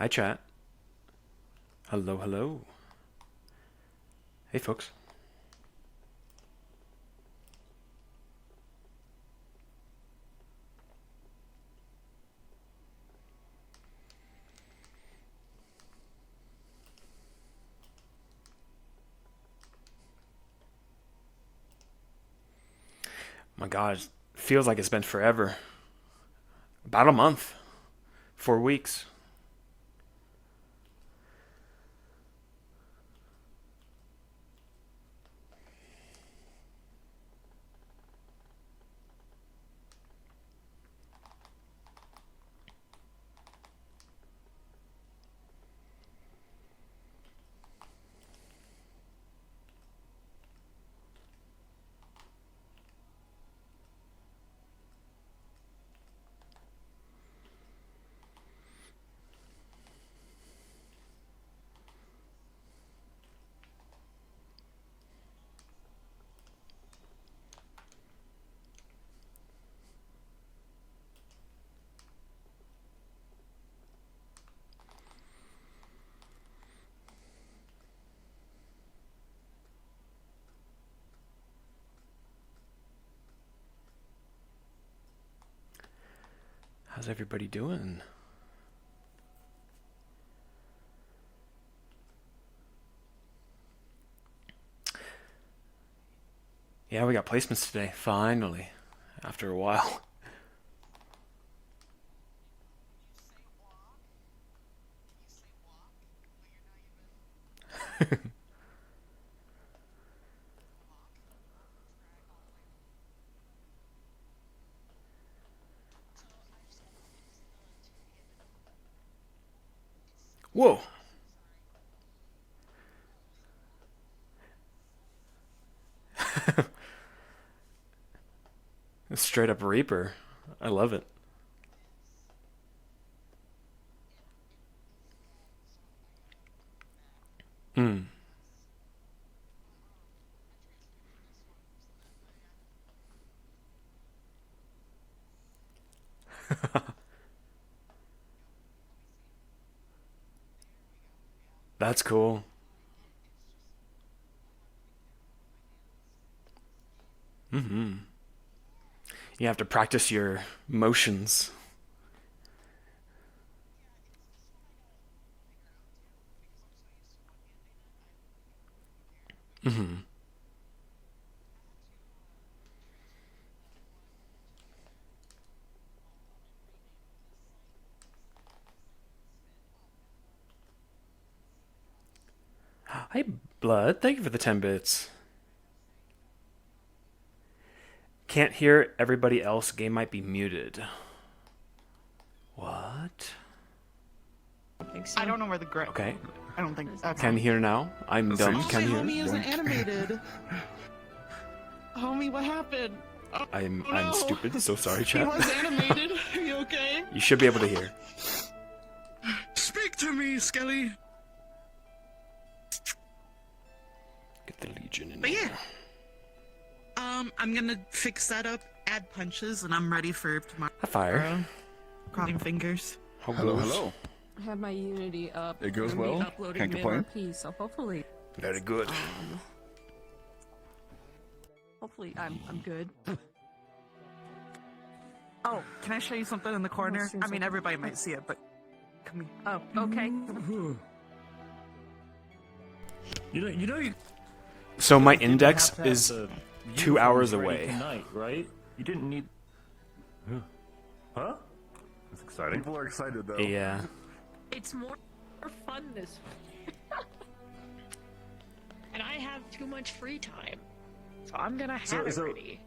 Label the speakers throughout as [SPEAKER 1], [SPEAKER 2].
[SPEAKER 1] Hi, chat. Hello, hello. Hey, folks. My God, it feels like it's been forever. About a month. 4 weeks. How's everybody doing? Yeah, we got placements today, finally, after a while. Whoa! Straight up Reaper. I love it. Hmm. That's cool. Mm-hmm. You have to practice your motions. Mm-hmm. Hi, Blood. Thank you for the 10 bits. Can't hear everybody else. Game might be muted. What?
[SPEAKER 2] I don't know where the grip.
[SPEAKER 1] Okay.
[SPEAKER 2] I don't think that's.
[SPEAKER 1] Can hear now. I'm dumb.
[SPEAKER 2] Oh,
[SPEAKER 1] Can
[SPEAKER 2] my
[SPEAKER 1] hear.
[SPEAKER 2] homie isn't animated. Homie, what happened? Oh,
[SPEAKER 1] I'm
[SPEAKER 2] no.
[SPEAKER 1] stupid. So sorry,
[SPEAKER 2] He
[SPEAKER 1] chat.
[SPEAKER 2] was animated. Are you okay?
[SPEAKER 1] You should be able to hear.
[SPEAKER 3] Speak to me, Skelly.
[SPEAKER 1] Get the Legion in
[SPEAKER 2] But
[SPEAKER 1] there.
[SPEAKER 2] yeah. I'm gonna fix that up, add punches, and I'm ready for tomorrow.
[SPEAKER 1] High fire.
[SPEAKER 2] Crossing fingers.
[SPEAKER 1] How
[SPEAKER 3] Hello,
[SPEAKER 1] goes?
[SPEAKER 3] hello.
[SPEAKER 4] I have my Unity up.
[SPEAKER 3] It goes
[SPEAKER 4] I'm gonna be
[SPEAKER 3] well.
[SPEAKER 4] uploading
[SPEAKER 3] Can't complain.
[SPEAKER 4] MRP, so hopefully,
[SPEAKER 1] Very good.
[SPEAKER 4] hopefully I'm good.
[SPEAKER 2] Oh, can I show you something in the corner? I mean, everybody might see it, but come here.
[SPEAKER 4] Oh, okay.
[SPEAKER 5] You
[SPEAKER 1] So my
[SPEAKER 5] didn't
[SPEAKER 1] index
[SPEAKER 5] have to have
[SPEAKER 1] is
[SPEAKER 5] the
[SPEAKER 1] 2 hours
[SPEAKER 5] uniforms ready
[SPEAKER 1] away.
[SPEAKER 5] tonight, right? You didn't need. Huh? That's exciting.
[SPEAKER 3] People are excited though.
[SPEAKER 1] Yeah.
[SPEAKER 6] It's more fun this way. And I have too much free time. So I'm gonna have it ready.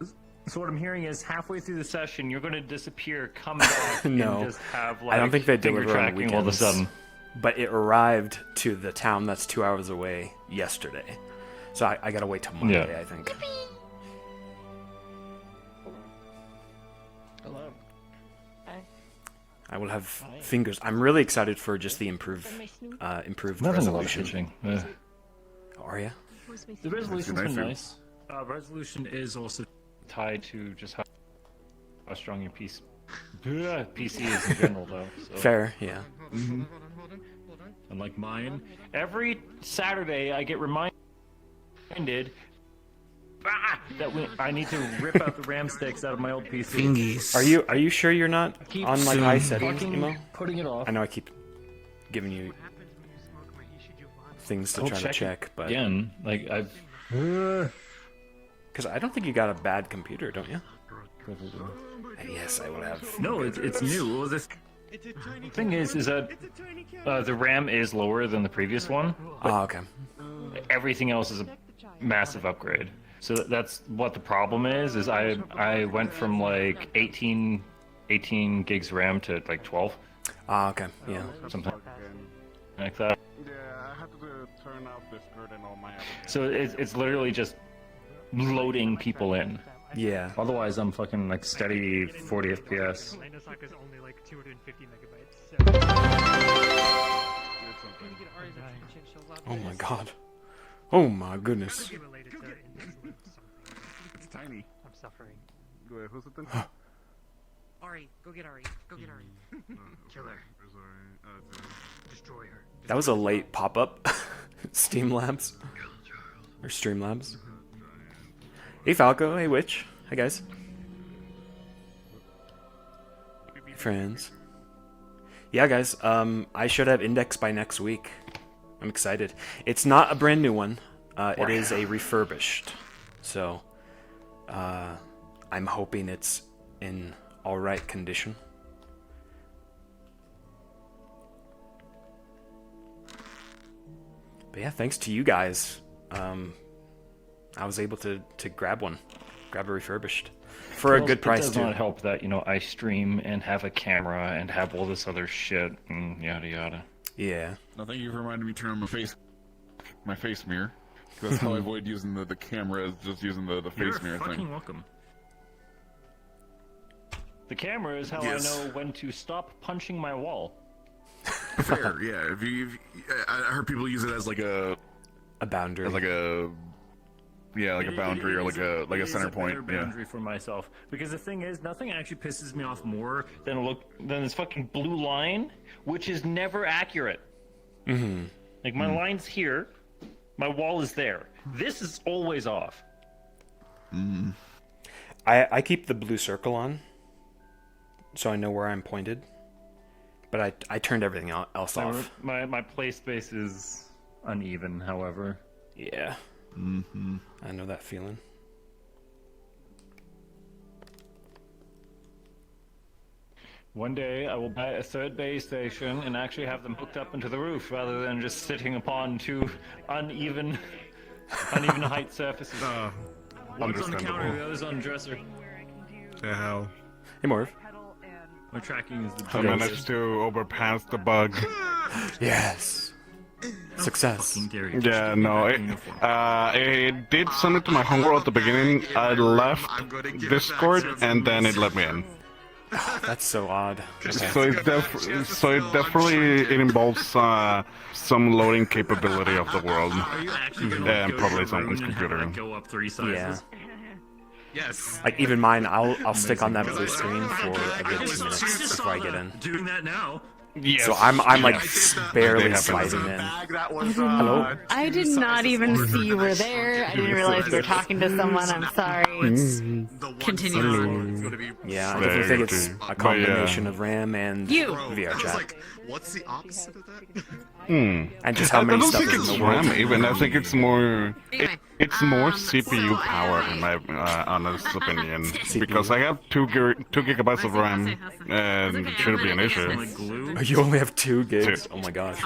[SPEAKER 5] So what I'm hearing is halfway through the session, you're going to disappear, come back,
[SPEAKER 1] No.
[SPEAKER 5] and just have like
[SPEAKER 1] I don't think they
[SPEAKER 5] finger
[SPEAKER 1] deliver on
[SPEAKER 5] tracking all of a
[SPEAKER 1] weekends.
[SPEAKER 5] sudden.
[SPEAKER 1] But it arrived to the town that's 2 hours away yesterday. So I gotta wait till Monday,
[SPEAKER 5] Yeah.
[SPEAKER 1] I think.
[SPEAKER 6] Hello.
[SPEAKER 1] I will have fingers. I'm really excited for just the improved resolution. Are you?
[SPEAKER 5] The resolution's
[SPEAKER 3] Nice
[SPEAKER 5] been
[SPEAKER 3] view.
[SPEAKER 5] nice. Resolution is also tied to just how strong your PC is in general, though. So.
[SPEAKER 1] Fair, yeah.
[SPEAKER 7] Hold on.
[SPEAKER 5] Unlike mine, every Saturday I get reminded that I need to rip out the RAM sticks out of my old PC.
[SPEAKER 2] Fingies.
[SPEAKER 1] Are you sure you're not on like high settings, Emo?
[SPEAKER 5] Putting it off.
[SPEAKER 1] I know I keep giving you things to try to check, but
[SPEAKER 5] again, like I've.
[SPEAKER 1] Because I don't think you got a bad computer, don't you? Yes, I will have.
[SPEAKER 5] No, it's new. Well, this thing is that the RAM is lower than the previous one.
[SPEAKER 1] Oh, okay.
[SPEAKER 5] Everything else is a massive upgrade. So that's what the problem is I went from like 18 gigs RAM to like 12.
[SPEAKER 1] Ah, okay. Yeah.
[SPEAKER 5] Something like that.
[SPEAKER 3] Yeah, I have to turn off Discord and all my applications.
[SPEAKER 5] So it's literally just loading people in.
[SPEAKER 1] Yeah.
[SPEAKER 5] Otherwise, I'm fucking like steady 40 FPS.
[SPEAKER 7] Osaka's only like 250 megabytes.
[SPEAKER 1] Oh my god. Oh my goodness.
[SPEAKER 3] It's tiny.
[SPEAKER 7] I'm suffering.
[SPEAKER 3] Wait, who's it then?
[SPEAKER 2] Ari, go get Ari. Go get Ari.
[SPEAKER 7] Kill her.
[SPEAKER 3] Sorry.
[SPEAKER 7] Destroy her.
[SPEAKER 1] That was a late pop-up. Steam Labs. Or Streamlabs. Hey Falco, hey Witch. Hi guys. Friends. Yeah guys, I should have Index by next week. I'm excited. It's not a brand new one. It is a refurbished. So, I'm hoping it's in alright condition. But yeah, thanks to you guys, I was able to grab one. Grab a refurbished. For a good price,
[SPEAKER 5] too. It does not help that, I stream and have a camera and have all this other shit and yada yada.
[SPEAKER 1] Yeah.
[SPEAKER 3] No, thank you for reminding me to turn on my face mirror. That's how I avoid using the camera, is just using the face mirror
[SPEAKER 5] You're fucking
[SPEAKER 3] thing.
[SPEAKER 5] welcome. The camera is how I know when to stop punching my wall.
[SPEAKER 3] Fair, yeah. I heard people use it as like a
[SPEAKER 1] boundary.
[SPEAKER 3] As like a boundary or like a center point.
[SPEAKER 5] It's a better boundary for myself, because the thing is, nothing actually pisses me off more than this fucking blue line, which is never accurate.
[SPEAKER 1] Mm-hmm.
[SPEAKER 5] Like my line's here, my wall is there. This is always off.
[SPEAKER 3] Mm.
[SPEAKER 1] I keep the blue circle on, so I know where I'm pointed. But I turned everything else off.
[SPEAKER 5] My play space is uneven, however.
[SPEAKER 1] Yeah.
[SPEAKER 3] Mm-hmm.
[SPEAKER 1] I know that feeling.
[SPEAKER 5] One day I will buy a third base station and actually have them hooked up into the roof rather than just sitting upon two uneven height surfaces. One's on the counter, the other's on the dresser.
[SPEAKER 3] The hell?
[SPEAKER 1] Hey Morv.
[SPEAKER 5] My tracking is the
[SPEAKER 3] I managed to overpass the bug.
[SPEAKER 1] Yes. Success.
[SPEAKER 3] Yeah, no, it did send it to my homeworld at the beginning. I left Discord and then it let me in.
[SPEAKER 1] That's so odd. Okay.
[SPEAKER 3] So it definitely involves some loading capability of the world, and probably someone's computer.
[SPEAKER 5] Go up 3 sizes.
[SPEAKER 1] Yeah.
[SPEAKER 2] Yes.
[SPEAKER 1] Like even mine, I'll stick on that blue screen for a good 2 minutes before I get in.
[SPEAKER 5] Doing that now.
[SPEAKER 3] Yes.
[SPEAKER 1] So I'm like barely sliding in. Hello?
[SPEAKER 8] I did not even see you were there. I didn't realize you were talking to someone. I'm sorry. Continue.
[SPEAKER 1] Yeah, I definitely think it's a combination of RAM and VR chat.
[SPEAKER 2] What's the opposite of that?
[SPEAKER 1] And just how many stuff
[SPEAKER 3] I don't think
[SPEAKER 1] is
[SPEAKER 3] it's
[SPEAKER 1] in the world.
[SPEAKER 3] RAM even. I think it's more CPU power in my honest opinion. Because I have 2 gigabytes of RAM, and it shouldn't be an issue.
[SPEAKER 1] You only have 2 gigs? Oh my gosh.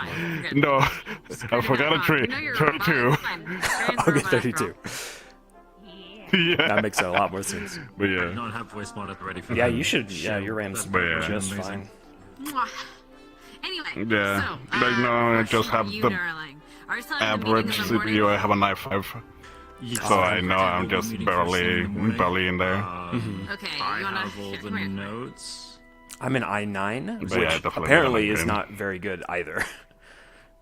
[SPEAKER 3] No, I forgot a tree. 32.
[SPEAKER 1] Okay, 32.
[SPEAKER 3] Yeah.
[SPEAKER 1] That makes a lot more sense.
[SPEAKER 3] But yeah.
[SPEAKER 5] Not have voice mod at the ready for
[SPEAKER 1] Yeah,
[SPEAKER 5] that.
[SPEAKER 1] you should. Yeah, your RAM's
[SPEAKER 3] Yeah.
[SPEAKER 1] just fine.
[SPEAKER 8] Anyway,
[SPEAKER 3] Yeah. But no, I just have the average CPU. I have a i5. So I know I'm just barely in there.
[SPEAKER 8] Okay,
[SPEAKER 5] I
[SPEAKER 8] you wanna
[SPEAKER 5] have all the notes.
[SPEAKER 1] I'm an i9,
[SPEAKER 3] But yeah,
[SPEAKER 1] which
[SPEAKER 3] definitely
[SPEAKER 1] apparently
[SPEAKER 3] not
[SPEAKER 1] is
[SPEAKER 3] good.
[SPEAKER 1] not very good either.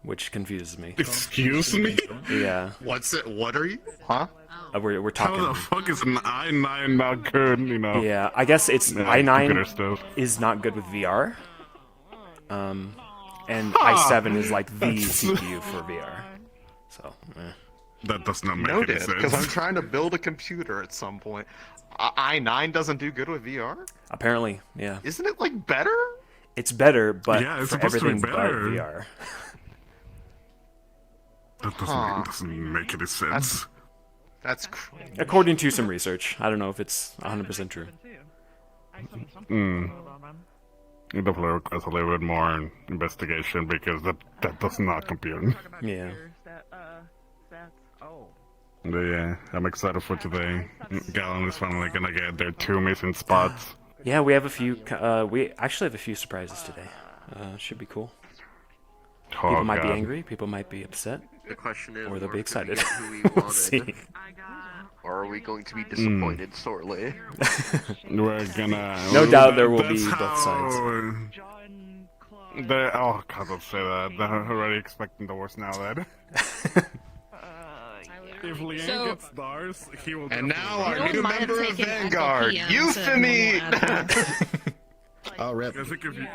[SPEAKER 1] Which confuses me.
[SPEAKER 3] Excuse me?
[SPEAKER 1] Yeah.
[SPEAKER 2] What's it? What are you? Huh?
[SPEAKER 1] We're
[SPEAKER 3] How
[SPEAKER 1] talking.
[SPEAKER 3] the fuck is an i9 not good, you know?
[SPEAKER 1] Yeah, I guess it's
[SPEAKER 3] Yeah, computer
[SPEAKER 1] i9
[SPEAKER 3] stuff.
[SPEAKER 1] is not good with VR. and i7 is like the CPU for VR. So,
[SPEAKER 3] That does not make
[SPEAKER 9] Noted,
[SPEAKER 3] any sense.
[SPEAKER 9] because I'm trying to build a computer at some point. i9 doesn't do good with VR?
[SPEAKER 1] apparently, yeah.
[SPEAKER 9] Isn't it, like, better?
[SPEAKER 1] It's better, but
[SPEAKER 3] Yeah, it's
[SPEAKER 1] for
[SPEAKER 3] supposed to be
[SPEAKER 1] everything but
[SPEAKER 3] better.
[SPEAKER 1] VR.
[SPEAKER 3] That doesn't make any sense.
[SPEAKER 9] That's crazy.
[SPEAKER 1] According to some research. I don't know if it's 100% true.
[SPEAKER 3] It definitely requires a little bit more investigation because that does not compute.
[SPEAKER 1] Yeah.
[SPEAKER 3] But yeah, I'm excited for today. Galen is finally gonna get their 2 missing spots.
[SPEAKER 1] Yeah, we have a few. We actually have a few surprises today. Should be cool.
[SPEAKER 3] Oh,
[SPEAKER 1] People might be
[SPEAKER 3] God.
[SPEAKER 1] angry. People might be upset.
[SPEAKER 9] The question is,
[SPEAKER 1] Or they'll
[SPEAKER 9] are
[SPEAKER 1] be
[SPEAKER 9] we gonna
[SPEAKER 1] excited.
[SPEAKER 9] get who we
[SPEAKER 1] We'll
[SPEAKER 9] wanted,
[SPEAKER 1] see.
[SPEAKER 9] or are we going to be disappointed sorely?
[SPEAKER 3] We're gonna.
[SPEAKER 1] No doubt there will
[SPEAKER 3] That's
[SPEAKER 1] be both sides.
[SPEAKER 3] Oh God, don't say that. They're already expecting the worst now. Then. If Liam
[SPEAKER 4] So-
[SPEAKER 3] gets stars, he will.
[SPEAKER 9] And now our
[SPEAKER 8] No
[SPEAKER 9] new
[SPEAKER 8] one might have
[SPEAKER 9] member of
[SPEAKER 8] taken
[SPEAKER 9] Vanguard,
[SPEAKER 8] FLPM
[SPEAKER 9] Euphemy!
[SPEAKER 10] Oh, rip.
[SPEAKER 3] I think if you.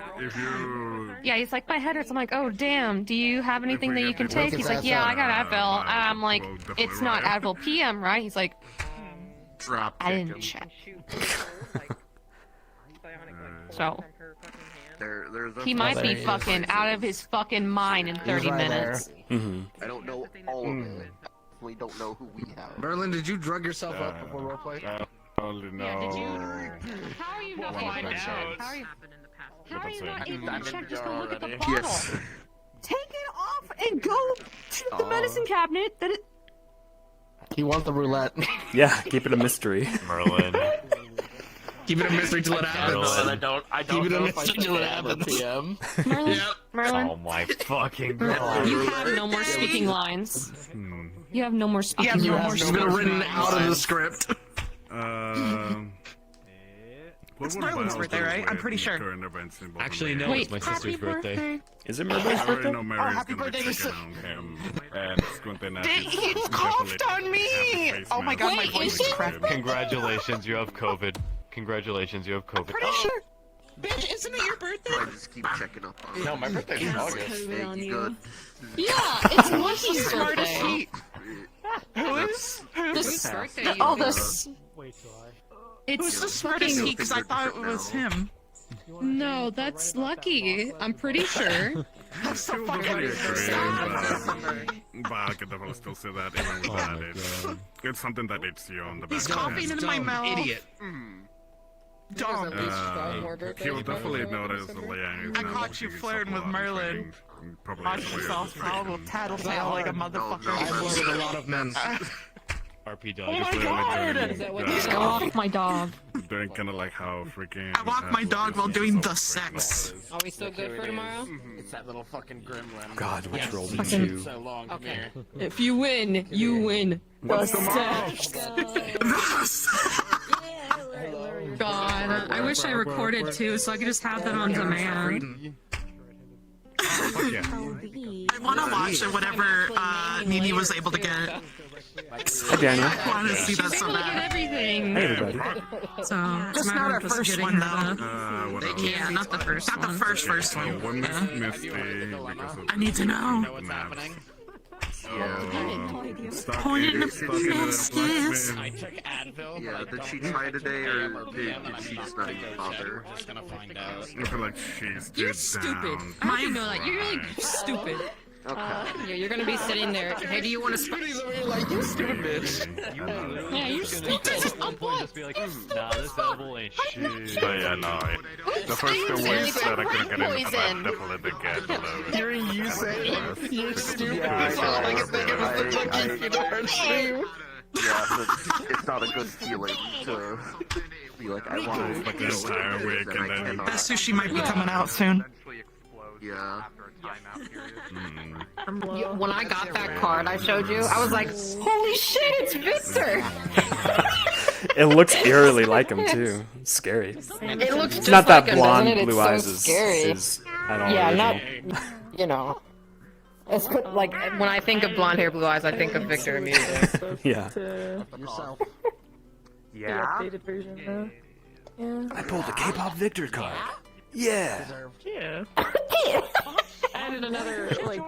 [SPEAKER 11] Yeah, he's like, my headers. I'm like, oh, damn, do you have anything that you can take? He's like, yeah, I got Advil. And I'm like, it's not Advil PM, right? He's like,
[SPEAKER 9] Drop
[SPEAKER 11] I didn't
[SPEAKER 9] kick
[SPEAKER 11] check.
[SPEAKER 9] him.
[SPEAKER 11] So,
[SPEAKER 9] There's a
[SPEAKER 11] he might be
[SPEAKER 10] there he is.
[SPEAKER 11] fucking out of his fucking mind in 30
[SPEAKER 10] right
[SPEAKER 11] minutes.
[SPEAKER 1] Mm-hmm.
[SPEAKER 9] I don't know all of it. We don't know who we have.
[SPEAKER 10] Merlin, did you drug yourself up before roleplay?
[SPEAKER 3] I only know.
[SPEAKER 11] How are you not
[SPEAKER 3] Find
[SPEAKER 11] able to check?
[SPEAKER 3] out.
[SPEAKER 11] How are you not able to check? Just go look at the bottle.
[SPEAKER 9] Yes.
[SPEAKER 11] Take it off and go to the medicine cabinet. That it.
[SPEAKER 10] He wants the roulette.
[SPEAKER 1] Yeah, keep it a mystery.
[SPEAKER 12] Merlin.
[SPEAKER 10] Keep it a mystery till it happens.
[SPEAKER 12] Merlin.
[SPEAKER 10] I don't know if I till it happens. PM.
[SPEAKER 11] Merlin. Merlin.
[SPEAKER 12] Oh my fucking
[SPEAKER 11] Merlin,
[SPEAKER 12] god.
[SPEAKER 11] you have no more speaking lines. You have no more speaking
[SPEAKER 10] You
[SPEAKER 11] lines.
[SPEAKER 10] have no written out of the script.
[SPEAKER 2] It's Merlin's birthday, right? I'm pretty sure.
[SPEAKER 12] Actually, no,
[SPEAKER 11] Wait,
[SPEAKER 12] it's my
[SPEAKER 11] happy
[SPEAKER 12] sister's birthday.
[SPEAKER 1] Is it Merlin's
[SPEAKER 3] I already
[SPEAKER 1] birthday?
[SPEAKER 3] know Mary's
[SPEAKER 10] happy
[SPEAKER 3] gonna be
[SPEAKER 10] birthday to
[SPEAKER 3] checking on him, and Squinty Nat is
[SPEAKER 2] He coughed on me! Oh my god, my
[SPEAKER 11] Wait,
[SPEAKER 2] voice
[SPEAKER 11] is
[SPEAKER 2] is
[SPEAKER 11] it?
[SPEAKER 2] cracked.
[SPEAKER 12] Congratulations, you have COVID. Congratulations, you have COVID.
[SPEAKER 2] Pretty sure. Bitch, isn't it your birthday?
[SPEAKER 9] I just keep checking up on
[SPEAKER 12] No, my birthday's in August.
[SPEAKER 9] Hey, you good?
[SPEAKER 11] Yeah, it's Lucky's
[SPEAKER 2] Smartest
[SPEAKER 11] birthday.
[SPEAKER 2] heat. Who is?
[SPEAKER 11] This,
[SPEAKER 4] birthday.
[SPEAKER 11] all this.
[SPEAKER 7] Way too high.
[SPEAKER 2] Who's
[SPEAKER 11] It's
[SPEAKER 2] the smartest heat? Because I thought it was him.
[SPEAKER 4] No, that's Lucky. I'm pretty sure.
[SPEAKER 2] That's so
[SPEAKER 3] Still
[SPEAKER 2] fucking
[SPEAKER 3] definitely
[SPEAKER 2] weird.
[SPEAKER 3] agree, but I can definitely still say that even with that. It's something that it's you on the back
[SPEAKER 2] He's
[SPEAKER 3] of
[SPEAKER 2] coughing
[SPEAKER 3] the
[SPEAKER 2] in my mouth.
[SPEAKER 10] Idiot.
[SPEAKER 2] Dumb.
[SPEAKER 3] He will definitely notice the Liang is
[SPEAKER 2] I
[SPEAKER 3] now
[SPEAKER 2] caught you
[SPEAKER 3] looking
[SPEAKER 2] flirting with
[SPEAKER 3] so cool,
[SPEAKER 2] Merlin.
[SPEAKER 3] probably
[SPEAKER 2] Watch
[SPEAKER 3] is weird.
[SPEAKER 2] yourself, foul tattletale like a
[SPEAKER 10] I've
[SPEAKER 2] motherfucker.
[SPEAKER 10] flirted with a lot of men.
[SPEAKER 12] RP dog.
[SPEAKER 2] Oh my god!
[SPEAKER 11] Go off my dog.
[SPEAKER 3] Doing kind of like how freaking.
[SPEAKER 2] I walk my dog while doing the sex.
[SPEAKER 4] Are we still good for tomorrow?
[SPEAKER 10] It's that little fucking gremlin.
[SPEAKER 1] God, which
[SPEAKER 10] Yes.
[SPEAKER 1] rolled
[SPEAKER 10] It's
[SPEAKER 1] into
[SPEAKER 10] been so long. Come here.
[SPEAKER 4] If you win, you win. The sex. God, I wish I recorded too, so I could just have that on demand.
[SPEAKER 2] I want to watch it whenever Nini was able to get it.
[SPEAKER 1] Hey, Daniel.
[SPEAKER 2] I want to see that so
[SPEAKER 4] Look
[SPEAKER 2] bad.
[SPEAKER 4] at everything.
[SPEAKER 1] Hey, everybody.
[SPEAKER 4] So,
[SPEAKER 2] Just not our first one, though.
[SPEAKER 3] What else?
[SPEAKER 4] Yeah, not the first
[SPEAKER 2] Not the
[SPEAKER 4] one.
[SPEAKER 2] first
[SPEAKER 3] Oh,
[SPEAKER 2] one.
[SPEAKER 3] one Misty because of
[SPEAKER 2] I need to know.
[SPEAKER 10] What's happening?
[SPEAKER 2] Point in the biscuits.
[SPEAKER 10] I took Advil.
[SPEAKER 9] Yeah,
[SPEAKER 10] but I
[SPEAKER 9] did
[SPEAKER 10] don't
[SPEAKER 9] she
[SPEAKER 10] know
[SPEAKER 9] try
[SPEAKER 10] if
[SPEAKER 9] today,
[SPEAKER 10] it's
[SPEAKER 9] or
[SPEAKER 10] AM
[SPEAKER 9] did
[SPEAKER 10] PM.
[SPEAKER 9] she just not even bother?
[SPEAKER 10] We're just gonna find out.
[SPEAKER 3] I feel like she's too
[SPEAKER 4] You're stupid.
[SPEAKER 3] down.
[SPEAKER 4] I hope you know that. You're really stupid.
[SPEAKER 9] Okay.
[SPEAKER 4] Yeah, you're gonna be sitting there. Hey, do you want to
[SPEAKER 10] Squiddy's over here like, you stupid bitch.
[SPEAKER 11] Yeah, you're stupid.
[SPEAKER 12] At one point, just be like, nah, this edible ain't shit.
[SPEAKER 3] But yeah, no, the first 2 weeks that I couldn't get into that, I definitely did get a little.
[SPEAKER 10] Hearing you say you're stupid
[SPEAKER 9] Yeah,
[SPEAKER 10] is all I can think of is the
[SPEAKER 9] I-
[SPEAKER 10] fucking guitar stream.
[SPEAKER 9] Yeah, it's not a good feeling to be like, I want to
[SPEAKER 3] Like the entire week, and then
[SPEAKER 2] That sushi might be coming out soon.
[SPEAKER 9] Yeah.
[SPEAKER 8] When I got that card I showed you, I was like, holy shit, it's Victor!
[SPEAKER 1] It looks eerily like him too. It's scary.
[SPEAKER 8] It looks
[SPEAKER 1] It's
[SPEAKER 8] just
[SPEAKER 1] not
[SPEAKER 8] like
[SPEAKER 1] that
[SPEAKER 8] him,
[SPEAKER 1] blonde,
[SPEAKER 8] doesn't it?
[SPEAKER 1] blue
[SPEAKER 8] It's
[SPEAKER 1] eyes
[SPEAKER 8] so
[SPEAKER 1] is,
[SPEAKER 8] scary.
[SPEAKER 1] is at all
[SPEAKER 8] Yeah,
[SPEAKER 1] original.
[SPEAKER 8] not, you know. It's good, like, when I think of blonde hair, blue eyes, I think of Victor and music.
[SPEAKER 1] Yeah.
[SPEAKER 10] Yourself.
[SPEAKER 9] Yeah?
[SPEAKER 1] I pulled a K-pop Victor card. Yeah.
[SPEAKER 10] Deserved.
[SPEAKER 8] added another like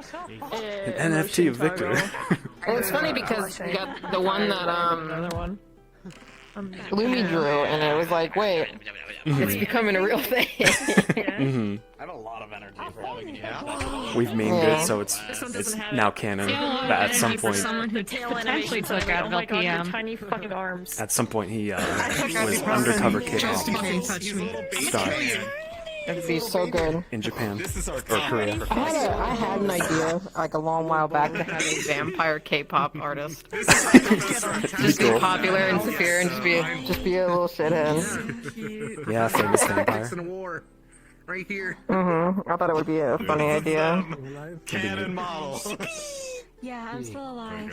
[SPEAKER 1] An NFT of Victor.
[SPEAKER 8] Well, it's funny because we got the one that another one. Lumi drew, and it was like, wait, it's becoming a real thing.
[SPEAKER 1] Mm-hmm.
[SPEAKER 13] I have a lot of energy for having you.
[SPEAKER 1] We've memed it, so it's now canon. But at some point,
[SPEAKER 11] Someone who potentially took Advil PM.
[SPEAKER 6] Tiny fucking arms.
[SPEAKER 1] at some point he was undercover kid star
[SPEAKER 8] It'd be so good.
[SPEAKER 1] in Japan or Korea.
[SPEAKER 8] I had an idea, like a long while back, to have a vampire K-pop artist. Just be popular and severe and just be a little shithead.
[SPEAKER 1] Yeah, famous vampire.
[SPEAKER 10] War. Right here.
[SPEAKER 8] I thought it would be a funny idea.
[SPEAKER 10] Cannon model.
[SPEAKER 11] Yeah, I'm still alive.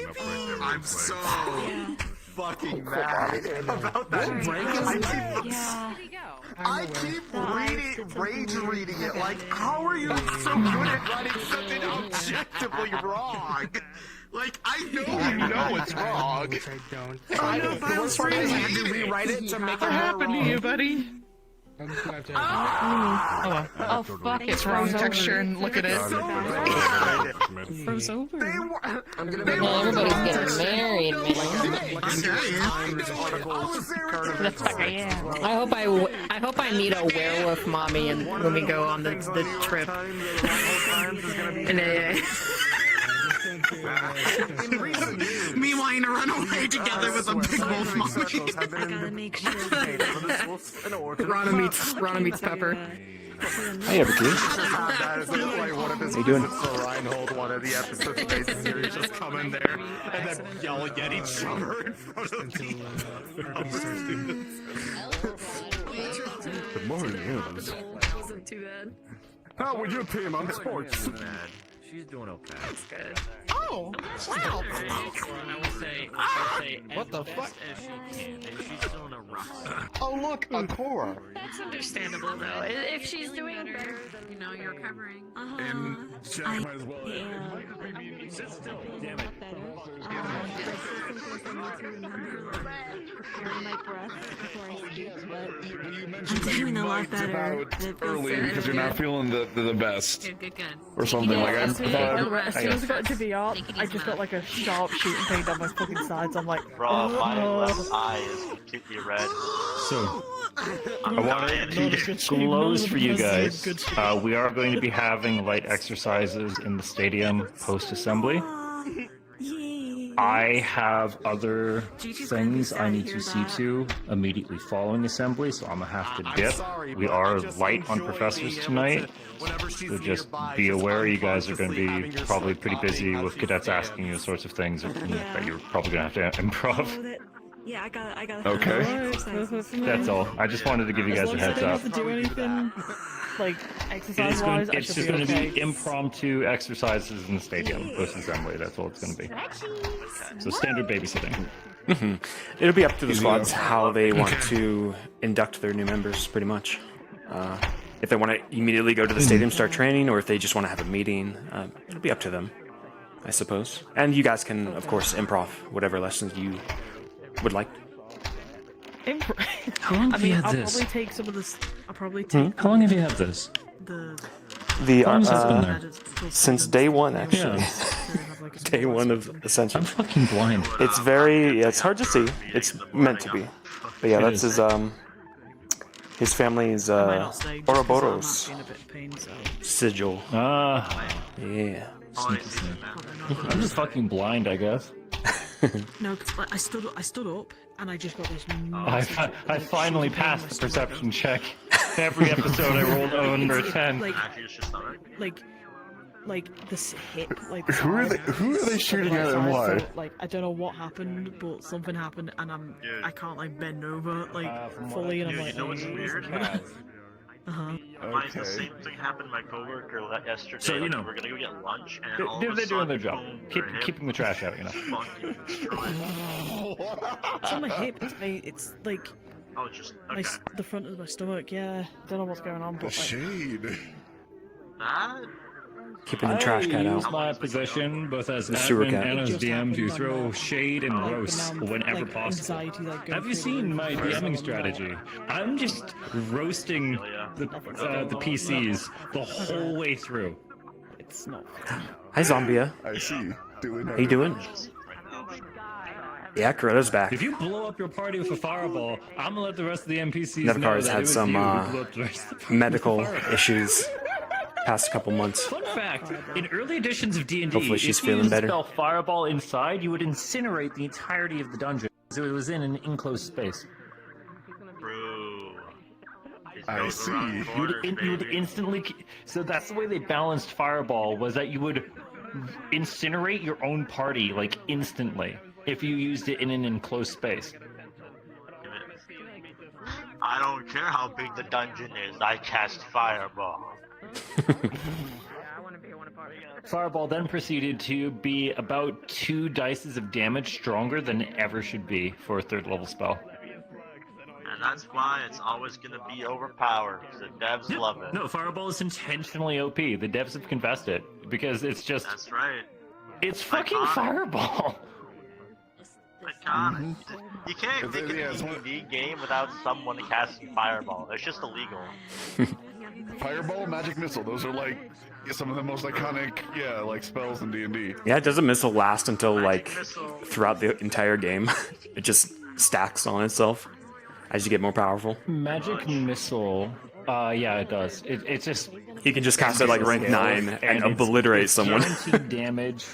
[SPEAKER 10] I'm so fucking mad about that.
[SPEAKER 11] Yeah.
[SPEAKER 10] I keep rage reading it. Like, how are you so good at writing something objectively wrong? Like, I know you know it's wrong.
[SPEAKER 7] Which I don't.
[SPEAKER 10] I know, but the worst part is I had to rewrite it to make it more
[SPEAKER 2] happened to
[SPEAKER 10] wrong.
[SPEAKER 2] you, buddy?
[SPEAKER 11] Oh fuck! It's
[SPEAKER 2] Wrong
[SPEAKER 11] froze
[SPEAKER 2] texture
[SPEAKER 11] over.
[SPEAKER 2] and look at it.
[SPEAKER 11] Froze over.
[SPEAKER 10] I'm gonna
[SPEAKER 8] Man, everybody's getting married, man.
[SPEAKER 11] Yeah.
[SPEAKER 8] I hope I meet a werewolf mommy and when we go on the trip.
[SPEAKER 2] Meanwhile, to run away together with a big wolf mommy.
[SPEAKER 6] I gotta make sure.
[SPEAKER 8] Rana meets Pepper.
[SPEAKER 1] Hey, Vicky.
[SPEAKER 10] That is like one of his
[SPEAKER 1] How you doing?
[SPEAKER 10] the Reinhold one of the episodes of the series just come in there and then yelling at each other in front of me.
[SPEAKER 3] Good morning, news.
[SPEAKER 6] Wasn't too bad.
[SPEAKER 3] How would you team on sports?
[SPEAKER 13] She's doing okay.
[SPEAKER 6] That's good.
[SPEAKER 8] Oh, wow.
[SPEAKER 13] What the fuck? She's still in a rough.
[SPEAKER 10] Oh look, a Cora.
[SPEAKER 6] That's understandable though. If she's doing better than
[SPEAKER 11] You know, you're recovering.
[SPEAKER 10] And Jack might as well.
[SPEAKER 11] Damn it.
[SPEAKER 10] I'm
[SPEAKER 6] doing a lot better.
[SPEAKER 3] Early because you're not feeling the best.
[SPEAKER 11] Good.
[SPEAKER 3] Or something like
[SPEAKER 6] As soon as I
[SPEAKER 11] guess.
[SPEAKER 6] got to the art, I just got like a sharp shooting pain down my fucking sides. I'm like,
[SPEAKER 13] Bro, my left eye is completely red.
[SPEAKER 5] So, I wanted to disclose for you guys, we are going to be having light exercises in the stadium post-assembly. I have other things I need to see to immediately following assembly, so I'm gonna have to dip. We are light on professors tonight, so just be aware you guys are going to be probably pretty busy with cadets asking you sorts of things that you're probably going to have to improv.
[SPEAKER 6] yeah, I got.
[SPEAKER 3] Okay.
[SPEAKER 5] That's all. I just wanted to give you guys a heads up.
[SPEAKER 6] To do anything, like
[SPEAKER 5] It's
[SPEAKER 6] exercise-wise, I
[SPEAKER 5] it's
[SPEAKER 6] should
[SPEAKER 5] just
[SPEAKER 6] be
[SPEAKER 5] going to
[SPEAKER 6] okay.
[SPEAKER 5] be impromptu exercises in the stadium post-assembly. That's all it's going to be. So standard babysitting.
[SPEAKER 1] It'll be up to the squads how they want to induct their new members, pretty much. If they want to immediately go to the stadium, start training, or if they just want to have a meeting, it'll be up to them, I suppose. And you guys can, of course, improv whatever lessons you would like.
[SPEAKER 4] How long have you had
[SPEAKER 6] I'll
[SPEAKER 4] this?
[SPEAKER 6] probably take some of this. I'll probably take
[SPEAKER 4] How long have you had this?
[SPEAKER 1] The
[SPEAKER 4] How long has this been there?
[SPEAKER 1] since day one, actually.
[SPEAKER 4] Yeah.
[SPEAKER 1] Day one of Ascension.
[SPEAKER 4] I'm fucking blind.
[SPEAKER 1] It's it's hard to see. It's meant to be. But yeah, that's his family's Ouroboros sigil. Yeah.
[SPEAKER 5] I'm just fucking blind, I guess.
[SPEAKER 6] No, 'cause, like, I stood up and I just got this.
[SPEAKER 5] I finally passed the perception check. Every episode I rolled under a 10.
[SPEAKER 6] Like this hip, like
[SPEAKER 3] Who are they shooting at and why?
[SPEAKER 6] So, like I don't know what happened, but something happened, and I can't like bend over like fully, and I'm like,
[SPEAKER 13] You know what's weird? The same thing happened to my coworker yesterday.
[SPEAKER 5] So, you know,
[SPEAKER 13] we're gonna go get lunch, and all of
[SPEAKER 5] they're
[SPEAKER 13] a
[SPEAKER 5] doing
[SPEAKER 13] sudden,
[SPEAKER 5] their job.
[SPEAKER 13] boom,
[SPEAKER 5] Keeping the trash out, you know.
[SPEAKER 13] fucking destroyed.
[SPEAKER 6] it's on my hip. It's like
[SPEAKER 13] Oh, it's just
[SPEAKER 6] my, the front of my stomach. Yeah, don't know what's going on, but like,
[SPEAKER 3] Shade.
[SPEAKER 13] that.
[SPEAKER 1] Keeping the trash cat
[SPEAKER 5] I use
[SPEAKER 1] out.
[SPEAKER 5] my position both as
[SPEAKER 1] The sewer
[SPEAKER 5] admin
[SPEAKER 1] cat.
[SPEAKER 5] and as
[SPEAKER 6] It just
[SPEAKER 5] DM to
[SPEAKER 6] happened
[SPEAKER 5] throw
[SPEAKER 6] on
[SPEAKER 5] shade and
[SPEAKER 6] but
[SPEAKER 5] roast
[SPEAKER 6] now I'm,
[SPEAKER 5] whenever
[SPEAKER 6] like,
[SPEAKER 5] possible.
[SPEAKER 6] anxiety, like, going
[SPEAKER 5] Have you
[SPEAKER 6] through
[SPEAKER 5] seen my
[SPEAKER 6] the-
[SPEAKER 5] DMing strategy? I'm just roasting the PCs the whole way through.
[SPEAKER 6] It's not.
[SPEAKER 1] Hi, Zombia.
[SPEAKER 14] I see.
[SPEAKER 1] How you doing? Yeah, Corilla's back.
[SPEAKER 5] If you blow up your party with a fireball, I'm gonna let the rest of the NPCs know
[SPEAKER 1] Nevakar's
[SPEAKER 5] that
[SPEAKER 1] had
[SPEAKER 5] it was
[SPEAKER 1] some
[SPEAKER 5] you who blew up the rest of the party
[SPEAKER 1] medical
[SPEAKER 5] with a fireball.
[SPEAKER 1] issues past couple months.
[SPEAKER 5] Fun fact: in early editions of D&D,
[SPEAKER 1] Hopefully she's
[SPEAKER 5] if you
[SPEAKER 1] feeling
[SPEAKER 5] used
[SPEAKER 1] better.
[SPEAKER 5] the spell Fireball inside, you would incinerate the entirety of the dungeon. So it was in an enclosed space.
[SPEAKER 13] Bro.
[SPEAKER 14] I see.
[SPEAKER 5] You would instantly. So that's the way they balanced Fireball, was that you would incinerate your own party like instantly if you used it in an enclosed space.
[SPEAKER 13] I don't care how big the dungeon is, I cast Fireball.
[SPEAKER 5] Fireball then proceeded to be about 2 dices of damage stronger than it ever should be for a 3rd level spell.
[SPEAKER 13] And that's why it's always gonna be overpowered, because the devs love it.
[SPEAKER 5] No, Fireball is intentionally OP. The devs have confessed it because it's just.
[SPEAKER 13] That's right.
[SPEAKER 5] It's fucking
[SPEAKER 13] Iconic.
[SPEAKER 5] Fireball.
[SPEAKER 13] Iconic. You can't make a D&D game without someone casting Fireball. It's just illegal.
[SPEAKER 14] Fireball, magic missile. Those are like some of the most iconic, like spells in D&D.
[SPEAKER 1] Yeah, does a missile last until like
[SPEAKER 13] missile.
[SPEAKER 1] throughout the entire game? It just stacks on itself as you get more powerful.
[SPEAKER 5] Magic missile. Yeah, it does. It's just.
[SPEAKER 1] You can just cast it like rank 9 and obliterate someone.
[SPEAKER 5] Guaranteed damage.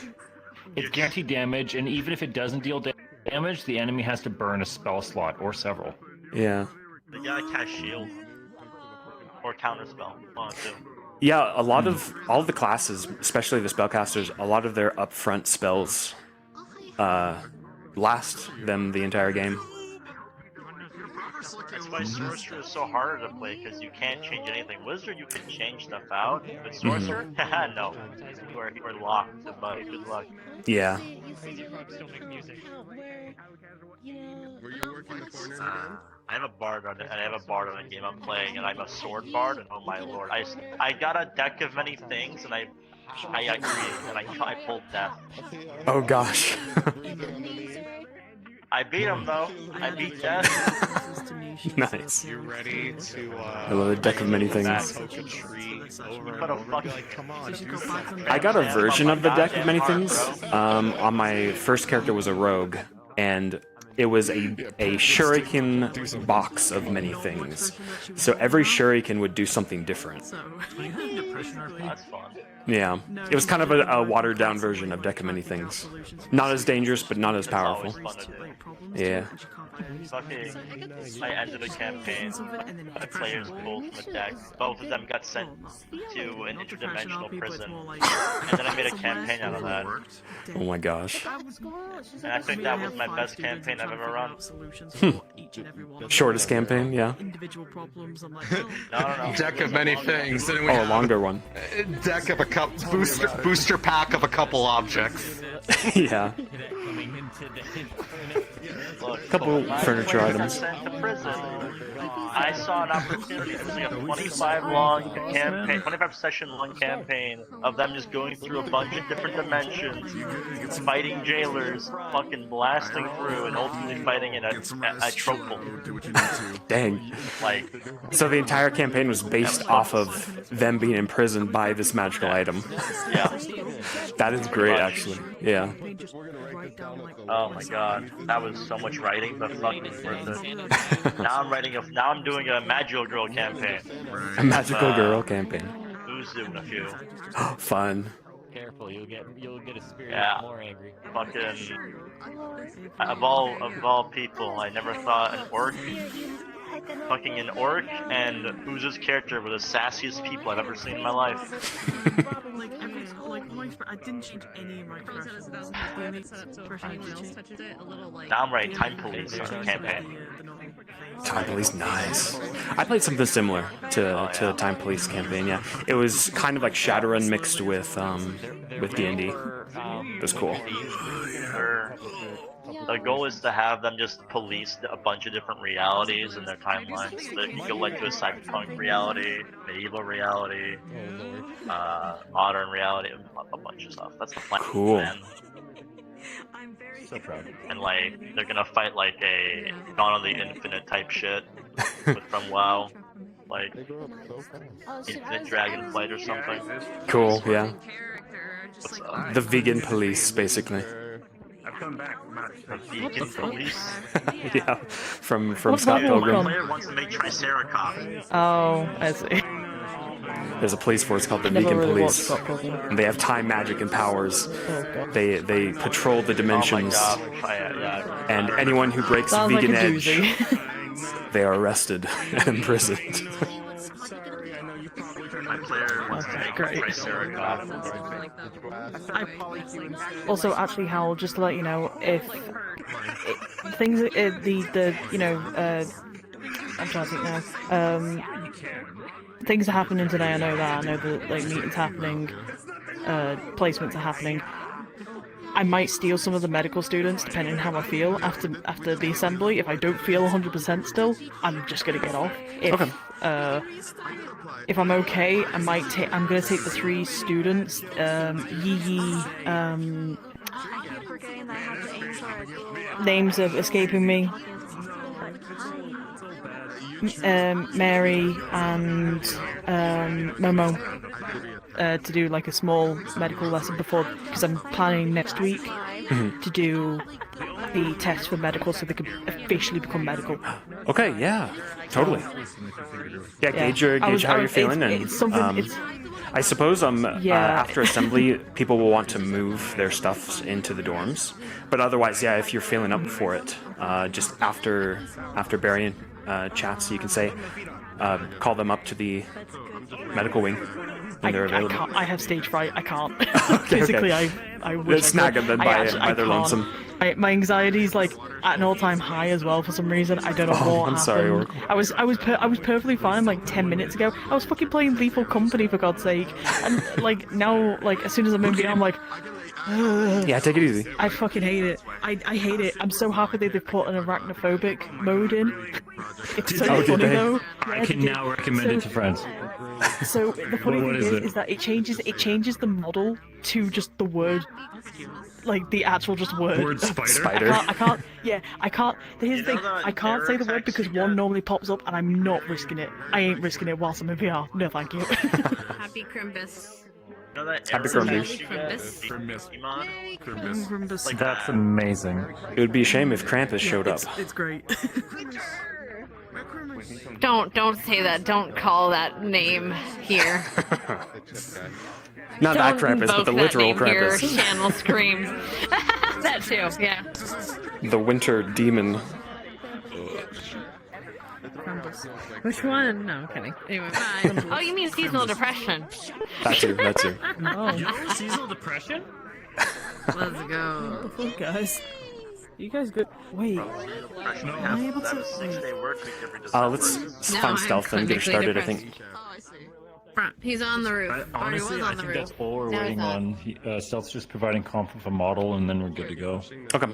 [SPEAKER 5] It's guaranteed damage, and even if it doesn't deal damage, the enemy has to burn a spell slot or several.
[SPEAKER 1] Yeah.
[SPEAKER 13] They gotta cast shield. Or counterspell. One, two.
[SPEAKER 1] Yeah, a lot of all of the classes, especially the spellcasters, a lot of their upfront spells last them the entire game.
[SPEAKER 13] That's why Sorcerer is so hard to play, because you can't change anything. Wizard, you can change stuff out, but Sorcerer, haha, no. We're locked, but good luck.
[SPEAKER 1] Yeah.
[SPEAKER 13] I have a bard on it, and I have a bard on a game I'm playing, and I'm a sword bard, and oh my lord, I got a deck of many things, and I created, and I pulled death.
[SPEAKER 1] Oh gosh.
[SPEAKER 13] I beat him though. I beat death.
[SPEAKER 1] Nice.
[SPEAKER 15] You ready to
[SPEAKER 1] I love a deck of many things.
[SPEAKER 15] poke a tree over
[SPEAKER 13] Put a
[SPEAKER 15] and over?
[SPEAKER 13] fucking-
[SPEAKER 15] Like, come on, do something.
[SPEAKER 1] I got a version of the deck of many things. On my first character was a rogue, and it was a shuriken box of many things. So every shuriken would do something different.
[SPEAKER 13] That's fun.
[SPEAKER 1] Yeah, it was kind of a watered down version of Deck of Many Things. Not as dangerous, but not as powerful. Yeah.
[SPEAKER 13] Fucking, I ended a campaign. The players pulled from a deck. Both of them got sent to an interdimensional prison. And then I made a campaign out of that.
[SPEAKER 1] Oh my gosh.
[SPEAKER 13] And I think that was my best campaign I've ever run.
[SPEAKER 1] Shortest campaign, yeah.
[SPEAKER 6] Individual problems. I'm like,
[SPEAKER 13] No.
[SPEAKER 15] Deck of many things. Then we
[SPEAKER 1] Oh, a
[SPEAKER 15] have
[SPEAKER 1] longer one.
[SPEAKER 15] a deck of a booster pack of a couple objects.
[SPEAKER 1] Yeah.
[SPEAKER 13] Look,
[SPEAKER 1] Couple
[SPEAKER 13] my
[SPEAKER 1] furniture
[SPEAKER 13] players got
[SPEAKER 1] items.
[SPEAKER 13] sent to prison. I saw an opportunity. It was like a 25 session long campaign of them just going through a bunch of different dimensions, fighting jailers, fucking blasting through, and ultimately fighting in a tropal.
[SPEAKER 1] Dang.
[SPEAKER 13] Like,
[SPEAKER 1] So the entire campaign was based off of them being imprisoned by this magical item.
[SPEAKER 13] yeah.
[SPEAKER 1] That is great, actually. Yeah.
[SPEAKER 13] Oh my god, that was so much writing, but fucking worth it. Now I'm doing a Magical Girl campaign.
[SPEAKER 1] A magical girl campaign.
[SPEAKER 13] Uzu and a few.
[SPEAKER 1] Fun.
[SPEAKER 12] Careful, you'll get a spirit
[SPEAKER 13] Yeah.
[SPEAKER 12] more angry.
[SPEAKER 13] Fucking of all people, I never thought an orc, fucking an orc, and Uzu's character were the sassiest people I've ever seen in my life.
[SPEAKER 6] I didn't change any of my expressions.
[SPEAKER 13] Now I'm writing Time Police campaign.
[SPEAKER 1] Time Police, nice. I played something similar to Time Police campaign. Yeah, it was kind of like Shadowrun mixed with D&D. It was cool.
[SPEAKER 13] The goal is to have them just police a bunch of different realities in their timelines. So they can go like to a cyberpunk reality, medieval reality, modern reality, a bunch of stuff. That's the plan.
[SPEAKER 1] Cool.
[SPEAKER 12] So proud.
[SPEAKER 13] And like they're gonna fight like a Dawn of the Infinite type shit from WoW. like infinite dragon flight or something.
[SPEAKER 1] Cool, yeah. The vegan police, basically.
[SPEAKER 10] I've come back.
[SPEAKER 13] The vegan police.
[SPEAKER 1] Yeah, from
[SPEAKER 8] What
[SPEAKER 1] Scott
[SPEAKER 8] level
[SPEAKER 1] Pilgrim.
[SPEAKER 8] from?
[SPEAKER 13] Player wants to make Triceratops.
[SPEAKER 8] Oh, I see.
[SPEAKER 1] There's a police force called the
[SPEAKER 8] Never
[SPEAKER 1] Vegan
[SPEAKER 8] really watched
[SPEAKER 1] Police.
[SPEAKER 8] Scott Pilgrim.
[SPEAKER 1] And they have time magic and powers.
[SPEAKER 8] God.
[SPEAKER 1] They patrol the dimensions.
[SPEAKER 13] Oh my god. Yeah.
[SPEAKER 1] And anyone who breaks
[SPEAKER 8] Sounds like
[SPEAKER 1] vegan
[SPEAKER 8] a
[SPEAKER 1] edge,
[SPEAKER 8] doozy.
[SPEAKER 1] they are arrested and imprisoned.
[SPEAKER 13] My player wants to make Triceratops.
[SPEAKER 6] Also, actually, Hal, just to let you know, if things, I'm trying to think now. Things are happening today. I know that. I know that like meetings happening, placements are happening. I might steal some of the medical students depending on how I feel after the assembly. If I don't feel 100% still, I'm just gonna get off. If I'm okay, I'm gonna take the 3 students. Names are escaping me. Mary and Momo to do like a small medical lesson before, because I'm planning next week to do the test for medical so they can officially become medical.
[SPEAKER 1] Okay, yeah, totally. Yeah, gauge how you're feeling, and I suppose after assembly, people will want to move their stuff into the dorms. But otherwise, yeah, if you're feeling up for it, just after Barry chats, you can say, call them up to the medical wing when they're available.
[SPEAKER 6] I have stage fright. I can't.
[SPEAKER 1] Okay,
[SPEAKER 6] Physically,
[SPEAKER 1] okay.
[SPEAKER 6] I wish
[SPEAKER 1] Snag them then by their
[SPEAKER 6] can't.
[SPEAKER 1] lonesome.
[SPEAKER 6] My anxiety's like at an all-time high as well for some reason. I don't know what happened.
[SPEAKER 1] I'm sorry, Oracle.
[SPEAKER 6] I was perfectly fine like 10 minutes ago. I was fucking playing Lethal Company for God's sake, and like now, like as soon as I'm in VR, I'm like,
[SPEAKER 1] yeah, take it easy.
[SPEAKER 6] I fucking hate it. I hate it. I'm so happy that they've put an arachnophobic mode in. It's so funny though.
[SPEAKER 5] I can now recommend it to friends.
[SPEAKER 6] So the funny thing is that it changes the model to just the word, like the actual just word.
[SPEAKER 5] Word spider?
[SPEAKER 1] Spider.
[SPEAKER 6] I can't. Here's the thing. I can't say the word because one normally pops up, and I'm not risking it. I ain't risking it whilst I'm in VR. No, thank you.
[SPEAKER 11] Happy Crimbus.
[SPEAKER 13] You know that
[SPEAKER 1] Happy
[SPEAKER 13] Crimbus?
[SPEAKER 5] That's amazing.
[SPEAKER 1] It would be a shame if Krampus showed up.
[SPEAKER 6] It's great.
[SPEAKER 11] Don't say that. Don't call that name here.
[SPEAKER 1] Not that
[SPEAKER 11] Don't
[SPEAKER 1] Krampus, but the
[SPEAKER 11] invoke
[SPEAKER 1] literal
[SPEAKER 11] that name here.
[SPEAKER 1] Krampus.
[SPEAKER 11] Channel screams. That too. Yeah.
[SPEAKER 1] The winter demon.
[SPEAKER 4] Which one? No, I'm kidding. Anyway.
[SPEAKER 11] Oh, you mean seasonal depression?
[SPEAKER 1] That too.
[SPEAKER 5] Yo, seasonal depression?
[SPEAKER 11] Let's go.
[SPEAKER 6] What the fuck, guys? You guys good? Wait.
[SPEAKER 1] Let's find stealth and get her started, I think.
[SPEAKER 11] He's on the roof.
[SPEAKER 5] Honestly, I think that's all we're waiting on. Stealth's just providing comp of a model, and then we're good to go.
[SPEAKER 1] Okay.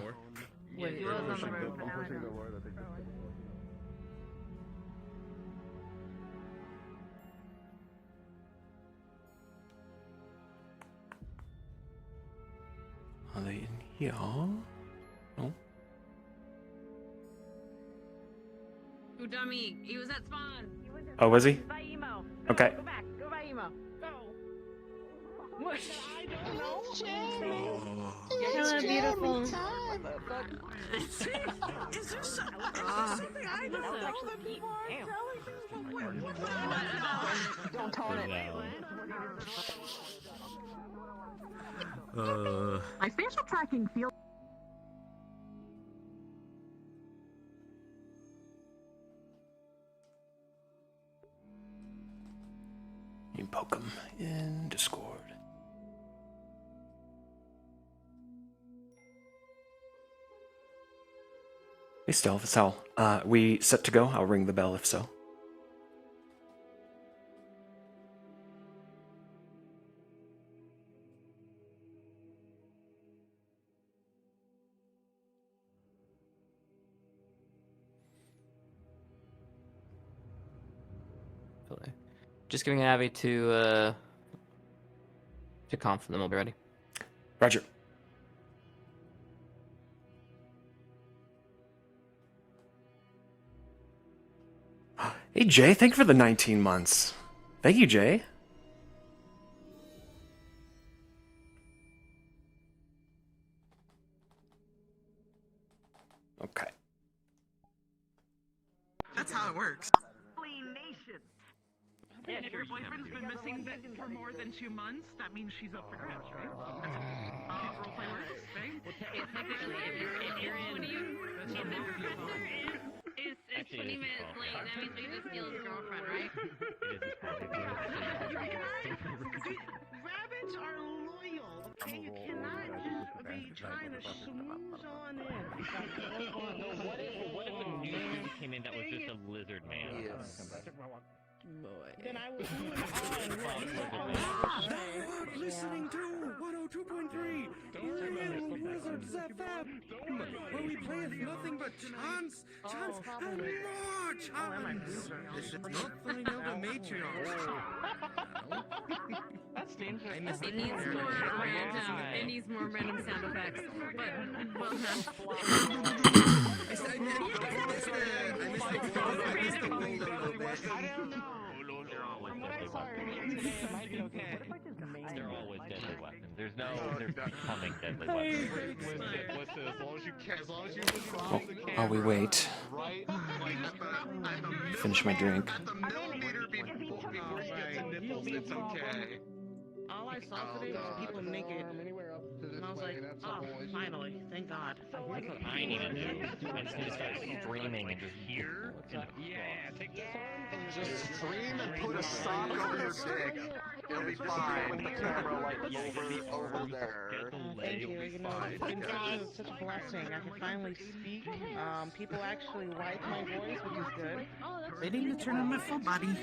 [SPEAKER 1] Are they in here? No?
[SPEAKER 11] Ooh, dummy. He was at spawn.
[SPEAKER 1] Oh, was he? Okay.
[SPEAKER 11] Go back. Go by emo. Go. Whoosh. Hello, beautiful.
[SPEAKER 6] Don't tone it. My facial tracking feels.
[SPEAKER 1] You can poke them in Discord. Hey, Stealth, it's Hal. We set to go? I'll ring the bell if so.
[SPEAKER 16] Just giving Abby to conf, and then we'll be ready.
[SPEAKER 1] Roger. Hey, Jay, thank you for the 19 months. Thank you, Jay. Okay.
[SPEAKER 2] That's how it works.
[SPEAKER 17] And if your boyfriend's been missing for more than 2 months, that means she's up for grabs, right? That's how roleplay works, right?
[SPEAKER 18] Technically, if you're in... It's 20 minutes late, that means we just steal his girlfriend, right?
[SPEAKER 17] Rabbits are loyal, okay? You cannot just be trying to schmooze on in.
[SPEAKER 5] What if a new dude came in that was just a lizard man?
[SPEAKER 17] Then I would do it on
[SPEAKER 10] Listening to 102.3 Wizards FM, where we play with nothing but chance, and more chance. This is not find out a matriarch.
[SPEAKER 17] That's dangerous.
[SPEAKER 11] It needs more random. It needs more random sound effects. But well
[SPEAKER 5] They're always deadly weapons. There's becoming deadly weapons.
[SPEAKER 10] What's this? As long as you cross the camera.
[SPEAKER 1] While we wait, finish my drink.
[SPEAKER 10] At the milliliter before he gets a nipples, it's okay.
[SPEAKER 17] All I saw today was people naked. And I was like, oh, finally, thank God.
[SPEAKER 5] That's what I need to do. And just start streaming and just here.
[SPEAKER 10] Take this on. Just stream and put a sock over your dick. It'll be fine. With the camera like over there.
[SPEAKER 17] Thank you. You know, it's been such a blessing. I can finally speak. People actually like my voice, which is good.
[SPEAKER 2] They need to turn on my full body.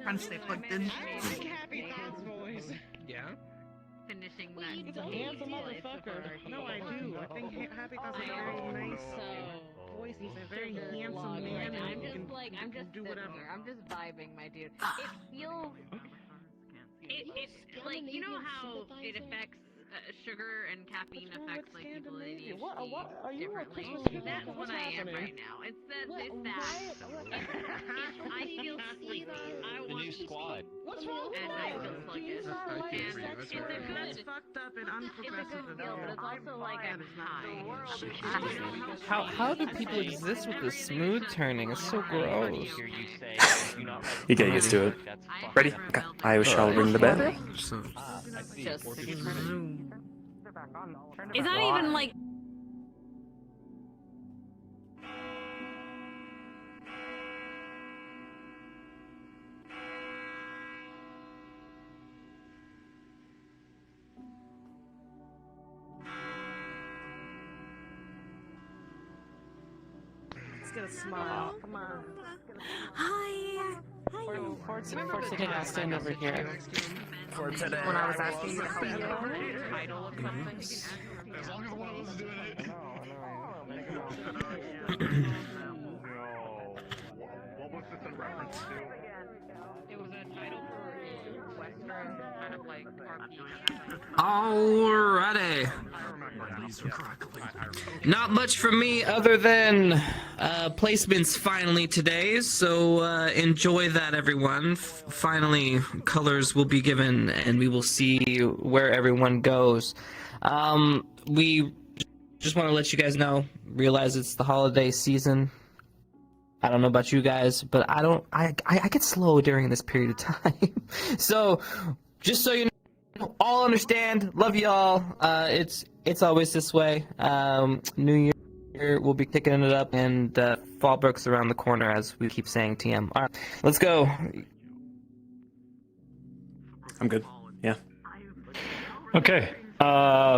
[SPEAKER 2] Trying to stay plugged in.
[SPEAKER 17] Happy Thoughts voice.
[SPEAKER 18] Yeah? Finishing that.
[SPEAKER 17] He's a handsome motherfucker. No, I do. I think Happy Thoughts is a very nice voice. He's a very handsome man.
[SPEAKER 18] I'm just
[SPEAKER 17] do whatever.
[SPEAKER 18] I'm just vibing, my dude. It feels... It's like, you know how it affects sugar and caffeine affects like people that eat differently. That's what I am right now. It's that. I feel sleepy. I want
[SPEAKER 5] new squad.
[SPEAKER 17] What's wrong?
[SPEAKER 18] And I feel sluggish. And it's a good.
[SPEAKER 17] That's fucked up and unprogressive.
[SPEAKER 18] It's a good feel, but it's also like I'm high.
[SPEAKER 16] How do people exist with this smooth turning? It's so gross.
[SPEAKER 1] You get used to it. Ready? Okay. I shall ring the bell.
[SPEAKER 11] It's not even like.
[SPEAKER 17] Let's get a smile. Come on.
[SPEAKER 11] Hi.
[SPEAKER 16] For today, I'll stand over here.
[SPEAKER 2] For today.
[SPEAKER 8] When I was asking you to help me
[SPEAKER 2] Mhm.
[SPEAKER 8] title of something,
[SPEAKER 14] As long as one of us is doing it.
[SPEAKER 5] What was this in reference to?
[SPEAKER 8] it was a title for a Western kind of like RPG.
[SPEAKER 19] Alrighty. Not much from me other than placements finally today, so enjoy that, everyone. Finally, colors will be given, and we will see where everyone goes. We just want to let you guys know, realize it's the holiday season. I don't know about you guys, but I get slow during this period of time. So, just so you know, all understand, love y'all. It's always this way. New Year, we'll be kicking it up, and Fallbrook's around the corner, as we keep saying, TM. All right, let's go.
[SPEAKER 1] I'm good. Yeah.
[SPEAKER 5] Okay.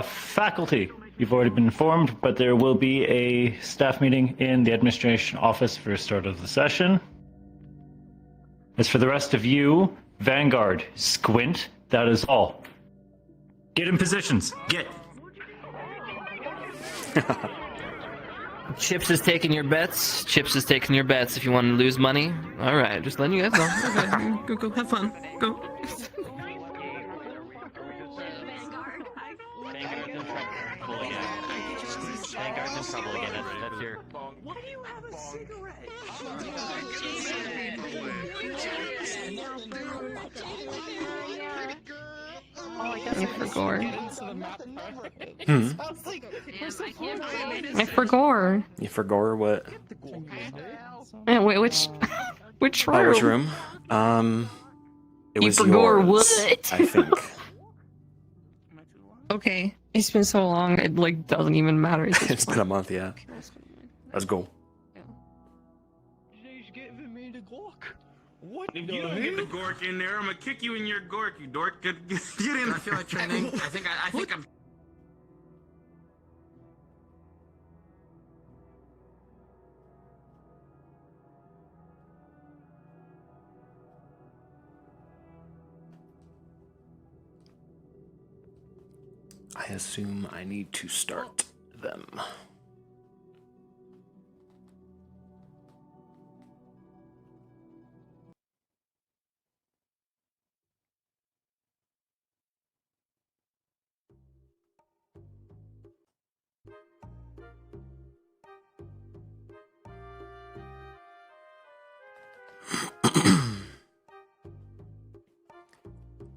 [SPEAKER 5] Faculty, you've already been informed, but there will be a staff meeting in the administration office for the start of the session. As for the rest of you, Vanguard, squint, that is all. Get in positions. Get.
[SPEAKER 16] Chips is taking your bets. Chips is taking your bets if you want to lose money. All right, just letting you guys know. Okay, go, have fun. Go.
[SPEAKER 12] Vanguard's in trouble again. That's your.
[SPEAKER 17] Why do you have a cigarette?
[SPEAKER 11] I forgot.
[SPEAKER 1] Hmm.
[SPEAKER 11] I forgot.
[SPEAKER 1] You forgot what?
[SPEAKER 11] Wait, which which room?
[SPEAKER 1] Oh, which room? It
[SPEAKER 11] You
[SPEAKER 1] was
[SPEAKER 11] forgot
[SPEAKER 1] yours,
[SPEAKER 11] what?
[SPEAKER 1] I think.
[SPEAKER 11] Okay, it's been so long, it like doesn't even matter.
[SPEAKER 1] It's been a month, yeah. Let's go.
[SPEAKER 10] What? If you don't get the gork in there, I'm gonna kick you in your gork, you dork. Get in. I feel like training. I think I'm.
[SPEAKER 1] I assume I need to start them.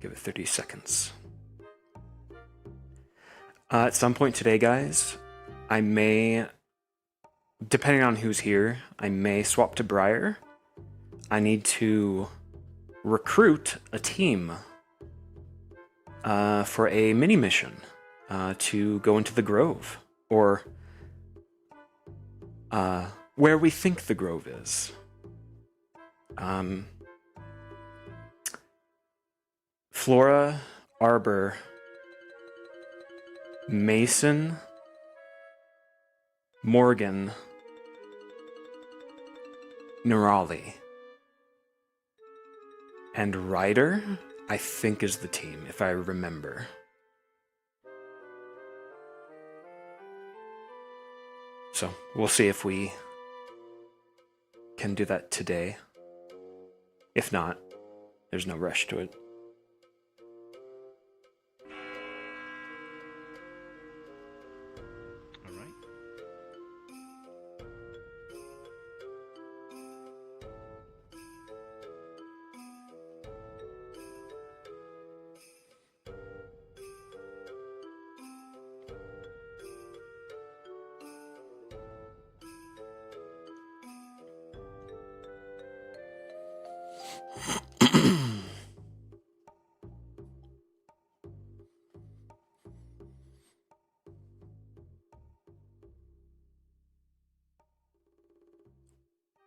[SPEAKER 1] Give it 30 seconds. At some point today, guys, I may, depending on who's here, I may swap to Briar. I need to recruit a team for a mini mission to go into the Grove, or where we think the Grove is. Flora, Arbor, Mason, Morgan, Nerali, and Ryder, I think, is the team, if I remember. So, we'll see if we can do that today. If not, there's no rush to it.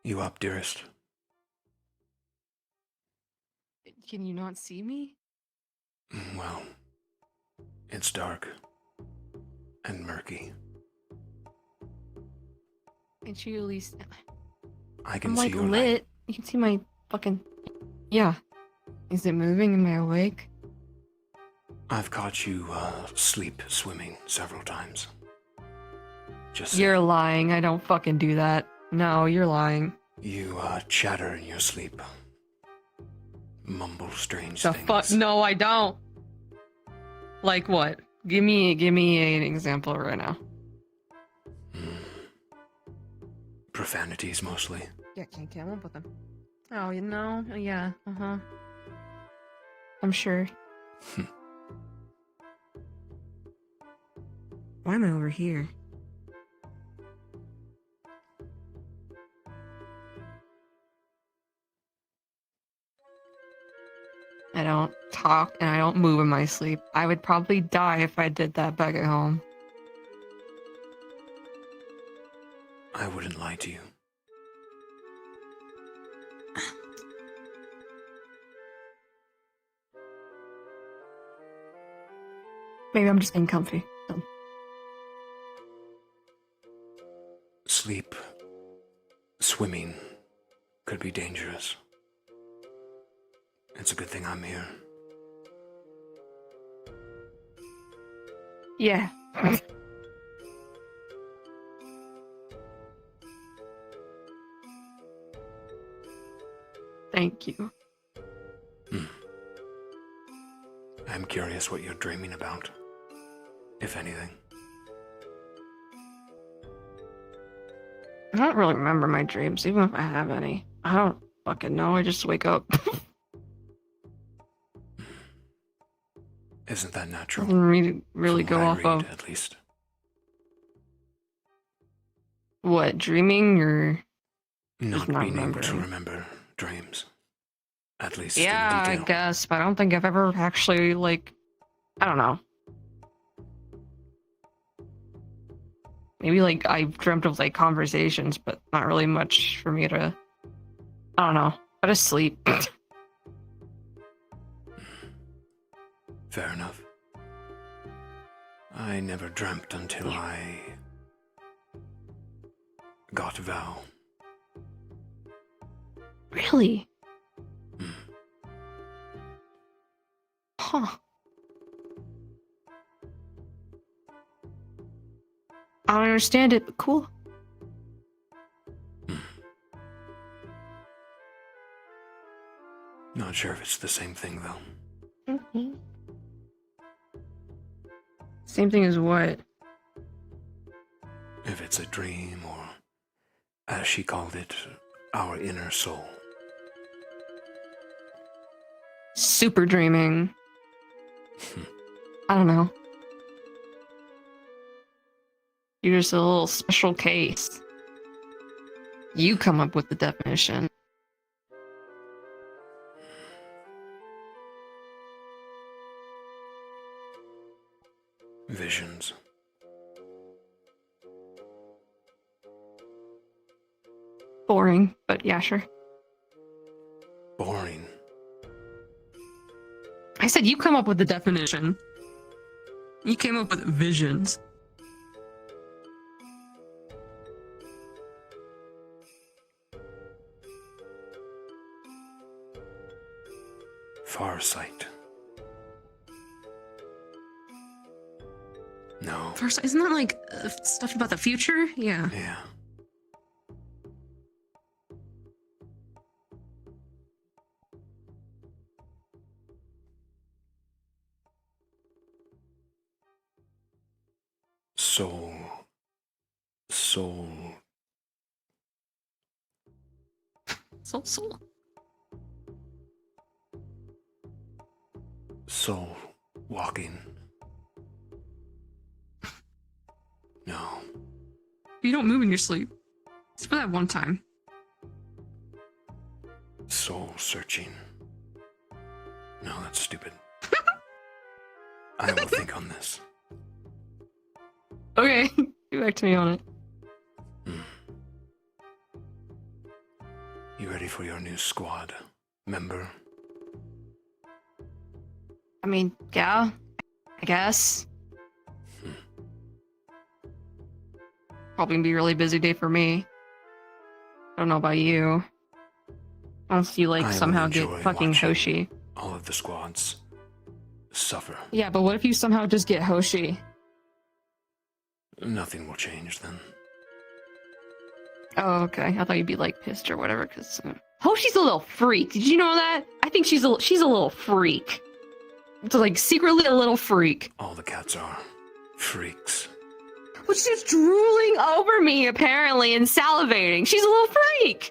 [SPEAKER 1] You up, dearest?
[SPEAKER 11] Can you not see me?
[SPEAKER 1] Well, it's dark and murky.
[SPEAKER 11] Can't you at least?
[SPEAKER 1] I can
[SPEAKER 11] I'm
[SPEAKER 1] see
[SPEAKER 11] like
[SPEAKER 1] your
[SPEAKER 11] lit.
[SPEAKER 1] light.
[SPEAKER 11] You can see my fucking. Yeah. Is it moving? Am I awake?
[SPEAKER 1] I've caught you sleep swimming several times. Just
[SPEAKER 11] You're lying. I don't fucking do that. No, you're lying.
[SPEAKER 1] you chatter in your sleep. Mumble strange
[SPEAKER 11] The
[SPEAKER 1] things.
[SPEAKER 11] fuck? No, I don't. Like what? Give me an example right now.
[SPEAKER 1] Profanities mostly.
[SPEAKER 11] Yeah, can't come up with them. Oh, you know? Yeah, uh-huh. I'm sure. Why am I over here? I don't talk and I don't move in my sleep. I would probably die if I did that back at home.
[SPEAKER 1] I wouldn't lie to you.
[SPEAKER 11] Maybe I'm just being comfy. So.
[SPEAKER 1] Sleep, swimming, could be dangerous. It's a good thing I'm here.
[SPEAKER 11] Yeah. Thank you.
[SPEAKER 1] I'm curious what you're dreaming about, if anything.
[SPEAKER 8] I don't really remember my dreams, even if I have any. I don't fucking know. I just wake up.
[SPEAKER 1] Isn't that natural?
[SPEAKER 8] Nothing really
[SPEAKER 1] From
[SPEAKER 8] go
[SPEAKER 1] what I
[SPEAKER 8] off
[SPEAKER 1] read,
[SPEAKER 8] of.
[SPEAKER 1] at least.
[SPEAKER 8] What, dreaming or
[SPEAKER 1] Not
[SPEAKER 8] not
[SPEAKER 1] being able to
[SPEAKER 8] remembering?
[SPEAKER 1] remember dreams. At least
[SPEAKER 8] Yeah,
[SPEAKER 1] in
[SPEAKER 8] I
[SPEAKER 1] detail.
[SPEAKER 8] guess, but I don't think I've ever actually, like, I don't know. Maybe, like, I've dreamt of, like, conversations, but not really much for me to, I don't know. I just sleep.
[SPEAKER 1] Fair enough. I never dreamt until I got Val.
[SPEAKER 8] Really? Huh. I don't understand it, but cool.
[SPEAKER 1] Not sure if it's the same thing, though.
[SPEAKER 8] Mm-hmm. Same thing as what?
[SPEAKER 1] If it's a dream, or as she called it, our inner soul.
[SPEAKER 8] Super dreaming. I don't know. You're just a little special case. You come up with the definition.
[SPEAKER 1] Visions.
[SPEAKER 8] Boring, but yeah, sure.
[SPEAKER 1] Boring.
[SPEAKER 4] I said you come up with the definition. You came up with visions.
[SPEAKER 1] Farsight. No.
[SPEAKER 4] First, isn't that like stuff about the future? Yeah.
[SPEAKER 1] Yeah. Soul. Soul.
[SPEAKER 4] Soul.
[SPEAKER 1] Soul. Walking. No.
[SPEAKER 4] You don't move in your sleep. It's for that one time.
[SPEAKER 1] Soul searching. No, that's stupid. I will think on this.
[SPEAKER 8] Okay, get back to me on it.
[SPEAKER 1] You ready for your new squad member?
[SPEAKER 8] I mean, yeah, I guess. Probably gonna be a really busy day for me. I don't know about you. Unless you, like,
[SPEAKER 1] I will
[SPEAKER 8] somehow get
[SPEAKER 1] enjoy
[SPEAKER 8] fucking
[SPEAKER 1] watching
[SPEAKER 8] Hoshi.
[SPEAKER 1] all of the squads suffer.
[SPEAKER 8] Yeah, but what if you somehow just get Hoshi?
[SPEAKER 1] Nothing will change then.
[SPEAKER 8] Oh, okay. I thought you'd be, like, pissed or whatever, because... Hoshi's a little freak. Did you know that? I think she's a little freak. It's, like, secretly a little freak.
[SPEAKER 1] All the cats are freaks.
[SPEAKER 8] But she's drooling over me, apparently, and salivating. She's a little freak!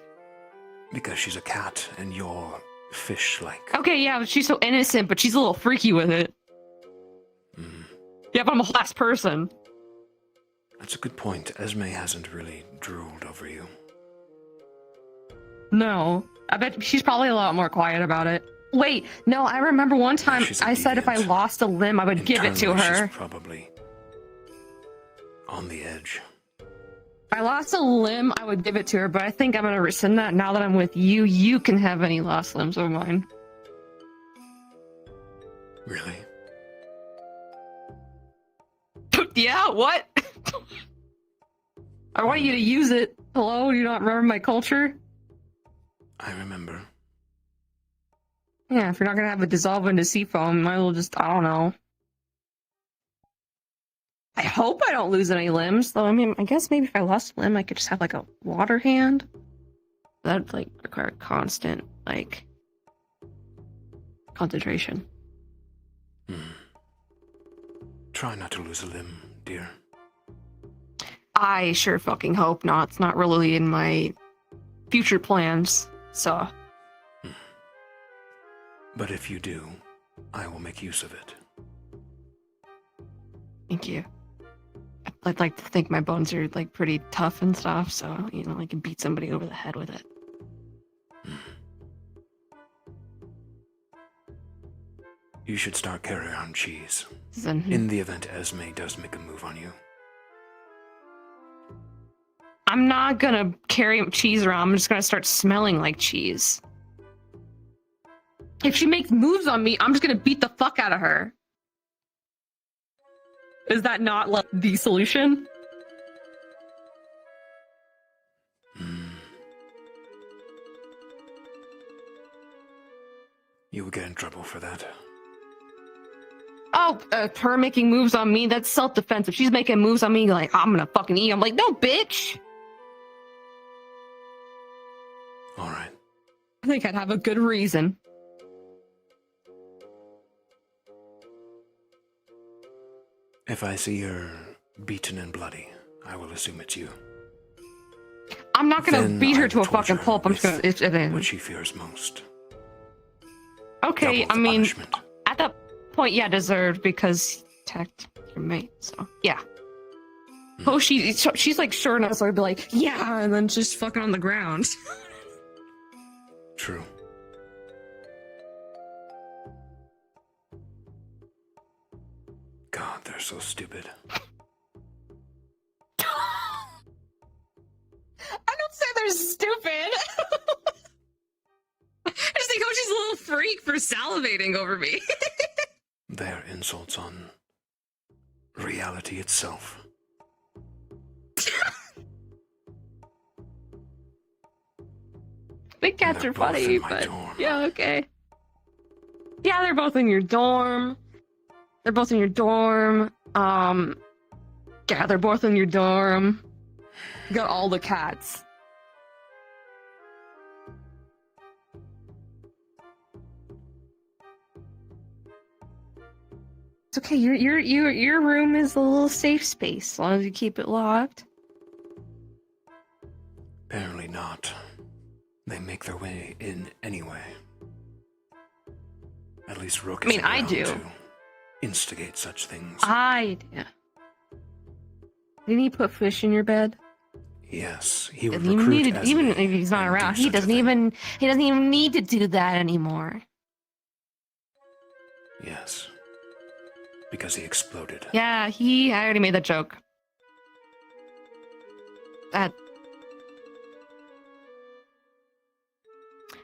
[SPEAKER 1] Because she's a cat and you're fish-like.
[SPEAKER 8] Okay, yeah, but she's so innocent, but she's a little freaky with it. Yeah, but I'm a last person.
[SPEAKER 1] That's a good point. Esme hasn't really drooled over you.
[SPEAKER 8] No. I bet she's probably a lot more quiet about it. Wait, no, I remember one time I said if I lost a limb, I would give it to
[SPEAKER 1] Internally,
[SPEAKER 8] her.
[SPEAKER 1] She's probably on the edge.
[SPEAKER 8] If I lost a limb, I would give it to her, but I think I'm gonna rescind that now that I'm with you. You can have any lost limbs of mine.
[SPEAKER 1] Really?
[SPEAKER 8] Yeah, what? I want you to use it. Hello, do you not remember my culture?
[SPEAKER 1] I remember.
[SPEAKER 8] Yeah, if you're not gonna have it dissolve into sea foam, might as well just, I don't know. I hope I don't lose any limbs, though. I mean, I guess maybe if I lost a limb, I could just have, like, a water hand. That'd, like, require constant, like, concentration.
[SPEAKER 1] Try not to lose a limb, dear.
[SPEAKER 11] I sure fucking hope not. It's not really in my future plans, so.
[SPEAKER 1] But if you do, I will make use of it.
[SPEAKER 11] Thank you. I'd like to think my bones are like pretty tough and stuff, so you know I can beat somebody over the head with it.
[SPEAKER 1] You should start carrying around cheese.
[SPEAKER 11] Mhm.
[SPEAKER 1] In the event Esme does make a move on you.
[SPEAKER 11] I'm not gonna carry cheese around. I'm just gonna start smelling like cheese. If she makes moves on me, I'm just gonna beat the fuck out of her. Is that not like the solution?
[SPEAKER 1] You will get in trouble for that.
[SPEAKER 11] Oh, her making moves on me, that's self-defense. If she's making moves on me, like, I'm gonna fucking eat, I'm like, no, bitch!
[SPEAKER 1] Alright.
[SPEAKER 11] I think I'd have a good reason.
[SPEAKER 1] If I see her beaten and bloody, I will assume it's you.
[SPEAKER 11] I'm not gonna
[SPEAKER 1] Then
[SPEAKER 11] beat
[SPEAKER 1] I
[SPEAKER 11] her to
[SPEAKER 1] will
[SPEAKER 11] a fucking
[SPEAKER 1] torture
[SPEAKER 11] pulp. I'm just gonna.
[SPEAKER 1] with what she fears most.
[SPEAKER 11] Okay,
[SPEAKER 1] Double
[SPEAKER 11] I
[SPEAKER 1] the
[SPEAKER 11] mean,
[SPEAKER 1] punishment.
[SPEAKER 11] at that point, yeah, deserved because he attacked your mate. So yeah. Oh, she's like sure enough, so I'd be like, yeah, and then just fucking on the ground.
[SPEAKER 1] True. God, they're so stupid.
[SPEAKER 11] I don't say they're stupid. I just think, oh, she's a little freak for salivating over me.
[SPEAKER 1] They are insults on reality itself.
[SPEAKER 11] Big cats
[SPEAKER 1] They're
[SPEAKER 11] are
[SPEAKER 1] both
[SPEAKER 11] funny,
[SPEAKER 1] in my
[SPEAKER 11] but
[SPEAKER 1] dorm.
[SPEAKER 11] yeah, okay. Yeah, they're both in your dorm. They're both in your dorm. Yeah, they're both in your dorm. You got all the cats. It's okay. Your room is a little safe space as long as you keep it locked.
[SPEAKER 1] Apparently not. They make their way in anyway. At least Rook
[SPEAKER 11] I mean,
[SPEAKER 1] isn't
[SPEAKER 11] I
[SPEAKER 1] around
[SPEAKER 11] do.
[SPEAKER 1] to instigate such things.
[SPEAKER 11] I do. Didn't he put fish in your bed?
[SPEAKER 1] Yes, he would
[SPEAKER 11] Doesn't even
[SPEAKER 1] recruit
[SPEAKER 11] need to,
[SPEAKER 1] Esme
[SPEAKER 11] even if he's not
[SPEAKER 1] and
[SPEAKER 11] around.
[SPEAKER 1] do
[SPEAKER 11] He
[SPEAKER 1] such a
[SPEAKER 11] doesn't
[SPEAKER 1] thing.
[SPEAKER 11] even need to do that anymore.
[SPEAKER 1] Yes. Because he exploded.
[SPEAKER 11] Yeah, I already made that joke. That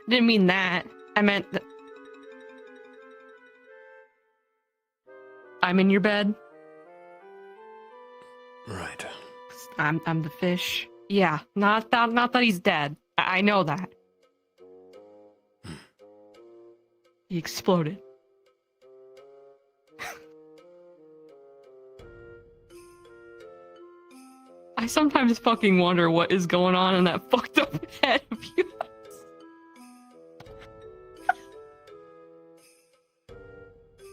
[SPEAKER 11] didn't mean that. I meant that I'm in your bed.
[SPEAKER 1] Right.
[SPEAKER 11] I'm the fish. Yeah, not that he's dead. I know that. He exploded. I sometimes fucking wonder what is going on in that fucked up head of yours.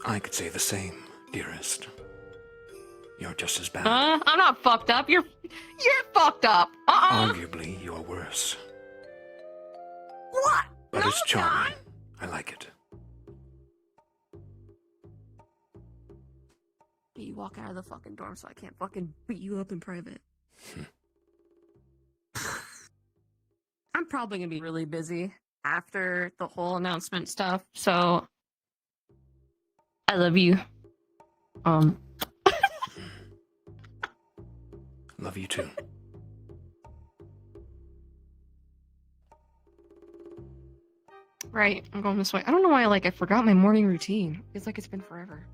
[SPEAKER 1] I could say the same, dearest. You're just as bad.
[SPEAKER 11] I'm not fucked up. You're fucked up.
[SPEAKER 1] Arguably, you're worse.
[SPEAKER 11] What?
[SPEAKER 1] But it's charming. I like it.
[SPEAKER 11] You walk out of the fucking dorm so I can't fucking beat you up in private. I'm probably gonna be really busy after the whole announcement stuff, so I love you.
[SPEAKER 1] Love you too.
[SPEAKER 11] Right, I'm going this way. I don't know why I forgot my morning routine. It's like it's been forever.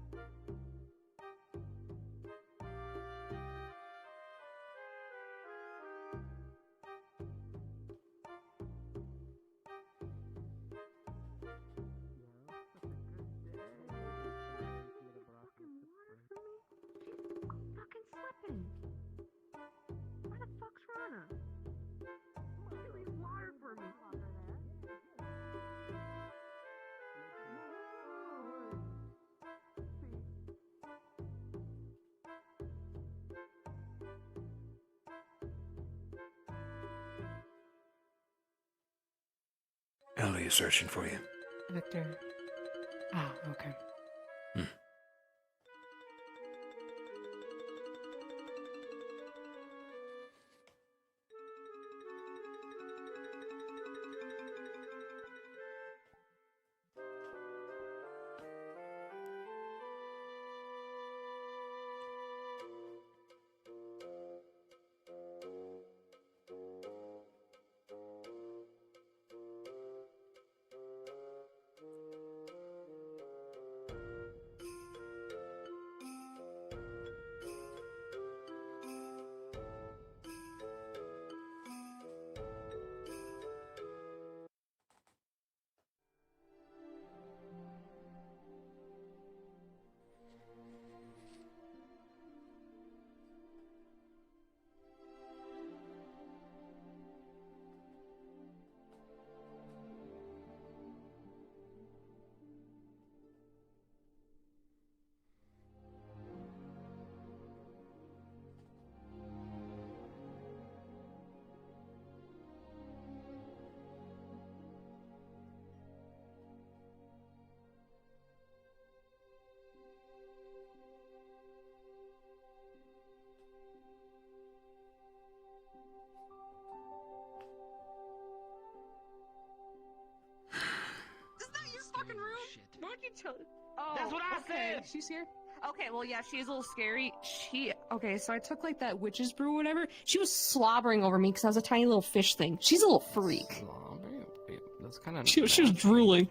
[SPEAKER 1] Somebody's searching for you.
[SPEAKER 6] Victor. Ah, okay.
[SPEAKER 11] Fucking room? Why'd you tell? Oh,
[SPEAKER 17] That's what I
[SPEAKER 11] okay.
[SPEAKER 17] said.
[SPEAKER 11] She's here. Okay, well, yeah, she's a little scary. Okay, so I took like that witch's brew or whatever. She was slobbering over me because I was a tiny little fish thing. She's a little freak.
[SPEAKER 16] That's kind of.
[SPEAKER 11] She was drooling.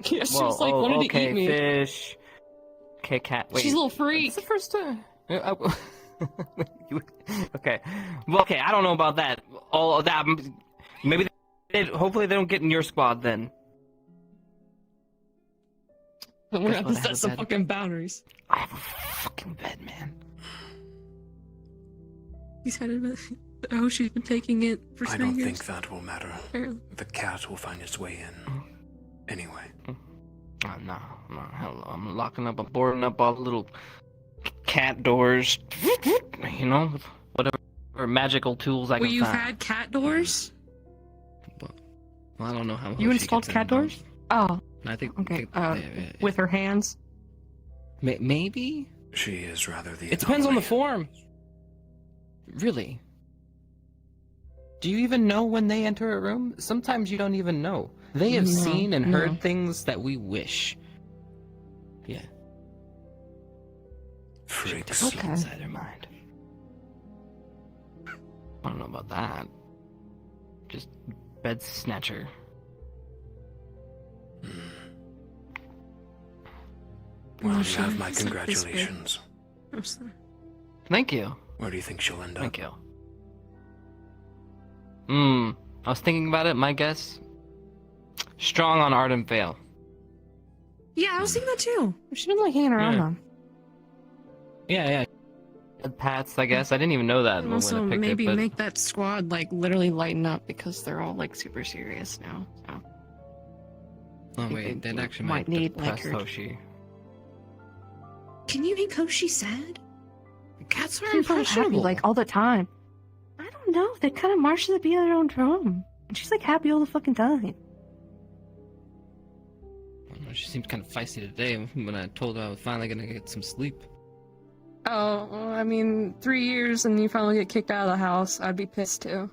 [SPEAKER 11] Yeah, she was like wanted to eat me.
[SPEAKER 16] Fish. Okay, cat. Wait.
[SPEAKER 11] She's a little freak.
[SPEAKER 16] It's the first time. Okay. Well, okay. I don't know about that. All of that. Maybe. Hopefully, they don't get in your squad then.
[SPEAKER 11] But we're gonna have to set some fucking boundaries.
[SPEAKER 16] I have a fucking bed, man.
[SPEAKER 11] He's had it. Oh, she's been taking it for 3
[SPEAKER 1] I
[SPEAKER 11] years.
[SPEAKER 1] don't think that will matter.
[SPEAKER 11] Apparently.
[SPEAKER 1] The cat will find its way in. Anyway.
[SPEAKER 16] Oh, no, hell no. I'm locking up, I'm boarding up all the little cat doors, you know, with whatever magical tools I can
[SPEAKER 11] Well, you've
[SPEAKER 16] find.
[SPEAKER 11] had cat doors?
[SPEAKER 16] Well, I don't know how
[SPEAKER 11] You
[SPEAKER 16] she
[SPEAKER 11] installed
[SPEAKER 16] gets
[SPEAKER 11] cat
[SPEAKER 16] in them.
[SPEAKER 11] doors? Oh.
[SPEAKER 16] I think
[SPEAKER 11] Okay,
[SPEAKER 16] yeah.
[SPEAKER 11] with her hands?
[SPEAKER 16] Maybe?
[SPEAKER 1] She is rather the
[SPEAKER 16] It depends on the form. Really? Do you even know when they enter a room? Sometimes you don't even know. They have seen and heard things that we wish. Yeah.
[SPEAKER 1] Freaks.
[SPEAKER 16] Okay. Inside their mind. I don't know about that. Just bed snatcher.
[SPEAKER 1] Well, you have my congratulations.
[SPEAKER 16] Thank you.
[SPEAKER 1] Where do you think she'll end up?
[SPEAKER 16] Thank you. I was thinking about it. My guess: strong on Art and Vale.
[SPEAKER 11] Yeah, I was thinking that too. She's been like hanging around them.
[SPEAKER 16] Yeah. Pats, I guess. I didn't even know that
[SPEAKER 11] And
[SPEAKER 16] when
[SPEAKER 11] also
[SPEAKER 16] I picked
[SPEAKER 11] maybe
[SPEAKER 16] it. But...
[SPEAKER 11] make that squad like literally lighten up because they're all like super serious now. So.
[SPEAKER 16] Oh wait, that actually
[SPEAKER 11] might need like
[SPEAKER 16] depress
[SPEAKER 11] her.
[SPEAKER 16] Hoshi.
[SPEAKER 11] Can you make Hoshi sad?
[SPEAKER 16] Cats are
[SPEAKER 11] She's so happy
[SPEAKER 16] impressionable.
[SPEAKER 11] like all the time. I don't know. They kind of march to the beat of their own drum, and she's like happy all the fucking time.
[SPEAKER 16] I don't know, she seemed kind of feisty today when I told her I was finally gonna get some sleep.
[SPEAKER 11] Oh, well, I mean, 3 years and you finally get kicked out of the house. I'd be pissed too.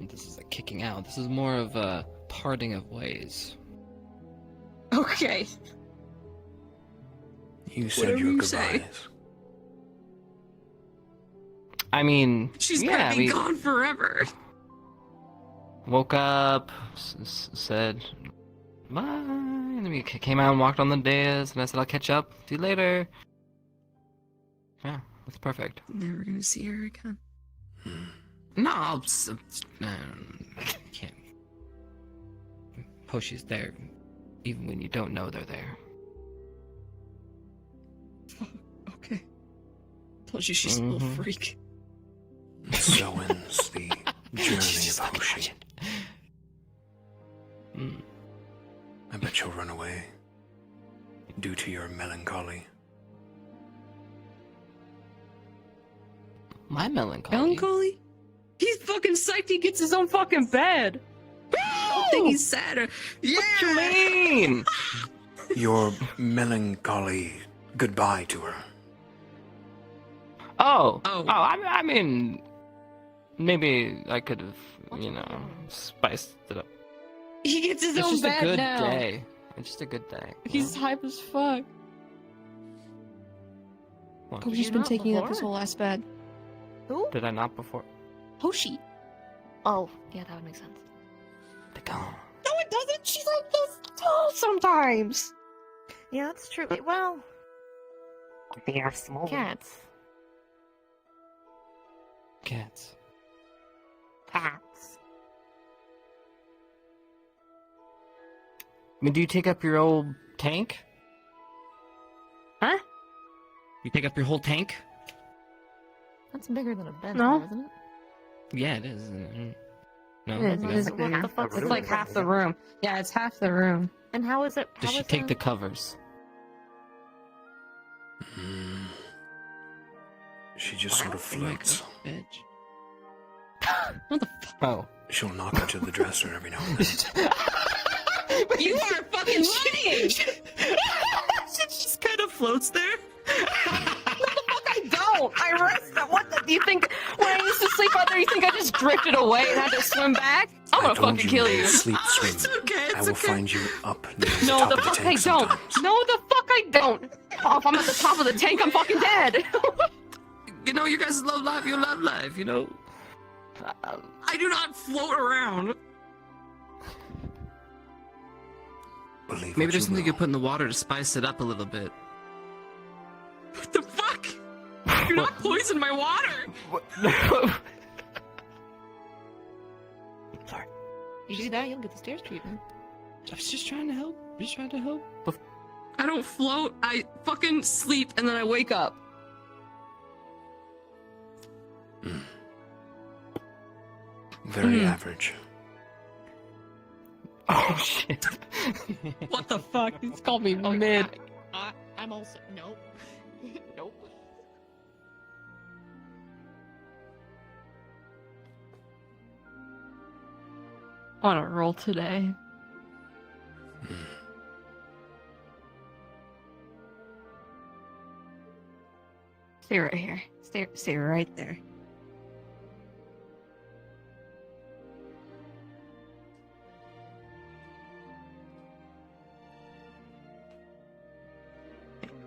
[SPEAKER 16] This is a kicking out. This is more of a parting of ways.
[SPEAKER 11] Okay.
[SPEAKER 1] You said
[SPEAKER 11] Whatever
[SPEAKER 1] your
[SPEAKER 11] you
[SPEAKER 1] goodbyes.
[SPEAKER 11] say.
[SPEAKER 16] I mean,
[SPEAKER 11] She's
[SPEAKER 16] yeah,
[SPEAKER 11] gonna be gone forever.
[SPEAKER 16] Woke up, said bye, and then we came out and walked on the dais, and I said I'll catch up. See you later. Yeah, that's perfect.
[SPEAKER 11] Never gonna see her again.
[SPEAKER 16] No, can't. Hoshi's there, even when you don't know they're there.
[SPEAKER 11] Okay. Told you she's a little freak.
[SPEAKER 1] So ends the journey of Hoshi. I bet you'll run away. Due to your melancholy.
[SPEAKER 16] My melancholy?
[SPEAKER 11] Melancholy? He's fucking psyched he gets his own fucking bed.
[SPEAKER 19] think he's sad. Or... Yeah.
[SPEAKER 16] What you mean?
[SPEAKER 1] Your melancholy goodbye to her.
[SPEAKER 16] Oh. I mean, maybe I could have, spiced it up.
[SPEAKER 11] He gets his
[SPEAKER 16] It's
[SPEAKER 11] own
[SPEAKER 16] just
[SPEAKER 11] bed
[SPEAKER 16] a good
[SPEAKER 11] now.
[SPEAKER 16] day. It's just a good day.
[SPEAKER 11] He's hype as fuck.
[SPEAKER 16] What?
[SPEAKER 11] Koshi's been taking up his whole ass bed.
[SPEAKER 8] Who?
[SPEAKER 16] Did I not before?
[SPEAKER 11] Hoshi.
[SPEAKER 8] Oh, yeah, that would make sense.
[SPEAKER 11] No, it doesn't. She's like this tall sometimes.
[SPEAKER 8] Yeah, that's true. Well,
[SPEAKER 11] They are small.
[SPEAKER 8] cats.
[SPEAKER 16] Cats.
[SPEAKER 8] Cats.
[SPEAKER 16] I mean, do you take up your old tank?
[SPEAKER 8] Huh?
[SPEAKER 16] You take up your whole tank?
[SPEAKER 8] That's bigger than a bed,
[SPEAKER 11] No.
[SPEAKER 8] though, isn't it?
[SPEAKER 16] Yeah, it is. Isn't it? No.
[SPEAKER 11] It is,
[SPEAKER 16] no.
[SPEAKER 11] it is
[SPEAKER 8] What
[SPEAKER 11] bigger.
[SPEAKER 8] the fuck?
[SPEAKER 11] It's like half the room. Yeah, it's half the room.
[SPEAKER 8] And how is it?
[SPEAKER 16] Does
[SPEAKER 8] how
[SPEAKER 16] she
[SPEAKER 8] is
[SPEAKER 16] take the covers?
[SPEAKER 1] She just sort of floats.
[SPEAKER 16] Bitch.
[SPEAKER 11] What the fuck?
[SPEAKER 16] Oh.
[SPEAKER 1] She'll knock into the dresser every now and then.
[SPEAKER 11] You are fucking lying!
[SPEAKER 19] She just kind of floats there.
[SPEAKER 11] I don't! I rest. What the? Do you think when I used to sleep out there, you think I just drifted away and had to swim back? I'm gonna fucking kill you.
[SPEAKER 1] Sleep, swim.
[SPEAKER 19] It's okay. It's
[SPEAKER 1] I will
[SPEAKER 19] okay.
[SPEAKER 1] find you up near the
[SPEAKER 11] No,
[SPEAKER 1] top
[SPEAKER 11] the
[SPEAKER 1] of the
[SPEAKER 11] fuck I
[SPEAKER 1] tank
[SPEAKER 11] don't.
[SPEAKER 1] sometimes.
[SPEAKER 11] No, the fuck I don't. Oh, if I'm at the top of the tank, I'm fucking dead.
[SPEAKER 19] You guys love life. You love life. I do not float around.
[SPEAKER 1] Believe
[SPEAKER 19] Maybe
[SPEAKER 1] what
[SPEAKER 19] there's
[SPEAKER 1] you
[SPEAKER 19] something
[SPEAKER 1] will.
[SPEAKER 19] you put in the water to spice it up a little bit. What the fuck? You're not poison my water.
[SPEAKER 16] Sorry.
[SPEAKER 8] You do that, you'll get the stairs treatment.
[SPEAKER 16] I was just trying to help.
[SPEAKER 11] I don't float. I fucking sleep and then I wake up.
[SPEAKER 1] Very average.
[SPEAKER 16] Oh shit.
[SPEAKER 11] What the fuck? He's called me mid.
[SPEAKER 8] I'm also nope. Nope.
[SPEAKER 11] On a roll today. Stay right here. Stay right there.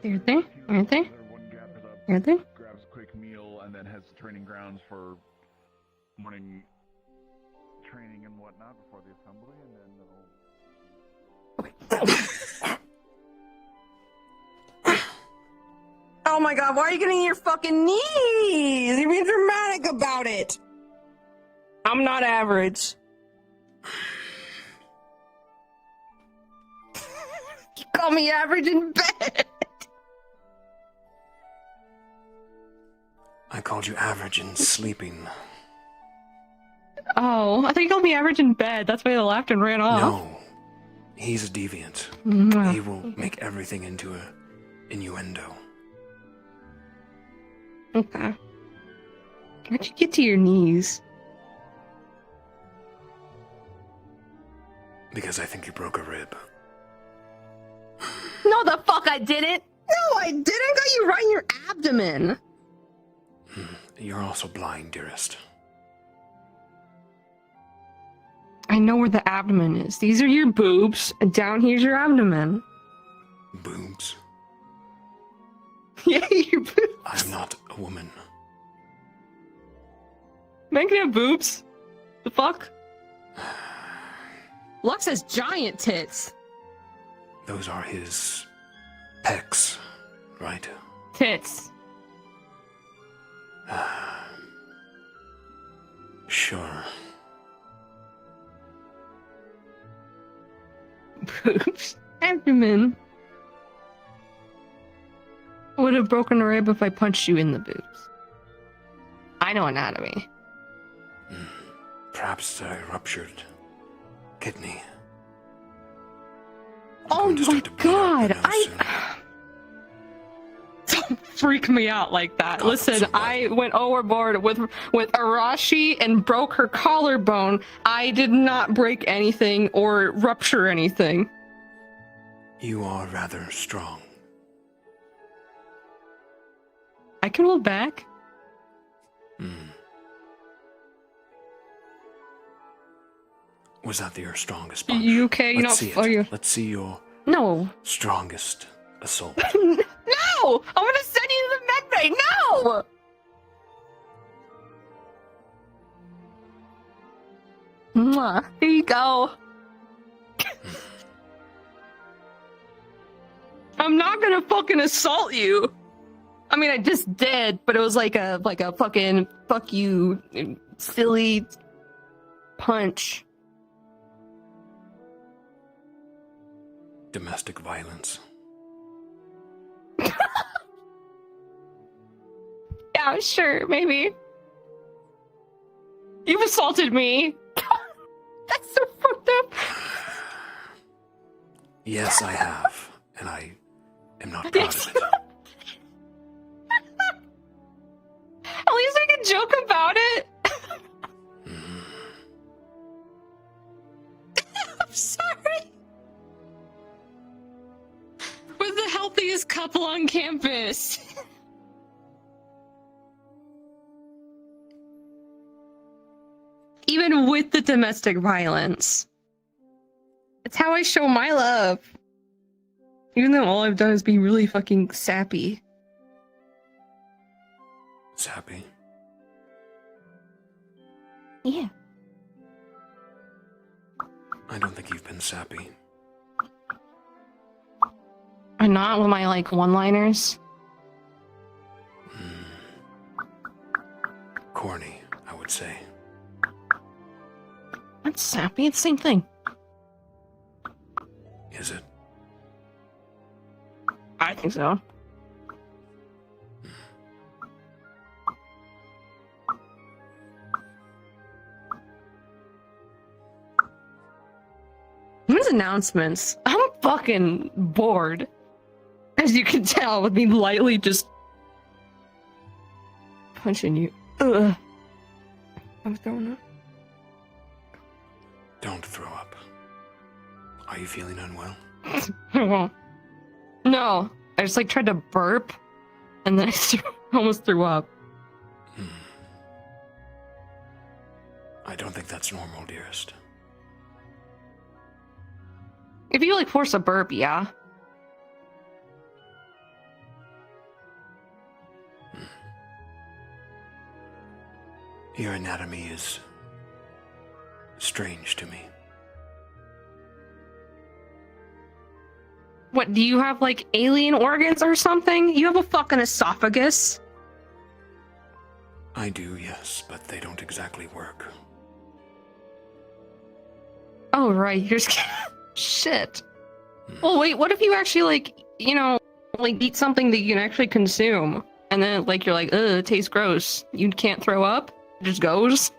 [SPEAKER 11] Your thing? Your thing? Your thing?
[SPEAKER 14] Grabs a quick meal and then heads to training grounds for morning training and whatnot before the assembly, and then
[SPEAKER 11] Oh my god, why are you getting your fucking knees? You're being dramatic about it. I'm not average. You call me average in bed.
[SPEAKER 1] I called you average in sleeping.
[SPEAKER 11] Oh, I thought you called me average in bed. That's why I laughed and ran off.
[SPEAKER 1] No. He's a deviant.
[SPEAKER 11] Mwah.
[SPEAKER 1] He will make everything into a innuendo.
[SPEAKER 11] Okay. How'd you get to your knees?
[SPEAKER 1] Because I think you broke a rib.
[SPEAKER 11] No, the fuck I didn't. No, I didn't. Got you right in your abdomen.
[SPEAKER 1] You're also blind, dearest.
[SPEAKER 11] I know where the abdomen is. These are your boobs, and down here's your abdomen.
[SPEAKER 1] Boobs.
[SPEAKER 11] Yeah, your boobs.
[SPEAKER 1] I am not a woman.
[SPEAKER 11] Men can have boobs. The fuck? Lux has giant tits.
[SPEAKER 1] Those are his pecs, right?
[SPEAKER 11] Tits.
[SPEAKER 1] Sure.
[SPEAKER 11] Boobs. Abdomen. I would have broken a rib if I punched you in the boobs. I know anatomy.
[SPEAKER 1] Perhaps a ruptured kidney.
[SPEAKER 11] Oh my god!
[SPEAKER 1] I.
[SPEAKER 11] Don't freak me out like that. Listen, I went overboard with Arashi and broke her collarbone. I did not break anything or rupture anything.
[SPEAKER 1] You are rather strong.
[SPEAKER 11] I can hold back.
[SPEAKER 1] Was that your strongest punch?
[SPEAKER 11] You okay? You
[SPEAKER 1] Let's
[SPEAKER 11] not?
[SPEAKER 1] see
[SPEAKER 11] Are
[SPEAKER 1] it.
[SPEAKER 11] you?
[SPEAKER 1] Let's see your
[SPEAKER 11] No.
[SPEAKER 1] strongest assault.
[SPEAKER 11] No! I'm gonna send you to the med bay. No! Mwah. Here you go. I'm not gonna fucking assault you. I mean, I just did, but it was like a fucking fuck you, silly punch.
[SPEAKER 1] Domestic violence.
[SPEAKER 11] Yeah, sure, maybe. You've assaulted me. That's so fucked up.
[SPEAKER 1] Yes, I have, and I am not proud of it.
[SPEAKER 11] At least I can joke about it. I'm sorry. We're the healthiest couple on campus. Even with the domestic violence. It's how I show my love. Even though all I've done is be really fucking sappy.
[SPEAKER 1] Sappy.
[SPEAKER 11] Yeah.
[SPEAKER 1] I don't think you've been sappy.
[SPEAKER 11] I'm not with my, like, one-liners.
[SPEAKER 1] Corny, I would say.
[SPEAKER 11] That's sappy, it's the same thing.
[SPEAKER 1] Is it?
[SPEAKER 11] I think so. When's announcements? I'm fucking bored. As you can tell with me lightly just punching you. Ugh. I'm throwing up.
[SPEAKER 1] Don't throw up. Are you feeling unwell?
[SPEAKER 11] No, I just like tried to burp, and then I almost threw up.
[SPEAKER 1] I don't think that's normal, dearest.
[SPEAKER 11] If you like force a burp, yeah.
[SPEAKER 1] Your anatomy is strange to me.
[SPEAKER 11] What, do you have like alien organs or something? You have a fucking esophagus?
[SPEAKER 1] I do, yes, but they don't exactly work.
[SPEAKER 11] Oh, right, you're just... Shit. Well, wait, what if you actually, like, you know, like, eat something that you can actually consume, and then, like, you're like, ugh, it tastes gross. You can't throw up? It just goes?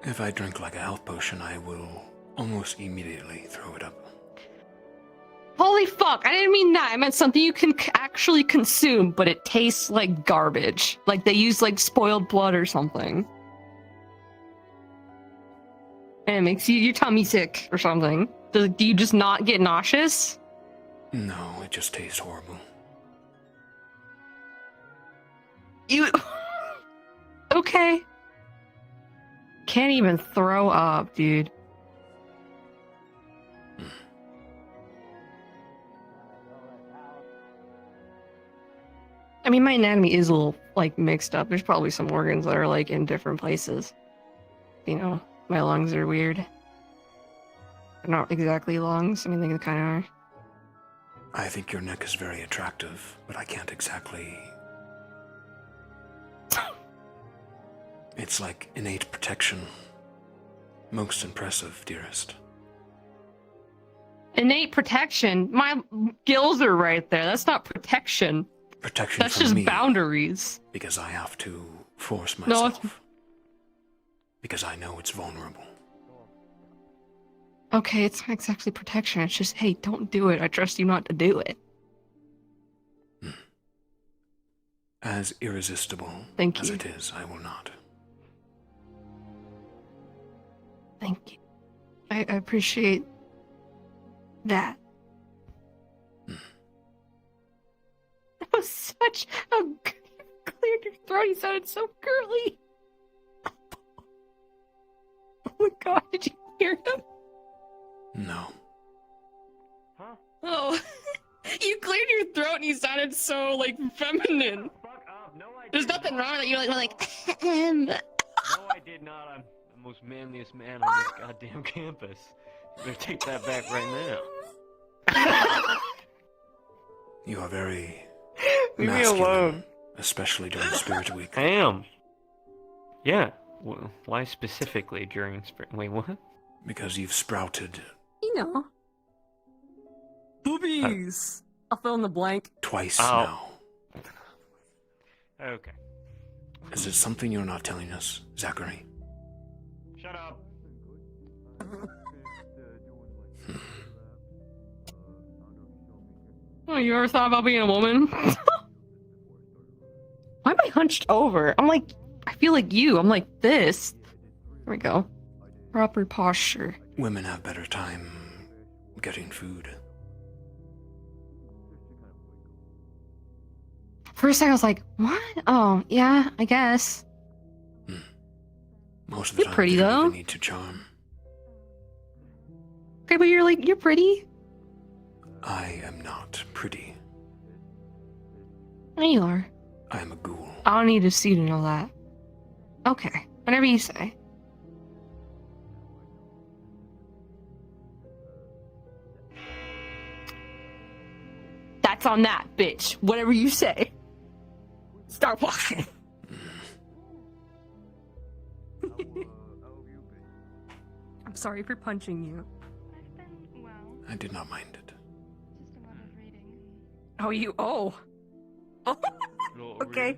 [SPEAKER 1] If I drink like a health potion, I will almost immediately throw it up.
[SPEAKER 11] Holy fuck, I didn't mean that. I meant something you can actually consume, but it tastes like garbage. Like they use, like, spoiled blood or something. And it makes your tummy sick or something. Do you just not get nauseous?
[SPEAKER 1] No, it just tastes horrible.
[SPEAKER 11] You... Okay. Can't even throw up, dude. I mean, my anatomy is a little, like, mixed up. There's probably some organs that are, like, in different places. You know, my lungs are weird. They're not exactly lungs. I mean, they kind of are.
[SPEAKER 1] I think your neck is very attractive, but I can't exactly... It's like innate protection. Most impressive, dearest.
[SPEAKER 11] Innate protection? My gills are right there. That's not protection.
[SPEAKER 1] Protection
[SPEAKER 11] That's
[SPEAKER 1] from
[SPEAKER 11] just
[SPEAKER 1] me,
[SPEAKER 11] boundaries.
[SPEAKER 1] because I have to force
[SPEAKER 11] No,
[SPEAKER 1] myself. Because I know it's vulnerable.
[SPEAKER 11] okay, it's not exactly protection. It's just, hey, don't do it. I trust you not to do it.
[SPEAKER 1] As irresistible
[SPEAKER 11] Thank
[SPEAKER 1] as
[SPEAKER 11] you.
[SPEAKER 1] it is, I will not.
[SPEAKER 11] Thank you. I appreciate that. That was such a cleared your throat. You sounded so girly. Oh my god, did you hear him?
[SPEAKER 1] No.
[SPEAKER 11] Oh, you cleared your throat and you sounded so like feminine. There's nothing wrong with it. You're like.
[SPEAKER 12] No, I did not. I'm the most manliest man on this goddamn campus. You better take that back right now.
[SPEAKER 1] You are very
[SPEAKER 12] Leave me
[SPEAKER 1] masculine,
[SPEAKER 12] alone.
[SPEAKER 1] especially during Spirit Week.
[SPEAKER 12] I am. Yeah. Why specifically during spring? Wait, what?
[SPEAKER 1] Because you've sprouted
[SPEAKER 11] You know. Boobies. I'll fill in the blank.
[SPEAKER 1] twice now.
[SPEAKER 12] Okay.
[SPEAKER 1] Is it something you're not telling us, Zachary?
[SPEAKER 12] Shut up.
[SPEAKER 11] Oh, you ever thought about being a woman? Why am I hunched over? I feel like you. I'm like this. There we go. Proper posture.
[SPEAKER 1] Women have better time getting food.
[SPEAKER 11] For a second, I was like, what? Oh, yeah, I guess.
[SPEAKER 1] Most of the
[SPEAKER 11] You're
[SPEAKER 1] time,
[SPEAKER 11] pretty,
[SPEAKER 1] they don't
[SPEAKER 11] though.
[SPEAKER 1] even need to charm.
[SPEAKER 11] Okay, but you're pretty.
[SPEAKER 1] I am not pretty.
[SPEAKER 11] There you are.
[SPEAKER 1] I am a ghoul.
[SPEAKER 11] I don't need to see to know that. Okay, whatever you say. That's on that, bitch. Whatever you say. Start walking. I'm sorry for punching you.
[SPEAKER 1] I did not mind it.
[SPEAKER 11] Oh, you. Oh. Okay.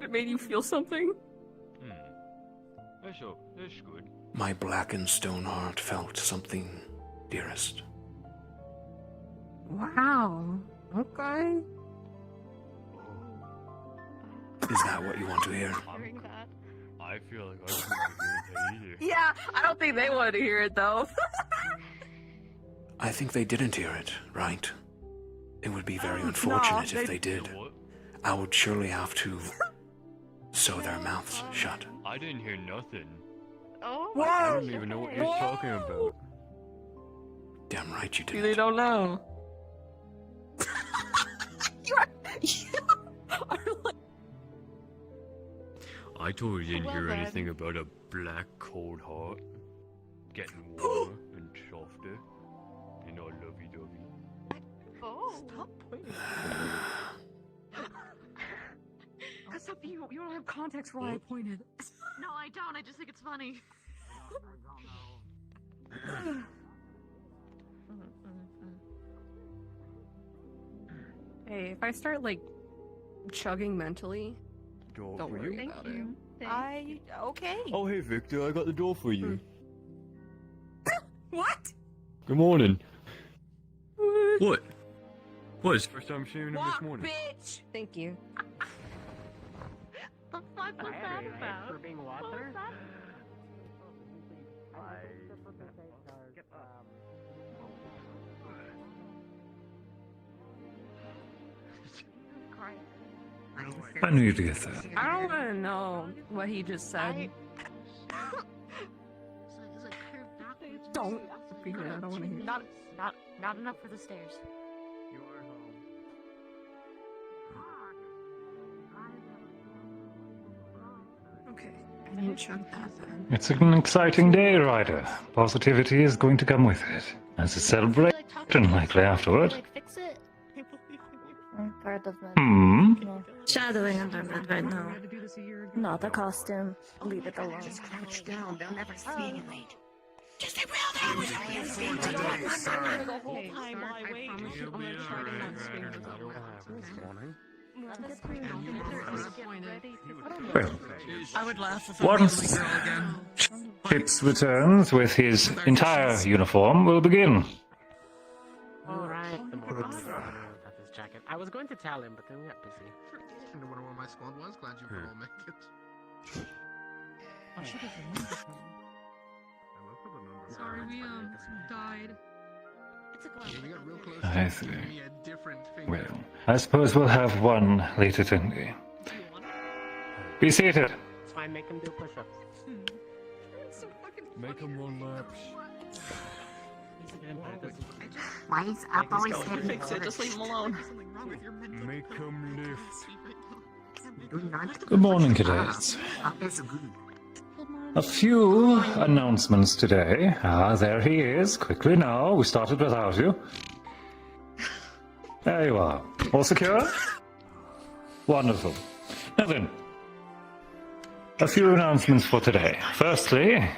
[SPEAKER 11] It made you feel something?
[SPEAKER 12] That's good.
[SPEAKER 1] My blackened stone heart felt something, dearest.
[SPEAKER 11] Wow. Okay.
[SPEAKER 1] Is that what you want to hear?
[SPEAKER 12] I feel like I shouldn't be hearing that either.
[SPEAKER 11] Yeah, I don't think they wanted to hear it though.
[SPEAKER 1] I think they didn't hear it, right? It would be very unfortunate if they did. I would surely have to sew their mouths shut.
[SPEAKER 12] I didn't hear nothing.
[SPEAKER 18] Oh,
[SPEAKER 12] I don't even know what you're talking about.
[SPEAKER 1] Damn right you
[SPEAKER 11] They
[SPEAKER 1] didn't.
[SPEAKER 11] don't know.
[SPEAKER 12] I totally didn't hear anything about a black cold heart getting warmer and softer and all lovey-dovey.
[SPEAKER 18] Oh. Stop pointing.
[SPEAKER 11] Because you don't have context for why I pointed.
[SPEAKER 18] No, I don't. I just think it's funny.
[SPEAKER 11] Hey, if I start chugging mentally, don't worry about it.
[SPEAKER 18] Okay.
[SPEAKER 12] Oh, hey, Victor, I got the door for you.
[SPEAKER 11] What?
[SPEAKER 12] Good morning. What? What? It's the first time seeing him this morning.
[SPEAKER 11] Bitch! Thank you.
[SPEAKER 18] The fuck was that about?
[SPEAKER 7] For being water?
[SPEAKER 5] I knew you'd get that.
[SPEAKER 11] I don't want to know what he just said. Don't repeat it. I don't want to hear it.
[SPEAKER 18] Not enough for the stairs.
[SPEAKER 11] Okay, I didn't chug that then.
[SPEAKER 5] It's an exciting day, Ryder. Positivity is going to come with it. As a celebration likely afterward.
[SPEAKER 18] Fix it.
[SPEAKER 20] Part of it.
[SPEAKER 5] Hmm?
[SPEAKER 20] No.
[SPEAKER 18] Shadowing under bed right now.
[SPEAKER 20] No, the costume. Leave it alone.
[SPEAKER 18] Just crouch down. They'll never see you late. Just they will.
[SPEAKER 11] The whole time while I wait, I'm gonna try to not swing
[SPEAKER 5] Well,
[SPEAKER 2] I would laugh if I was
[SPEAKER 5] once
[SPEAKER 2] a girl again.
[SPEAKER 5] Chips returns with his entire uniform, we'll begin.
[SPEAKER 7] Alright. Of his jacket. I was going to tell him, but then we got busy.
[SPEAKER 21] to wonder where my squad was. Glad you could all make it.
[SPEAKER 4] I should have remembered them. Sorry, we died.
[SPEAKER 21] Yeah, we got real close
[SPEAKER 22] I
[SPEAKER 21] to
[SPEAKER 22] see.
[SPEAKER 21] giving me a different finger.
[SPEAKER 22] Well, I suppose we'll have one later tonight. Be seated.
[SPEAKER 17] That's why I make him do push-ups.
[SPEAKER 12] Make him run laps.
[SPEAKER 8] Why is Up always hitting
[SPEAKER 11] Fix it, just leave him alone.
[SPEAKER 12] Make him lift.
[SPEAKER 22] Good morning, cadets. A few announcements today. Ah, there he is. Quickly now. We started without you. There you are. All secure? Wonderful. Now then, a few announcements for today. Firstly,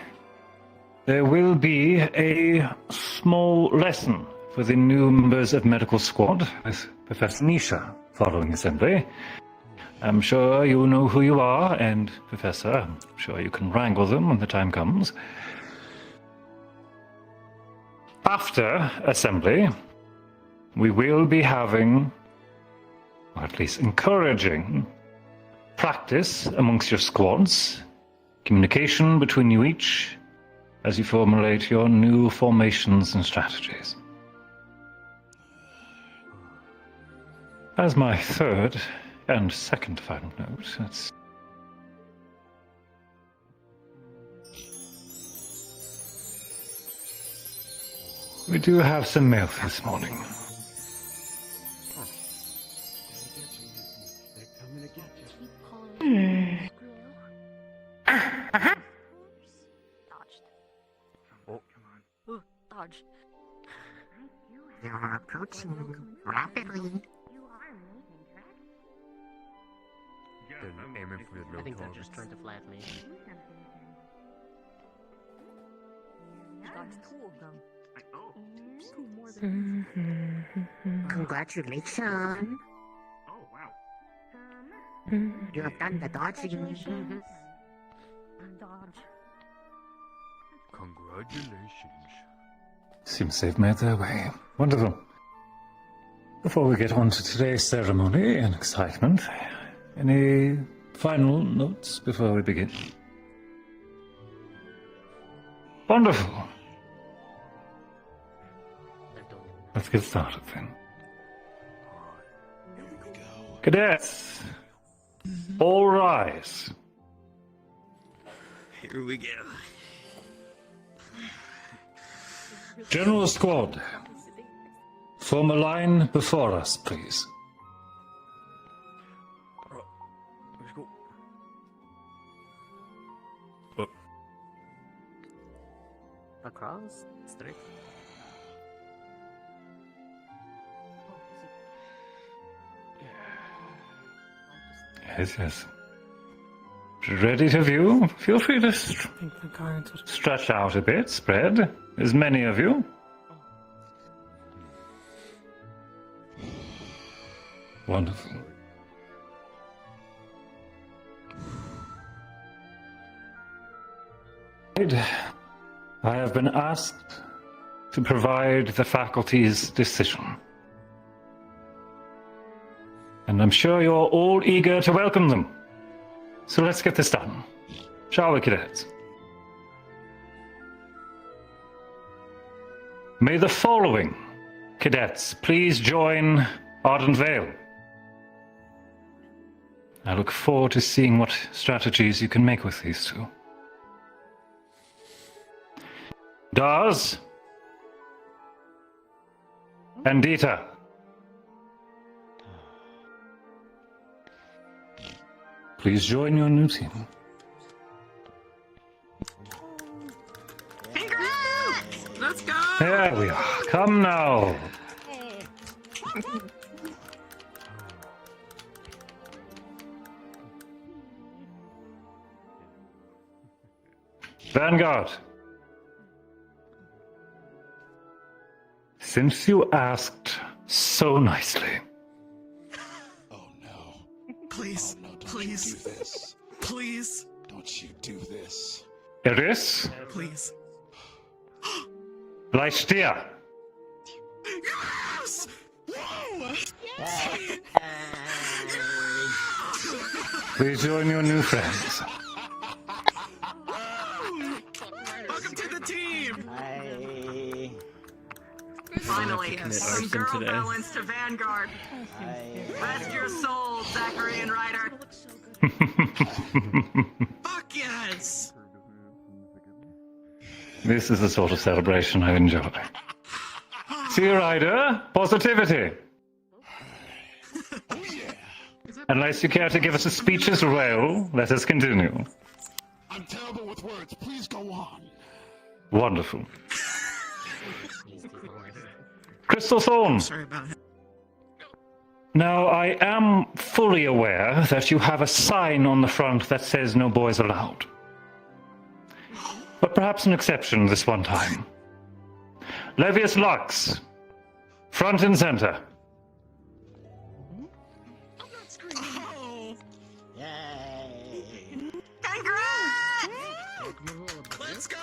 [SPEAKER 22] there will be a small lesson for the new members of Medical Squad with Professor Nisha following assembly. I'm sure you know who you are, and Professor, I'm sure you can wrangle them when the time comes. After assembly, we will be having, or at least encouraging, practice amongst your squads, communication between you each, as you formulate your new formations and strategies. As my third and second final note, we do have some mail this morning.
[SPEAKER 8] Dodge. They are approaching rapidly.
[SPEAKER 17] I think they're just trying to flat me.
[SPEAKER 8] Congratulations.
[SPEAKER 21] Oh, wow.
[SPEAKER 8] You have done the dodging.
[SPEAKER 12] Congratulations.
[SPEAKER 22] Seems they've made their way. Wonderful. Before we get on to today's ceremony and excitement, any final notes before we begin? Wonderful. Let's get started then. Cadets, all rise.
[SPEAKER 1] Here we go.
[SPEAKER 22] General Squad, form a line before us, please.
[SPEAKER 12] Let's go.
[SPEAKER 17] Across? Straight?
[SPEAKER 22] Yes, yes. Ready to view? Feel free to stretch out a bit, spread. As many of you. Wonderful. I have been asked to provide the faculty's decision. And I'm sure you're all eager to welcome them. So let's get this done. Shall we, cadets? May the following cadets please join Ardent Vale. I look forward to seeing what strategies you can make with these two. Daz and Dita. Please join your new team.
[SPEAKER 2] Let's go!
[SPEAKER 22] There we are. Come now. Vanguard. Since you asked so nicely,
[SPEAKER 2] Please, please,
[SPEAKER 23] do this.
[SPEAKER 2] please,
[SPEAKER 23] Don't you do this.
[SPEAKER 22] Iris,
[SPEAKER 2] please.
[SPEAKER 22] Leistia,
[SPEAKER 2] Yes! Whoa!
[SPEAKER 22] Please join your new friends.
[SPEAKER 2] Welcome to the team!
[SPEAKER 3] Finally,
[SPEAKER 2] Commit
[SPEAKER 3] some
[SPEAKER 2] arson
[SPEAKER 3] girl
[SPEAKER 2] today.
[SPEAKER 3] balance to Vanguard. Rest your soul, Zachary and Ryder.
[SPEAKER 2] Fuck yes!
[SPEAKER 22] This is the sort of celebration I enjoy. See you, Ryder. Positivity. Unless you care to give us a speech as well, let us continue.
[SPEAKER 23] I'm terrible with words. Please go on.
[SPEAKER 22] Wonderful. Crystal Thorn.
[SPEAKER 2] Sorry about it.
[SPEAKER 22] Now, I am fully aware that you have a sign on the front that says no boys allowed. But perhaps an exception this one time. Levius Lux, front and center.
[SPEAKER 2] Oh, let's go!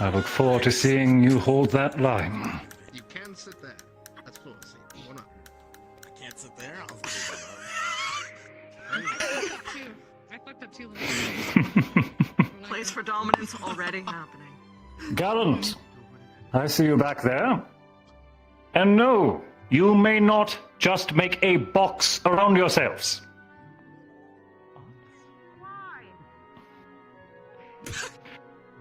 [SPEAKER 22] I look forward to seeing you hold that line.
[SPEAKER 21] You can sit there. That's floor seat. One up.
[SPEAKER 2] I can't sit there. I'll
[SPEAKER 4] I fucked up too.
[SPEAKER 3] Place for dominance already happening.
[SPEAKER 22] Gallant, I see you back there. And no, you may not just make a box around yourselves.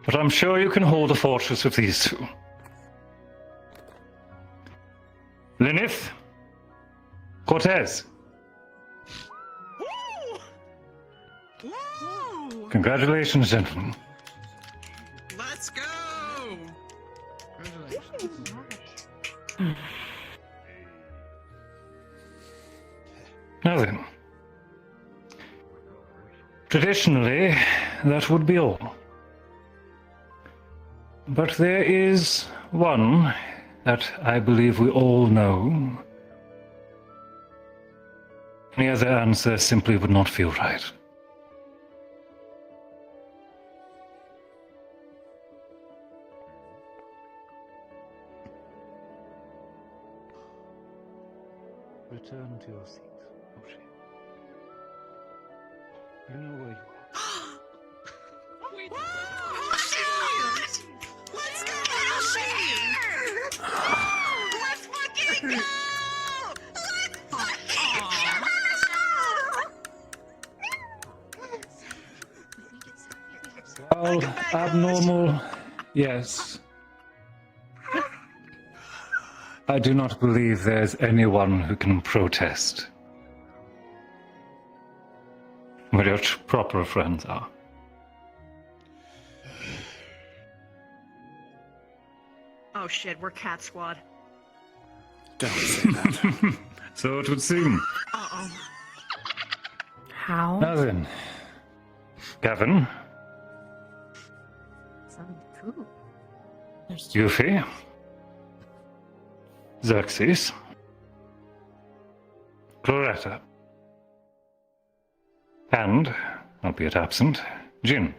[SPEAKER 22] But I'm sure you can hold a fortress with these two. Linith, Cortez.
[SPEAKER 2] Woo!
[SPEAKER 22] Congratulations, gentlemen.
[SPEAKER 2] Let's go!
[SPEAKER 22] Now then. Traditionally, that would be all. But there is one that I believe we all know. Any other answer simply would not feel right. Return to your seat, Oshi. You know where you are.
[SPEAKER 2] Wait, shit! Let's go, shit! Let's fucking go! Let's fucking go!
[SPEAKER 22] Well, abnormal, yes. I do not believe there's anyone who can protest. Where your proper friends are.
[SPEAKER 3] Oh shit, we're Cat Squad.
[SPEAKER 22] Don't say that. So it would seem.
[SPEAKER 2] Uh-oh.
[SPEAKER 8] How?
[SPEAKER 22] Now then, Gavin, Yuffie, Xerxes, Cloretta, and, albeit absent, Jin.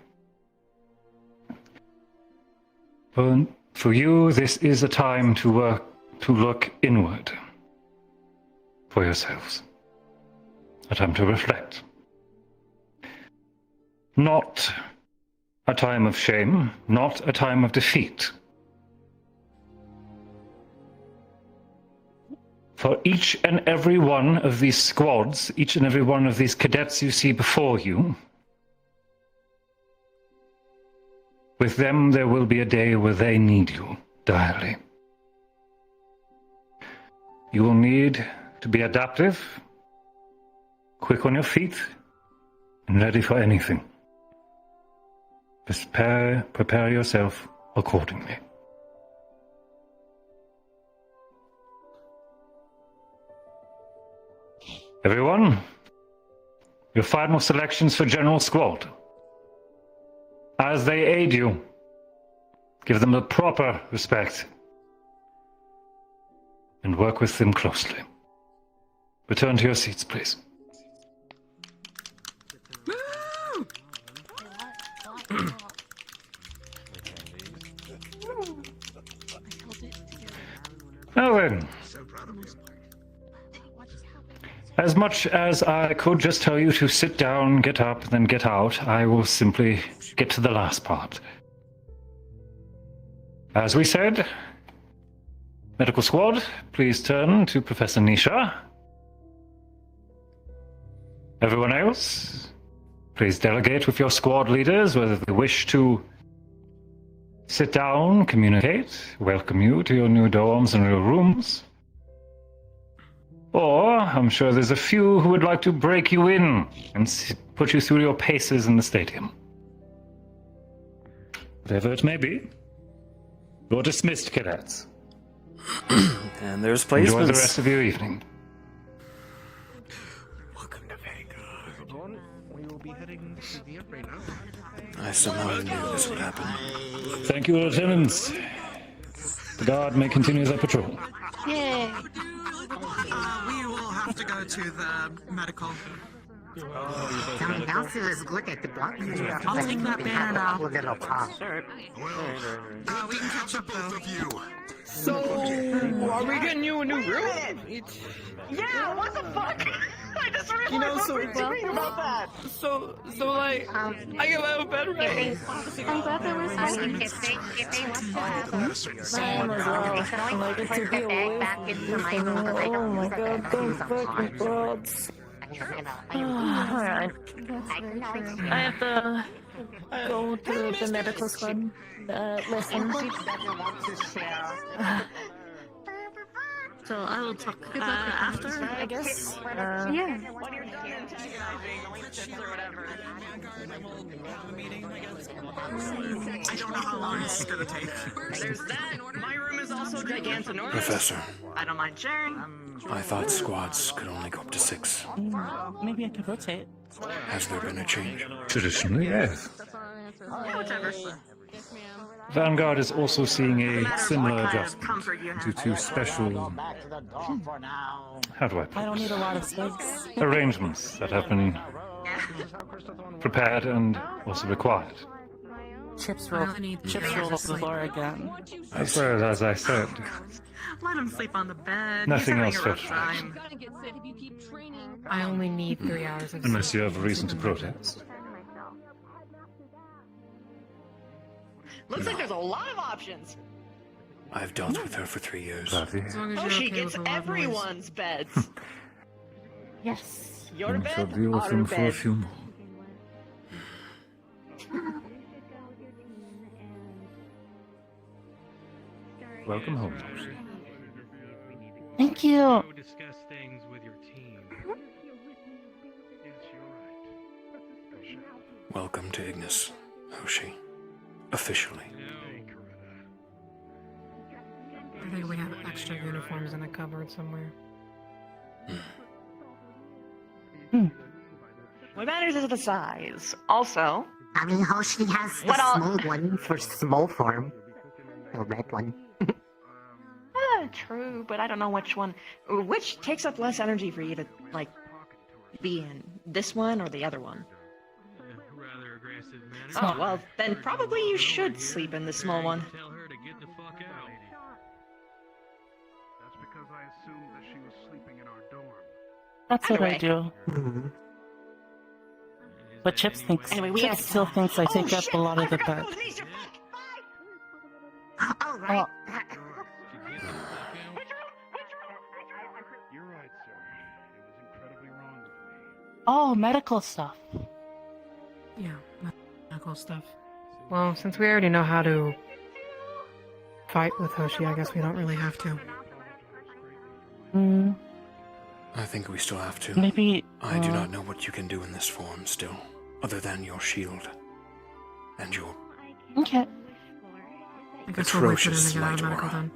[SPEAKER 22] For you, this is a time to look inward for yourselves. A time to reflect. Not a time of shame, not a time of defeat. For each and every one of these squads, each and every one of these cadets you see before you, with them there will be a day where they need you direly. You will need to be adaptive, quick on your feet, and ready for anything. Prepare yourself accordingly. Everyone, your final selections for General Squad. As they aid you, give them the proper respect and work with them closely. Return to your seats, please. Now then, As much as I could just tell you to sit down, get up, then get out, I will simply get to the last part. As we said, Medical Squad, please turn to Professor Nisha. Everyone else, please delegate with your squad leaders whether they wish to sit down, communicate, welcome you to your new dorms and your rooms. Or, I'm sure there's a few who would like to break you in and put you through your paces in the stadium. Whatever it may be, you're dismissed, cadets.
[SPEAKER 1] And there's placements.
[SPEAKER 22] Enjoy the rest of your evening.
[SPEAKER 21] We will be heading to the right now.
[SPEAKER 1] I somehow knew this would happen.
[SPEAKER 22] Thank you, attendants. The guard may continue their patrol.
[SPEAKER 2] Yay! We will have to go to the medical.
[SPEAKER 9] Coming downstairs, look at the block.
[SPEAKER 2] I'll take that banner now.
[SPEAKER 9] Little pop.
[SPEAKER 2] We can catch up both of you.
[SPEAKER 19] So, are we getting you a new room?
[SPEAKER 3] Yeah, what the fuck? I just realized
[SPEAKER 19] You know,
[SPEAKER 3] what
[SPEAKER 19] so
[SPEAKER 3] we're doing about that.
[SPEAKER 19] So like, I get my own bed right.
[SPEAKER 20] I'm glad there was something.
[SPEAKER 9] If they want to have
[SPEAKER 20] Same as well. I'm like, it's to be away from you. Oh my god, those fucking broads. Alright. I have to go to the medical squad. Listen. So I will talk after, I guess. Yeah.
[SPEAKER 3] When you're done energizing, like chips or whatever.
[SPEAKER 2] I don't know how long this is gonna take.
[SPEAKER 3] There's that. My room is also gigantorous.
[SPEAKER 1] Professor,
[SPEAKER 3] I don't mind sharing.
[SPEAKER 1] I thought squads could only go up to 6.
[SPEAKER 6] Maybe I could rotate.
[SPEAKER 1] Has there been a change?
[SPEAKER 22] Traditionally, yes.
[SPEAKER 3] Whatever.
[SPEAKER 22] Vanguard is also seeing a similar adjustment due to special, how do I put
[SPEAKER 6] I don't need a lot of space.
[SPEAKER 22] arrangements that have been prepared and also required.
[SPEAKER 6] Chips roll up the floor again.
[SPEAKER 22] As well as I said,
[SPEAKER 2] Let him sleep on the bed.
[SPEAKER 22] Nothing
[SPEAKER 2] He's having
[SPEAKER 22] else
[SPEAKER 2] a rough
[SPEAKER 22] special.
[SPEAKER 2] time.
[SPEAKER 11] I only need 3 hours of
[SPEAKER 22] unless you have a reason to protest.
[SPEAKER 3] Looks like there's a lot of options.
[SPEAKER 1] I've dealt with her for 3 years.
[SPEAKER 3] Oh, she gets everyone's beds.
[SPEAKER 20] Yes.
[SPEAKER 3] Your
[SPEAKER 22] I shall
[SPEAKER 3] bed,
[SPEAKER 22] deal with
[SPEAKER 3] our
[SPEAKER 22] them for a
[SPEAKER 3] bed.
[SPEAKER 22] few more. Welcome home.
[SPEAKER 6] Thank you.
[SPEAKER 7] Discuss things with your team. Yes, you're right.
[SPEAKER 1] Welcome to Ignis, Hoshi. Officially.
[SPEAKER 11] I think we have extra uniforms in a cupboard somewhere.
[SPEAKER 3] What matters is the size. Also,
[SPEAKER 9] I mean, Hoshi has the small one for small form. The red one.
[SPEAKER 3] true, but I don't know which one. Which takes up less energy for you to, like, be in? This one or the other one?
[SPEAKER 7] Rather aggressive manner.
[SPEAKER 3] Oh, well, then probably you should sleep in the small one.
[SPEAKER 7] Tell her to get the fuck out.
[SPEAKER 14] That's because I assumed that she was sleeping in our dorm.
[SPEAKER 6] That's what I
[SPEAKER 3] Anyway.
[SPEAKER 6] do. But Chips thinks
[SPEAKER 3] Anyway, we
[SPEAKER 6] Chips
[SPEAKER 3] have-
[SPEAKER 6] still thinks I take up a lot of the bed.
[SPEAKER 9] Oh, right.
[SPEAKER 14] You're right, sir. It was incredibly wrong of me.
[SPEAKER 6] Oh, medical stuff.
[SPEAKER 11] Yeah, medical stuff. Well, since we already know how to fight with Hoshi, I guess we don't really have to.
[SPEAKER 6] Mm,
[SPEAKER 1] I think we still have to.
[SPEAKER 6] maybe.
[SPEAKER 1] I do not know what you can do in this form still, other than your shield. And your
[SPEAKER 6] Okay.
[SPEAKER 11] I guess we'll wait for them to
[SPEAKER 1] atrocious
[SPEAKER 11] get out of
[SPEAKER 1] light
[SPEAKER 11] medical
[SPEAKER 1] aura.
[SPEAKER 11] then.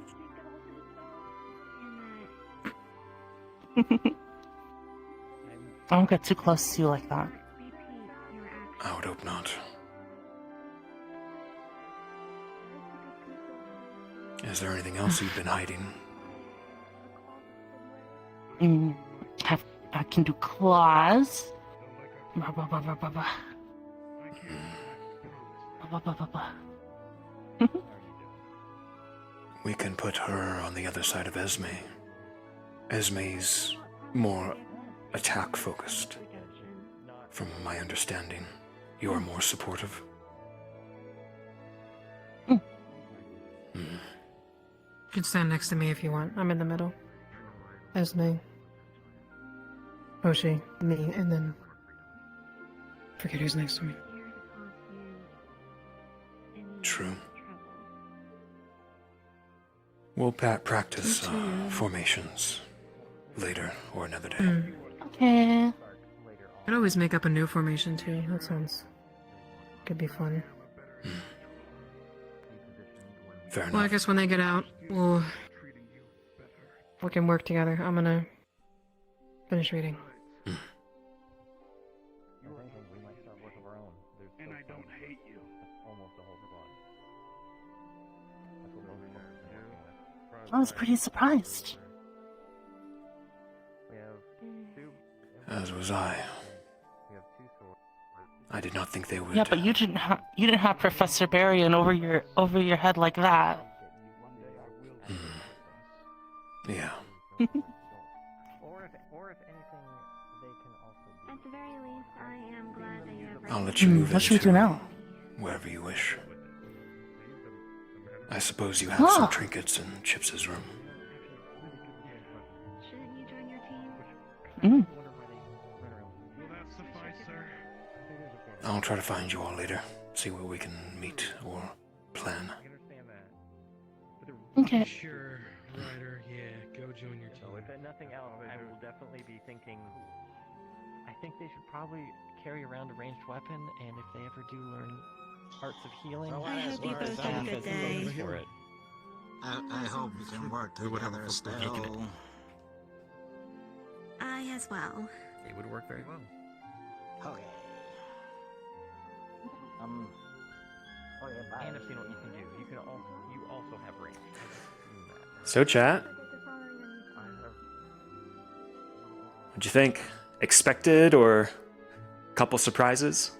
[SPEAKER 6] Don't get too close to you like that.
[SPEAKER 1] I would hope not. Is there anything else you've been hiding?
[SPEAKER 6] I can do claws. Ba, ba, ba, ba, ba, ba. Ba, ba, ba, ba.
[SPEAKER 1] We can put her on the other side of Esme. Esme's more attack focused. From my understanding, you are more supportive.
[SPEAKER 11] You can stand next to me if you want. I'm in the middle. There's me. Hoshi, me, and then... forget who's next to me.
[SPEAKER 1] True. We'll practice formations later or another day.
[SPEAKER 11] Okay. I'd always make up a new formation too. That sounds... could be fun.
[SPEAKER 1] Fair enough.
[SPEAKER 11] Well, I guess when they get out, we can work together. I'm gonna finish reading.
[SPEAKER 7] And I don't hate you.
[SPEAKER 20] I was pretty surprised.
[SPEAKER 1] As was I. I did not think they would.
[SPEAKER 20] Yeah, but you didn't have Professor Barian over your head like that.
[SPEAKER 1] Yeah.
[SPEAKER 18] At the very least, I am glad that you have
[SPEAKER 1] I'll let you move
[SPEAKER 20] what should we do now?
[SPEAKER 1] wherever you wish. I suppose you have some trinkets in Chips's room.
[SPEAKER 18] Shouldn't you join your team?
[SPEAKER 20] Mm.
[SPEAKER 7] Will that suffice, sir?
[SPEAKER 1] I'll try to find you all later. See where we can meet or plan.
[SPEAKER 20] Okay.
[SPEAKER 7] Sure, Ryder. Yeah, go join your team.
[SPEAKER 10] So if nothing else, I will definitely be thinking. I think they should probably carry around a ranged weapon, and if they ever do learn arts of healing,
[SPEAKER 18] I hope you both have a good day.
[SPEAKER 10] For it.
[SPEAKER 9] I hope we can work together still.
[SPEAKER 18] I as well.
[SPEAKER 16] It would work very well.
[SPEAKER 9] Okay.
[SPEAKER 10] And I've seen what you can do. You also have range.
[SPEAKER 1] So, chat, what'd you think? Expected or a couple surprises?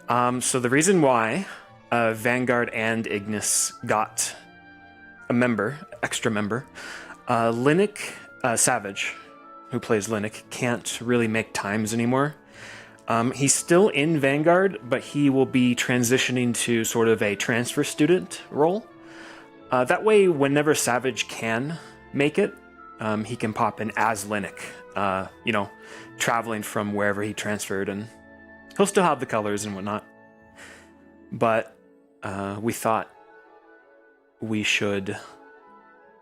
[SPEAKER 1] So the reason why Vanguard and Ignis got a extra member, Linux Savage, who plays Linux, can't really make times anymore. He's still in Vanguard, but he will be transitioning to sort of a transfer student role. That way, whenever Savage can make it, he can pop in as Linux, traveling from wherever he transferred, and he'll still have the colors and whatnot. But we thought we should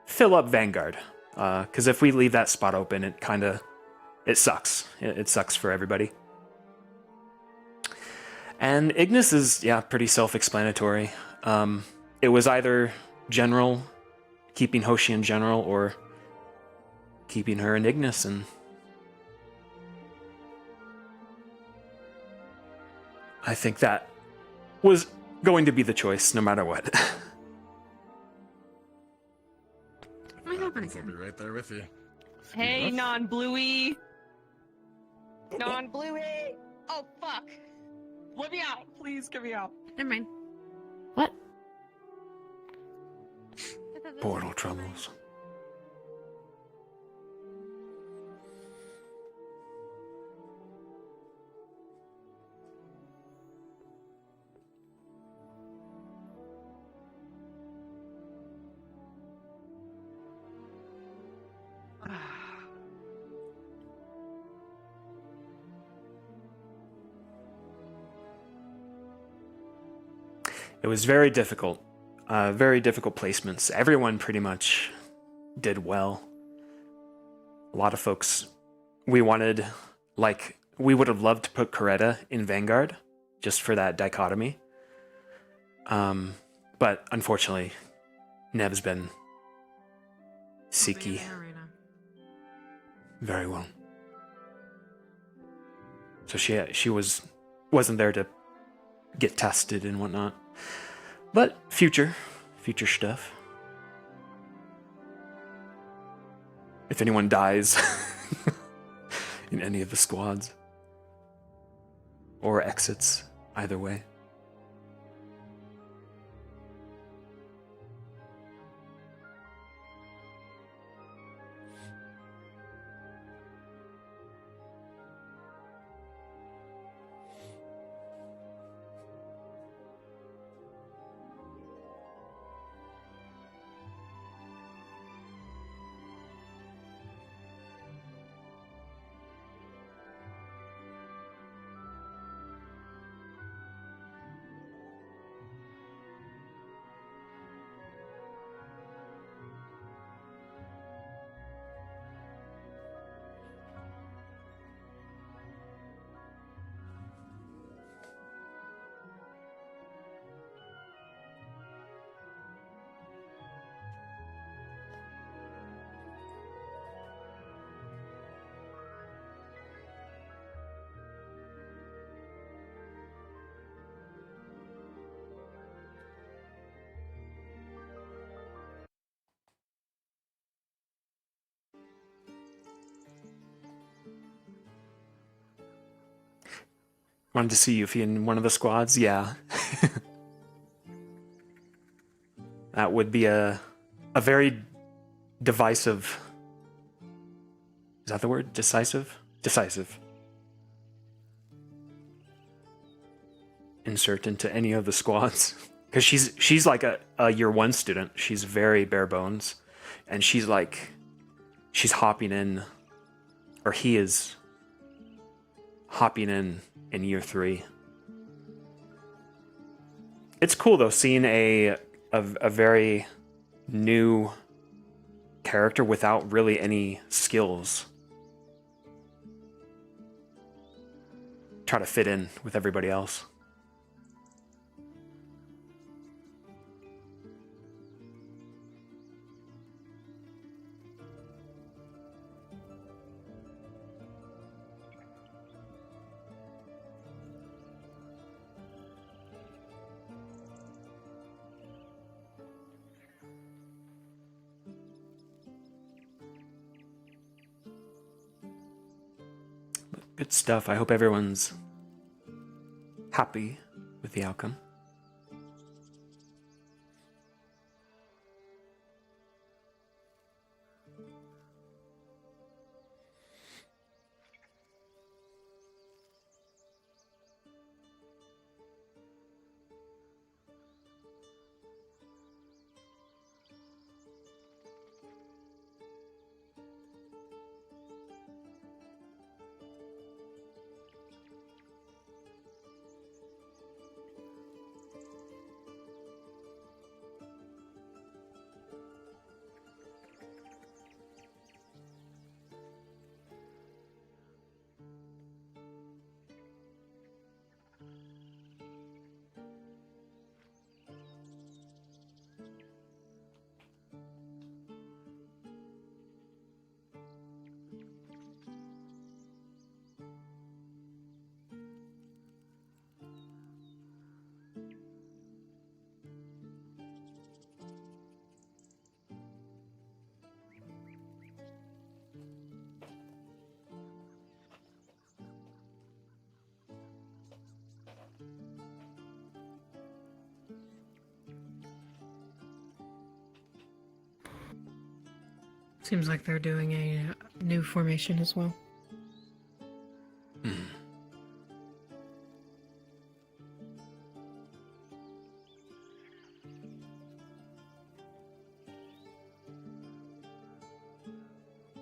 [SPEAKER 1] fill up Vanguard, because if we leave that spot open, it sucks. It sucks for everybody. And Ignis is, pretty self-explanatory. It was either General, keeping Hoshi in General, or keeping her in Ignis, and I think that was going to be the choice, no matter what.
[SPEAKER 11] Let me open
[SPEAKER 23] I'll be right there with you.
[SPEAKER 11] Hey, non-bluey! Non-bluey! Oh, fuck! Let me out! Please, get me out. Never mind.
[SPEAKER 20] What?
[SPEAKER 1] Portal troubles. It was very difficult placements. Everyone pretty much did well. A lot of folks, we would have loved to put Coretta in Vanguard, just for that dichotomy. But unfortunately, Nev's been Siki. Very well. So she wasn't there to get tested and whatnot. But future stuff. If anyone dies in any of the squads. Or exits, either way. Wanted to see Yuffie in one of the squads? Yeah. That would be a very divisive... Is that the word? Decisive? Decisive. Insert into any of the squads. Because she's like a year one student. She's very bare bones. And she's hopping in, or he is hopping in year 3. It's cool though, seeing a very new character without really any skills try to fit in with everybody else. Good stuff. I hope everyone's happy with the outcome.
[SPEAKER 11] Seems like they're doing a new formation as well.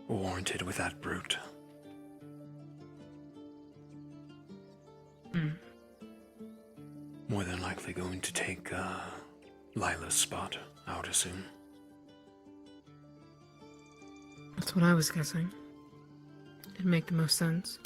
[SPEAKER 1] Warranted with that brute. More than likely going to take Lila's spot, I would assume.
[SPEAKER 11] That's what I was guessing. It'd make the most sense.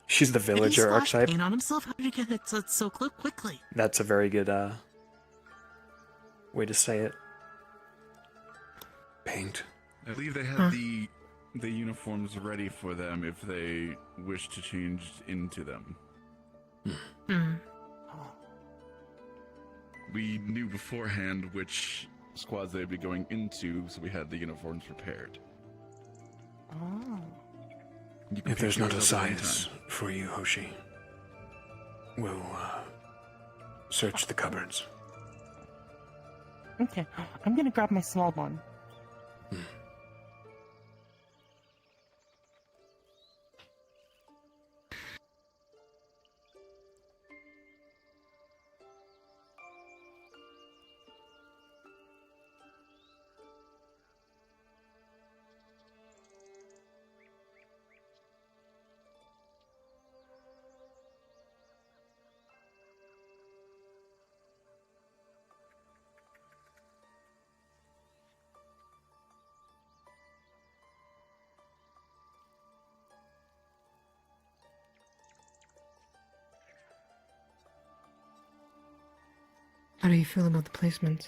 [SPEAKER 1] She's the villager
[SPEAKER 2] Did he splash
[SPEAKER 1] archetype.
[SPEAKER 2] paint on himself? How did he get it so quickly?
[SPEAKER 1] That's a very good way to say it. Paint.
[SPEAKER 14] I believe they have the uniforms ready for them if they wish to change into them. We knew beforehand which squads they'd be going into, so we had the uniforms prepared.
[SPEAKER 9] Oh.
[SPEAKER 14] You can
[SPEAKER 1] If there's
[SPEAKER 14] pick
[SPEAKER 1] not a
[SPEAKER 14] yours up at any
[SPEAKER 1] size
[SPEAKER 14] time.
[SPEAKER 1] for you, Hoshi, we'll search the cupboards.
[SPEAKER 9] Okay, I'm gonna grab my small one.
[SPEAKER 11] How do you feel about the placements?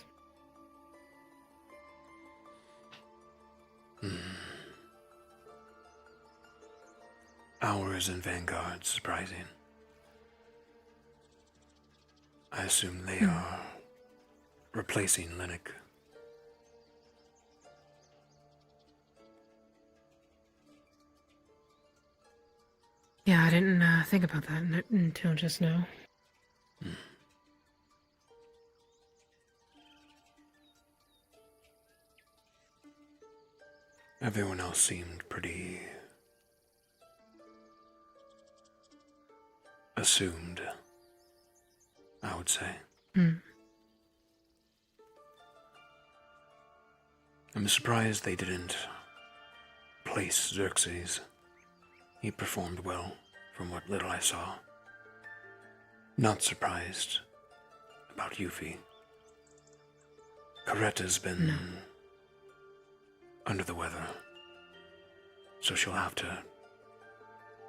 [SPEAKER 1] Ours and Vanguard, surprising. I assume they are replacing Linux.
[SPEAKER 11] Yeah, I didn't think about that until just now.
[SPEAKER 1] Everyone else seemed pretty assumed, I would say. I'm surprised they didn't place Xerxes. He performed well, from what little I saw. Not surprised about Yuffie. Coretta's been under the weather, so she'll have to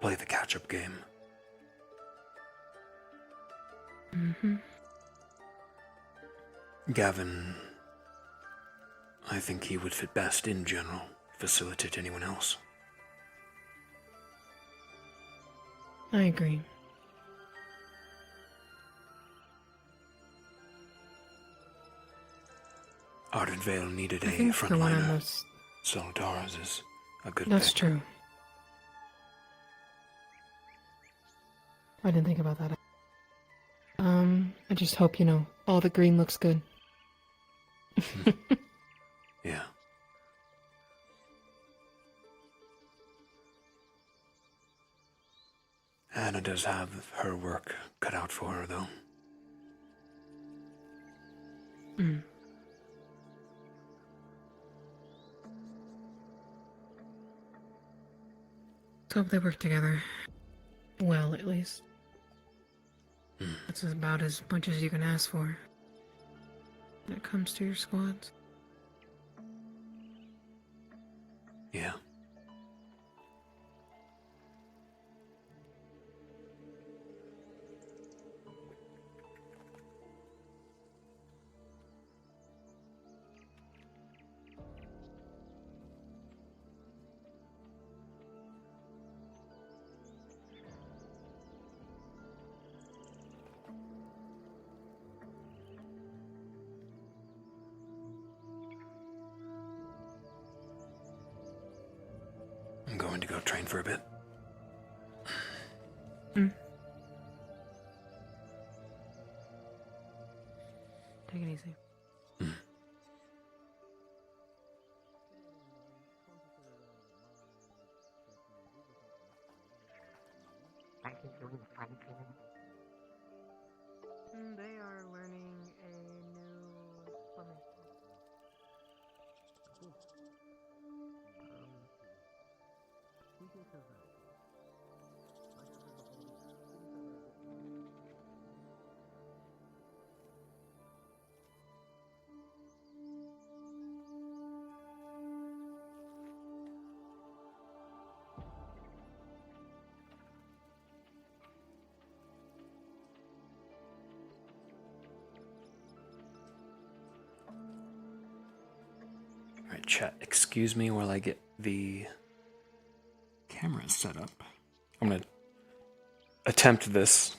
[SPEAKER 1] play the catch-up game. Gavin, I think he would fit best in general, facilitate anyone else.
[SPEAKER 11] I agree.
[SPEAKER 1] Ardent Vale needed a
[SPEAKER 11] I think the one
[SPEAKER 1] frontliner.
[SPEAKER 11] I'm most...
[SPEAKER 1] Solitaris is a good
[SPEAKER 11] That's
[SPEAKER 1] pick.
[SPEAKER 11] true. I didn't think about that. I just hope, all the green looks good.
[SPEAKER 1] Yeah. Anna does have her work cut out for her, though.
[SPEAKER 11] Let's hope they work together. Well, at least. That's about as much as you can ask for when it comes to your squads.
[SPEAKER 1] Yeah. I'm going to go train for a bit.
[SPEAKER 11] Take it easy.
[SPEAKER 17] They are learning a new formation.
[SPEAKER 1] Alright, chat, excuse me while I get the camera set up. I'm gonna attempt this.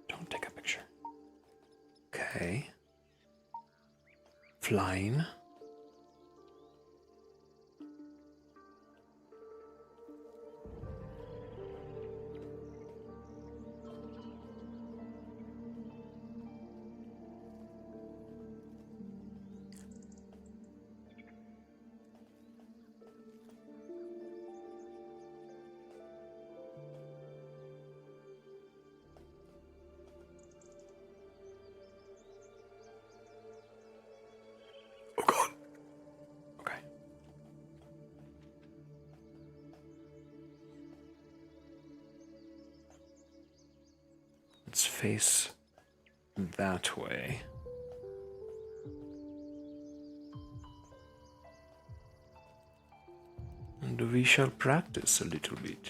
[SPEAKER 1] Don't take a picture. Okay. Flying. Oh face that way. And we shall practice a little bit.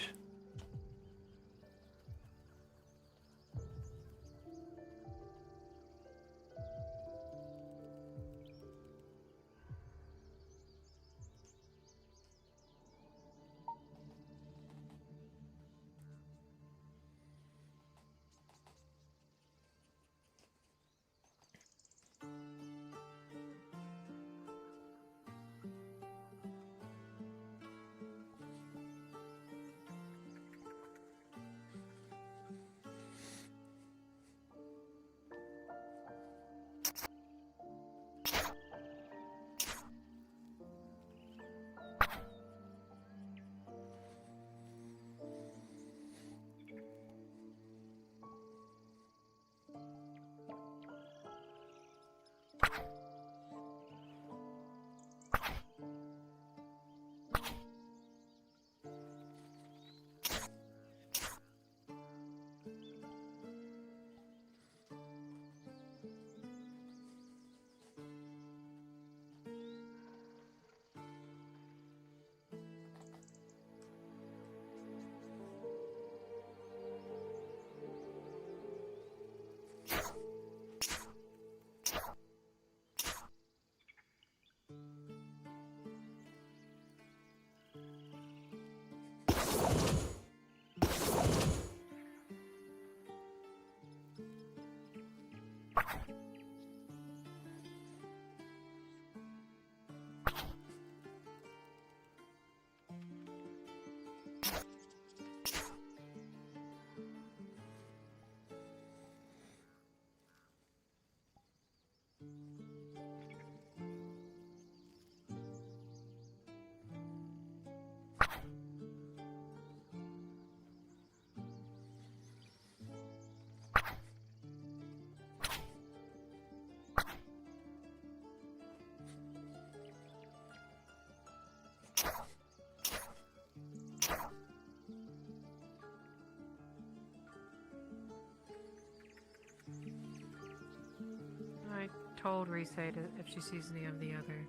[SPEAKER 5] I told Rise if she sees any of the other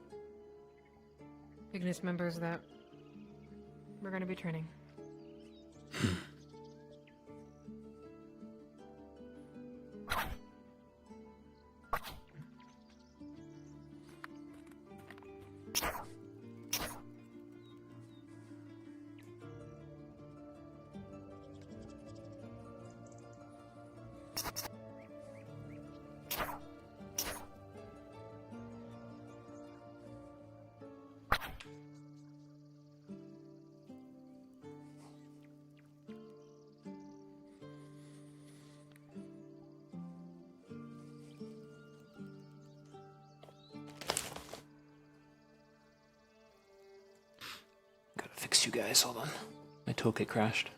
[SPEAKER 5] Ignis members that we're going to be training.
[SPEAKER 1] Gotta fix you guys, hold on. My toolkit crashed.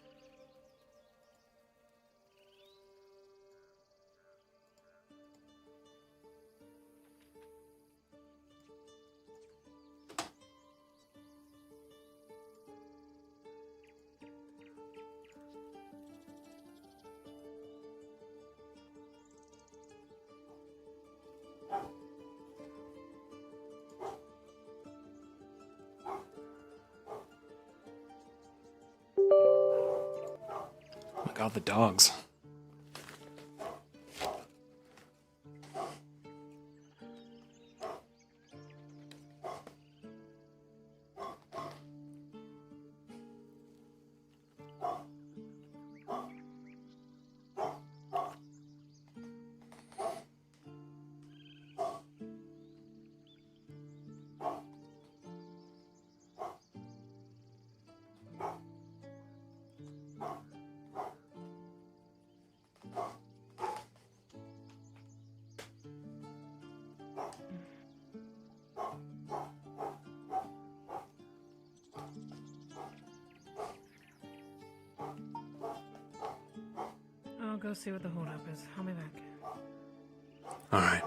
[SPEAKER 1] Oh my god, the dogs.
[SPEAKER 5] I'll go see what the holdup is. I'll be back.
[SPEAKER 1] Alright.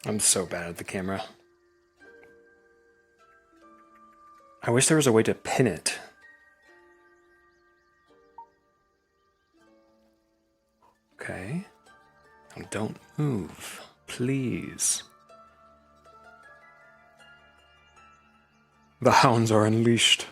[SPEAKER 1] I'm so bad at the camera. I wish there was a way to pin it. Okay. Now don't move, please. The hounds are unleashed.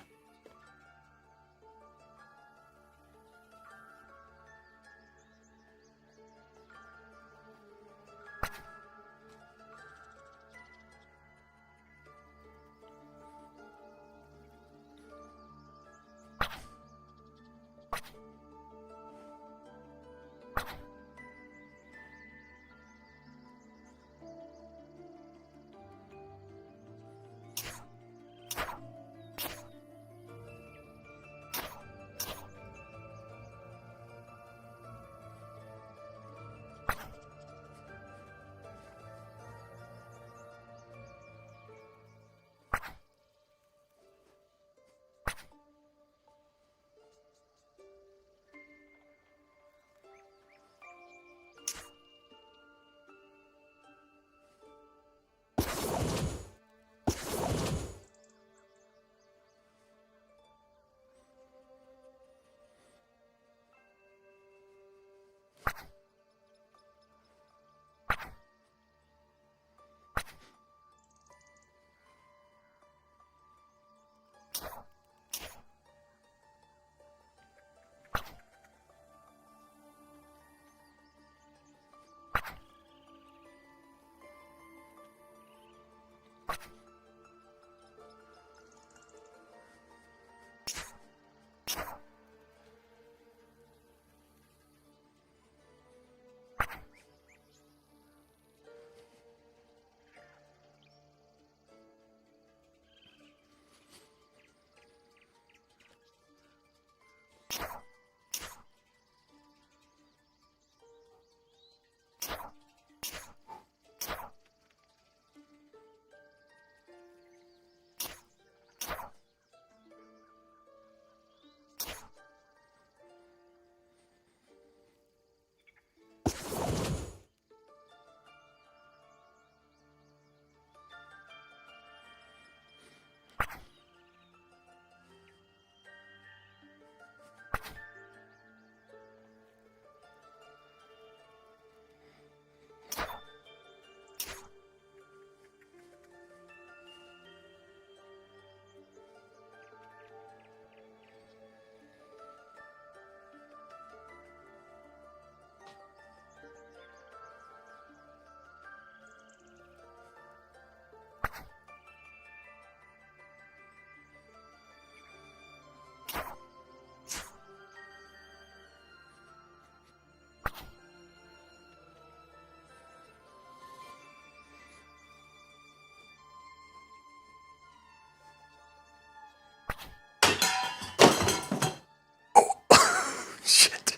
[SPEAKER 1] Shit.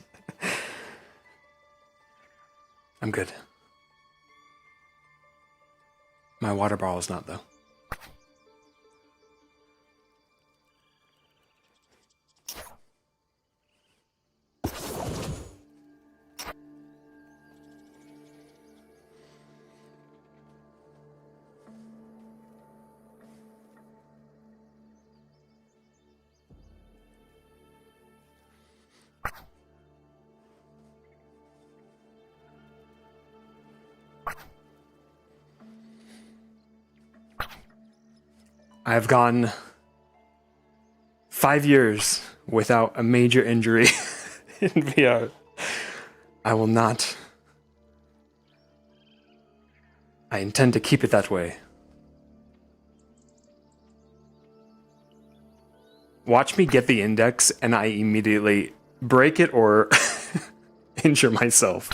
[SPEAKER 1] I'm good. My water bottle is not, though. I've gone 5 years without a major injury in VR. I will not. I intend to keep it that way. Watch me get the index and I immediately break it or injure myself.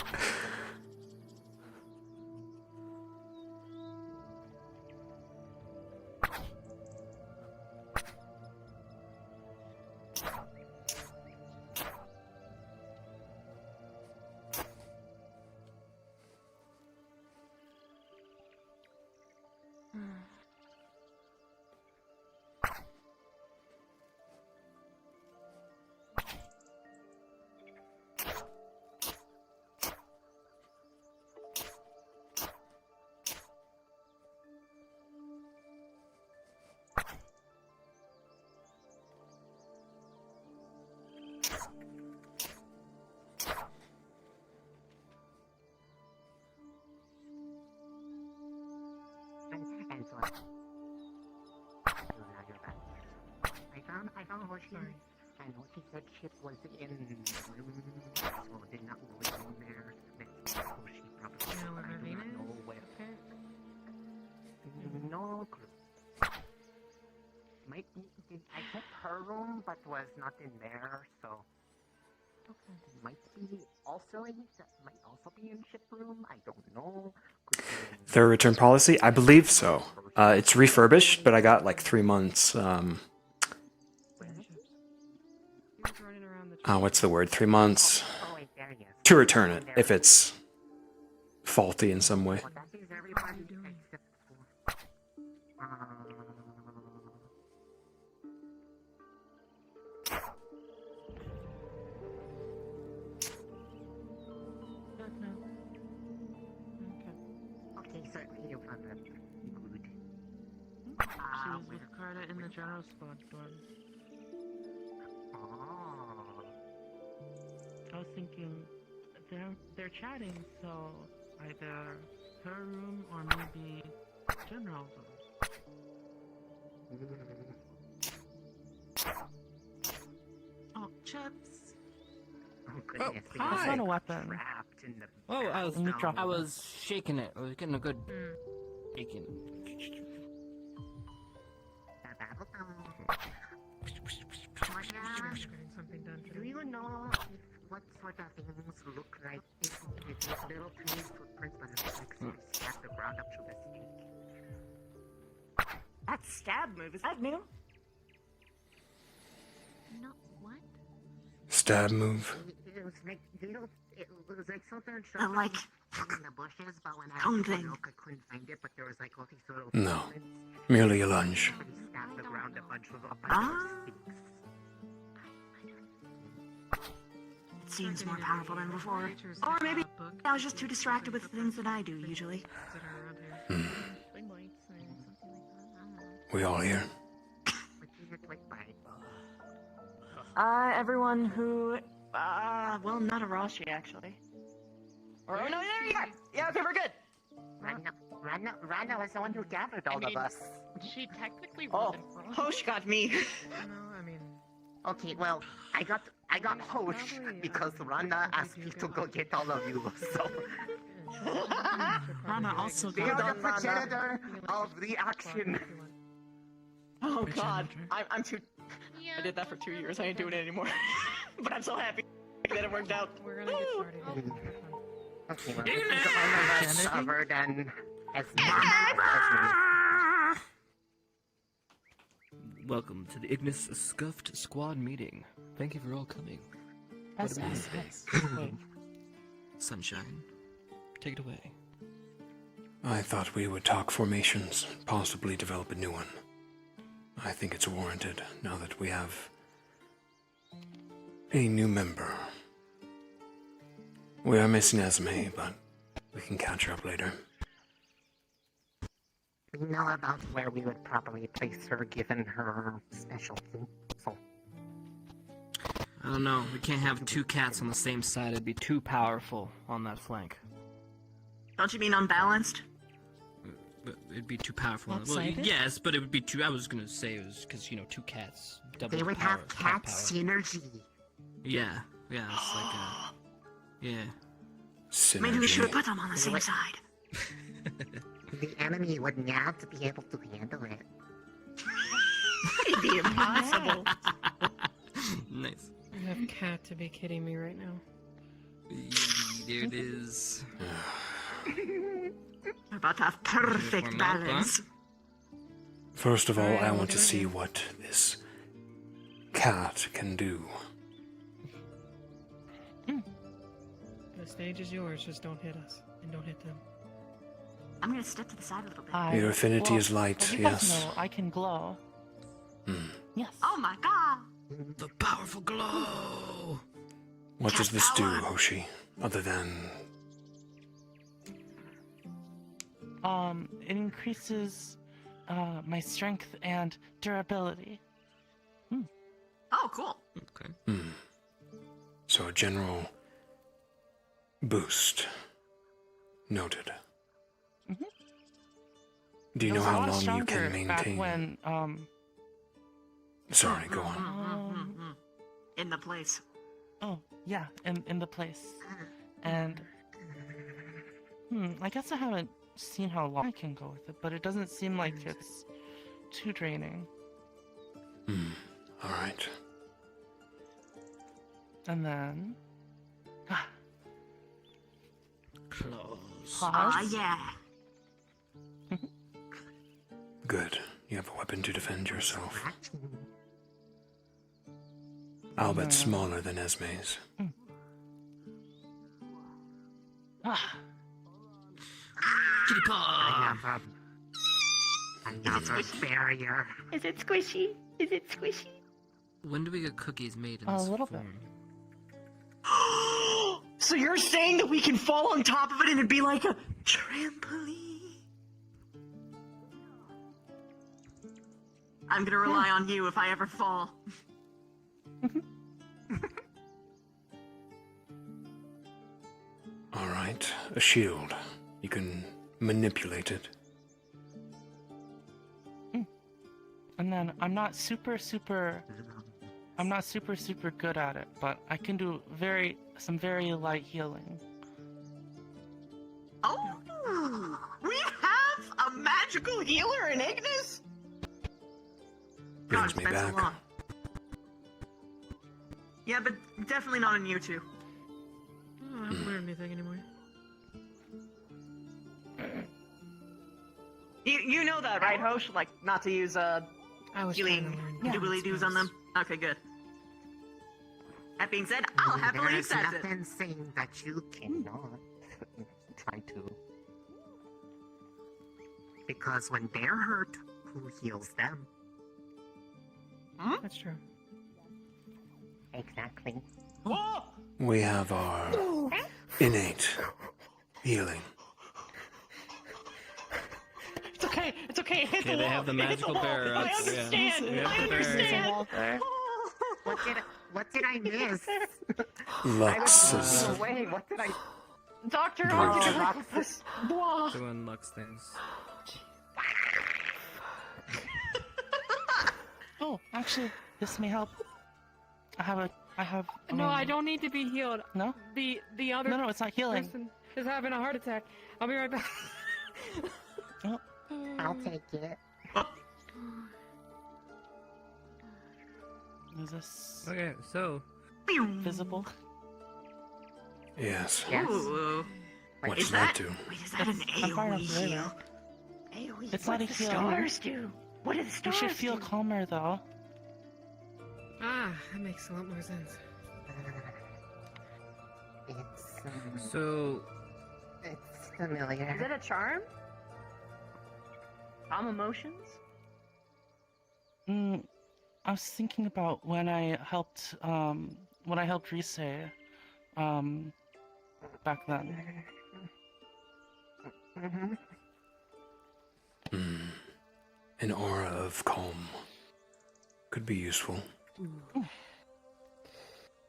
[SPEAKER 9] found Hoshi. And Hoshi said ship was in room, so they're not going in there. That's Hoshi probably.
[SPEAKER 5] You know where
[SPEAKER 9] I do
[SPEAKER 5] Ravina
[SPEAKER 9] not
[SPEAKER 5] is?
[SPEAKER 9] know where.
[SPEAKER 5] Okay.
[SPEAKER 9] No clue. Might be, I checked her room, but was not in there, so.
[SPEAKER 5] Okay.
[SPEAKER 9] Might be also in, might also be in ship room. I don't know. Could be in
[SPEAKER 1] Their return policy? I believe so. It's refurbished, but I got like 3 months. What's the word? 3 months to return it if it's faulty in some way.
[SPEAKER 9] Well, that is everybody except for. Okay, so you found that good.
[SPEAKER 17] She was with Carter in the general squad one.
[SPEAKER 9] Oh.
[SPEAKER 17] I was thinking they're chatting, so either her room or maybe general room.
[SPEAKER 2] Oh, chips.
[SPEAKER 9] Oh, goodness.
[SPEAKER 8] That's not a weapon.
[SPEAKER 9] Trapped in the
[SPEAKER 16] Oh, I was,
[SPEAKER 8] Let me drop
[SPEAKER 16] I
[SPEAKER 8] it.
[SPEAKER 16] was shaking it. I was getting a good shaking.
[SPEAKER 5] Something done
[SPEAKER 9] Do you know what sort of things look like? It's little tiny footprints, but it's like stab the ground up to the snake.
[SPEAKER 3] That stab move, is that new?
[SPEAKER 18] No, what?
[SPEAKER 1] Stab move.
[SPEAKER 9] It was like little. It was like something
[SPEAKER 3] like
[SPEAKER 9] in the bushes, but when I
[SPEAKER 3] cone
[SPEAKER 9] went to
[SPEAKER 3] thing.
[SPEAKER 9] look, I couldn't find it. But there was like all these little
[SPEAKER 1] No.
[SPEAKER 9] footprints.
[SPEAKER 1] Merely a lunge.
[SPEAKER 9] Somebody stabbed the ground a bunch of sticks.
[SPEAKER 3] It seems more powerful than before. Or maybe I was just too distracted with things that I do usually.
[SPEAKER 1] We all here.
[SPEAKER 3] Everyone who, well, not Arashi actually. Or, oh no, there you are! Yeah, okay, we're good.
[SPEAKER 9] Rana was the one who gathered all of us.
[SPEAKER 17] She technically
[SPEAKER 3] Oh,
[SPEAKER 17] wasn't wrong.
[SPEAKER 3] Hosh got me.
[SPEAKER 5] No, I mean,
[SPEAKER 9] Okay, well, I got Hosh because Rana asked me to go get all of you. So
[SPEAKER 2] Rana also
[SPEAKER 9] they are
[SPEAKER 2] got
[SPEAKER 9] the progenitor of the action.
[SPEAKER 3] Oh god, I'm too... I did that for 2 years, I ain't doing it anymore. But I'm so happy that it worked out.
[SPEAKER 5] we're gonna get started.
[SPEAKER 9] Okay, well, this is all of us other than as
[SPEAKER 16] Welcome to the Ignis Scuffed Squad meeting. Thank you for all coming. What a nice space. Sunshine, take it away.
[SPEAKER 1] I thought we would talk formations, possibly develop a new one. I think it's warranted now that we have a new member. We are missing Esme, but we can catch her up later.
[SPEAKER 9] we know about where we would properly place her given her specialty. So
[SPEAKER 16] I don't know. We can't have two cats on the same side. It'd be too powerful on that flank.
[SPEAKER 3] Don't you mean unbalanced?
[SPEAKER 16] But it'd be too powerful. Well,
[SPEAKER 3] Lopsided?
[SPEAKER 16] yes, but it would be too. I was gonna say it was because two cats. Double
[SPEAKER 9] they would
[SPEAKER 16] power,
[SPEAKER 9] have cat
[SPEAKER 16] power.
[SPEAKER 9] synergy.
[SPEAKER 16] Yeah, it's like yeah.
[SPEAKER 3] Maybe we should put them on the same side.
[SPEAKER 9] The enemy would not be able to handle it.
[SPEAKER 3] It'd be impossible.
[SPEAKER 16] Nice.
[SPEAKER 5] You have cat to be kidding me right now.
[SPEAKER 16] There it is.
[SPEAKER 3] We're about to have perfect balance.
[SPEAKER 1] First of all, I want to see what this cat can do.
[SPEAKER 5] The stage is yours, just don't hit us. And don't hit them.
[SPEAKER 3] I'm gonna step to the side a little bit.
[SPEAKER 1] Your affinity is light,
[SPEAKER 6] well, you guys
[SPEAKER 1] yes.
[SPEAKER 6] know I can glow. Yes.
[SPEAKER 3] Oh my god!
[SPEAKER 16] The powerful glow!
[SPEAKER 1] What does this do, Hoshi? Other than...
[SPEAKER 6] It increases my strength and durability.
[SPEAKER 3] Oh, cool.
[SPEAKER 16] Okay.
[SPEAKER 1] So a general boost. Noted. Do you
[SPEAKER 6] It
[SPEAKER 1] know
[SPEAKER 6] was a
[SPEAKER 1] how
[SPEAKER 6] lot
[SPEAKER 1] long you
[SPEAKER 6] stronger
[SPEAKER 1] can maintain?
[SPEAKER 6] Back when
[SPEAKER 1] Sorry, go on.
[SPEAKER 2] In the place.
[SPEAKER 6] Oh, yeah, in the place. And I guess I haven't seen how long I can go with it, but it doesn't seem like it's too draining.
[SPEAKER 1] Alright.
[SPEAKER 6] And then
[SPEAKER 19] Close.
[SPEAKER 6] pause.
[SPEAKER 2] Yeah.
[SPEAKER 1] Good. You have a weapon to defend yourself. I'll bet smaller than Esme's.
[SPEAKER 19] Kitty paw!
[SPEAKER 9] Another barrier.
[SPEAKER 20] Is it squishy? Is it squishy?
[SPEAKER 19] When do we get cookies made in
[SPEAKER 6] A
[SPEAKER 19] this
[SPEAKER 6] little bit.
[SPEAKER 19] form?
[SPEAKER 3] So you're saying that we can fall on top of it and it'd be like a trampoline? I'm gonna rely on you if I ever fall.
[SPEAKER 1] Alright, a shield. You can manipulate it.
[SPEAKER 6] And then I'm not super good at it, but I can do some very light healing.
[SPEAKER 3] Oh! We have a magical healer in Ignis?
[SPEAKER 1] Brings me
[SPEAKER 3] that's
[SPEAKER 1] back.
[SPEAKER 3] a lot. Yeah, but definitely not on you two.
[SPEAKER 5] I haven't learned anything anymore.
[SPEAKER 3] You know that, right, Hosh? Like, not to use,
[SPEAKER 5] I was trying
[SPEAKER 3] healing
[SPEAKER 5] to learn
[SPEAKER 3] doobly-doos on them? Okay, good. That being said, I'll happily
[SPEAKER 9] There's
[SPEAKER 3] accept it.
[SPEAKER 9] nothing saying that you cannot try to. Because when they're hurt, who heals them?
[SPEAKER 6] That's true.
[SPEAKER 9] Exactly.
[SPEAKER 1] We have our innate healing.
[SPEAKER 3] It's okay, it's okay, hit
[SPEAKER 19] Okay, they have the magical bear
[SPEAKER 3] I
[SPEAKER 19] ups.
[SPEAKER 3] understand,
[SPEAKER 19] Yeah.
[SPEAKER 3] I understand.
[SPEAKER 9] What did I miss?
[SPEAKER 1] Lux
[SPEAKER 9] I
[SPEAKER 1] is
[SPEAKER 9] was away. What did I?
[SPEAKER 3] Doctor,
[SPEAKER 1] Brute.
[SPEAKER 3] Blah.
[SPEAKER 19] Doing Lux things.
[SPEAKER 6] Oh, actually, this may help. I have.
[SPEAKER 5] No, I don't need to be healed.
[SPEAKER 6] No?
[SPEAKER 5] The other
[SPEAKER 6] No, it's not healing.
[SPEAKER 5] person is having a heart attack. I'll be right back.
[SPEAKER 9] I'll take it.
[SPEAKER 6] Is this
[SPEAKER 19] Okay, so
[SPEAKER 6] visible?
[SPEAKER 1] Yes.
[SPEAKER 9] Yes.
[SPEAKER 2] Ooh.
[SPEAKER 1] What
[SPEAKER 2] Is
[SPEAKER 1] does that
[SPEAKER 2] that-
[SPEAKER 1] do?
[SPEAKER 2] Wait, is that an
[SPEAKER 6] I'm far
[SPEAKER 2] AoE
[SPEAKER 6] enough away
[SPEAKER 2] heal?
[SPEAKER 6] now.
[SPEAKER 20] AoE.
[SPEAKER 6] It's
[SPEAKER 20] what
[SPEAKER 6] not
[SPEAKER 20] do
[SPEAKER 6] a
[SPEAKER 20] the
[SPEAKER 6] heal.
[SPEAKER 20] stars do? What do the
[SPEAKER 6] You
[SPEAKER 20] stars
[SPEAKER 6] should feel
[SPEAKER 20] do?
[SPEAKER 6] calmer though.
[SPEAKER 5] Ah, that makes a lot more sense.
[SPEAKER 19] So
[SPEAKER 9] It's familiar.
[SPEAKER 20] Is it a charm? Calm emotions?
[SPEAKER 6] I was thinking about when I helped Rise, back then.
[SPEAKER 1] An aura of calm could be useful.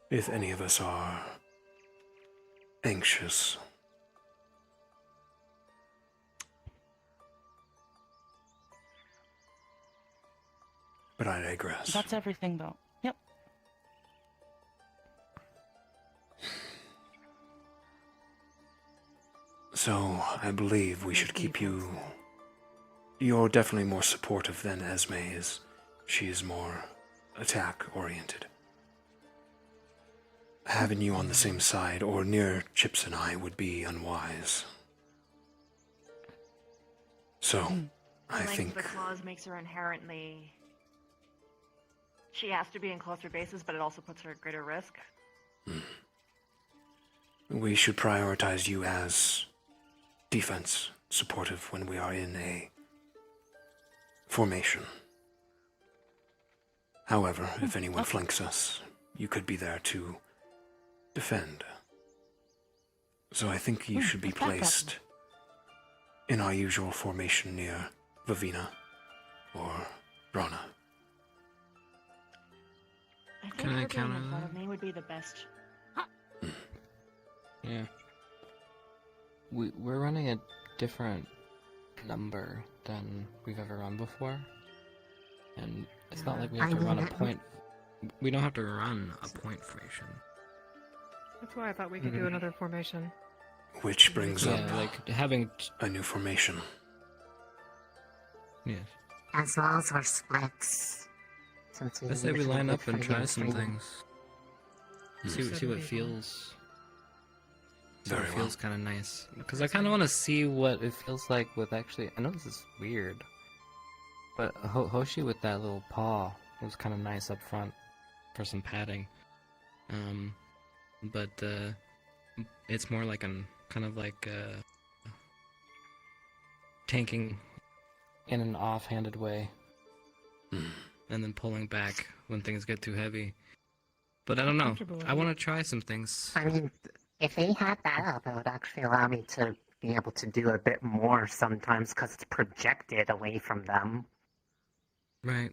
[SPEAKER 1] If any of us are anxious. But I digress.
[SPEAKER 6] That's everything though. Yep.
[SPEAKER 1] So, I believe we should keep you... You're definitely more supportive than Esme is. She is more attack-oriented. Having you on the same side or near Chips and I would be unwise. So, I
[SPEAKER 20] Length
[SPEAKER 1] think...
[SPEAKER 20] of the claws makes her inherently... She has to be in closer bases, but it also puts her at greater risk.
[SPEAKER 1] We should prioritize you as defense, supportive when we are in a formation. However, if anyone flanks us, you could be there to defend. So I think you should be placed in our usual formation near Vavina or Brana.
[SPEAKER 20] I think
[SPEAKER 19] Can I
[SPEAKER 20] her being
[SPEAKER 19] counter
[SPEAKER 20] in front
[SPEAKER 19] that?
[SPEAKER 20] of me would be the best.
[SPEAKER 16] Yeah. We're running a different number than we've ever run before. And It's not like we have to run a point. We don't have to run a point formation.
[SPEAKER 5] That's why I thought we could do another formation.
[SPEAKER 1] Which brings up
[SPEAKER 16] like having
[SPEAKER 1] a new formation.
[SPEAKER 16] Yes.
[SPEAKER 9] As well as our splits. Since
[SPEAKER 16] I say we
[SPEAKER 9] usually
[SPEAKER 16] line
[SPEAKER 9] get
[SPEAKER 16] up and
[SPEAKER 9] three
[SPEAKER 16] try
[SPEAKER 9] and
[SPEAKER 16] some
[SPEAKER 9] three.
[SPEAKER 16] things. See what feels. So
[SPEAKER 1] Very
[SPEAKER 16] it
[SPEAKER 1] well.
[SPEAKER 16] feels kind of nice. Because I kind of want to see what it feels like with actually. I know this is weird, but Hoshi with that little paw was kind of nice up front for some padding. But it's more like an kind of like tanking in an offhanded way, and then pulling back when things get too heavy. But I don't know. I want to try some things.
[SPEAKER 9] I mean, if they had that up, it would actually allow me to be able to do a bit more sometimes because it's projected away from them.
[SPEAKER 16] Right.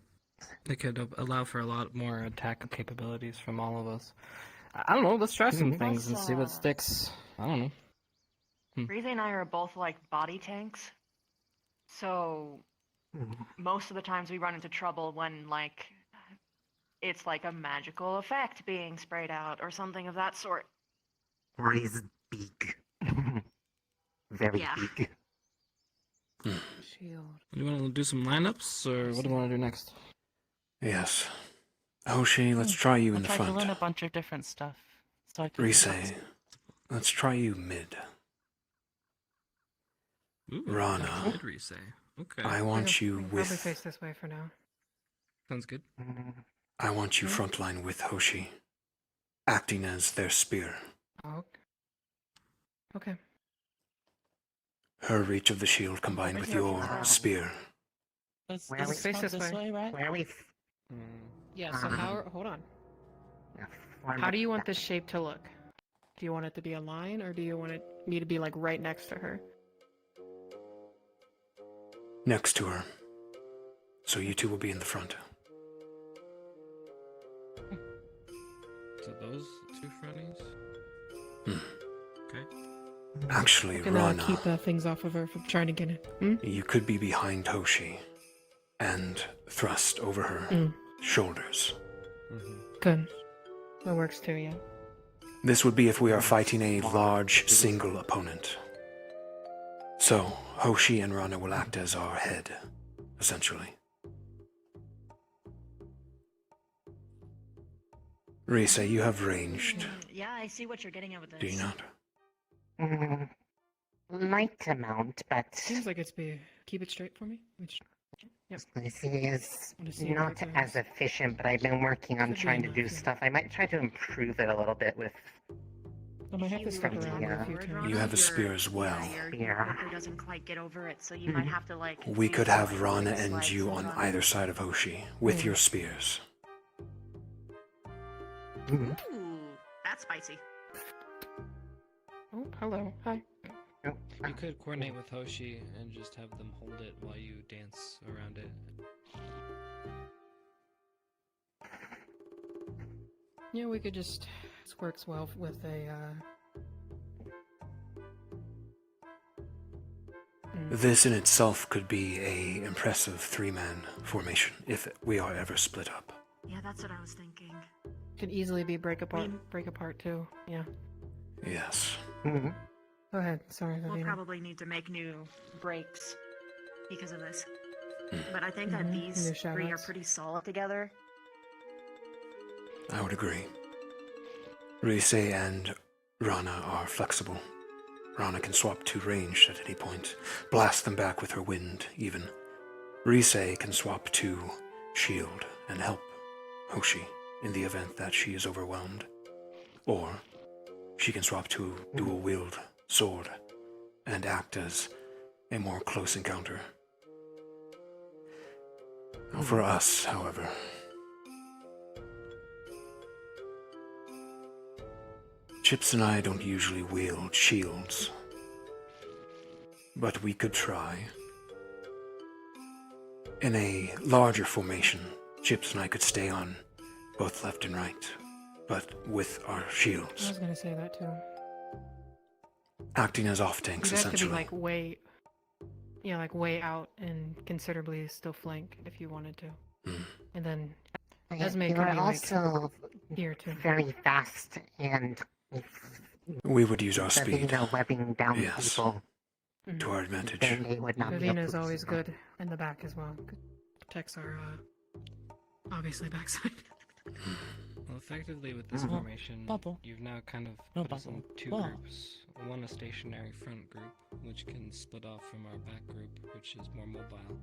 [SPEAKER 16] It could allow for a lot more attack capabilities from all of us. I don't know. Let's try some things and see what sticks. I don't know.
[SPEAKER 3] Rize and I are both like body tanks, so most of the times we run into trouble when like it's like a magical effect being sprayed out or something of that sort.
[SPEAKER 9] Rize big. Very big.
[SPEAKER 5] Shield.
[SPEAKER 16] Do you want to do some lineups, or what do you want to do next?
[SPEAKER 1] Yes. Hoshi, let's try you in the
[SPEAKER 3] I tried
[SPEAKER 1] front.
[SPEAKER 3] to learn a bunch of different stuff. So I could
[SPEAKER 1] Rise, let's try you mid. Rana,
[SPEAKER 16] Good Rise. Okay.
[SPEAKER 1] I want you
[SPEAKER 5] Probably
[SPEAKER 1] with.
[SPEAKER 5] face this way for now.
[SPEAKER 16] Sounds good.
[SPEAKER 1] I want you frontline with Hoshi, acting as their spear.
[SPEAKER 5] Oh. Okay.
[SPEAKER 1] Her reach of the shield combined with your spear.
[SPEAKER 5] Let's
[SPEAKER 9] Where we
[SPEAKER 5] face this way.
[SPEAKER 9] right? Where we
[SPEAKER 5] Yeah, so hold on. How do you want this shape to look? Do you want it to be a line, or do you want me to be like right next to her?
[SPEAKER 1] Next to her. So you two will be in the front.
[SPEAKER 16] So those two fronties? Okay.
[SPEAKER 1] Actually,
[SPEAKER 5] I'm gonna
[SPEAKER 1] Rana,
[SPEAKER 5] keep things off of her from trying to get it.
[SPEAKER 1] you could be behind Hoshi and thrust over her shoulders.
[SPEAKER 5] Good. That works too, yeah.
[SPEAKER 1] This would be if we are fighting a large single opponent. So, Hoshi and Rana will act as our head, essentially. Risa, you have ranged,
[SPEAKER 3] Yeah, I see what you're getting at with this.
[SPEAKER 1] do you not?
[SPEAKER 9] Light amount, but
[SPEAKER 5] Seems like it's keep it straight for me. Yep.
[SPEAKER 9] this is
[SPEAKER 5] Wanna see
[SPEAKER 9] not
[SPEAKER 5] what it
[SPEAKER 9] as efficient, but I've been working on
[SPEAKER 5] Could be
[SPEAKER 9] trying to
[SPEAKER 5] enough,
[SPEAKER 9] do
[SPEAKER 5] yeah.
[SPEAKER 9] stuff. I might try to improve it a little bit with
[SPEAKER 5] I might have to stick
[SPEAKER 9] from
[SPEAKER 5] around
[SPEAKER 9] the,
[SPEAKER 5] a few times.
[SPEAKER 1] You have a spear as well.
[SPEAKER 9] Yeah.
[SPEAKER 3] Character doesn't quite get over it, so you might have to like.
[SPEAKER 1] We could
[SPEAKER 3] do
[SPEAKER 1] have
[SPEAKER 3] like
[SPEAKER 1] Rana
[SPEAKER 3] slides
[SPEAKER 1] and you on
[SPEAKER 3] it.
[SPEAKER 1] either side of Hoshi, with your spears.
[SPEAKER 3] Ooh, that's spicy.
[SPEAKER 5] Oh, hello. Hi.
[SPEAKER 16] You could coordinate with Hoshi and just have them hold it while you dance around it.
[SPEAKER 5] Yeah, we could just. This works well with a.
[SPEAKER 1] This in itself could be a impressive three-man formation if we are ever split up.
[SPEAKER 3] Yeah, that's what I was thinking.
[SPEAKER 5] Could easily be break apart too. Yeah.
[SPEAKER 1] Yes.
[SPEAKER 5] Go ahead. Sorry,
[SPEAKER 3] We'll
[SPEAKER 5] Viviana.
[SPEAKER 3] probably need to make new breaks because of this. But I think that
[SPEAKER 5] New
[SPEAKER 3] these three are
[SPEAKER 5] shout-outs.
[SPEAKER 3] pretty solid together.
[SPEAKER 1] I would agree. Rise and Rana are flexible. Rana can swap to ranged at any point, blast them back with her wind, even. Rise can swap to shield and help Hoshi in the event that she is overwhelmed. Or she can swap to dual wield sword and act as a more close encounter. For us, however, Chips and I don't usually wield shields, but we could try. In a larger formation, Chips and I could stay on both left and right, but with our
[SPEAKER 5] I
[SPEAKER 1] shields,
[SPEAKER 5] was gonna say that too.
[SPEAKER 1] acting as off-tanks
[SPEAKER 5] You'd have to be
[SPEAKER 1] essentially.
[SPEAKER 5] like way, yeah, like way out and considerably still flank if you wanted to. and then
[SPEAKER 9] Yeah,
[SPEAKER 5] Esme
[SPEAKER 9] you
[SPEAKER 5] can
[SPEAKER 9] are
[SPEAKER 5] be like
[SPEAKER 9] also
[SPEAKER 5] here too.
[SPEAKER 9] very fast, and if
[SPEAKER 1] We would use our
[SPEAKER 9] the
[SPEAKER 1] speed.
[SPEAKER 9] webbing down
[SPEAKER 1] Yes.
[SPEAKER 9] people,
[SPEAKER 1] To our advantage.
[SPEAKER 9] then they would not be able
[SPEAKER 5] Vivina is
[SPEAKER 9] to
[SPEAKER 5] always
[SPEAKER 9] keep up.
[SPEAKER 5] good in the back as well. Protects our obviously backside.
[SPEAKER 16] Well, effectively with this formation, you've now kind of put us in two groups. One a stationary front group, which can split off from our back group, which is more mobile.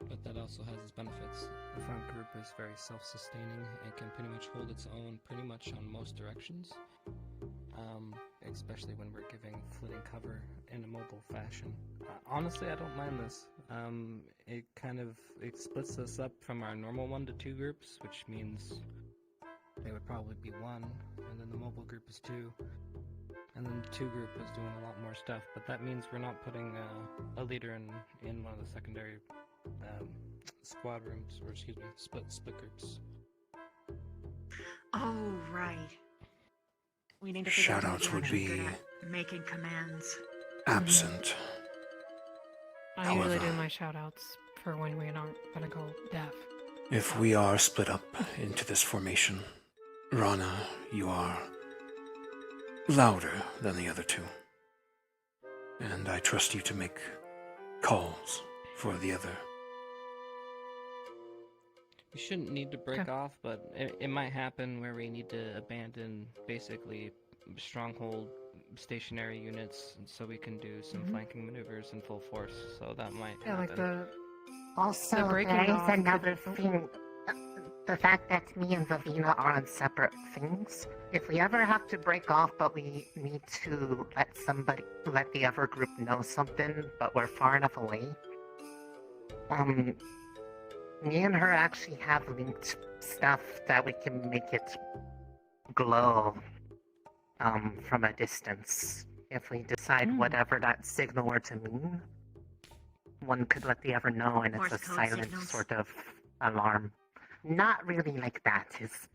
[SPEAKER 16] But that also has its benefits. The front group is very self-sustaining and can pretty much hold its own pretty much on most directions. Especially when we're giving flitting cover in a mobile fashion. Honestly, I don't mind this. It splits us up from our normal 1 to 2 groups, which means they would probably be 1, and then the mobile group is 2, and then the 2 group is doing a lot more stuff. But that means we're not putting a leader in one of the secondary squad rooms, or excuse me, split groups.
[SPEAKER 3] Oh, right. We need to figure out
[SPEAKER 1] Shoutouts
[SPEAKER 3] who's
[SPEAKER 1] would be
[SPEAKER 3] good at making commands.
[SPEAKER 1] absent.
[SPEAKER 5] I usually
[SPEAKER 1] However,
[SPEAKER 5] do my shoutouts for when we aren't gonna go deaf.
[SPEAKER 1] if we are split up into this formation, Rana, you are louder than the other two. And I trust you to make calls for the other.
[SPEAKER 16] We shouldn't need to break off, but it might happen where we need to abandon basically stronghold stationary units so we can do some flanking maneuvers in full force. So that might
[SPEAKER 5] Yeah, like
[SPEAKER 16] happen.
[SPEAKER 9] Also,
[SPEAKER 5] the breaking
[SPEAKER 9] there is
[SPEAKER 5] off
[SPEAKER 9] another thing. The fact that me and Vivina are on separate things. If we ever have to break off, but we need to let the other group know something, but we're far enough away. Me and her actually have linked stuff that we can make it glow from a distance. If we decide whatever that signal were to mean, one could let the other know, and it's a
[SPEAKER 3] Morse code
[SPEAKER 9] silent
[SPEAKER 3] signals.
[SPEAKER 9] sort of alarm. Not really like that. It's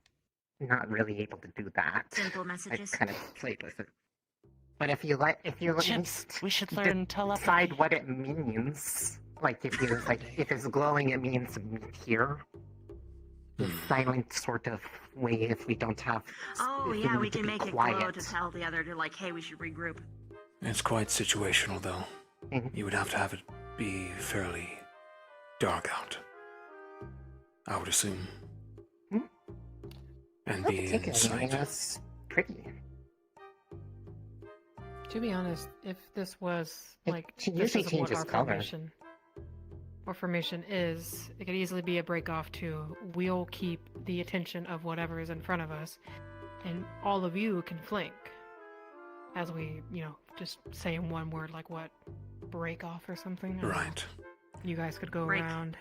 [SPEAKER 9] not really able to do that.
[SPEAKER 3] Simple
[SPEAKER 9] I
[SPEAKER 3] messages.
[SPEAKER 9] kind of played with it. But if you at
[SPEAKER 17] Chips, we should
[SPEAKER 9] least
[SPEAKER 17] learn telepathy.
[SPEAKER 9] decide what it means. Like if it's glowing, it means meet here. The silent sort of way if we don't have.
[SPEAKER 3] Oh,
[SPEAKER 9] if
[SPEAKER 3] yeah, we
[SPEAKER 9] need to
[SPEAKER 3] can
[SPEAKER 9] be
[SPEAKER 3] make it
[SPEAKER 9] quiet.
[SPEAKER 3] glow to tell the other to, like, hey, we should regroup.
[SPEAKER 1] It's quite situational, though. You would have to have it be fairly dark out, I would assume. And be in
[SPEAKER 9] Particularly,
[SPEAKER 1] sight.
[SPEAKER 9] that's pretty.
[SPEAKER 5] To be honest, if this was like
[SPEAKER 9] she
[SPEAKER 5] this
[SPEAKER 9] usually
[SPEAKER 5] is what
[SPEAKER 9] changes
[SPEAKER 5] our
[SPEAKER 9] color.
[SPEAKER 5] formation is, it could easily be a break off to we'll keep the attention of whatever is in front of us, and all of you can flank. As we, just say in one word, like what, break off or something. I don't know.
[SPEAKER 1] Right.
[SPEAKER 5] You guys could go
[SPEAKER 3] Break.
[SPEAKER 5] around.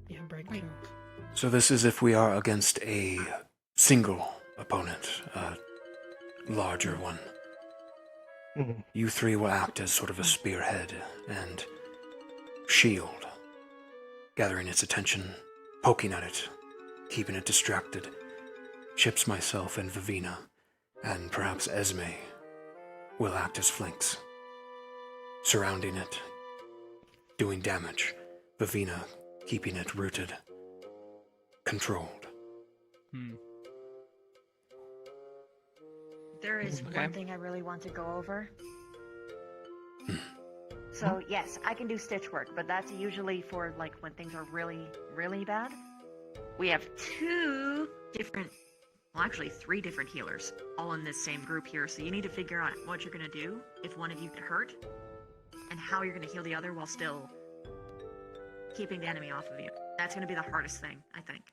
[SPEAKER 5] Yeah, break too.
[SPEAKER 1] So this is if we are against a single opponent, a larger one. You three will act as sort of a spearhead and shield, gathering its attention, poking at it, keeping it distracted. Chips, myself, and Vivina, and perhaps Esme, will act as flanks, surrounding it, doing damage. Vivina keeping it rooted, controlled.
[SPEAKER 3] There is one thing I really want to go over. So, yes, I can do stitch work, but that's usually for, like, when things are really, really bad. We have two different, well, actually 3 different healers, all in this same group here, so you need to figure out what you're going to do if one of you get hurt, and how you're going to heal the other while still keeping the enemy off of you. That's going to be the hardest thing, I think.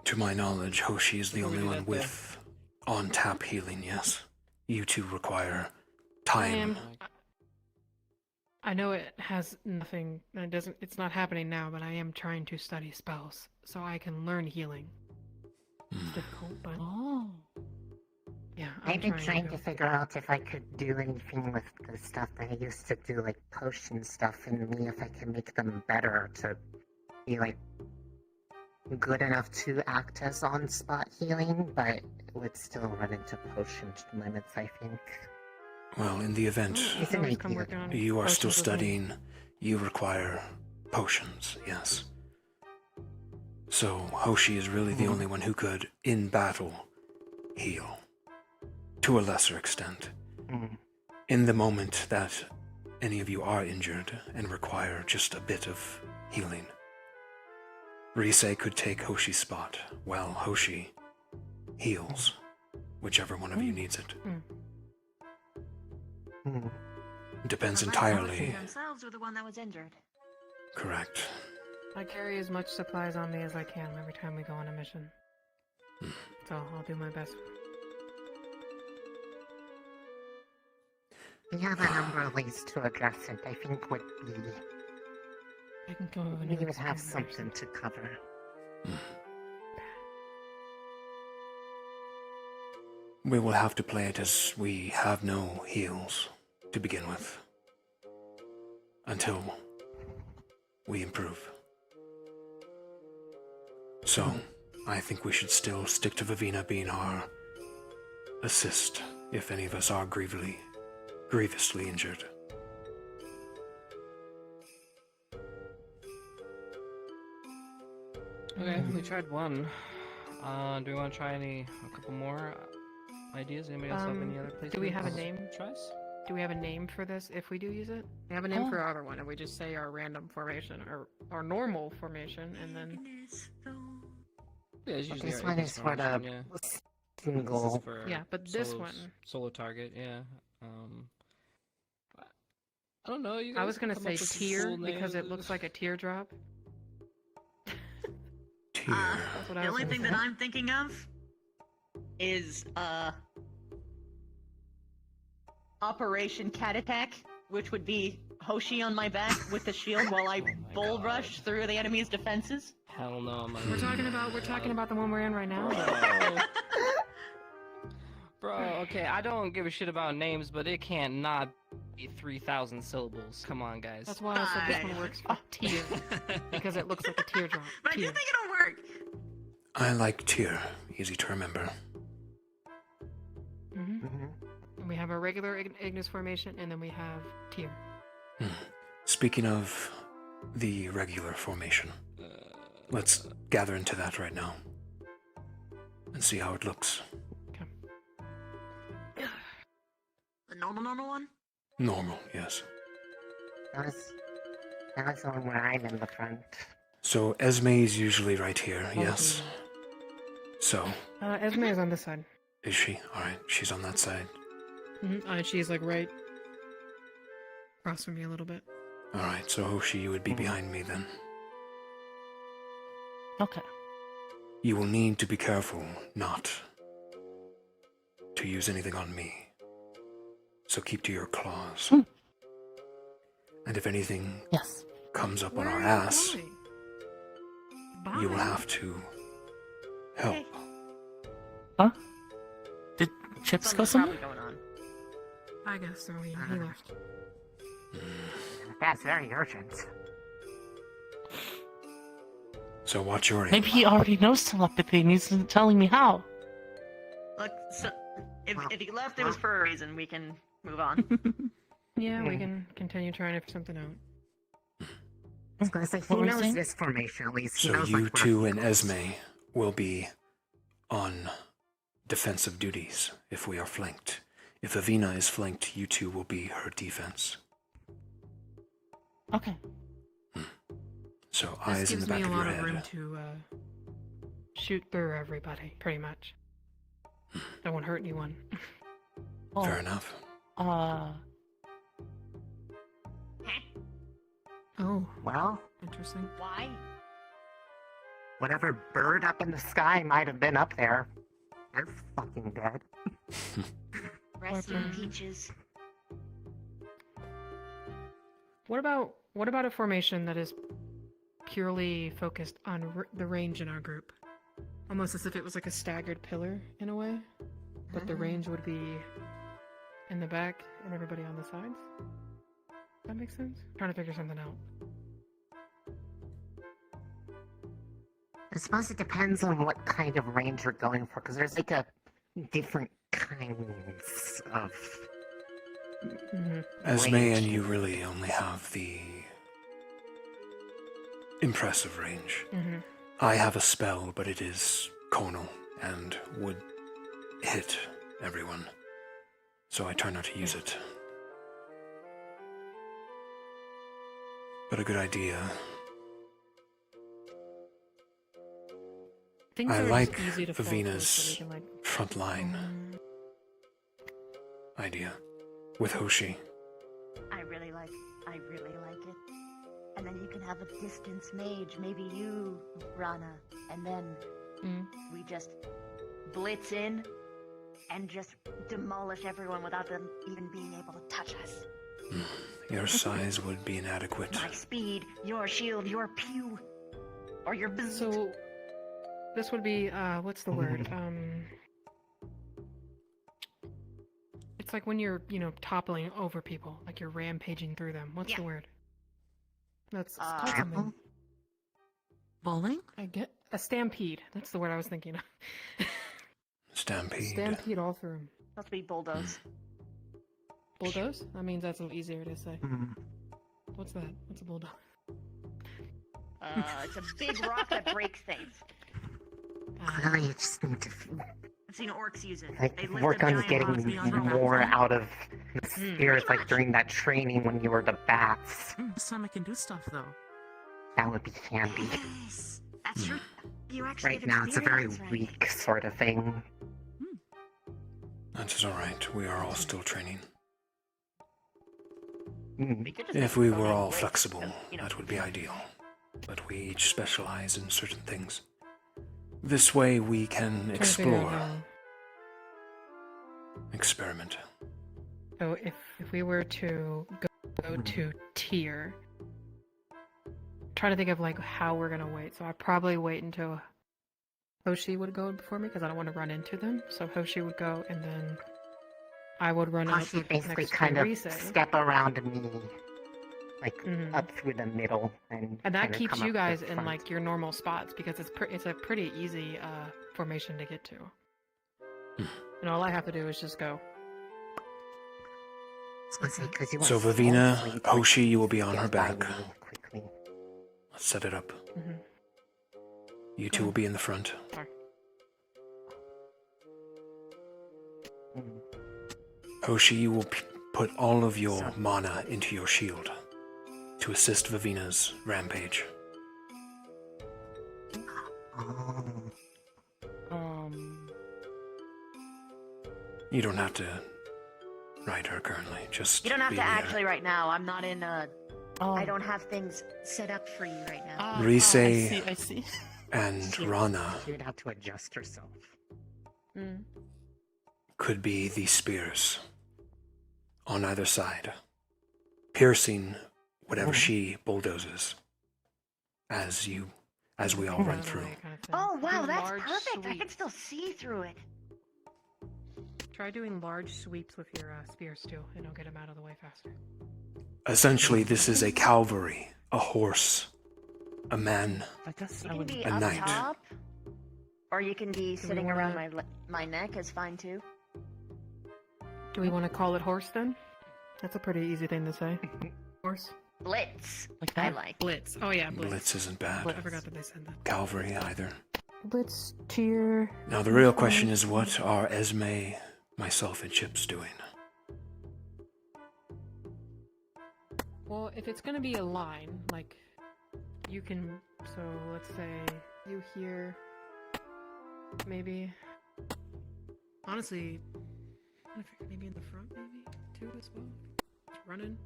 [SPEAKER 1] To my knowledge, Hoshi is the only one with on-tap healing, yes. You two require time.
[SPEAKER 5] I know it has nothing, it's not happening now, but I am trying to study spells, so I can learn healing. It's difficult, but... Yeah,
[SPEAKER 9] I've been trying
[SPEAKER 5] to
[SPEAKER 9] to figure out if I could do anything with the stuff that I used to do, like potion stuff, and me if I can make them better to be like good enough to act as on-spot healing, but would still run into potion limits, I think.
[SPEAKER 1] Well, in the event
[SPEAKER 9] It's an idea.
[SPEAKER 1] you are still
[SPEAKER 9] Potions with me.
[SPEAKER 1] studying, You require potions, yes. So Hoshi is really the only one who could, in battle, heal. To a lesser extent. In the moment that any of you are injured and require just a bit of healing, Rise could take Hoshi's spot while Hoshi heals, whichever one of you needs it. Depends entirely.
[SPEAKER 3] Themselves or the one that was injured.
[SPEAKER 1] Correct.
[SPEAKER 5] I carry as much supplies on me as I can every time we go on a mission. So I'll do my best.
[SPEAKER 9] We have a number of ways to address it. I think would be...
[SPEAKER 5] I can go over
[SPEAKER 9] we would have something to cover.
[SPEAKER 1] We will have to play it as we have no heals to begin with. Until we improve. So, I think we should still stick to Vivina being our assist if any of us are grievously injured.
[SPEAKER 16] Okay, we tried one. Do we want to try a couple more ideas? Anybody else have any other places?
[SPEAKER 5] Do we have a name?
[SPEAKER 16] Tries?
[SPEAKER 5] Do we have a name for this if we do use it? We have a name for our other one, and we just say our random formation or our normal formation, and then.
[SPEAKER 16] Yeah, it's usually
[SPEAKER 9] This
[SPEAKER 16] our
[SPEAKER 9] one
[SPEAKER 16] Aegis
[SPEAKER 9] is for the
[SPEAKER 16] formation,
[SPEAKER 9] single.
[SPEAKER 16] This is for
[SPEAKER 5] Yeah, but this
[SPEAKER 16] solo-
[SPEAKER 5] one-
[SPEAKER 16] solo target, yeah. I don't know. You guys
[SPEAKER 5] I was gonna
[SPEAKER 16] come
[SPEAKER 5] say
[SPEAKER 16] up with some
[SPEAKER 5] tear
[SPEAKER 16] cool
[SPEAKER 5] because it
[SPEAKER 16] names.
[SPEAKER 5] looks like a teardrop.
[SPEAKER 3] The
[SPEAKER 5] what I was
[SPEAKER 3] only
[SPEAKER 5] gonna
[SPEAKER 3] thing
[SPEAKER 5] say.
[SPEAKER 3] that I'm thinking of is Operation Cat Attack, which would be Hoshi on my back with the shield while I bull rush through the enemy's defenses.
[SPEAKER 16] Hell no, I'm
[SPEAKER 5] We're talking about the one we're in right now.
[SPEAKER 16] Bro, okay, I don't give a shit about names, but it can't not be 3,000 syllables. Come on, guys.
[SPEAKER 5] That's why I said this one works for tear because it looks like a teardrop.
[SPEAKER 3] But I do
[SPEAKER 5] Tear.
[SPEAKER 3] think it'll work.
[SPEAKER 1] I like Tyr, easy to remember.
[SPEAKER 5] And we have our regular Ignis formation, and then we have tear.
[SPEAKER 1] Speaking of the regular formation, let's gather into that right now and see how it looks.
[SPEAKER 3] The normal one?
[SPEAKER 1] Normal, yes.
[SPEAKER 9] That was the one where I'm in the front.
[SPEAKER 1] So Esme is usually right here, yes. So,
[SPEAKER 5] Esme is on this side.
[SPEAKER 1] is she? Alright, she's on that side.
[SPEAKER 5] She's like right across from me a little bit.
[SPEAKER 1] Alright, so Hoshi, you would be behind me then.
[SPEAKER 6] Okay.
[SPEAKER 1] You will need to be careful not to use anything on me. So keep to your claws. And if anything comes up on our ass, you will have to help.
[SPEAKER 6] Huh? Did Chips go somewhere?
[SPEAKER 5] I guess so. He left.
[SPEAKER 9] That's very urgent.
[SPEAKER 1] So watch your aim.
[SPEAKER 6] Maybe he already knows telepathy and he's telling me how.
[SPEAKER 3] Look, so if he left, it was for a reason. We can move on.
[SPEAKER 5] Yeah, we can continue trying to figure something out.
[SPEAKER 9] I was gonna say, he
[SPEAKER 6] What were you
[SPEAKER 9] knows
[SPEAKER 6] saying?
[SPEAKER 9] this formation at least. He
[SPEAKER 1] So
[SPEAKER 9] knows,
[SPEAKER 1] you
[SPEAKER 9] like, where
[SPEAKER 1] two
[SPEAKER 9] he
[SPEAKER 1] and
[SPEAKER 9] goes.
[SPEAKER 1] Esme will be on defensive duties if we are flanked. If Avina is flanked, you two will be her defense.
[SPEAKER 6] Okay.
[SPEAKER 1] So
[SPEAKER 5] This
[SPEAKER 1] eyes in the
[SPEAKER 5] gives me
[SPEAKER 1] back
[SPEAKER 5] a
[SPEAKER 1] of your
[SPEAKER 5] lot of
[SPEAKER 1] head.
[SPEAKER 5] room to shoot through everybody, pretty much. That won't hurt anyone.
[SPEAKER 1] Fair enough.
[SPEAKER 5] Oh.
[SPEAKER 9] Well,
[SPEAKER 5] interesting.
[SPEAKER 3] Why?
[SPEAKER 9] Whatever bird up in the sky might have been up there, they're fucking dead.
[SPEAKER 3] Rest in peaches.
[SPEAKER 5] What about a formation that is purely focused on the range in our group? Almost as if it was like a staggered pillar in a way, but the range would be in the back and everybody on the sides. That makes sense? Trying to figure something out.
[SPEAKER 9] I suppose it depends on what kind of range you're going for, because there's like a different kinds of.
[SPEAKER 1] Esme
[SPEAKER 9] range.
[SPEAKER 1] and you really only have the impressive range.
[SPEAKER 5] Mhm.
[SPEAKER 1] I have a spell, but it is conal and would hit everyone. So I try not to use it. But a good idea.
[SPEAKER 5] Things
[SPEAKER 1] I
[SPEAKER 5] are
[SPEAKER 1] like
[SPEAKER 5] just easy to fall to, so
[SPEAKER 1] Vavina's
[SPEAKER 5] we can, like,
[SPEAKER 1] frontline idea with Hoshi.
[SPEAKER 12] I really like it. And then you can have a distance mage, maybe you, Rana, and then we just blitz in and just demolish everyone without them even being able to touch us.
[SPEAKER 1] Your size would be inadequate.
[SPEAKER 12] My speed, your shield, your pew, or your boost.
[SPEAKER 5] So this would be what's the word? It's like when you're, toppling over people, like you're rampaging through them. What's the word? That's it's called something.
[SPEAKER 2] Bowling?
[SPEAKER 5] I get a stampede. That's the word I was thinking of.
[SPEAKER 1] Stampede.
[SPEAKER 5] Stampede all through them.
[SPEAKER 12] Must be bulldoze.
[SPEAKER 5] Bulldoze? That means that's a little easier to say. What's that? What's a bulldoze?
[SPEAKER 12] It's a big rock that breaks things.
[SPEAKER 9] Really, you just need to
[SPEAKER 12] I've seen orcs use it.
[SPEAKER 9] like
[SPEAKER 12] They lift
[SPEAKER 9] work
[SPEAKER 12] the
[SPEAKER 9] on
[SPEAKER 12] giant
[SPEAKER 9] getting
[SPEAKER 12] rocks beyond the
[SPEAKER 9] more
[SPEAKER 12] mountain.
[SPEAKER 9] out of the spirits, like during that training when you were the bats.
[SPEAKER 2] This time I can do stuff though.
[SPEAKER 9] That would be handy.
[SPEAKER 12] Yes, that's true. You actually
[SPEAKER 9] Right
[SPEAKER 12] have
[SPEAKER 9] now, it's a very
[SPEAKER 12] experience, right?
[SPEAKER 9] weak sort of thing.
[SPEAKER 1] That is alright. We are all still training.
[SPEAKER 12] We could just
[SPEAKER 1] If
[SPEAKER 12] make
[SPEAKER 1] we
[SPEAKER 12] a
[SPEAKER 1] were
[SPEAKER 12] photo
[SPEAKER 1] all
[SPEAKER 12] with,
[SPEAKER 1] flexible,
[SPEAKER 12] you know.
[SPEAKER 1] that would be ideal. But we each specialize in certain things. This way we can
[SPEAKER 5] Trying to figure out
[SPEAKER 1] explore,
[SPEAKER 5] how-
[SPEAKER 1] experiment.
[SPEAKER 5] So if we were to go to tier, trying to think of like how we're gonna wait. So I'd probably wait until Hoshi would go before me because I don't want to run into them. So Hoshi would go, and then I would run up
[SPEAKER 9] Hoshi basically
[SPEAKER 5] next to
[SPEAKER 9] kind of
[SPEAKER 5] Rise.
[SPEAKER 9] step around me, like up through the middle, and
[SPEAKER 5] And that
[SPEAKER 9] kinda
[SPEAKER 5] keeps
[SPEAKER 9] come
[SPEAKER 5] you
[SPEAKER 9] up the
[SPEAKER 5] guys in
[SPEAKER 9] front.
[SPEAKER 5] like your normal spots because it's a pretty easy formation to get to. And all I have to do is just go.
[SPEAKER 1] So Vavina, Hoshi, you will be on her back. Let's set it up. You two will be in the front. Hoshi, you will put all of your mana into your shield to assist Vavina's rampage. You don't have to ride her currently. Just
[SPEAKER 12] You don't have
[SPEAKER 1] be
[SPEAKER 12] to
[SPEAKER 1] near.
[SPEAKER 12] actually right now. I'm not in I don't have things set up for you right now.
[SPEAKER 1] Rise
[SPEAKER 9] I see.
[SPEAKER 1] and Rana
[SPEAKER 9] You'd have to adjust yourself.
[SPEAKER 1] could be the spears on either side, piercing whatever she bulldozes as we all run through.
[SPEAKER 12] Oh wow,
[SPEAKER 5] Do
[SPEAKER 12] that's
[SPEAKER 5] large
[SPEAKER 12] perfect. I can
[SPEAKER 5] sweeps.
[SPEAKER 12] still see through it.
[SPEAKER 5] Try doing large sweeps with your spears too, and it'll get them out of the way faster.
[SPEAKER 1] Essentially, this is a cavalry, a horse, a man,
[SPEAKER 12] You can be
[SPEAKER 1] a
[SPEAKER 12] up
[SPEAKER 1] knight.
[SPEAKER 12] top, or you can be sitting
[SPEAKER 5] wanna-
[SPEAKER 12] around my neck is fine too.
[SPEAKER 5] Do we want to call it horse then? That's a pretty easy thing to say. Horse.
[SPEAKER 12] Blitz. I like.
[SPEAKER 5] Blitz. Oh yeah, blitz.
[SPEAKER 1] Blitz isn't bad.
[SPEAKER 5] I forgot that they said that.
[SPEAKER 1] Cavalry either.
[SPEAKER 5] Blitz tier.
[SPEAKER 1] Now the real question is, what are Esme, myself, and Chips doing?
[SPEAKER 5] Well, if it's gonna be a line, like you can. So let's say you here, maybe. Honestly, I figure maybe in the front, maybe too as well. Just running.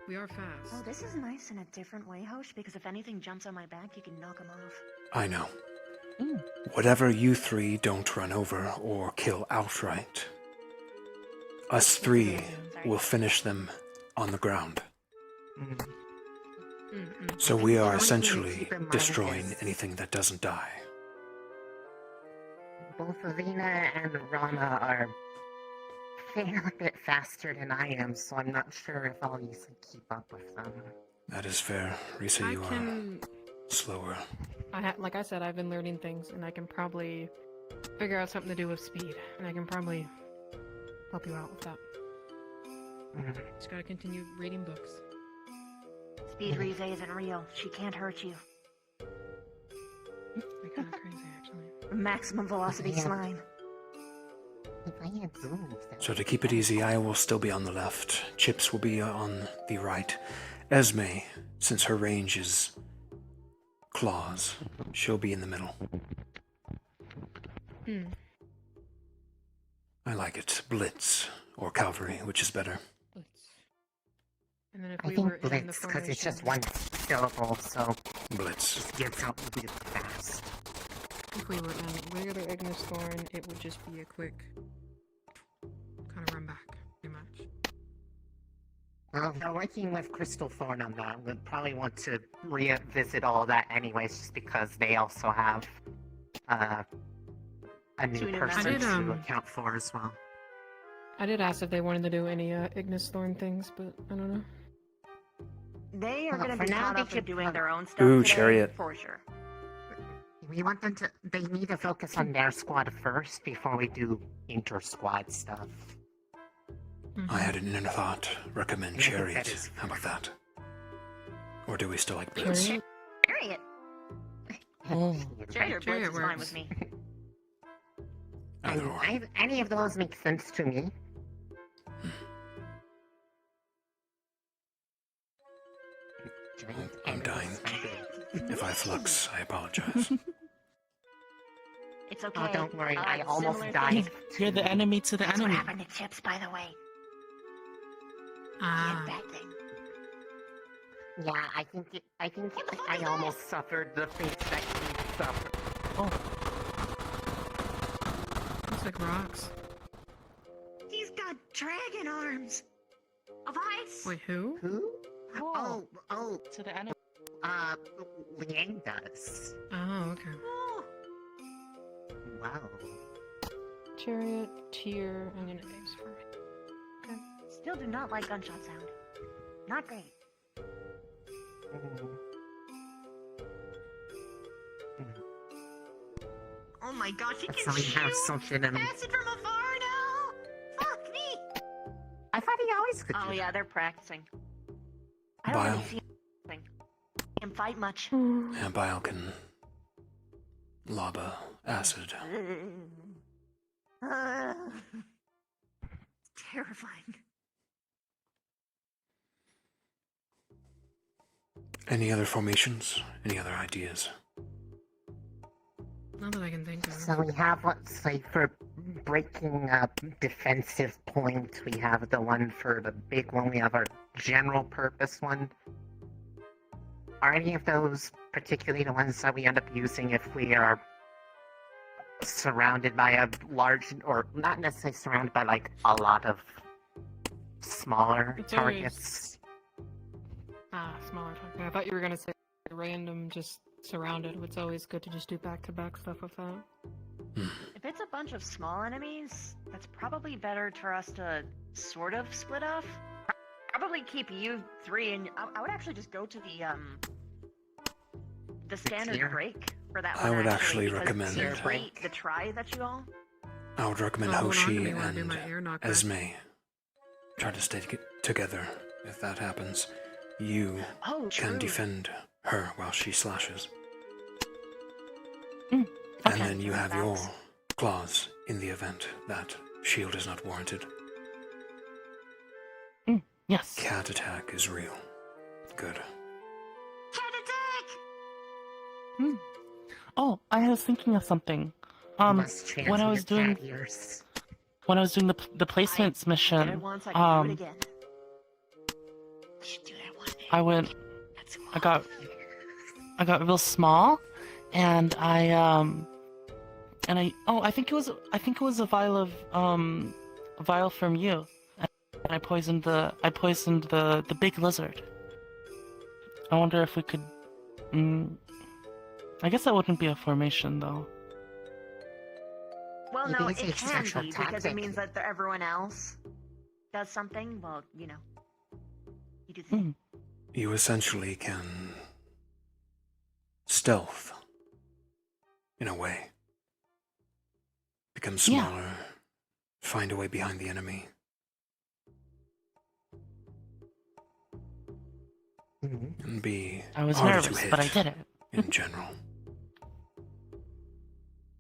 [SPEAKER 5] We are fast.
[SPEAKER 12] Oh, this is nice in a different way, Hosh, because if anything jumps on my back, you can knock them off.
[SPEAKER 1] I know. Whatever you three don't run over or kill outright, us three will finish them on the ground. So we are essentially destroying anything that doesn't die.
[SPEAKER 9] Both Avina and Rana are a fair bit faster than I am, so I'm not sure if I'll easily keep up with them.
[SPEAKER 1] That is fair. Risa,
[SPEAKER 5] I
[SPEAKER 1] you
[SPEAKER 5] can.
[SPEAKER 1] are slower.
[SPEAKER 5] Like I said, I've been learning things, and I can probably figure out something to do with speed, and I can probably help you out with that. Just gotta continue reading books.
[SPEAKER 12] Speed Rize isn't real. She can't hurt you.
[SPEAKER 5] Kind of crazy, actually.
[SPEAKER 12] Maximum velocity slime.
[SPEAKER 1] So to keep it easy, I will still be on the left. Chips will be on the right. Esme, since her range is claws, she'll be in the middle. I like it. Blitz or cavalry, which is better?
[SPEAKER 5] And then if
[SPEAKER 9] I
[SPEAKER 5] we
[SPEAKER 9] think
[SPEAKER 5] were in the
[SPEAKER 9] blitz, because it's just
[SPEAKER 5] formation,
[SPEAKER 9] one syllable, so
[SPEAKER 1] blitz
[SPEAKER 9] just gets out really fast.
[SPEAKER 5] if we were in regular Ignis Thorn, it would just be a quick kind of run back, pretty much.
[SPEAKER 9] Well, if we're working with Crystal Thorn on that, we'd probably want to revisit all that anyways, just because they also have a new person to account for as well.
[SPEAKER 5] I did ask if they wanted to do any Ignis Thorn things, but I don't know.
[SPEAKER 12] They are going to
[SPEAKER 9] for
[SPEAKER 12] be
[SPEAKER 9] now,
[SPEAKER 12] caught
[SPEAKER 9] they
[SPEAKER 12] up in
[SPEAKER 9] should
[SPEAKER 12] doing their own stuff
[SPEAKER 1] Ooh,
[SPEAKER 12] today,
[SPEAKER 1] Chariot.
[SPEAKER 12] for sure.
[SPEAKER 9] We want them to. They need to focus on their squad first before we do inter-squad stuff.
[SPEAKER 1] I had an inner thought. Recommend
[SPEAKER 9] I think that
[SPEAKER 1] Chariot.
[SPEAKER 9] is
[SPEAKER 1] How about that? Or do we still like Blitz?
[SPEAKER 5] Chariot?
[SPEAKER 12] Chariot.
[SPEAKER 16] Oh.
[SPEAKER 12] Chariot Blitz is fine with me.
[SPEAKER 9] Any of those make sense to me.
[SPEAKER 1] I'm dying. If I flux, I apologize.
[SPEAKER 12] It's okay.
[SPEAKER 9] Oh, don't worry, I almost
[SPEAKER 12] similar
[SPEAKER 9] died.
[SPEAKER 12] things.
[SPEAKER 16] You're the enemy to the
[SPEAKER 12] That's
[SPEAKER 16] enemy.
[SPEAKER 12] what happened to Chips, by the way.
[SPEAKER 5] Ah.
[SPEAKER 12] Bad thing.
[SPEAKER 9] Yeah, I think I almost suffered the fate that he suffered.
[SPEAKER 16] Oh.
[SPEAKER 5] Looks like rocks.
[SPEAKER 12] He's got dragon arms of ice.
[SPEAKER 5] Wait, who?
[SPEAKER 9] Who? Oh,
[SPEAKER 16] to the enemy.
[SPEAKER 9] Liang does.
[SPEAKER 5] Oh, okay.
[SPEAKER 9] Wow.
[SPEAKER 5] Chariot, tier, and then eggs for me. Okay.
[SPEAKER 12] Still do not like gunshot sound. Not great. Oh my gosh, he
[SPEAKER 9] So
[SPEAKER 12] can
[SPEAKER 9] we have
[SPEAKER 12] shoot
[SPEAKER 9] something in.
[SPEAKER 12] acid from afar now. Fuck me.
[SPEAKER 9] I thought he always could.
[SPEAKER 12] Oh
[SPEAKER 9] do
[SPEAKER 12] yeah,
[SPEAKER 9] that.
[SPEAKER 12] they're practicing. I don't
[SPEAKER 1] Bile.
[SPEAKER 12] really see anything. Him fight much.
[SPEAKER 1] Yeah, Bile can lob a acid.
[SPEAKER 12] Terrifying.
[SPEAKER 1] Any other formations? Any other ideas?
[SPEAKER 5] Not that I can think of.
[SPEAKER 9] So we have what's like for breaking up defensive points. We have the one for the big one. We have our general purpose one. Are any of those particularly the ones that we end up using if we are surrounded by a large, or not necessarily surrounded by like a lot of smaller
[SPEAKER 5] It's
[SPEAKER 9] targets?
[SPEAKER 5] Smaller target. I thought you were gonna say random, just surrounded. It's always good to just do back-to-back stuff with that.
[SPEAKER 3] If it's a bunch of small enemies, that's probably better for us to sort of split off. Probably keep you three, and I would actually just go to the standard
[SPEAKER 9] tier?
[SPEAKER 3] break for that
[SPEAKER 1] I
[SPEAKER 3] one.
[SPEAKER 1] would actually
[SPEAKER 3] because
[SPEAKER 1] recommend-
[SPEAKER 3] the try that you all.
[SPEAKER 1] I would recommend
[SPEAKER 5] Oh, hold on,
[SPEAKER 1] Hoshi
[SPEAKER 5] give me one, do
[SPEAKER 1] and
[SPEAKER 5] my ear knocker.
[SPEAKER 1] Esme try to stay together. If that happens, you
[SPEAKER 3] Oh,
[SPEAKER 1] can
[SPEAKER 3] true.
[SPEAKER 1] defend her while she slashes.
[SPEAKER 16] Okay.
[SPEAKER 1] And then you have your claws in the event that shield is not warranted.
[SPEAKER 16] Yes.
[SPEAKER 1] Cat attack is real. Good.
[SPEAKER 12] Cat attack!
[SPEAKER 16] Oh, I was thinking of something.
[SPEAKER 9] Must
[SPEAKER 16] When I
[SPEAKER 9] transmute
[SPEAKER 16] was doing
[SPEAKER 9] cat ears.
[SPEAKER 16] when I was doing the placements
[SPEAKER 12] Did it
[SPEAKER 16] mission,
[SPEAKER 12] once, I can do it again.
[SPEAKER 16] I went. I got real small, and I I think it was a vial from you, and I poisoned the big lizard. I wonder if we could. I guess that wouldn't be a formation though.
[SPEAKER 12] Well,
[SPEAKER 9] It
[SPEAKER 12] no,
[SPEAKER 9] is
[SPEAKER 12] it
[SPEAKER 9] a
[SPEAKER 12] can
[SPEAKER 9] special
[SPEAKER 12] be because it
[SPEAKER 9] tactic.
[SPEAKER 12] means that everyone else does something. Well, you know, you do the thing.
[SPEAKER 1] You essentially can stealth in a way. Become smaller, find a way behind the enemy. And be
[SPEAKER 16] I was
[SPEAKER 1] harder
[SPEAKER 16] nervous,
[SPEAKER 1] to hit
[SPEAKER 16] but I did it.
[SPEAKER 1] in general.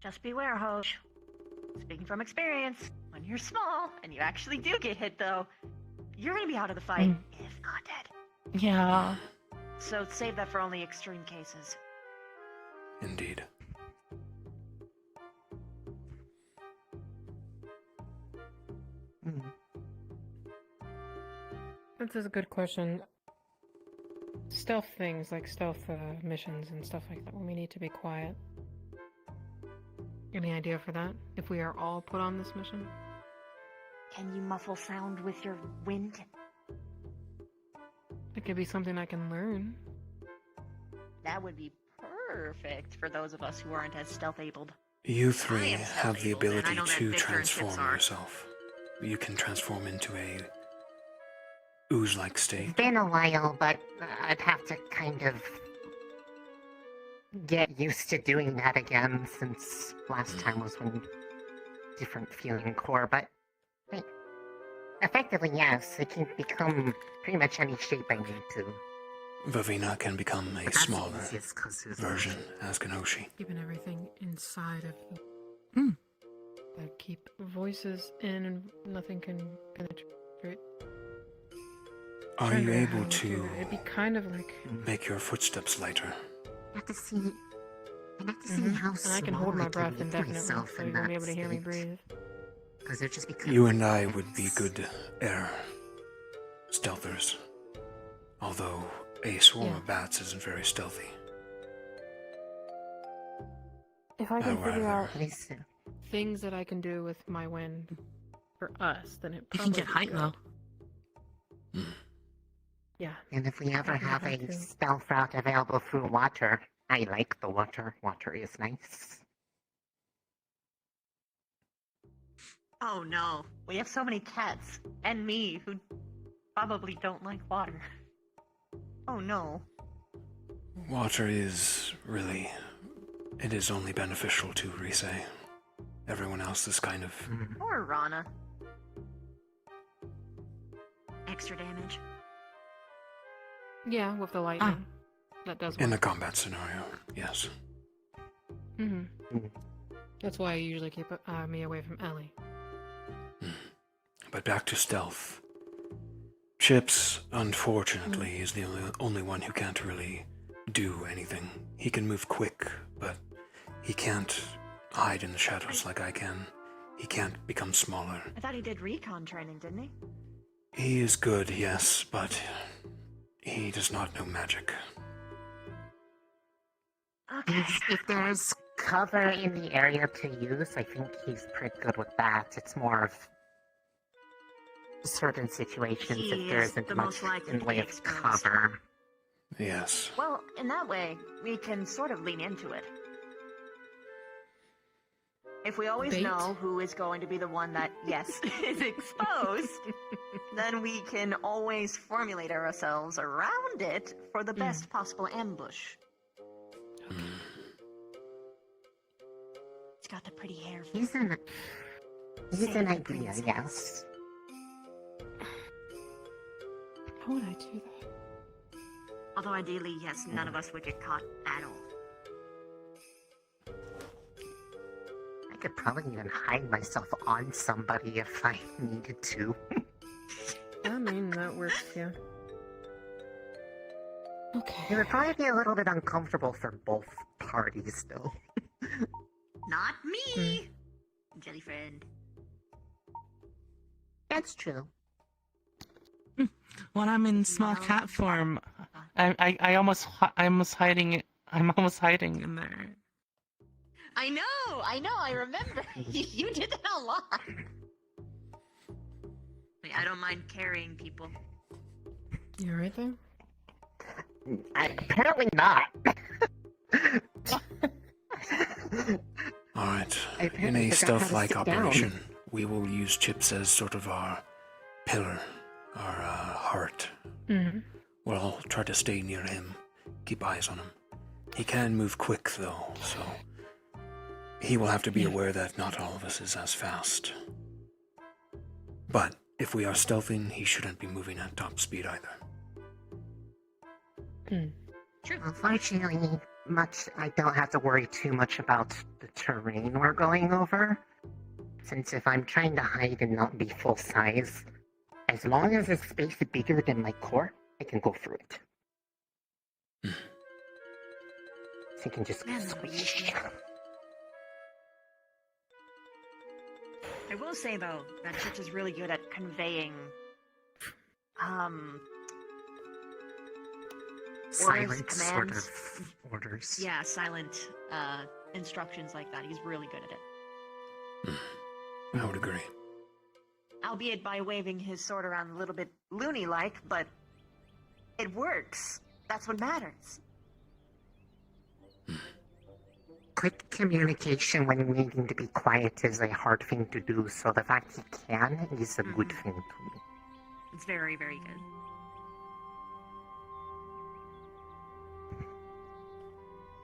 [SPEAKER 3] Just beware, Hoj. Speaking from experience, when you're small and you actually do get hit, though, you're gonna be out of the fight, if not dead.
[SPEAKER 11] Yeah.
[SPEAKER 3] So save that for only extreme cases.
[SPEAKER 1] Indeed.
[SPEAKER 5] This is a good question. Stealth things, like stealth missions and stuff like that, when we need to be quiet. Any idea for that? If we are all put on this mission?
[SPEAKER 12] Can you muffle sound with your wind?
[SPEAKER 5] It could be something I can learn.
[SPEAKER 3] That would be perfect for those of us who aren't as stealth-abled.
[SPEAKER 1] You three
[SPEAKER 3] am
[SPEAKER 1] have the
[SPEAKER 3] stealth-abled, and I
[SPEAKER 1] ability
[SPEAKER 3] know that
[SPEAKER 1] to
[SPEAKER 3] Victor and Chips
[SPEAKER 1] transform
[SPEAKER 3] are.
[SPEAKER 1] yourself. You can transform into a ooze-like state.
[SPEAKER 9] It's been a while, but I'd have to kind of get used to doing that again, since last time was when different feeling core, but hey, effectively, yes, it can become pretty much any shape I need to.
[SPEAKER 1] Vavina can become a
[SPEAKER 9] That's
[SPEAKER 1] smaller
[SPEAKER 9] easiest 'cause there's
[SPEAKER 1] version as Kenoshi.
[SPEAKER 5] Keeping everything inside of the... Like, keep voices in and nothing can penetrate.
[SPEAKER 1] Are
[SPEAKER 5] Trying
[SPEAKER 1] you
[SPEAKER 5] to
[SPEAKER 1] able
[SPEAKER 5] how do
[SPEAKER 1] to
[SPEAKER 5] that. It'd be kind of like...
[SPEAKER 1] make your footsteps lighter?
[SPEAKER 9] I have to see. I have to see how
[SPEAKER 5] And I can
[SPEAKER 9] small
[SPEAKER 5] hold my
[SPEAKER 9] I
[SPEAKER 5] breath
[SPEAKER 9] make
[SPEAKER 5] indefinitely,
[SPEAKER 9] myself
[SPEAKER 5] so
[SPEAKER 9] in
[SPEAKER 5] you won't
[SPEAKER 9] that
[SPEAKER 5] be able to hear me
[SPEAKER 9] state.
[SPEAKER 5] breathe.
[SPEAKER 9] Because it just becomes.
[SPEAKER 1] You and I would be good air stealthers. Although a swarm of bats isn't very stealthy.
[SPEAKER 5] If I can
[SPEAKER 1] However,
[SPEAKER 5] figure out things that I can do with my wind for us, then it
[SPEAKER 2] You
[SPEAKER 5] probably
[SPEAKER 2] can get height though.
[SPEAKER 5] Yeah.
[SPEAKER 9] And if we ever
[SPEAKER 5] Definitely
[SPEAKER 9] have
[SPEAKER 5] have
[SPEAKER 9] a
[SPEAKER 5] to.
[SPEAKER 9] stealth route available through water, I like the water. Water is nice.
[SPEAKER 3] Oh no, we have so many cats, and me, who probably don't like water. Oh no.
[SPEAKER 1] Water is really... It is only beneficial to Rise. Everyone else is kind of...
[SPEAKER 3] Or Rana. Extra damage.
[SPEAKER 5] Yeah, with the lightning. That does work.
[SPEAKER 1] In a combat scenario, yes.
[SPEAKER 5] That's why I usually keep me away from Ellie.
[SPEAKER 1] But back to stealth. Chips, unfortunately, is the only one who can't really do anything. He can move quick, but he can't hide in the shadows like I can. He can't become smaller.
[SPEAKER 3] I thought he did recon training, didn't he?
[SPEAKER 1] He is good, yes, but he does not know magic.
[SPEAKER 9] If there's cover in the area to use, I think he's pretty good with that. It's more of certain situations
[SPEAKER 3] He
[SPEAKER 9] if there
[SPEAKER 3] is
[SPEAKER 9] isn't
[SPEAKER 3] the
[SPEAKER 9] much
[SPEAKER 3] most likely
[SPEAKER 9] in
[SPEAKER 3] to
[SPEAKER 9] way
[SPEAKER 3] be
[SPEAKER 9] of
[SPEAKER 3] exposed.
[SPEAKER 9] cover.
[SPEAKER 1] Yes.
[SPEAKER 3] Well, in that way, we can sort of lean into it. If we always
[SPEAKER 5] Bait?
[SPEAKER 3] know who is going to be the one that, yes, is exposed, then we can always formulate ourselves around it for the best possible ambush. It's got the pretty hair.
[SPEAKER 9] He's an idea, yes.
[SPEAKER 5] How would I do that?
[SPEAKER 3] Although ideally, yes, none of us would get caught at all.
[SPEAKER 9] I could probably even hide myself on somebody if I needed to.
[SPEAKER 5] I mean, that works, yeah. Okay.
[SPEAKER 9] It would probably be a little bit uncomfortable for both parties, though.
[SPEAKER 3] Not me! Jelly friend.
[SPEAKER 9] That's true.
[SPEAKER 2] When I'm in small cat form, I'm almost hiding. I'm almost hiding in there.
[SPEAKER 3] I know, I remember. You did that a lot. Wait, I don't mind carrying people.
[SPEAKER 5] You right there?
[SPEAKER 9] Apparently not.
[SPEAKER 1] Alright,
[SPEAKER 9] I
[SPEAKER 1] in
[SPEAKER 9] apparently
[SPEAKER 1] a
[SPEAKER 9] forgot how to
[SPEAKER 1] stealth-like
[SPEAKER 9] sit down.
[SPEAKER 1] operation, we will use Chips as sort of our pillar, our heart. We'll try to stay near him, keep eyes on him. He can move quick, though, so he will have to be aware that not all of us is as fast. But if we are stealthing, he shouldn't be moving at top speed either.
[SPEAKER 9] Unfortunately, I don't have to worry too much about the terrain we're going over. Since if I'm trying to hide and not be full size, as long as the space is bigger than my core, I can go through it. So you can just squish.
[SPEAKER 3] I will say though that Church is really good at conveying
[SPEAKER 9] Silent
[SPEAKER 3] orders,
[SPEAKER 9] sort
[SPEAKER 3] commands.
[SPEAKER 9] of orders.
[SPEAKER 3] Yeah, silent instructions like that. He's really good at it.
[SPEAKER 1] I would agree.
[SPEAKER 3] Albeit by waving his sword around a little bit loony-like, but it works. That's what matters.
[SPEAKER 9] Quick communication when needing to be quiet is a hard thing to do, so the fact he can is a good thing to me.
[SPEAKER 3] It's very, very good.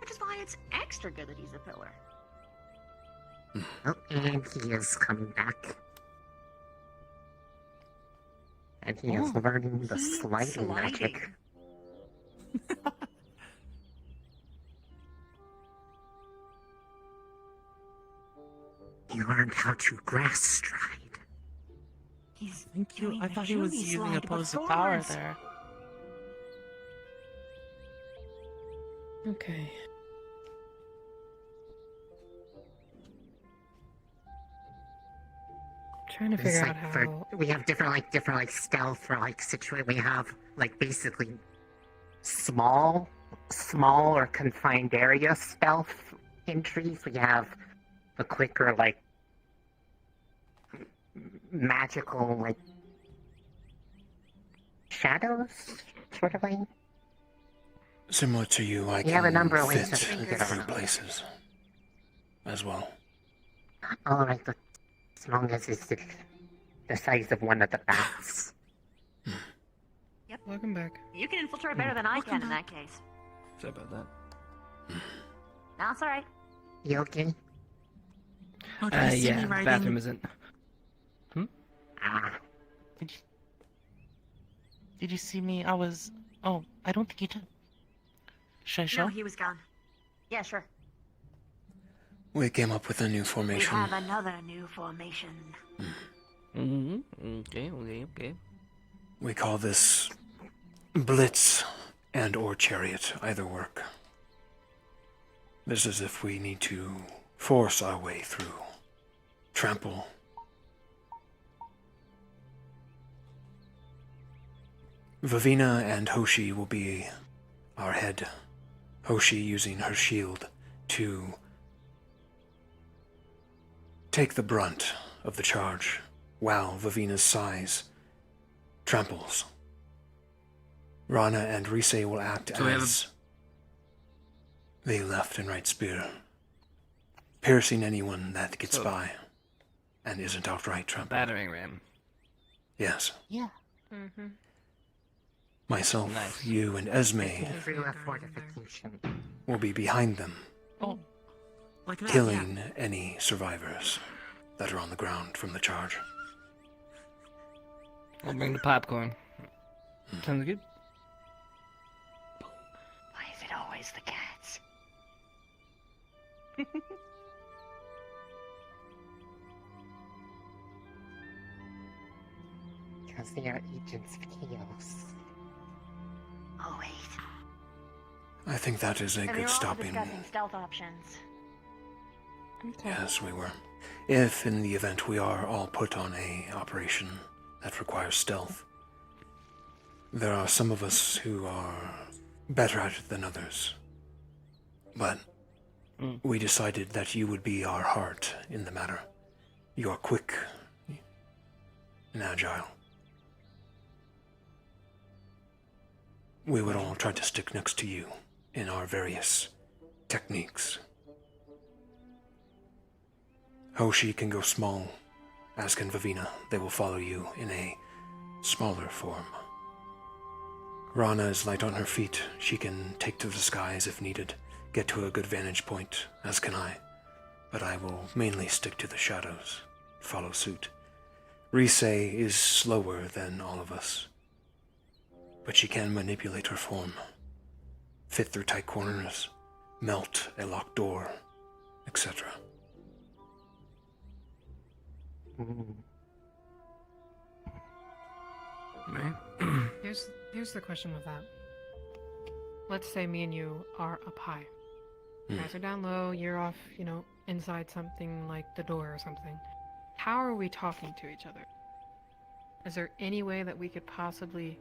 [SPEAKER 3] Which is why it's extra good that he's a pillar.
[SPEAKER 9] Oh, and he is coming back. And he is learning the sliding magic. He learned how to grass stride.
[SPEAKER 2] Thank you. I thought he was using opposed power there.
[SPEAKER 5] Okay. Trying to figure out how.
[SPEAKER 9] We have different stealth or situation. We have basically small or confined area stealth entries. We have the quicker magical shadows sort of way.
[SPEAKER 1] Similar to you, I
[SPEAKER 9] You have a
[SPEAKER 1] can
[SPEAKER 9] number of ways
[SPEAKER 1] fit
[SPEAKER 9] to get
[SPEAKER 1] different
[SPEAKER 9] around.
[SPEAKER 1] places as well.
[SPEAKER 9] Alright, as long as it's the size of one of the bats.
[SPEAKER 3] Yep.
[SPEAKER 5] Welcome back.
[SPEAKER 3] You can infiltrate better than I can in that case.
[SPEAKER 16] Sorry about that.
[SPEAKER 3] No, it's alright.
[SPEAKER 9] You okay?
[SPEAKER 2] Oh, did you see
[SPEAKER 16] Yeah,
[SPEAKER 2] me
[SPEAKER 16] the
[SPEAKER 2] riding?
[SPEAKER 16] bathroom isn't.
[SPEAKER 2] Did you see me? I was. Oh, I don't think you did. Should I show?
[SPEAKER 3] No, he was gone. Yeah, sure.
[SPEAKER 1] We came up with a new
[SPEAKER 3] We
[SPEAKER 1] formation.
[SPEAKER 3] have another new formation.
[SPEAKER 16] Okay.
[SPEAKER 1] We call this Blitz and/or Chariot. Either work. This is if we need to force our way through. Trample. Vavina and Hoshi will be our head. Hoshi using her shield to take the brunt of the charge, while Vavina's size tramples. Rana and Rise will act
[SPEAKER 19] So we have
[SPEAKER 1] as the left and right spear, piercing anyone that gets
[SPEAKER 16] So-
[SPEAKER 1] by and isn't outright trampled.
[SPEAKER 16] Battering ram.
[SPEAKER 1] Yes.
[SPEAKER 3] Yeah.
[SPEAKER 5] Mm-hmm.
[SPEAKER 1] Myself,
[SPEAKER 16] Nice.
[SPEAKER 1] you, and Esme
[SPEAKER 9] Through a fortification.
[SPEAKER 1] will be behind them,
[SPEAKER 2] Oh, like that.
[SPEAKER 1] killing any survivors that are on the ground from the charge.
[SPEAKER 16] I'll bring the popcorn. Sounds good.
[SPEAKER 3] Why is it always the cats?
[SPEAKER 9] Because they are agents of chaos.
[SPEAKER 3] Oh wait.
[SPEAKER 1] I think that is a
[SPEAKER 3] And we
[SPEAKER 1] good
[SPEAKER 3] were also
[SPEAKER 1] stopping.
[SPEAKER 3] discussing stealth options.
[SPEAKER 1] Yes, we were. If, in the event, we are all put on a operation that requires stealth, there are some of us who are better at it than others. But we decided that you would be our heart in the matter. You are quick and agile. We would all try to stick next to you in our various techniques. Hoshi can go small, as can Vavina. They will follow you in a smaller form. Rana is light on her feet. She can take to the skies if needed, get to a good vantage point, as can I. But I will mainly stick to the shadows, follow suit. Rise is slower than all of us, but she can manipulate her form, fit through tight corners, melt a locked door, etc.
[SPEAKER 5] Here's the question with that. Let's say me and you are up high. You guys are down low, you're off, inside something like the door or something. How are we talking to each other? Is there any way that we could possibly,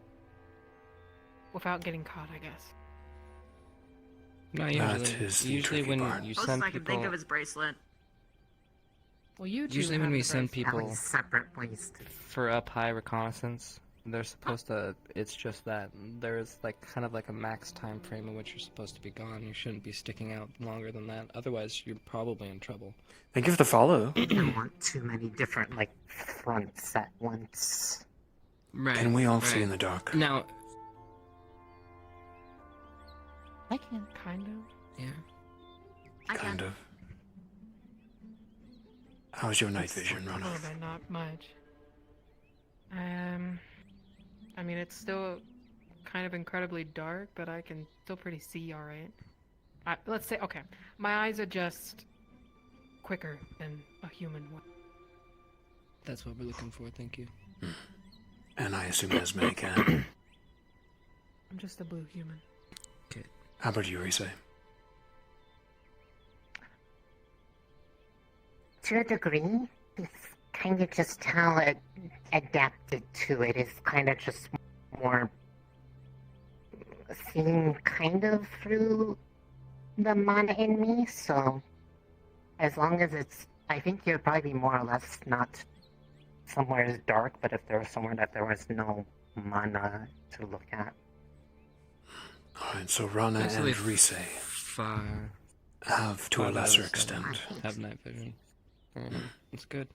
[SPEAKER 5] without getting caught, I guess?
[SPEAKER 19] No,
[SPEAKER 1] That
[SPEAKER 19] usually,
[SPEAKER 1] is the
[SPEAKER 19] usually
[SPEAKER 1] tricky
[SPEAKER 19] when
[SPEAKER 1] part.
[SPEAKER 19] you
[SPEAKER 3] Closest
[SPEAKER 19] send
[SPEAKER 3] I can
[SPEAKER 19] people,
[SPEAKER 3] think of is bracelet.
[SPEAKER 5] Well, you two
[SPEAKER 19] usually
[SPEAKER 5] have
[SPEAKER 19] when we
[SPEAKER 5] the
[SPEAKER 19] send
[SPEAKER 5] bracelet.
[SPEAKER 19] people
[SPEAKER 9] separate ways
[SPEAKER 19] for up high reconnaissance, they're supposed to. It's just that there's like kind of like a max time frame in which you're supposed to be gone. You shouldn't be sticking out longer than that. Otherwise, you're probably in trouble.
[SPEAKER 1] Thank you for the follow.
[SPEAKER 9] I don't want too many different, fronts at once.
[SPEAKER 19] Right.
[SPEAKER 1] Can we all see
[SPEAKER 19] right.
[SPEAKER 1] in the dark?
[SPEAKER 19] Now,
[SPEAKER 5] I can. Kind of.
[SPEAKER 19] yeah.
[SPEAKER 1] Kind of. How's your night vision,
[SPEAKER 5] A
[SPEAKER 1] Rana?
[SPEAKER 5] little bit, not much. I mean, it's still kind of incredibly dark, but I can still pretty see all right. Let's say, okay, my eyes are just quicker than a human would.
[SPEAKER 19] That's what we're looking for. Thank you.
[SPEAKER 1] And I assume as many can.
[SPEAKER 5] I'm just a blue human.
[SPEAKER 1] How about you, Rise?
[SPEAKER 9] To a degree, it's kind of just how it adapted to it. It's kind of just more seen kind of through the mana in me, so as long as it's, I think you'd probably be more or less not somewhere as dark, but if there was somewhere that there was no mana to look at.
[SPEAKER 1] Alright, so Rana
[SPEAKER 19] Actually,
[SPEAKER 1] and Rise
[SPEAKER 19] far
[SPEAKER 1] have, to a
[SPEAKER 19] far
[SPEAKER 1] lesser
[SPEAKER 19] others
[SPEAKER 1] extent.
[SPEAKER 19] have night vision. It's good.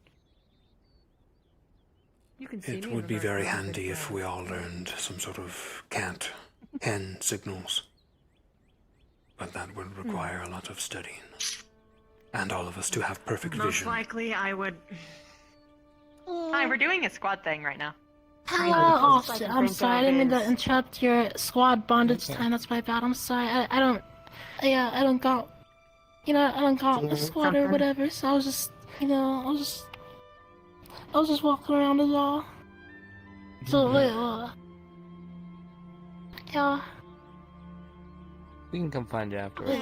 [SPEAKER 5] You can see me
[SPEAKER 1] It
[SPEAKER 5] in
[SPEAKER 1] would
[SPEAKER 5] the
[SPEAKER 1] be
[SPEAKER 5] dark,
[SPEAKER 1] very
[SPEAKER 5] I'm
[SPEAKER 1] handy
[SPEAKER 5] pretty
[SPEAKER 1] if
[SPEAKER 5] far.
[SPEAKER 1] we all learned some sort of cat hen signals. But that would require a lot of studying. And all of us to have perfect
[SPEAKER 3] Most
[SPEAKER 1] vision.
[SPEAKER 3] likely, I would. Hi, we're doing a squad thing right now.
[SPEAKER 20] Oh, I'm sorry. I didn't mean to interrupt your squad bondage time. That's my bad. I'm sorry. I don't. Yeah, I don't got. I don't got a squad or whatever. So I was just, I was just walking around as all. So yeah.
[SPEAKER 19] We can come find you afterwards.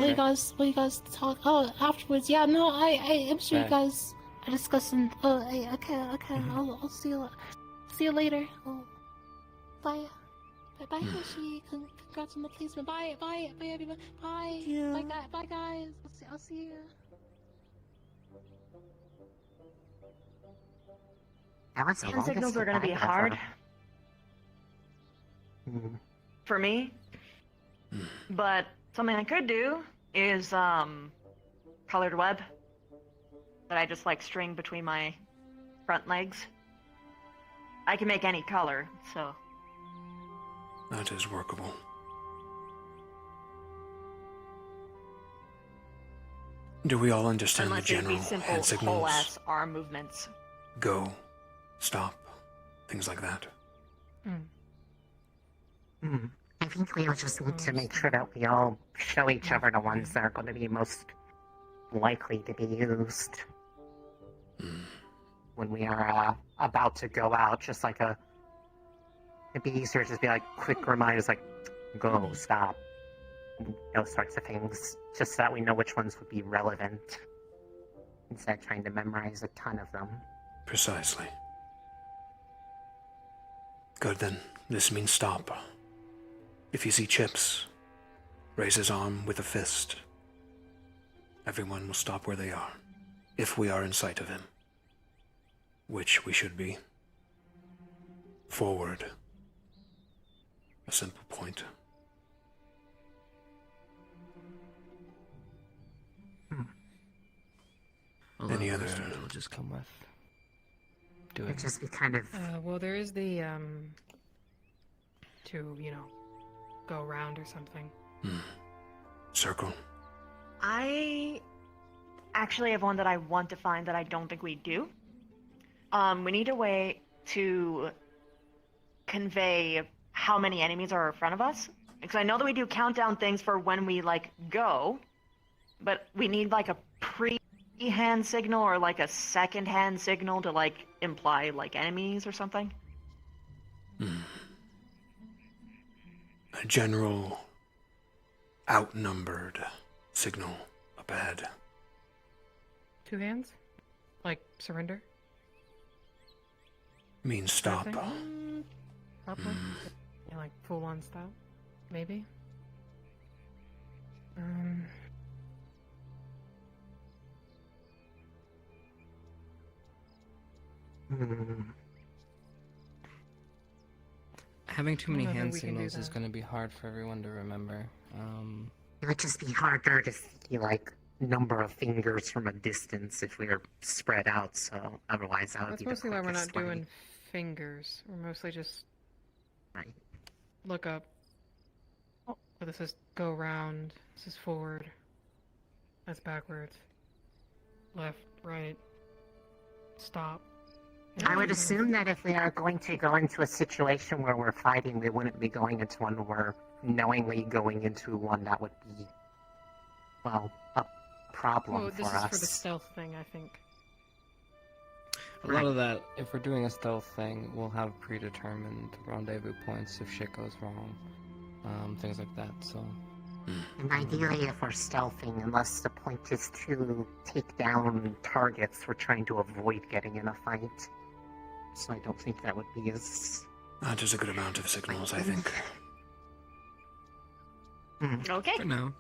[SPEAKER 20] Will you guys talk? Oh, afterwards. Yeah. No, I'm sure you
[SPEAKER 19] Right.
[SPEAKER 20] guys are discussing. Okay. I'll see you. See you later. Bye. Bye, Hoshi. Congrats on the placement. Bye, everyone. Bye. Bye, guys. I'll see you.
[SPEAKER 9] That was the
[SPEAKER 3] Hand
[SPEAKER 9] longest
[SPEAKER 3] signals are going to be
[SPEAKER 9] goodbye ever.
[SPEAKER 3] hard
[SPEAKER 9] Hmm.
[SPEAKER 3] for me. But something I could do is colored web that I just string between my front legs. I can make any color, so.
[SPEAKER 1] That is workable. Do we all understand
[SPEAKER 3] Unless
[SPEAKER 1] the
[SPEAKER 3] it'd be
[SPEAKER 1] general
[SPEAKER 3] simple
[SPEAKER 1] hand signals?
[SPEAKER 3] whole-ass arm movements.
[SPEAKER 1] Go, stop, things like that.
[SPEAKER 9] I think we just need to make sure that we all show each other the ones that are going to be most likely to be used when we are about to go out. Just like it'd be easier to just be quick reminders go, stop, those sorts of things, just so that we know which ones would be relevant instead of trying to memorize a ton of them.
[SPEAKER 1] Precisely. Good then, this means stop. If you see Chips, raise his arm with a fist. Everyone will stop where they are, if we are in sight of him. Which we should be. Forward. A simple point. Any other?
[SPEAKER 19] Will just come with. Do
[SPEAKER 9] It'd
[SPEAKER 19] it.
[SPEAKER 9] just be kind of
[SPEAKER 5] Well, there is the, to, go around or something.
[SPEAKER 1] Circle.
[SPEAKER 3] I actually have one that I want to find that I don't think we do. We need a way to convey how many enemies are in front of us. Because I know that we do countdown things for when we, go, but we need like a pre-hand signal or like a second-hand signal to like imply like enemies or something.
[SPEAKER 1] A general outnumbered signal up ahead.
[SPEAKER 5] 2 hands? Like surrender?
[SPEAKER 1] Means stop.
[SPEAKER 5] Probably. Yeah, like full on stop? Maybe?
[SPEAKER 16] Having too many
[SPEAKER 5] I don't know
[SPEAKER 16] hand
[SPEAKER 5] that we can do
[SPEAKER 16] signals is
[SPEAKER 5] that.
[SPEAKER 16] going to be hard for everyone to remember.
[SPEAKER 9] It would just be harder to see, like, number of fingers from a distance if we were spread out, so otherwise that would
[SPEAKER 5] That's
[SPEAKER 9] be the
[SPEAKER 5] mostly why we're not
[SPEAKER 9] quickest way.
[SPEAKER 5] doing fingers. We're mostly just
[SPEAKER 9] Right.
[SPEAKER 5] look up. Oh, this is go around. This is forward. That's backwards. Left, right. Stop.
[SPEAKER 9] I would assume that if we are going to go into a situation where we're fighting, we wouldn't be going into one where knowingly going into one that would be, well, a problem
[SPEAKER 5] Well,
[SPEAKER 9] for
[SPEAKER 5] this is
[SPEAKER 9] us.
[SPEAKER 5] for the stealth thing, I think.
[SPEAKER 16] A lot of that, if we're doing a stealth thing, we'll have predetermined rendezvous points if shit goes wrong. Things like that, so...
[SPEAKER 9] And ideally, if we're stealthing, unless the point is to take down targets, we're trying to avoid getting in a fight. So I don't think that would be as...
[SPEAKER 1] That is a good amount of signals, I think.
[SPEAKER 3] Okay.
[SPEAKER 19] For now.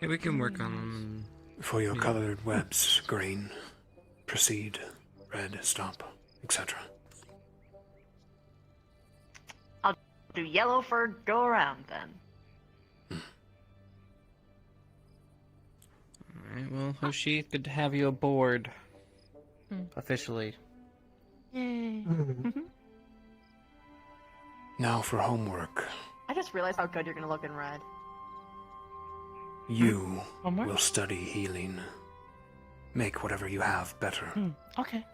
[SPEAKER 19] Yeah, we can work on them.
[SPEAKER 1] For your colored webs, green, proceed, red, stop, etc.
[SPEAKER 3] I'll do yellow for go around then.
[SPEAKER 16] Alright, well, Hoshi, good to have you aboard. Officially.
[SPEAKER 5] Yay.
[SPEAKER 1] Now for homework.
[SPEAKER 3] I just realized how good you're gonna look in red.
[SPEAKER 1] You
[SPEAKER 6] Homework?
[SPEAKER 1] will study healing. Make whatever you have better.
[SPEAKER 6] Okay.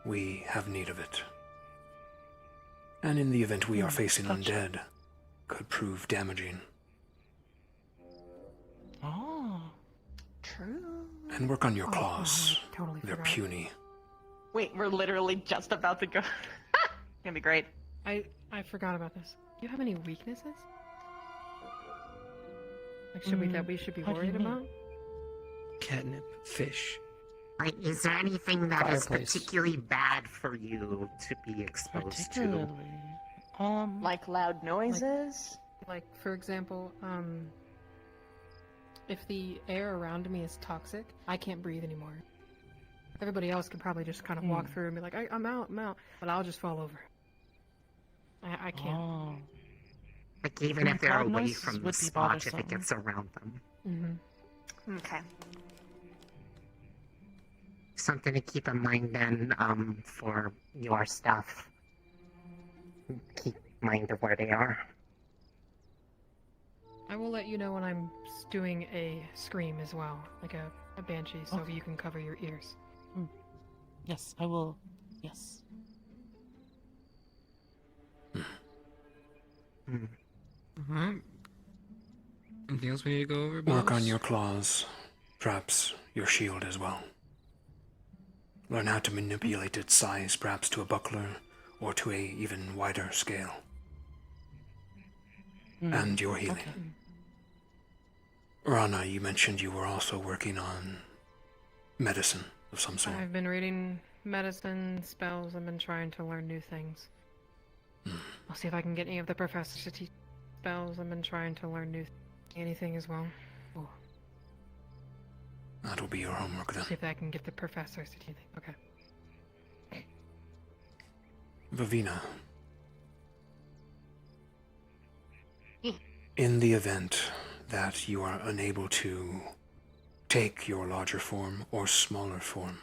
[SPEAKER 1] We have need of it. And in the event we are facing undead, could prove damaging.
[SPEAKER 6] Oh.
[SPEAKER 5] True.
[SPEAKER 1] And work on your claws.
[SPEAKER 5] Totally
[SPEAKER 1] They're
[SPEAKER 5] forgot.
[SPEAKER 1] puny.
[SPEAKER 3] Wait, we're literally just about to go. Gonna be great.
[SPEAKER 5] I forgot about this. Do you have any weaknesses? Like, should we that we should be
[SPEAKER 6] how do you
[SPEAKER 5] worried
[SPEAKER 6] mean?
[SPEAKER 5] about?
[SPEAKER 19] Catnip, fish.
[SPEAKER 9] Like, is there anything that is
[SPEAKER 16] Fireplace.
[SPEAKER 9] particularly bad for you to be exposed to?
[SPEAKER 6] Particularly.
[SPEAKER 3] Like loud noises?
[SPEAKER 5] Like, for example, if the air around me is toxic, I can't breathe anymore. Everybody else can probably just kind of walk through and be like, I'm out, but I'll just fall over. I can't.
[SPEAKER 6] Oh.
[SPEAKER 9] Like, even if they're
[SPEAKER 6] Loud
[SPEAKER 9] away
[SPEAKER 6] noises
[SPEAKER 9] from the
[SPEAKER 6] would be
[SPEAKER 9] spot, if
[SPEAKER 6] bothersome.
[SPEAKER 9] it gets around them.
[SPEAKER 5] Mm-hmm.
[SPEAKER 3] Okay.
[SPEAKER 9] Something to keep in mind then, for your stuff. Keep mind of where they are.
[SPEAKER 5] I will let you know when I'm doing a scream as well, like a banshee, so you can cover your ears.
[SPEAKER 6] Yes, I will. Yes.
[SPEAKER 19] Alright. Anything else we need to go over,
[SPEAKER 1] Work on
[SPEAKER 19] boss?
[SPEAKER 1] your claws, perhaps your shield as well. Learn how to manipulate its size, perhaps to a buckler, or to a even wider scale. And your healing.
[SPEAKER 6] Okay.
[SPEAKER 1] Rana, you mentioned you were also working on medicine of some sort.
[SPEAKER 5] I've been reading medicine, spells, I've been trying to learn new things. I'll see if I can get any of the professors to teach spells. I've been trying to learn anything as well. Ooh.
[SPEAKER 1] That'll be your homework then.
[SPEAKER 5] See if I can get the professors to teach anything. Okay.
[SPEAKER 1] Vavina. In the event that you are unable to take your larger form or smaller form,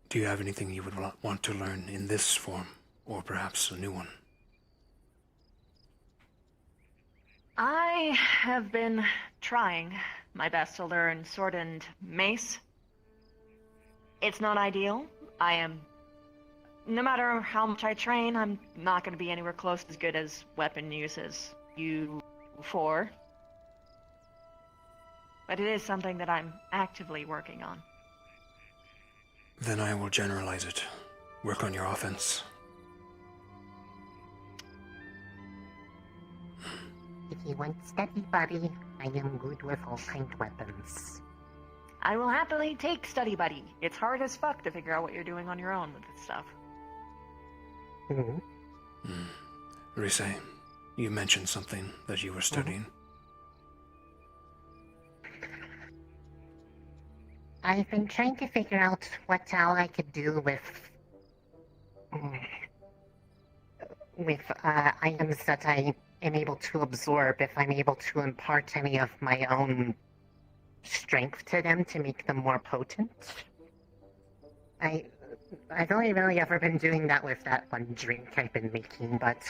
[SPEAKER 1] do you have anything you would want to learn in this form, or perhaps a new one?
[SPEAKER 3] I have been trying my best to learn sword and mace. It's not ideal. No matter how much I train, I'm not going to be anywhere close as good as weapon use as you 4. but it is something that I'm actively working on.
[SPEAKER 1] Then I will generalize it. Work on your offense.
[SPEAKER 9] If you want steady, buddy, I am good with all kind weapons.
[SPEAKER 3] I will happily take study buddy. It's hard as fuck to figure out what you're doing on your own with this stuff.
[SPEAKER 1] Rise, you mentioned something that you were studying.
[SPEAKER 9] I've been trying to figure out what all I could do with items that I am able to absorb, if I'm able to impart any of my own strength to them to make them more potent. I've only really ever been doing that with that one drink I've been making, but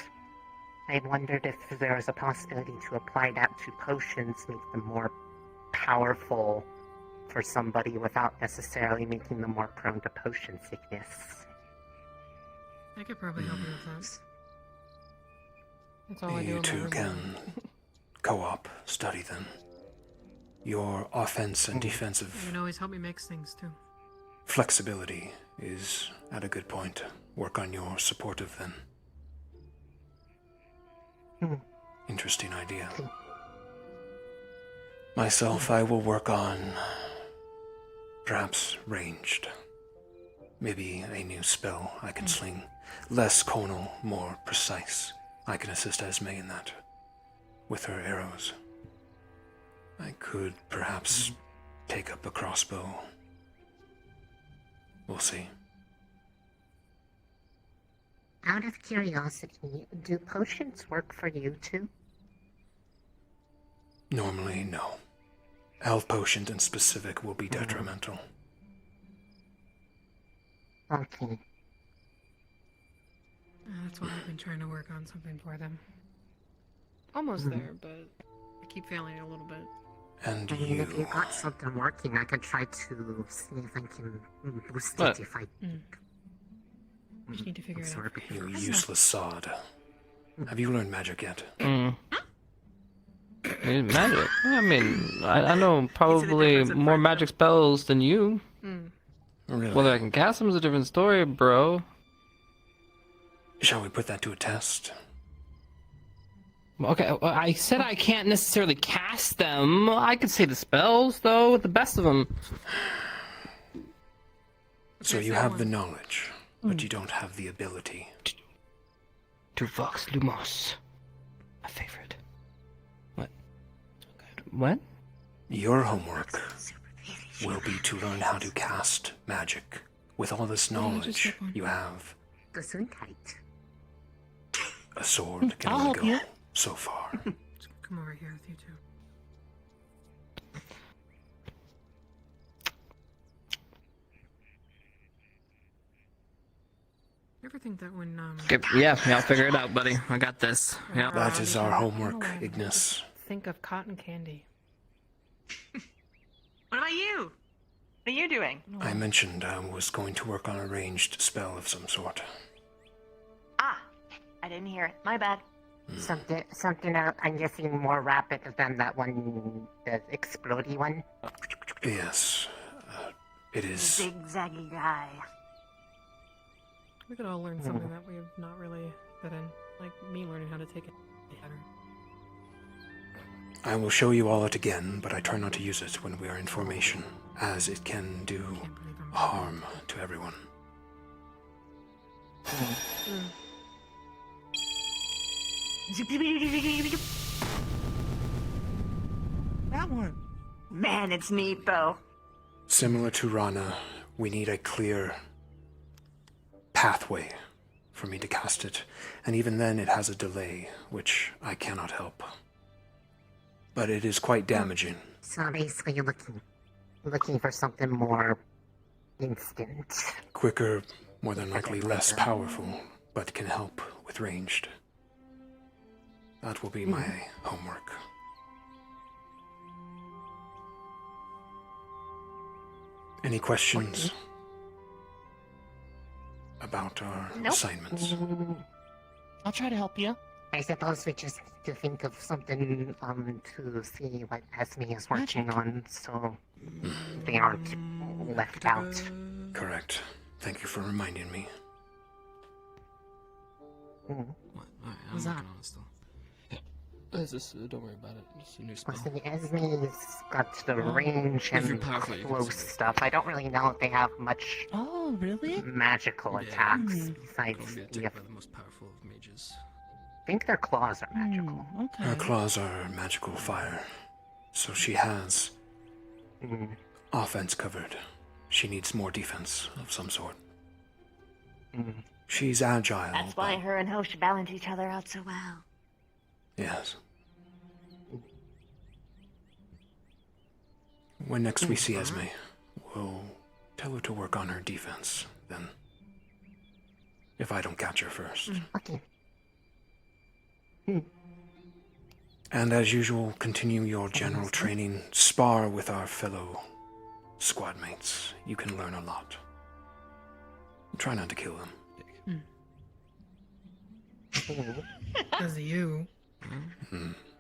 [SPEAKER 9] I wondered if there was a possibility to apply that to potions, make them more powerful for somebody without necessarily making them more prone to potion sickness.
[SPEAKER 5] I could probably help you with that. That's all I do.
[SPEAKER 1] You
[SPEAKER 5] in my
[SPEAKER 1] two
[SPEAKER 5] room.
[SPEAKER 1] can co-op, study then. Your offense and
[SPEAKER 5] You
[SPEAKER 1] defensive
[SPEAKER 5] can always help me mix things too.
[SPEAKER 1] flexibility is at a good point. Work on your supportive then. Interesting idea. Myself, I will work on perhaps ranged. Maybe a new spell I can sling. Less conal, more precise. I can assist Esme in that. With her arrows. I could perhaps take up a crossbow. We'll see.
[SPEAKER 9] Out of curiosity, do potions work for you too?
[SPEAKER 1] Normally, no. Health potions in specific will be detrimental.
[SPEAKER 9] Okay.
[SPEAKER 5] That's why I've been trying to work on something for them. Almost there, but I keep failing a little bit.
[SPEAKER 1] And
[SPEAKER 9] I mean, if you got something working, I could try to see if I can boost
[SPEAKER 1] What?
[SPEAKER 9] it if I...
[SPEAKER 5] Just need to figure it out.
[SPEAKER 1] You useless sod. Have you learned magic yet?
[SPEAKER 16] Magic? I mean, I know probably more magic spells than you.
[SPEAKER 1] Really?
[SPEAKER 16] Whether I can cast them is a different story, bro.
[SPEAKER 1] Shall we put that to a test?
[SPEAKER 16] Okay, well, I said I can't necessarily cast them. I could say the spells, though, with the best of them.
[SPEAKER 1] So you have the knowledge, but you don't have the ability.
[SPEAKER 16] To Vox Lumos. My favorite. What?
[SPEAKER 1] Your homework will be to learn how to cast magic. With all this knowledge you have,
[SPEAKER 9] Gesundheit.
[SPEAKER 1] a sword can
[SPEAKER 5] I'll
[SPEAKER 1] only
[SPEAKER 5] help
[SPEAKER 1] go
[SPEAKER 5] you.
[SPEAKER 1] so far.
[SPEAKER 5] Come over here with you two. You ever think that when
[SPEAKER 19] Yeah, I'll figure it out, buddy. I got this. Yeah.
[SPEAKER 1] That is our homework, Ignis.
[SPEAKER 5] think of cotton candy?
[SPEAKER 3] What about you? What are you doing?
[SPEAKER 1] I mentioned I was going to work on a ranged spell of some sort.
[SPEAKER 3] Ah, I didn't hear it. My bad.
[SPEAKER 9] Something else, I'm guessing more rapid than that one, the explodey one?
[SPEAKER 1] Yes, it is.
[SPEAKER 12] Zigzaggy guy.
[SPEAKER 5] We could all learn something that we have not really been in. Like me learning how to take it better.
[SPEAKER 1] I will show you all it again, but I try not to use it when we are in formation, as it can do harm to everyone.
[SPEAKER 12] That one. Man, it's neat though.
[SPEAKER 1] Similar to Rana, we need a clear pathway for me to cast it, and even then it has a delay, which I cannot help. But it is quite damaging.
[SPEAKER 9] So basically you're looking for something more instant.
[SPEAKER 1] Quicker, more than likely less powerful, but can help with ranged. That will be my homework. Any questions about our assignments?
[SPEAKER 11] I'll try to help you.
[SPEAKER 9] I suppose we just have to think of something to see what Esme is working on, so they aren't left out.
[SPEAKER 1] Correct. Thank you for reminding me.
[SPEAKER 16] What's that? Don't worry about it. It's a new spell.
[SPEAKER 9] See, Esme's got the range and close stuff. I don't really know if they have much magical attacks besides
[SPEAKER 16] Be attacked by the most powerful of mages.
[SPEAKER 9] I think their claws are magical.
[SPEAKER 1] Her claws are magical fire, so she has offense covered. She needs more defense of some sort. She's agile.
[SPEAKER 12] That's why her and Hosh balance each other out so well.
[SPEAKER 1] Yes. When next we see Esme, we'll tell her to work on her defense, then. If I don't catch her first.
[SPEAKER 9] Okay.
[SPEAKER 1] And as usual, continue your general training. Spar with our fellow squad mates. You can learn a lot. Try not to kill them.
[SPEAKER 5] As you.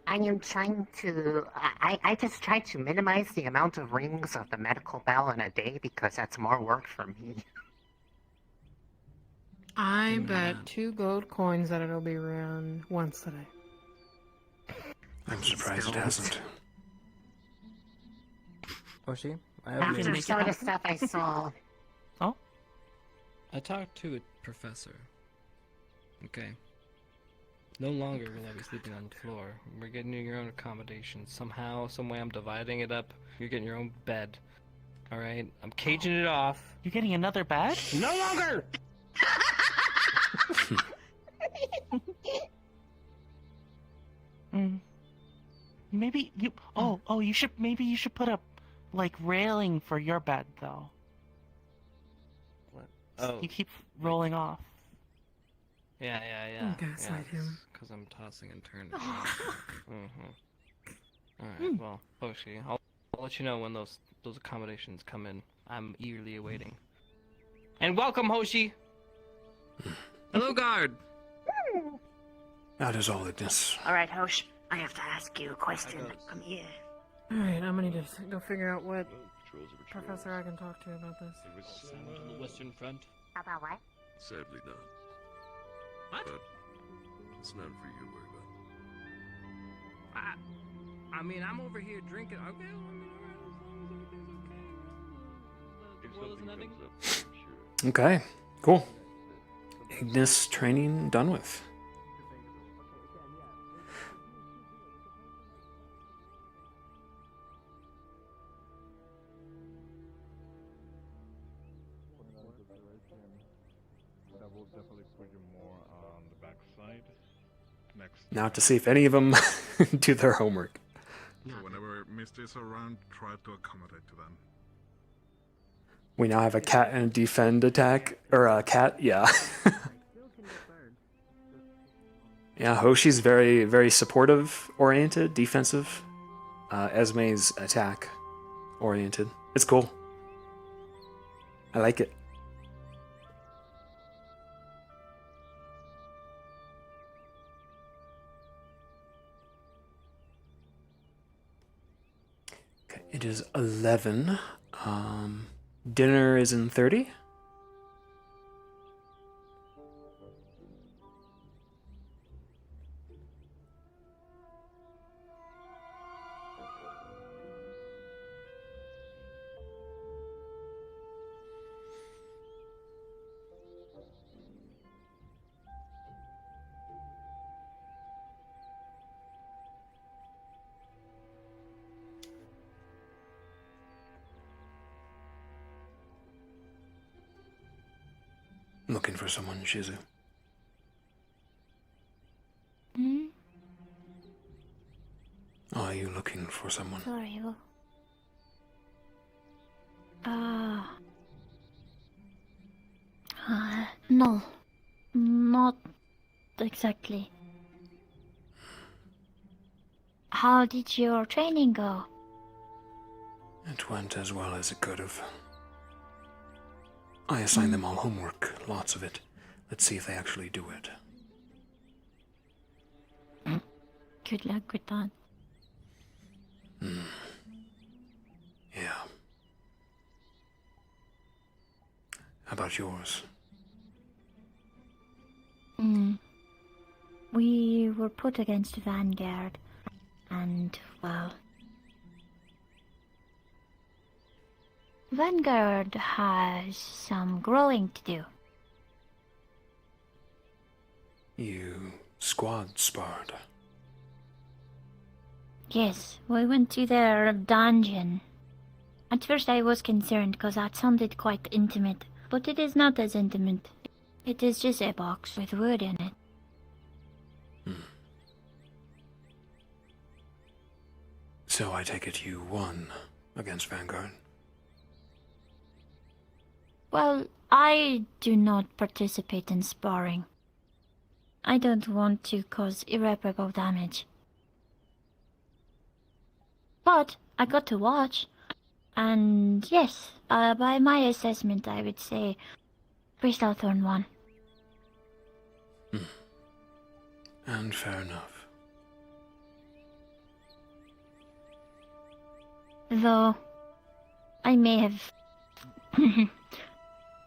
[SPEAKER 9] I am trying to. I just try to minimize the amount of rings of the medical bell in a day because that's more work for me.
[SPEAKER 5] I bet 2 gold coins that it'll be around once today.
[SPEAKER 1] I'm surprised it hasn't.
[SPEAKER 16] Oshi,
[SPEAKER 9] After some of the stuff I saw.
[SPEAKER 2] Oh?
[SPEAKER 16] I talked to a professor. Okay. No longer will I be sleeping on the floor. We're getting your own accommodation. Somehow, someway I'm dividing it up. You're getting your own bed. Alright? I'm caging it off.
[SPEAKER 2] You're getting another bed?
[SPEAKER 16] No longer!
[SPEAKER 2] Maybe you. You should. Maybe you should put a, like, railing for your bed though.
[SPEAKER 16] What? Oh.
[SPEAKER 2] You keep rolling off.
[SPEAKER 16] Yeah.
[SPEAKER 5] Don't gaslight him.
[SPEAKER 16] Because I'm tossing and turning. Alright, well, Oshi, I'll let you know when those accommodations come in. I'm eagerly awaiting. And welcome, Hoshi! Hello, guard!
[SPEAKER 1] That is all, Ignis.
[SPEAKER 12] Alright, Hosh, I have to ask you a question. Come here.
[SPEAKER 5] Alright, I'm gonna need to go figure out what professor I can talk to about this.
[SPEAKER 16] On the western front.
[SPEAKER 9] About what?
[SPEAKER 4] Sadly not.
[SPEAKER 16] What?
[SPEAKER 4] But it's not for you to worry about.
[SPEAKER 16] I mean, I'm over here drinking. Okay,
[SPEAKER 4] If something comes up, I'm sure.
[SPEAKER 1] Okay, cool. Ignis training done with.
[SPEAKER 14] That will definitely put you more on the back side. Next.
[SPEAKER 1] Now to see if any of them do their homework.
[SPEAKER 14] So whenever Misty is around, try to accommodate to them.
[SPEAKER 1] We now have a cat and a defend attack. Or a cat, yeah. Yeah, Hoshi's very, very supportive oriented, defensive. Esme's attack oriented. It's cool. I like it. Okay, it is 11. Dinner is in 30. Looking for someone, Shizu. Are you looking for someone?
[SPEAKER 12] Sorry. No. Not exactly. How did your training go?
[SPEAKER 1] It went as well as it could have. I assigned them all homework, lots of it. Let's see if they actually do it.
[SPEAKER 20] Good luck with that.
[SPEAKER 1] Yeah. How about yours?
[SPEAKER 20] We were put against Vanguard, and, well... Vanguard has some growing to do.
[SPEAKER 1] You squad sparred.
[SPEAKER 20] Yes, we went to their dungeon. At first I was concerned, because that sounded quite intimate, but it is not as intimate. It is just a box with wood in it.
[SPEAKER 1] So I take it you won against Vanguard?
[SPEAKER 20] Well, I do not participate in sparring. I don't want to cause irreparable damage. But I got to watch, and yes, by my assessment I would say Crystal Thorn won.
[SPEAKER 1] And fair enough.
[SPEAKER 20] Though, I may have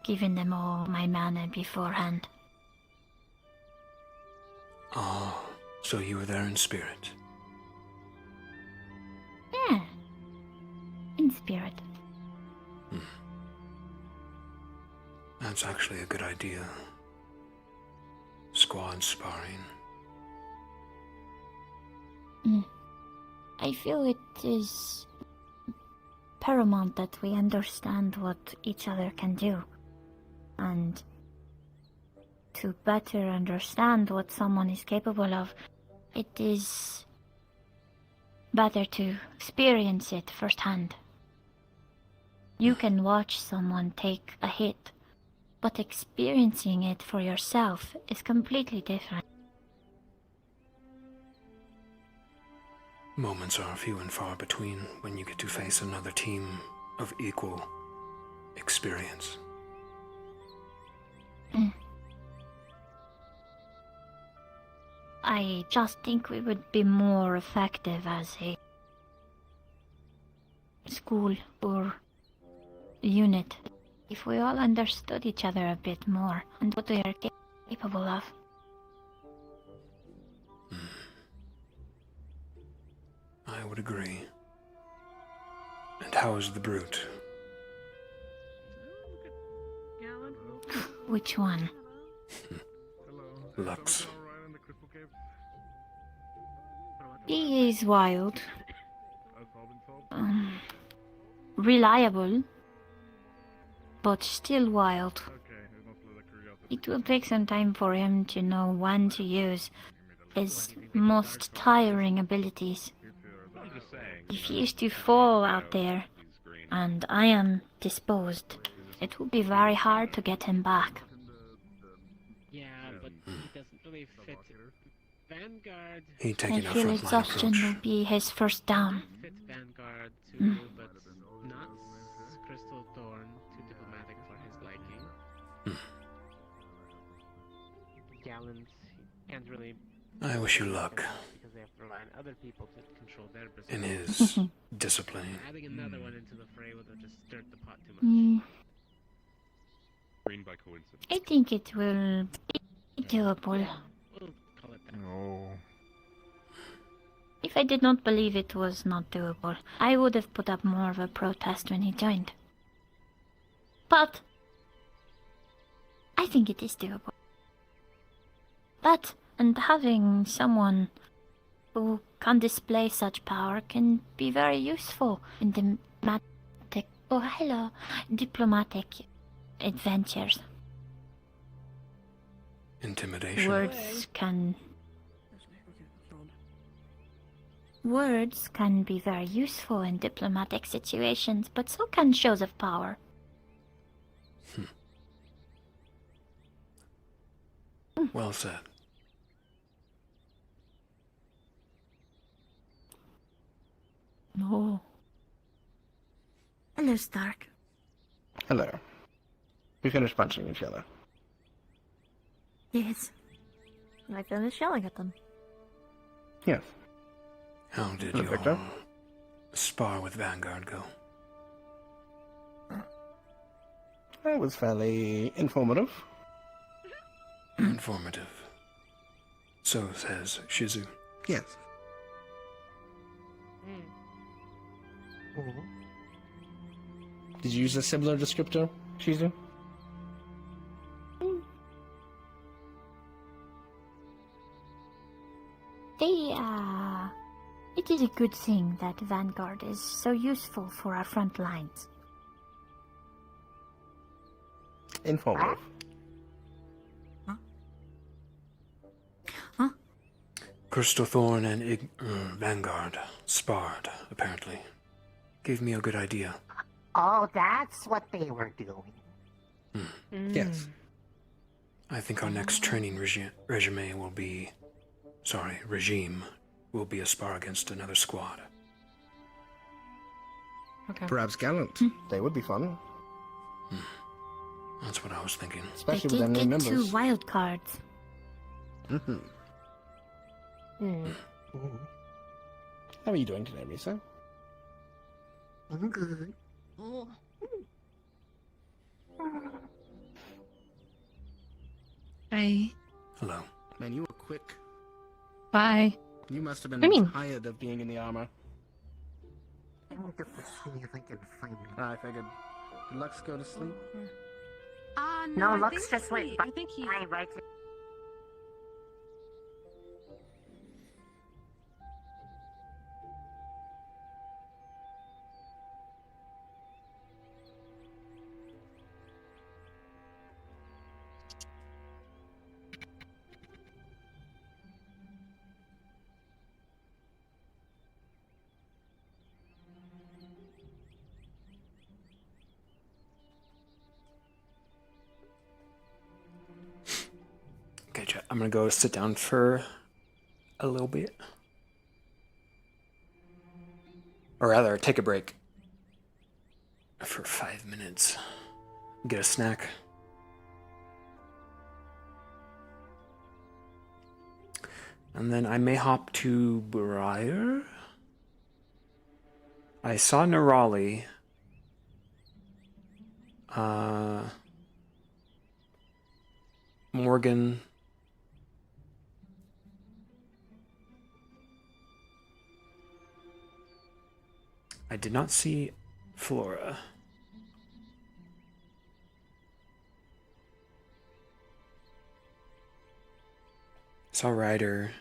[SPEAKER 20] given them all my mana beforehand.
[SPEAKER 1] Oh, so you were there in spirit?
[SPEAKER 20] Yeah, in spirit.
[SPEAKER 1] That's actually a good idea. Squad sparring.
[SPEAKER 20] I feel it is paramount that we understand what each other can do, and to better understand what someone is capable of, it is better to experience it firsthand. You can watch someone take a hit, but experiencing it for yourself is completely different.
[SPEAKER 1] Moments are few and far between when you get to face another team of equal experience.
[SPEAKER 20] I just think we would be more effective as a school or unit if we all understood each other a bit more and what we are capable of.
[SPEAKER 1] I would agree. And how is the brute?
[SPEAKER 20] Which one?
[SPEAKER 1] Lux.
[SPEAKER 20] He is wild. Reliable. But still wild. It will take some time for him to know when to use his most tiring abilities. If he is to fall out there, and I am disposed, it will be very hard to get him back.
[SPEAKER 17] Yeah, but he doesn't really fit Vanguard.
[SPEAKER 1] He
[SPEAKER 20] I
[SPEAKER 1] taking a
[SPEAKER 20] feel
[SPEAKER 1] frontline
[SPEAKER 20] exhaustion
[SPEAKER 1] approach.
[SPEAKER 20] will be his first down.
[SPEAKER 17] Fit Vanguard too, but not Crystal Thorn, too diplomatic for his liking. Gallant can't really.
[SPEAKER 1] I wish you luck
[SPEAKER 17] because they have to rely on other people to control their business.
[SPEAKER 1] in his discipline.
[SPEAKER 17] Adding another one into the fray would have just stirred the pot too much.
[SPEAKER 4] Green by coincidence.
[SPEAKER 20] I think it will be doable.
[SPEAKER 17] We'll call it that.
[SPEAKER 14] No.
[SPEAKER 20] If I did not believe it was not doable, I would have put up more of a protest when he joined. But I think it is doable. That, and having someone who can display such power can be very useful in diplomatic adventures.
[SPEAKER 1] Intimidation.
[SPEAKER 20] Words can be very useful in diplomatic situations, but so can shows of power.
[SPEAKER 1] Well said.
[SPEAKER 20] No. Hello, Stark.
[SPEAKER 13] Hello. We finished punching each other.
[SPEAKER 20] Yes. I finished yelling at them.
[SPEAKER 13] Yes.
[SPEAKER 1] How did
[SPEAKER 13] Hello,
[SPEAKER 1] your
[SPEAKER 13] Victor.
[SPEAKER 1] spar with Vanguard go?
[SPEAKER 13] It was fairly informative.
[SPEAKER 1] Informative. So says Shizu.
[SPEAKER 13] Yes. Did you use a similar descriptor, Shizu?
[SPEAKER 12] It is a good thing that Vanguard is so useful for our front lines.
[SPEAKER 13] Informative.
[SPEAKER 1] Crystal Thorn and Vanguard sparred, apparently. Gave me a good idea.
[SPEAKER 9] Oh, that's what they were doing.
[SPEAKER 13] Yes.
[SPEAKER 1] I think our next training regime will be a spar against another squad.
[SPEAKER 5] Okay.
[SPEAKER 13] Perhaps Gallant. They would be fun.
[SPEAKER 1] That's what I was thinking.
[SPEAKER 13] Especially
[SPEAKER 12] They
[SPEAKER 13] with
[SPEAKER 12] did
[SPEAKER 13] them new
[SPEAKER 12] get
[SPEAKER 13] members.
[SPEAKER 12] 2 wild cards.
[SPEAKER 13] Mm-hmm. How are you doing today, Risa?
[SPEAKER 9] I'm good.
[SPEAKER 11] Bye.
[SPEAKER 1] Hello.
[SPEAKER 13] Man, you were quick.
[SPEAKER 11] Bye.
[SPEAKER 13] You must have
[SPEAKER 11] What do you
[SPEAKER 13] been
[SPEAKER 11] mean?
[SPEAKER 13] tired of being in the armor.
[SPEAKER 9] I need to see if I can find it.
[SPEAKER 13] I figured. Did Lux go to sleep?
[SPEAKER 9] No,
[SPEAKER 18] I
[SPEAKER 9] Lux
[SPEAKER 18] think
[SPEAKER 9] just went
[SPEAKER 18] he-
[SPEAKER 9] by
[SPEAKER 18] I think he.
[SPEAKER 9] right.
[SPEAKER 1] Okay, chat. I'm gonna go sit down for a little bit. Or rather, take a break. For 5 minutes. Get a snack. And then I may hop to Briar. I saw Nerali. Morgan. I did not see Flora. Saw Ryder.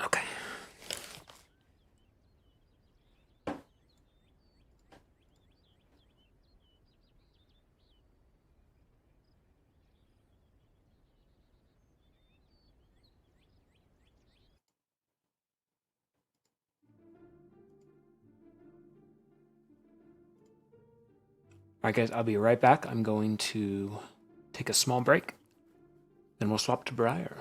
[SPEAKER 1] Okay. Alright guys, I'll be right back. I'm going to take a small break. Then we'll swap to Briar.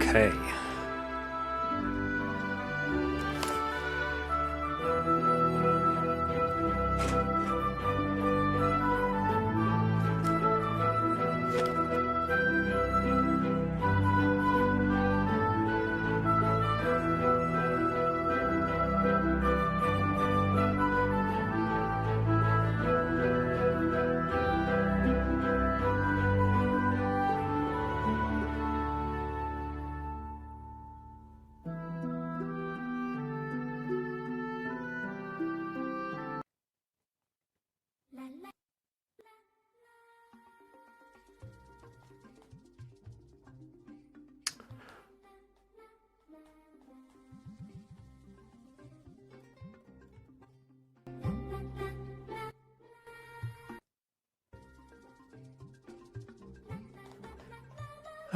[SPEAKER 1] Okay.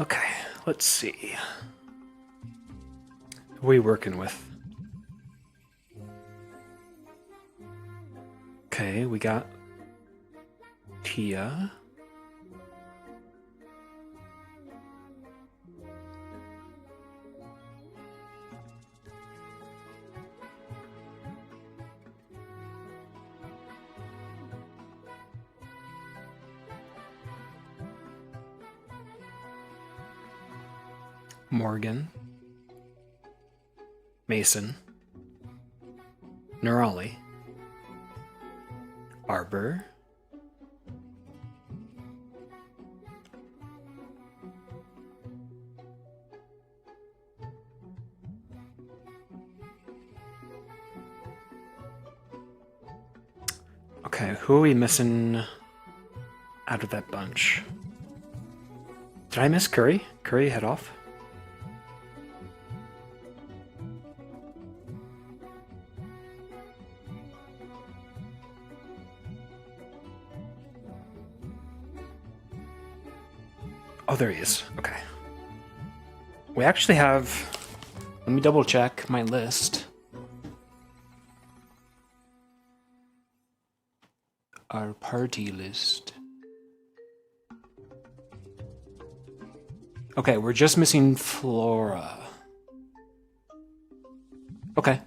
[SPEAKER 1] Okay, let's see. Who are we working with? Okay, we got Tia. Morgan. Mason. Nerali. Arbor. Okay, who are we missing out of that bunch? Did I miss Curry? Curry head off? Oh, there he is. Okay. We actually have... Let me double check my list. Our party list. Okay, we're just missing Flora. Okay.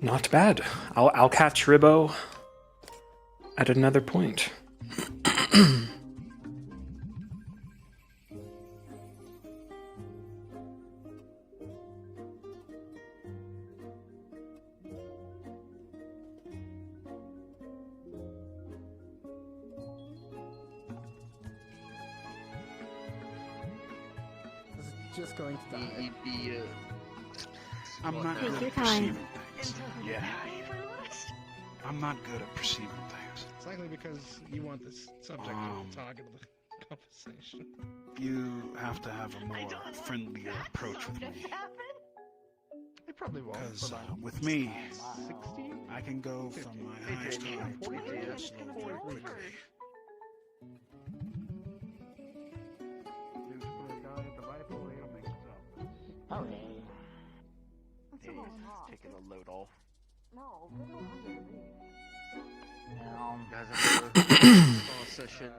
[SPEAKER 1] Not bad. I'll catch Ribbo at another point.
[SPEAKER 15] Just going to die.
[SPEAKER 23] I'm not
[SPEAKER 15] Take
[SPEAKER 23] good
[SPEAKER 15] your
[SPEAKER 23] at
[SPEAKER 15] time.
[SPEAKER 23] perceiving things. Yeah. I'm not good at perceiving things.
[SPEAKER 7] It's likely because you want this subject to the target of the conversation.
[SPEAKER 23] You have to have a more friendlier approach with me.
[SPEAKER 7] It probably won't.
[SPEAKER 23] Because with me, I can go from my highest high to my lowest low very quickly.
[SPEAKER 15] Okay.
[SPEAKER 10] Taking a load off.
[SPEAKER 12] No,
[SPEAKER 10] Guys, have a session.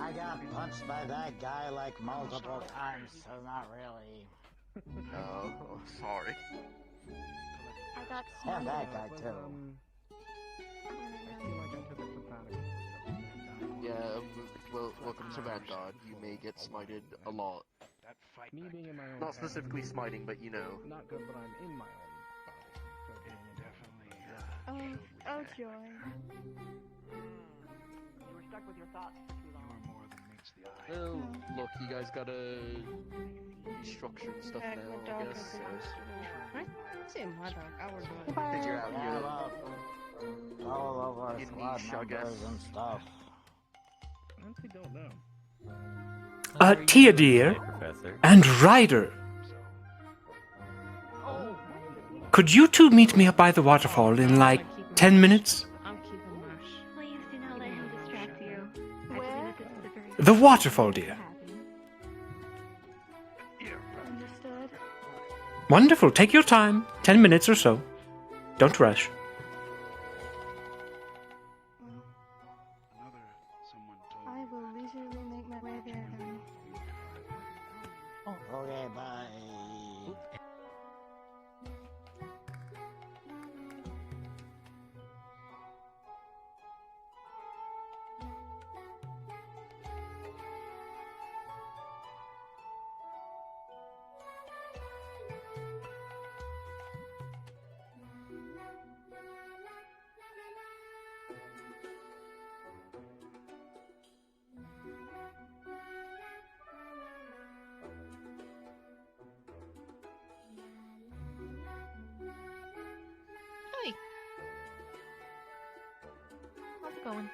[SPEAKER 15] I got punched by that guy like multiple times, so not really.
[SPEAKER 10] Oh, sorry.
[SPEAKER 12] I got
[SPEAKER 15] And that guy too.
[SPEAKER 10] Yeah, welcome to Mad God. You may get smited a lot.
[SPEAKER 7] Me being in my own
[SPEAKER 10] Not specifically smiting, but you know.
[SPEAKER 7] Not good, but I'm in my own body.
[SPEAKER 12] Oh joy.
[SPEAKER 3] You were stuck with your thoughts for too long.
[SPEAKER 10] Well, look, you guys gotta restructure and stuff now, I guess. Figure out your
[SPEAKER 15] all of our
[SPEAKER 10] your
[SPEAKER 15] squad
[SPEAKER 10] niche, I guess.
[SPEAKER 15] members and stuff.
[SPEAKER 7] I honestly don't know.
[SPEAKER 1] Tia dear and Ryder. Could you two meet me up by the waterfall in like 10 minutes?
[SPEAKER 12] Please do not let him distract you. Where?
[SPEAKER 1] The waterfall, dear.
[SPEAKER 12] Understood.
[SPEAKER 1] Wonderful. Take your time. 10 minutes or so. Don't rush.
[SPEAKER 15] Okay, bye.
[SPEAKER 5] Hi. How's it going?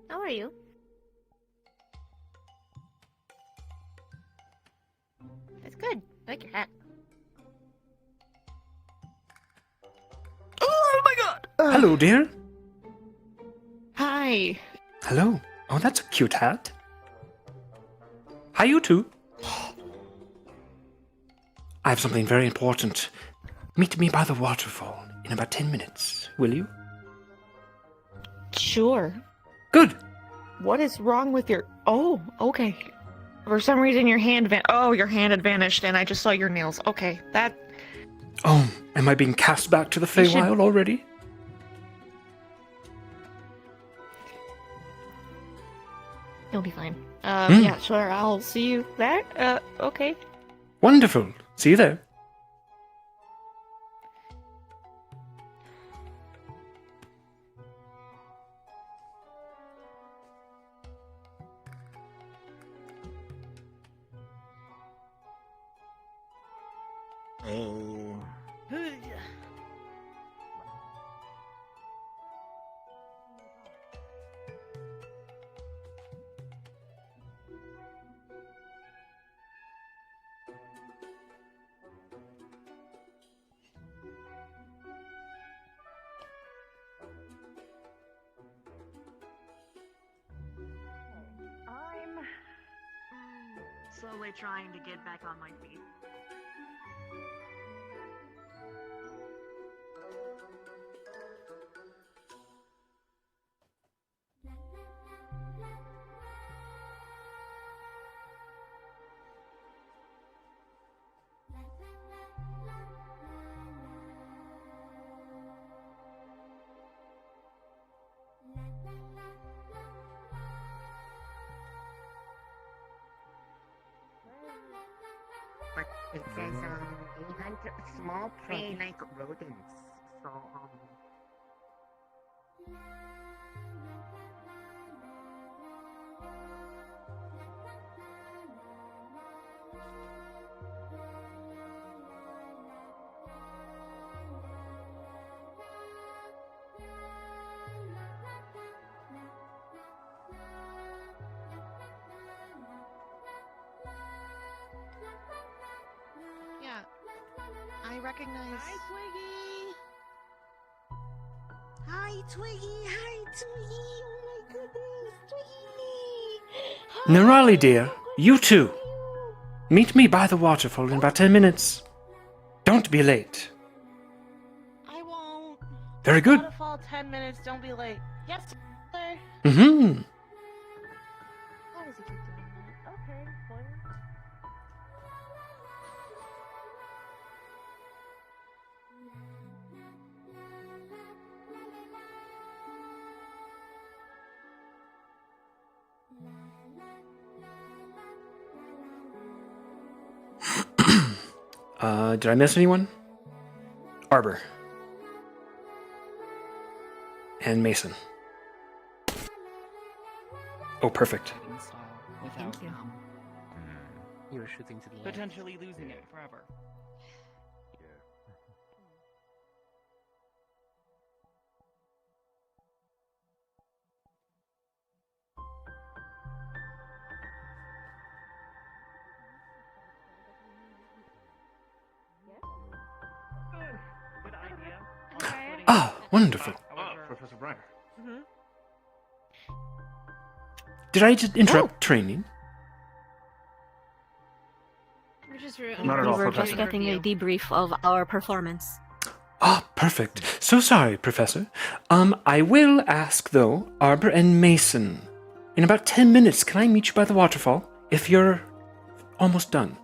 [SPEAKER 5] How are you? That's good. I like your hat.
[SPEAKER 6] Oh my god!
[SPEAKER 1] Hello, dear.
[SPEAKER 6] Hi.
[SPEAKER 1] Hello. Oh, that's a cute hat. Hi, you two. I have something very important. Meet me by the waterfall in about 10 minutes, will you?
[SPEAKER 6] Sure.
[SPEAKER 1] Good.
[SPEAKER 6] What is wrong with your... Oh, okay. For some reason your hand your hand had vanished and I just saw your nails. Okay, that...
[SPEAKER 1] Oh, am I being cast back to the
[SPEAKER 6] You should-
[SPEAKER 1] Feywild already?
[SPEAKER 5] You'll be fine.
[SPEAKER 6] Yeah, sure, I'll see you there. Okay.
[SPEAKER 1] Wonderful. See you there.
[SPEAKER 15] Oh.
[SPEAKER 3] I'm slowly trying to get back on my feet.
[SPEAKER 9] But it says, they hunt small prey like rodents. So,
[SPEAKER 5] Yeah. I recognize...
[SPEAKER 12] Hi, Twiggy! Hi, Twiggy! Hi, Twiggy! Oh my goodness! Twiggy!
[SPEAKER 1] Nerali, dear, you too. Meet me by the waterfall in about 10 minutes. Don't be late.
[SPEAKER 2] I won't.
[SPEAKER 1] Very good.
[SPEAKER 2] Waterfall, 10 minutes, don't be late. Yes, sir.
[SPEAKER 1] Mm-hmm.
[SPEAKER 5] Why does he keep doing that? Okay, fine.
[SPEAKER 1] Did I miss anyone? Arbor. And Mason. Oh, perfect.
[SPEAKER 2] Thank you.
[SPEAKER 16] You were shooting to the left.
[SPEAKER 2] Potentially losing it forever.
[SPEAKER 10] Good idea.
[SPEAKER 1] Ah, wonderful.
[SPEAKER 13] Professor Breyer.
[SPEAKER 1] Did I just interrupt training?
[SPEAKER 5] We're just
[SPEAKER 13] Not at all,
[SPEAKER 20] We were
[SPEAKER 13] Professor.
[SPEAKER 20] just getting a debrief of our performance.
[SPEAKER 1] Ah, perfect. So sorry, Professor. I will ask, though, Arbor and Mason. In about 10 minutes, can I meet you by the waterfall? If you're almost done.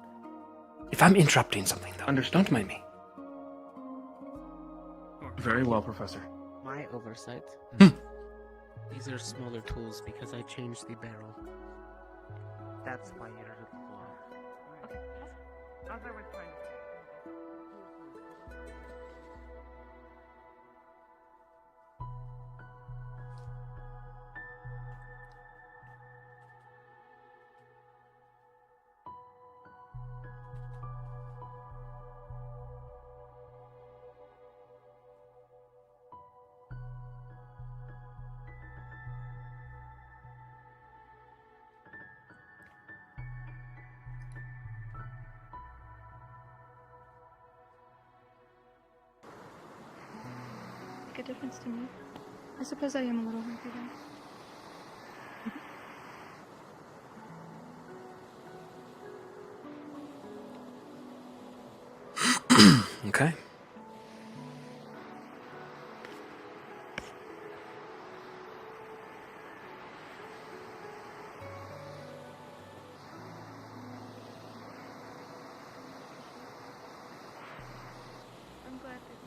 [SPEAKER 1] If I'm interrupting something, though. Don't mind me.
[SPEAKER 13] Very well, Professor.
[SPEAKER 10] My oversight. These are smaller tools because I changed the barrel. That's why you're the floor.
[SPEAKER 3] Okay. As I was trying to say.
[SPEAKER 8] Make a difference to me. I suppose I am a little hungry though.
[SPEAKER 1] Okay.
[SPEAKER 8] I'm glad that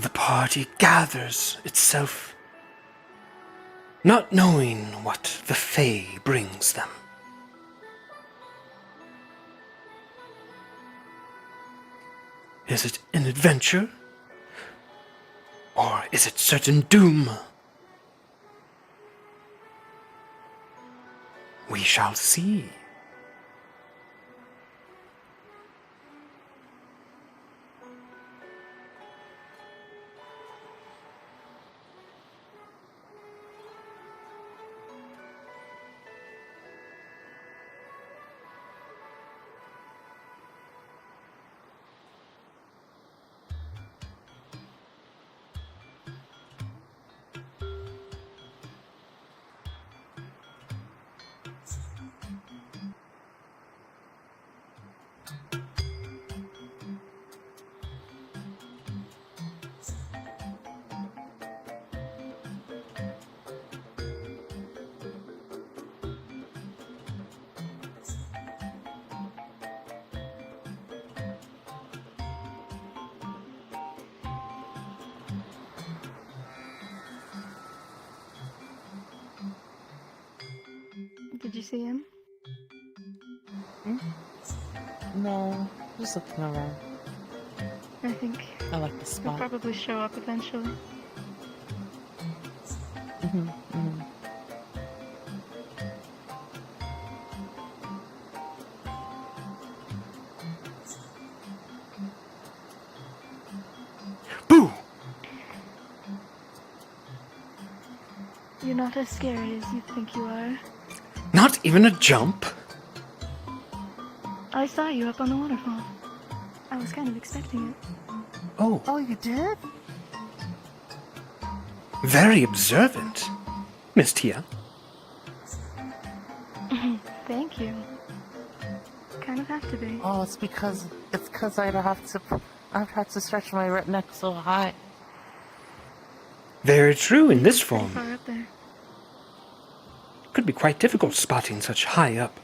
[SPEAKER 1] The party gathers itself, not knowing what the Fae brings them. Is it an adventure? Or is it certain doom? We shall see.
[SPEAKER 8] Did you see him?
[SPEAKER 2] No, just looking around.
[SPEAKER 8] I think
[SPEAKER 2] I like the
[SPEAKER 8] he'll
[SPEAKER 2] spot.
[SPEAKER 8] probably show up eventually.
[SPEAKER 1] Boo!
[SPEAKER 8] You're not as scary as you think you are.
[SPEAKER 1] Not even a jump?
[SPEAKER 8] I saw you up on the waterfall. I was kind of expecting it.
[SPEAKER 1] Oh.
[SPEAKER 9] Oh, you did?
[SPEAKER 1] Very observant, Miss Tia.
[SPEAKER 8] Thank you. Kind of have to be.
[SPEAKER 2] Oh, it's because I'd have to stretch my neck so high.
[SPEAKER 1] Very true in this
[SPEAKER 8] Pretty
[SPEAKER 1] form.
[SPEAKER 8] far up there.
[SPEAKER 1] Could be quite difficult spotting such high up.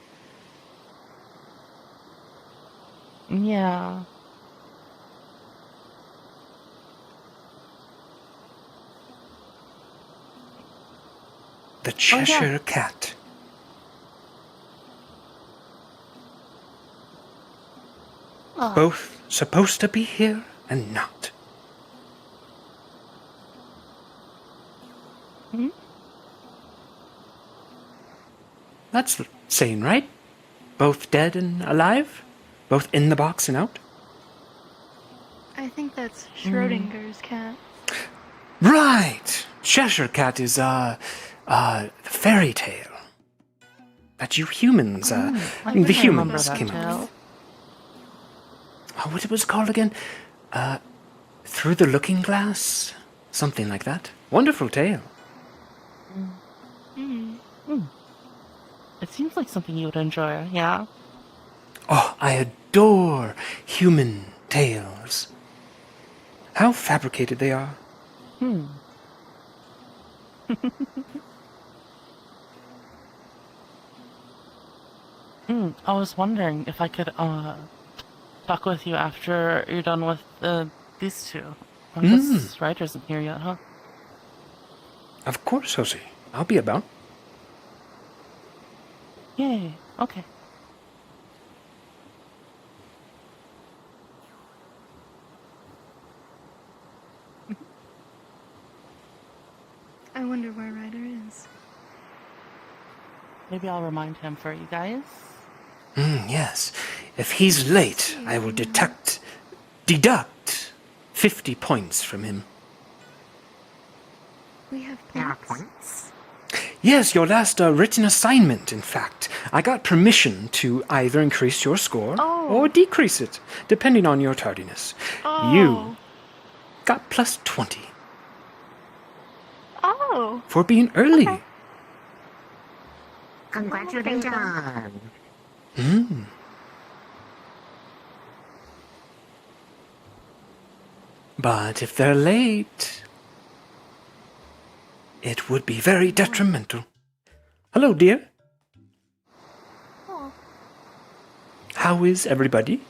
[SPEAKER 2] Yeah.
[SPEAKER 1] The Cheshire Cat. Both supposed to be here and not.
[SPEAKER 2] Hmm?
[SPEAKER 1] That's sane, right? Both dead and alive? Both in the box and out?
[SPEAKER 8] I think that's Schrodinger's cat.
[SPEAKER 1] Right! Cheshire Cat is, the fairy tale that you humans,
[SPEAKER 2] I
[SPEAKER 1] the
[SPEAKER 2] think I remember
[SPEAKER 1] humans
[SPEAKER 2] that
[SPEAKER 1] came up
[SPEAKER 2] tale.
[SPEAKER 1] with. Oh, what it was called again? Through the Looking Glass? Something like that. Wonderful tale.
[SPEAKER 2] It seems like something you would enjoy, yeah?
[SPEAKER 1] Oh, I adore human tales. How fabricated they are.
[SPEAKER 2] I was wondering if I could, talk with you after you're done with, these two. I guess Ryder isn't here yet, huh?
[SPEAKER 1] Of course, Josie. I'll be about.
[SPEAKER 2] Yay, okay.
[SPEAKER 8] I wonder where Ryder is.
[SPEAKER 2] Maybe I'll remind him for you guys.
[SPEAKER 1] Yes. If he's late, I will deduct 50 points from him.
[SPEAKER 8] We have
[SPEAKER 9] points.
[SPEAKER 1] Yes, your last written assignment, in fact. I got permission to either increase your score or decrease it, depending on your tardiness. You got plus 20
[SPEAKER 8] Oh.
[SPEAKER 1] for being early.
[SPEAKER 8] Okay.
[SPEAKER 9] Congratulations.
[SPEAKER 1] But if they're late, it would be very detrimental. Hello, dear. How is everybody?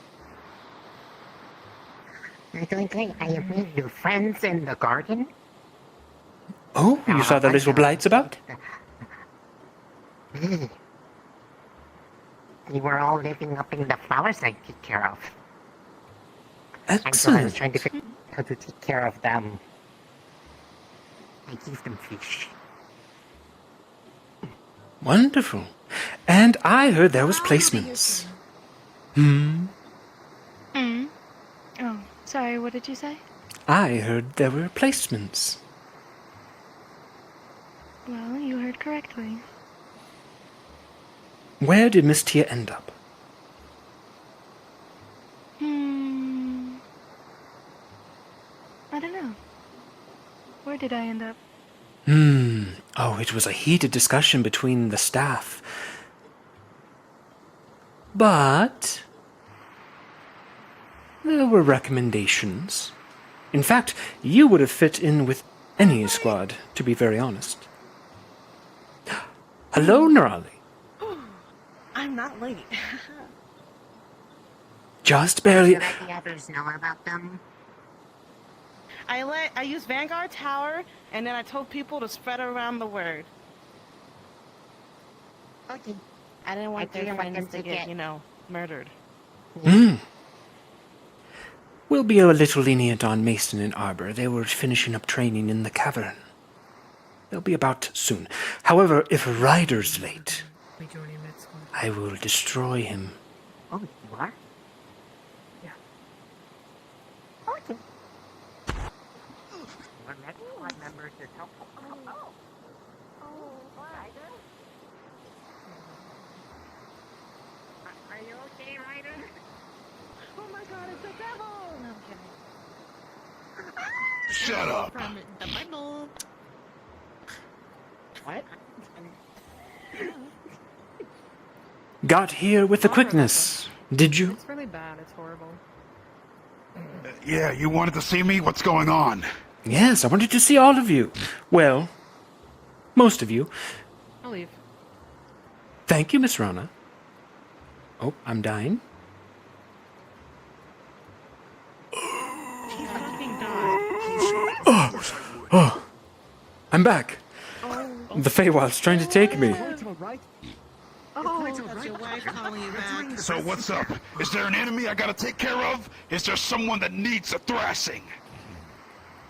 [SPEAKER 9] I'm doing great. I have made new friends in the garden.
[SPEAKER 1] Oh, you saw the little blights about?
[SPEAKER 9] They were all living up in the flowers I take care of. And so I was
[SPEAKER 1] Excellent.
[SPEAKER 9] trying to figure out how to take care of them. I give them fish.
[SPEAKER 1] Wonderful. And I heard there was placements.
[SPEAKER 8] Oh, sorry, what did you say?
[SPEAKER 1] I heard there were placements.
[SPEAKER 8] Well, you heard correctly.
[SPEAKER 1] Where did Miss Tia end up?
[SPEAKER 8] I don't know. Where did I end up?
[SPEAKER 1] Oh, it was a heated discussion between the staff. But there were recommendations. In fact, you would have fit in with any squad, to be very honest. Hello, Nerali.
[SPEAKER 17] I'm not late.
[SPEAKER 1] Just barely.
[SPEAKER 9] Did the others know about them?
[SPEAKER 17] I used Vanguard Tower, and then I told people to spread around the word.
[SPEAKER 9] Okay.
[SPEAKER 17] I didn't want their friends to get, murdered.
[SPEAKER 1] We'll be a little lenient on Mason and Arbor. They were finishing up training in the cavern. They'll be about soon. However, if Ryder's late, I will destroy him.
[SPEAKER 9] Oh, you are?
[SPEAKER 1] Yeah.
[SPEAKER 9] Okay. Our next squad members is helpful. Ryder? Are you okay, Ryder?
[SPEAKER 17] Oh my god, it's the devil! No, I'm kidding.
[SPEAKER 23] Shut up!
[SPEAKER 17] From the Bible.
[SPEAKER 9] What?
[SPEAKER 1] Got here with the quickness, did you?
[SPEAKER 5] It's really bad. It's horrible.
[SPEAKER 23] Yeah, you wanted to see me? What's going on?
[SPEAKER 1] Yes, I wanted to see all of you. Well, most of you.
[SPEAKER 5] I'll leave.
[SPEAKER 1] Thank you, Miss Rana. Oh, I'm dying. Oh, I'm back. The Feywild's trying to take me.
[SPEAKER 17] Oh, that's your wife.
[SPEAKER 23] So what's up? Is there an enemy I gotta take care of? Is there someone that needs a thrashing?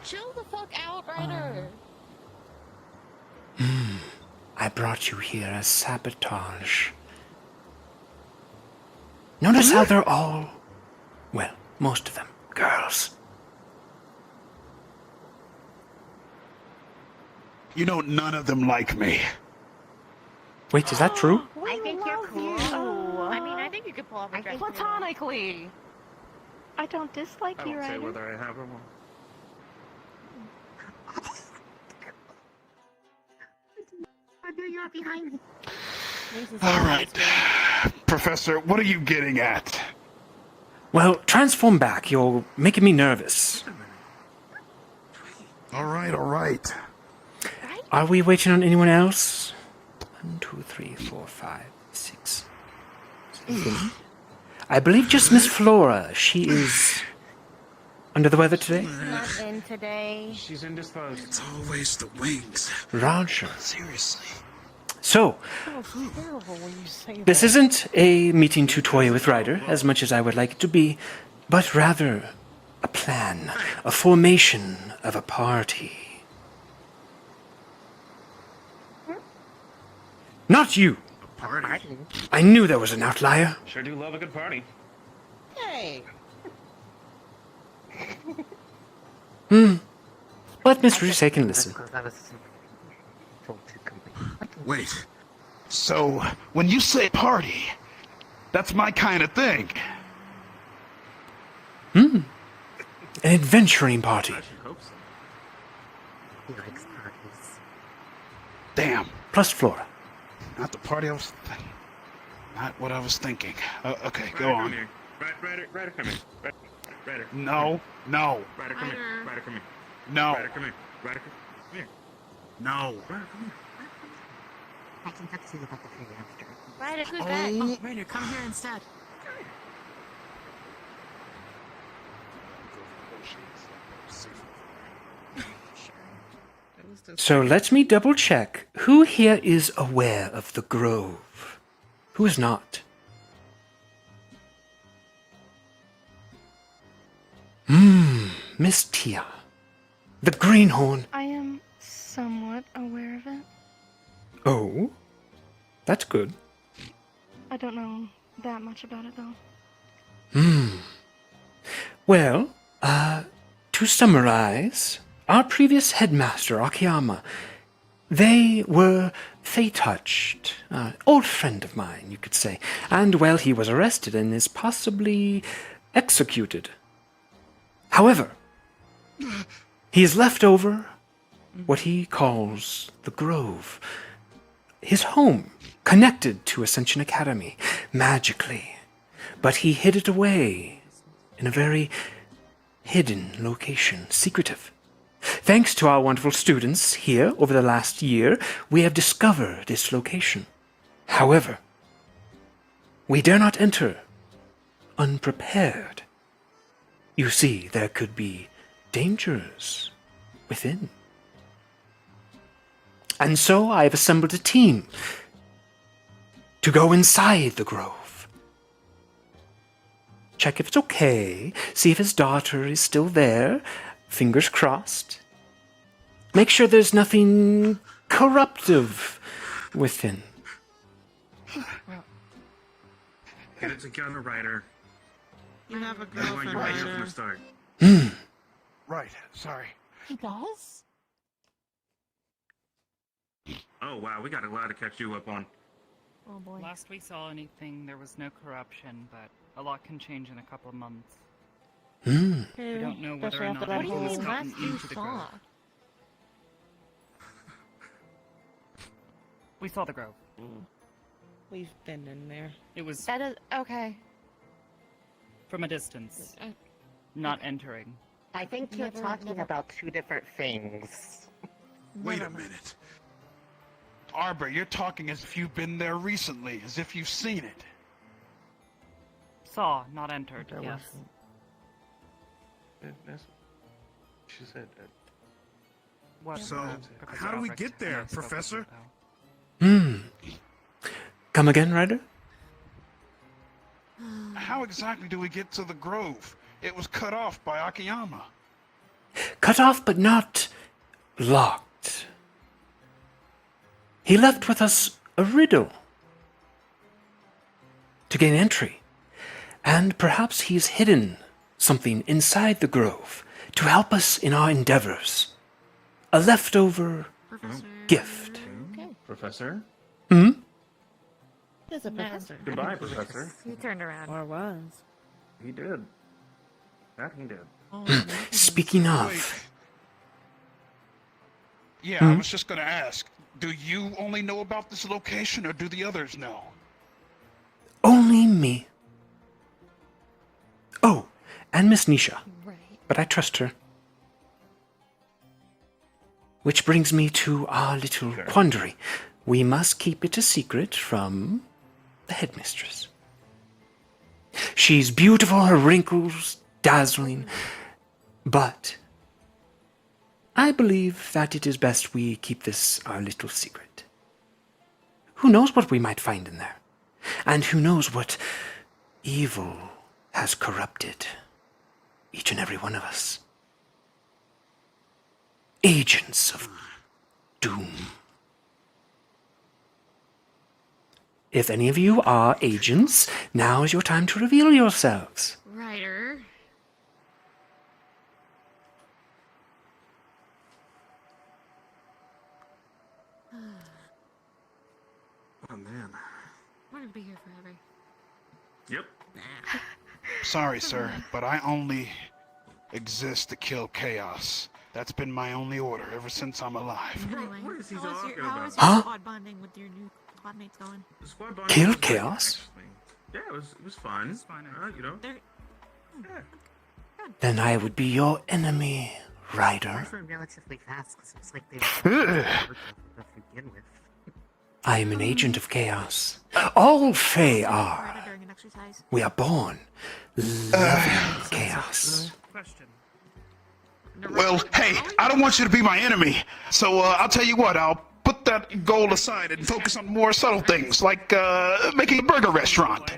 [SPEAKER 11] Chill the fuck out, Ryder.
[SPEAKER 1] I brought you here as sabotage. Notice how they're all, well, most of them, girls.
[SPEAKER 23] You know, none of them like me.
[SPEAKER 1] Wait, is that true?
[SPEAKER 12] I think you're cool.
[SPEAKER 3] I mean, I think you could pull off a dress.
[SPEAKER 2] Platonically.
[SPEAKER 8] I don't dislike you,
[SPEAKER 4] Say
[SPEAKER 8] Ryder.
[SPEAKER 4] whether I have or won't.
[SPEAKER 9] I knew you were behind me.
[SPEAKER 23] All right. Professor, what are you getting at?
[SPEAKER 1] Well, transform back. You're making me nervous.
[SPEAKER 23] All right, all right.
[SPEAKER 1] Are we waiting on anyone else? 1, 2, 3, 4, 5, 6, 7. I believe just Miss Flora. She is under the weather today.
[SPEAKER 12] Not in today.
[SPEAKER 4] She's indisposed.
[SPEAKER 23] It's always the wings.
[SPEAKER 1] Roger.
[SPEAKER 23] Seriously.
[SPEAKER 1] So, this isn't a meeting to toy with Ryder, as much as I would like it to be, but rather a plan, a formation of a party. Not you!
[SPEAKER 4] A party?
[SPEAKER 1] I knew there was an outlier.
[SPEAKER 4] Sure do love a good party.
[SPEAKER 11] Hey.
[SPEAKER 1] Let Miss Rusek can listen.
[SPEAKER 23] Wait. So, when you say party, that's my kind of thing.
[SPEAKER 1] An adventuring party.
[SPEAKER 4] I should hope so.
[SPEAKER 9] He likes parties.
[SPEAKER 23] Damn.
[SPEAKER 1] Plus Flora.
[SPEAKER 23] Not the party I was thinking. Not what I was thinking. Okay, go
[SPEAKER 4] Ryder,
[SPEAKER 23] on.
[SPEAKER 4] come here. Ryder, come here. Ryder.
[SPEAKER 23] No, no,
[SPEAKER 4] Ryder, come here. Ryder, come here.
[SPEAKER 23] no,
[SPEAKER 4] Ryder, come here. Ryder, come here.
[SPEAKER 23] no.
[SPEAKER 4] Ryder, come here.
[SPEAKER 9] I can talk to you about the thing after.
[SPEAKER 12] Ryder, who's that?
[SPEAKER 17] Ryder, come here instead.
[SPEAKER 1] So let me double check. Who here is aware of the grove? Who is not? Miss Tia. The greenhorn.
[SPEAKER 8] I am somewhat aware of it.
[SPEAKER 1] Oh? That's good.
[SPEAKER 8] I don't know that much about it, though.
[SPEAKER 1] Well, to summarize, our previous headmaster, Akiyama, they were Fey-touched. Old friend of mine, you could say. And, well, he was arrested and is possibly executed. However, he is left over what he calls the Grove. His home, connected to Ascension Academy, magically. But he hid it away in a very hidden location, secretive. Thanks to our wonderful students here over the last year, we have discovered this location. However, we dare not enter unprepared. You see, there could be dangers within. And so I have assembled a team to go inside the grove. Check if it's okay, see if his daughter is still there, fingers crossed. Make sure there's nothing corruptive within.
[SPEAKER 4] Get it together, Ryder.
[SPEAKER 17] You have a
[SPEAKER 4] That's why
[SPEAKER 17] girlfriend,
[SPEAKER 4] you're right from
[SPEAKER 17] Ryder.
[SPEAKER 4] the start.
[SPEAKER 23] Right, sorry.
[SPEAKER 11] He does?
[SPEAKER 4] Oh, wow, we got a lot to catch you up on.
[SPEAKER 12] Oh boy.
[SPEAKER 19] Last we saw anything, there was no corruption, but a lot can change in a couple of months. We don't know whether or not anything has gotten into the grove. We saw the grove.
[SPEAKER 17] We've been in there.
[SPEAKER 19] It was
[SPEAKER 12] That is okay.
[SPEAKER 19] from a distance, not entering.
[SPEAKER 9] I think you're talking about two different things.
[SPEAKER 23] Wait a minute. Arbor, you're talking as if you've been there recently, as if you've seen it.
[SPEAKER 19] Saw, not entered. Yes.
[SPEAKER 4] She said that.
[SPEAKER 19] What?
[SPEAKER 23] So, how do we get there, Professor?
[SPEAKER 1] Come again, Ryder?
[SPEAKER 23] exactly do we get to the grove? It was cut off by Akiyama.
[SPEAKER 1] Cut off but not locked. He left with us a riddle to gain entry, and perhaps he's hidden something inside the grove to help us in our endeavors. A leftover gift.
[SPEAKER 14] Professor?
[SPEAKER 1] Hmm?
[SPEAKER 6] There's a professor.
[SPEAKER 14] Goodbye, Professor.
[SPEAKER 20] He turned around.
[SPEAKER 6] Or was.
[SPEAKER 14] He did. That he did.
[SPEAKER 1] Speaking of,
[SPEAKER 23] Yeah, I was just gonna ask. Do you only know about this location, or do the others know?
[SPEAKER 1] only me. Oh, and Miss Nisha. But I trust her. Which brings me to our little quandary. We must keep it a secret from the headmistress. She's beautiful, her wrinkles dazzling, but I believe that it is best we keep this our little secret. Who knows what we might find in there? And who knows what evil has corrupted each and every one of us? Agents of doom. If any of you are agents, now is your time to reveal yourselves.
[SPEAKER 18] Ryder.
[SPEAKER 4] Oh man.
[SPEAKER 18] We're gonna be here forever.
[SPEAKER 4] Yep.
[SPEAKER 23] Sorry, sir, but I only exist to kill chaos. That's been my only order ever since I'm alive.
[SPEAKER 18] Anyway,
[SPEAKER 4] What is he
[SPEAKER 18] how was
[SPEAKER 4] talking
[SPEAKER 18] your
[SPEAKER 4] about?
[SPEAKER 1] Huh?
[SPEAKER 18] squad bonding with your new squad mates going?
[SPEAKER 4] The squad bond
[SPEAKER 1] Kill
[SPEAKER 4] was great,
[SPEAKER 1] chaos?
[SPEAKER 4] actually. Yeah, it was fun. It's fine. You know.
[SPEAKER 1] Then I would be your enemy, Ryder.
[SPEAKER 9] Went relatively fast because it was like they were to begin with.
[SPEAKER 1] I am an agent of chaos. All Fae are.
[SPEAKER 18] During an exercise.
[SPEAKER 1] We are born loving chaos.
[SPEAKER 23] Well, hey, I don't want you to be my enemy, so I'll tell you what, I'll put that goal aside and focus on more subtle things, like making a burger restaurant.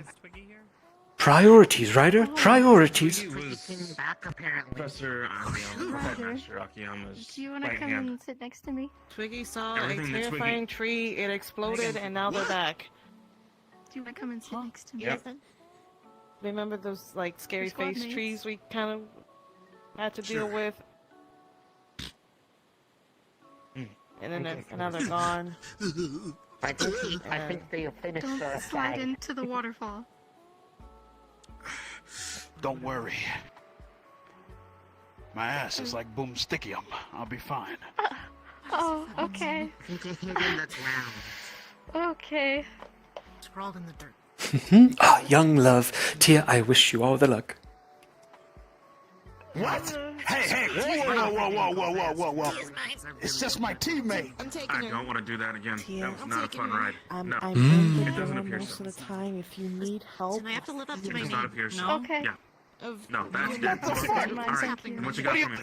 [SPEAKER 1] Priorities, Ryder. Priorities.
[SPEAKER 4] Professor Headmaster Akiyama's
[SPEAKER 8] Do you want to
[SPEAKER 4] right
[SPEAKER 8] come
[SPEAKER 4] hand.
[SPEAKER 8] and sit next to me?
[SPEAKER 6] Twiggy saw
[SPEAKER 4] Everything
[SPEAKER 6] a
[SPEAKER 4] that
[SPEAKER 6] terrifying
[SPEAKER 4] Twiggy-
[SPEAKER 6] tree, it exploded, and now they're back.
[SPEAKER 8] Do you want to come and sit next to me?
[SPEAKER 4] Yep.
[SPEAKER 8] Then?
[SPEAKER 6] Remember those, like, scary
[SPEAKER 8] squad
[SPEAKER 6] face
[SPEAKER 8] mates?
[SPEAKER 6] trees we kind of had to deal with? And then now they're gone.
[SPEAKER 9] I think they finished
[SPEAKER 8] Don't
[SPEAKER 9] their
[SPEAKER 8] slide
[SPEAKER 9] fight.
[SPEAKER 8] into the waterfall.
[SPEAKER 23] Don't worry. My ass is like boomstickium. I'll be fine.
[SPEAKER 8] Oh, okay.
[SPEAKER 9] You can hit in the ground.
[SPEAKER 8] Okay.
[SPEAKER 18] Sprawled in the dirt.
[SPEAKER 1] Ah, young love. Tia, I wish you all the luck.
[SPEAKER 23] What? Hey, whoa. It's just my teammate.
[SPEAKER 4] I don't want to do that again. That was not a fun ride. No.
[SPEAKER 6] I'm
[SPEAKER 1] Mm.
[SPEAKER 6] in
[SPEAKER 4] It
[SPEAKER 6] the
[SPEAKER 4] doesn't
[SPEAKER 6] dorm
[SPEAKER 4] appear
[SPEAKER 6] most
[SPEAKER 4] so.
[SPEAKER 6] of the time. If you need help,
[SPEAKER 18] And I have to live up to my
[SPEAKER 4] Does
[SPEAKER 18] name.
[SPEAKER 4] not appear so.
[SPEAKER 18] No?
[SPEAKER 8] Okay.
[SPEAKER 4] Yeah. No, that's
[SPEAKER 8] What
[SPEAKER 4] good.
[SPEAKER 8] the fuck?
[SPEAKER 4] All right.
[SPEAKER 8] Thank you.
[SPEAKER 4] And what you got for me?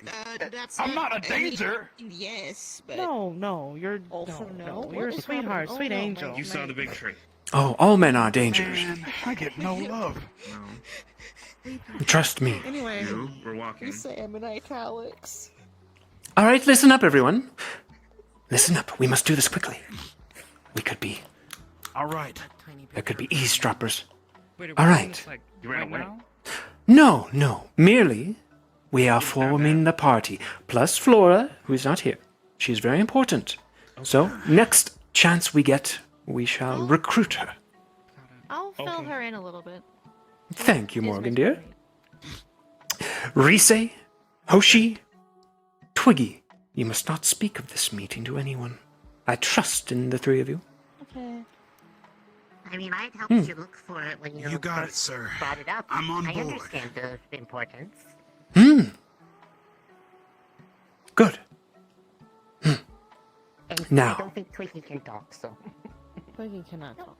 [SPEAKER 23] I'm not a danger.
[SPEAKER 11] Yes, but
[SPEAKER 6] no, you're
[SPEAKER 11] also no.
[SPEAKER 6] you're a sweetheart, sweet angel.
[SPEAKER 4] You saw the big tree.
[SPEAKER 1] Oh, all men are dangers.
[SPEAKER 23] Man, I get no love.
[SPEAKER 4] No.
[SPEAKER 1] Trust me.
[SPEAKER 11] Anyway,
[SPEAKER 4] You were walking.
[SPEAKER 11] you say I'm in italics.
[SPEAKER 1] All right, listen up, everyone. Listen up. We must do this quickly. We could be.
[SPEAKER 23] All right.
[SPEAKER 1] There could be eavesdroppers.
[SPEAKER 19] Wait,
[SPEAKER 1] All right.
[SPEAKER 4] You ran away.
[SPEAKER 1] No. Merely, we are forming the party. Plus Flora, who is not here. She is very important. So, next chance we get, we shall recruit her.
[SPEAKER 8] I'll fill her in a little bit.
[SPEAKER 1] Thank you, Morgan, dear. Rise, Hoshi, Twiggy, you must not speak of this meeting to anyone. I trust in the three of you.
[SPEAKER 8] Okay.
[SPEAKER 9] I mean, I'd helped you look for it when you,
[SPEAKER 23] You got it,
[SPEAKER 9] first
[SPEAKER 23] sir.
[SPEAKER 9] brought it up.
[SPEAKER 23] I'm on
[SPEAKER 9] I
[SPEAKER 23] board.
[SPEAKER 9] understand the importance.
[SPEAKER 1] Good.
[SPEAKER 9] And
[SPEAKER 1] Now.
[SPEAKER 9] I don't think Twiggy can talk, so.
[SPEAKER 6] Twiggy cannot talk.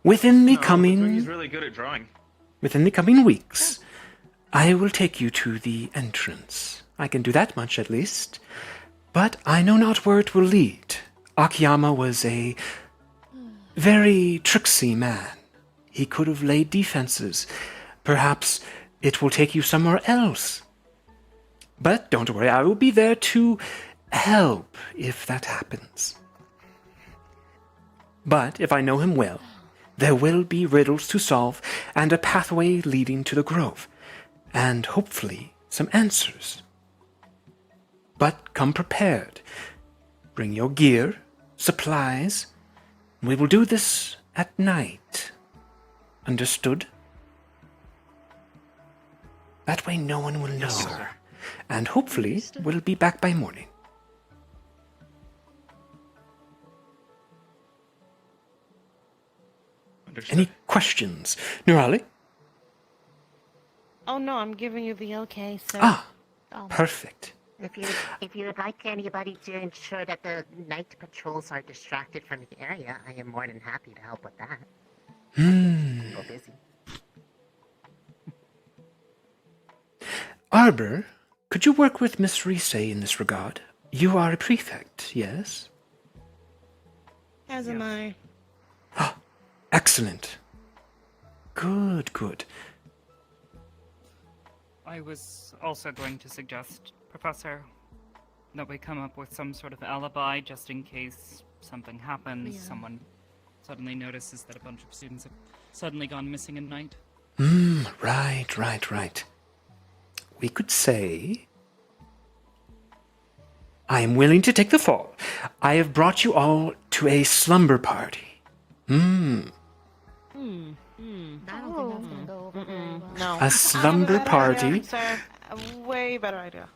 [SPEAKER 1] Within the
[SPEAKER 4] No,
[SPEAKER 1] coming
[SPEAKER 4] Twiggy's really good at drawing.
[SPEAKER 1] Within the coming weeks, I will take you to the entrance. I can do that much at least. But I know not where it will lead. Akiyama was a very tricksy man. he could have laid defenses. Perhaps it will take you somewhere else. But don't worry, I will be there to help if that happens. But if I know him well, there will be riddles to solve and a pathway leading to the grove, and hopefully some answers. But come prepared. Bring your gear, supplies. We will do this at night. Understood? That way no one will know. And hopefully we'll be back by morning. Any questions? Nurali?
[SPEAKER 17] Oh no, I'm giving you the okay, sir.
[SPEAKER 1] Ah, perfect.
[SPEAKER 9] If you would like anybody to ensure that the night patrols are distracted from the area, I am more than happy to help with that. People busy.
[SPEAKER 1] Arbor, could you work with Miss Rise in this regard? You are a prefect, yes?
[SPEAKER 17] As am I.
[SPEAKER 1] Excellent. Good, good.
[SPEAKER 19] I was also going to suggest, Professor, that we come up with some sort of alibi just in case something happens, someone suddenly notices that a bunch of students have suddenly gone missing at night.
[SPEAKER 1] Right. We could say, I am willing to take the fall. I have brought you all to a slumber party.
[SPEAKER 17] I don't think that's gonna go over very well. No.
[SPEAKER 1] A slumber party?
[SPEAKER 17] Idea, sir. A way better idea.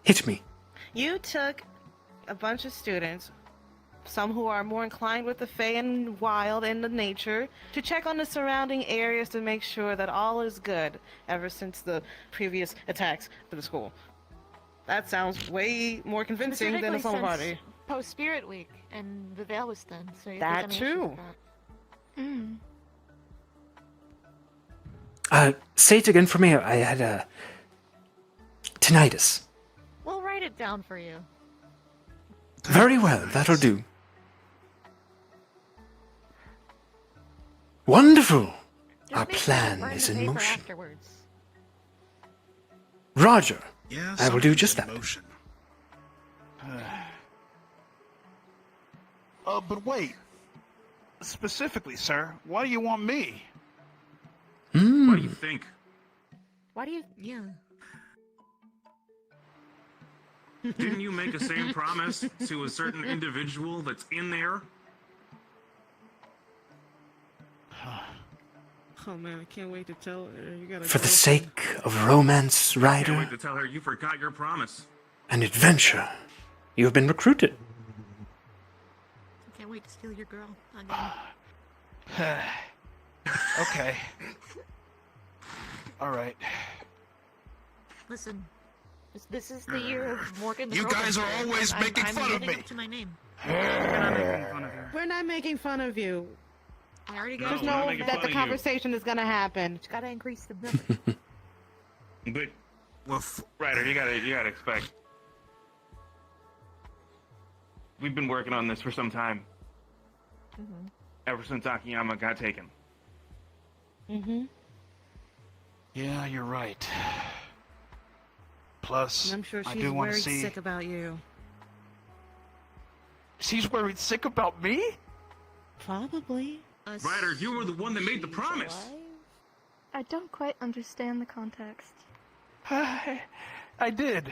[SPEAKER 1] Hit me.
[SPEAKER 17] You took a bunch of students, some who are more inclined with the Fae and wild and the nature, to check on the surrounding areas to make sure that all is good ever since the previous attacks to the school. That sounds way more convincing than a slumber party.
[SPEAKER 7] Post Spirit Week, and the veil was thin, so you
[SPEAKER 17] That too.
[SPEAKER 1] Say it again for me. I had tinnitus.
[SPEAKER 7] We'll write it down for you.
[SPEAKER 1] Very well, that'll do. Wonderful. Our plan is in motion.
[SPEAKER 7] Afterwards.
[SPEAKER 1] Roger.
[SPEAKER 23] Yeah,
[SPEAKER 1] I will do just that.
[SPEAKER 23] But wait. Specifically, sir, why do you want me?
[SPEAKER 4] What do you think?
[SPEAKER 7] Why do you... Yeah.
[SPEAKER 4] Didn't you make the same promise to a certain individual that's in there?
[SPEAKER 17] Oh man, I can't wait to tell her. You gotta
[SPEAKER 1] For
[SPEAKER 17] go.
[SPEAKER 1] the sake of romance,
[SPEAKER 4] Can't
[SPEAKER 1] rider,
[SPEAKER 4] wait to tell her you forgot your promise.
[SPEAKER 1] and adventure, you have been recruited.
[SPEAKER 7] I can't wait to steal your girl again.
[SPEAKER 23] Okay. All right.
[SPEAKER 7] Listen, this is the year of Morgan the
[SPEAKER 23] You
[SPEAKER 7] Girl
[SPEAKER 23] guys are
[SPEAKER 7] Hunter.
[SPEAKER 23] always making
[SPEAKER 7] I'm
[SPEAKER 23] fun of
[SPEAKER 7] living
[SPEAKER 23] me.
[SPEAKER 7] up to my name.
[SPEAKER 17] We're not making fun of you.
[SPEAKER 7] I already
[SPEAKER 17] Just
[SPEAKER 7] got
[SPEAKER 17] know that the conversation is gonna happen.
[SPEAKER 7] Just gotta increase the number.
[SPEAKER 4] But, well, Ryder, you gotta expect. We've been working on this for some time. Ever since Akiyama got taken.
[SPEAKER 23] Yeah, you're right. Plus,
[SPEAKER 17] And I'm sure
[SPEAKER 23] I
[SPEAKER 17] she's
[SPEAKER 23] do want to
[SPEAKER 17] worried
[SPEAKER 23] see.
[SPEAKER 17] sick about you.
[SPEAKER 23] She's worried sick about me?
[SPEAKER 17] Probably.
[SPEAKER 4] Ryder, you were the one that made the promise.
[SPEAKER 8] I don't quite understand the context.
[SPEAKER 23] I did.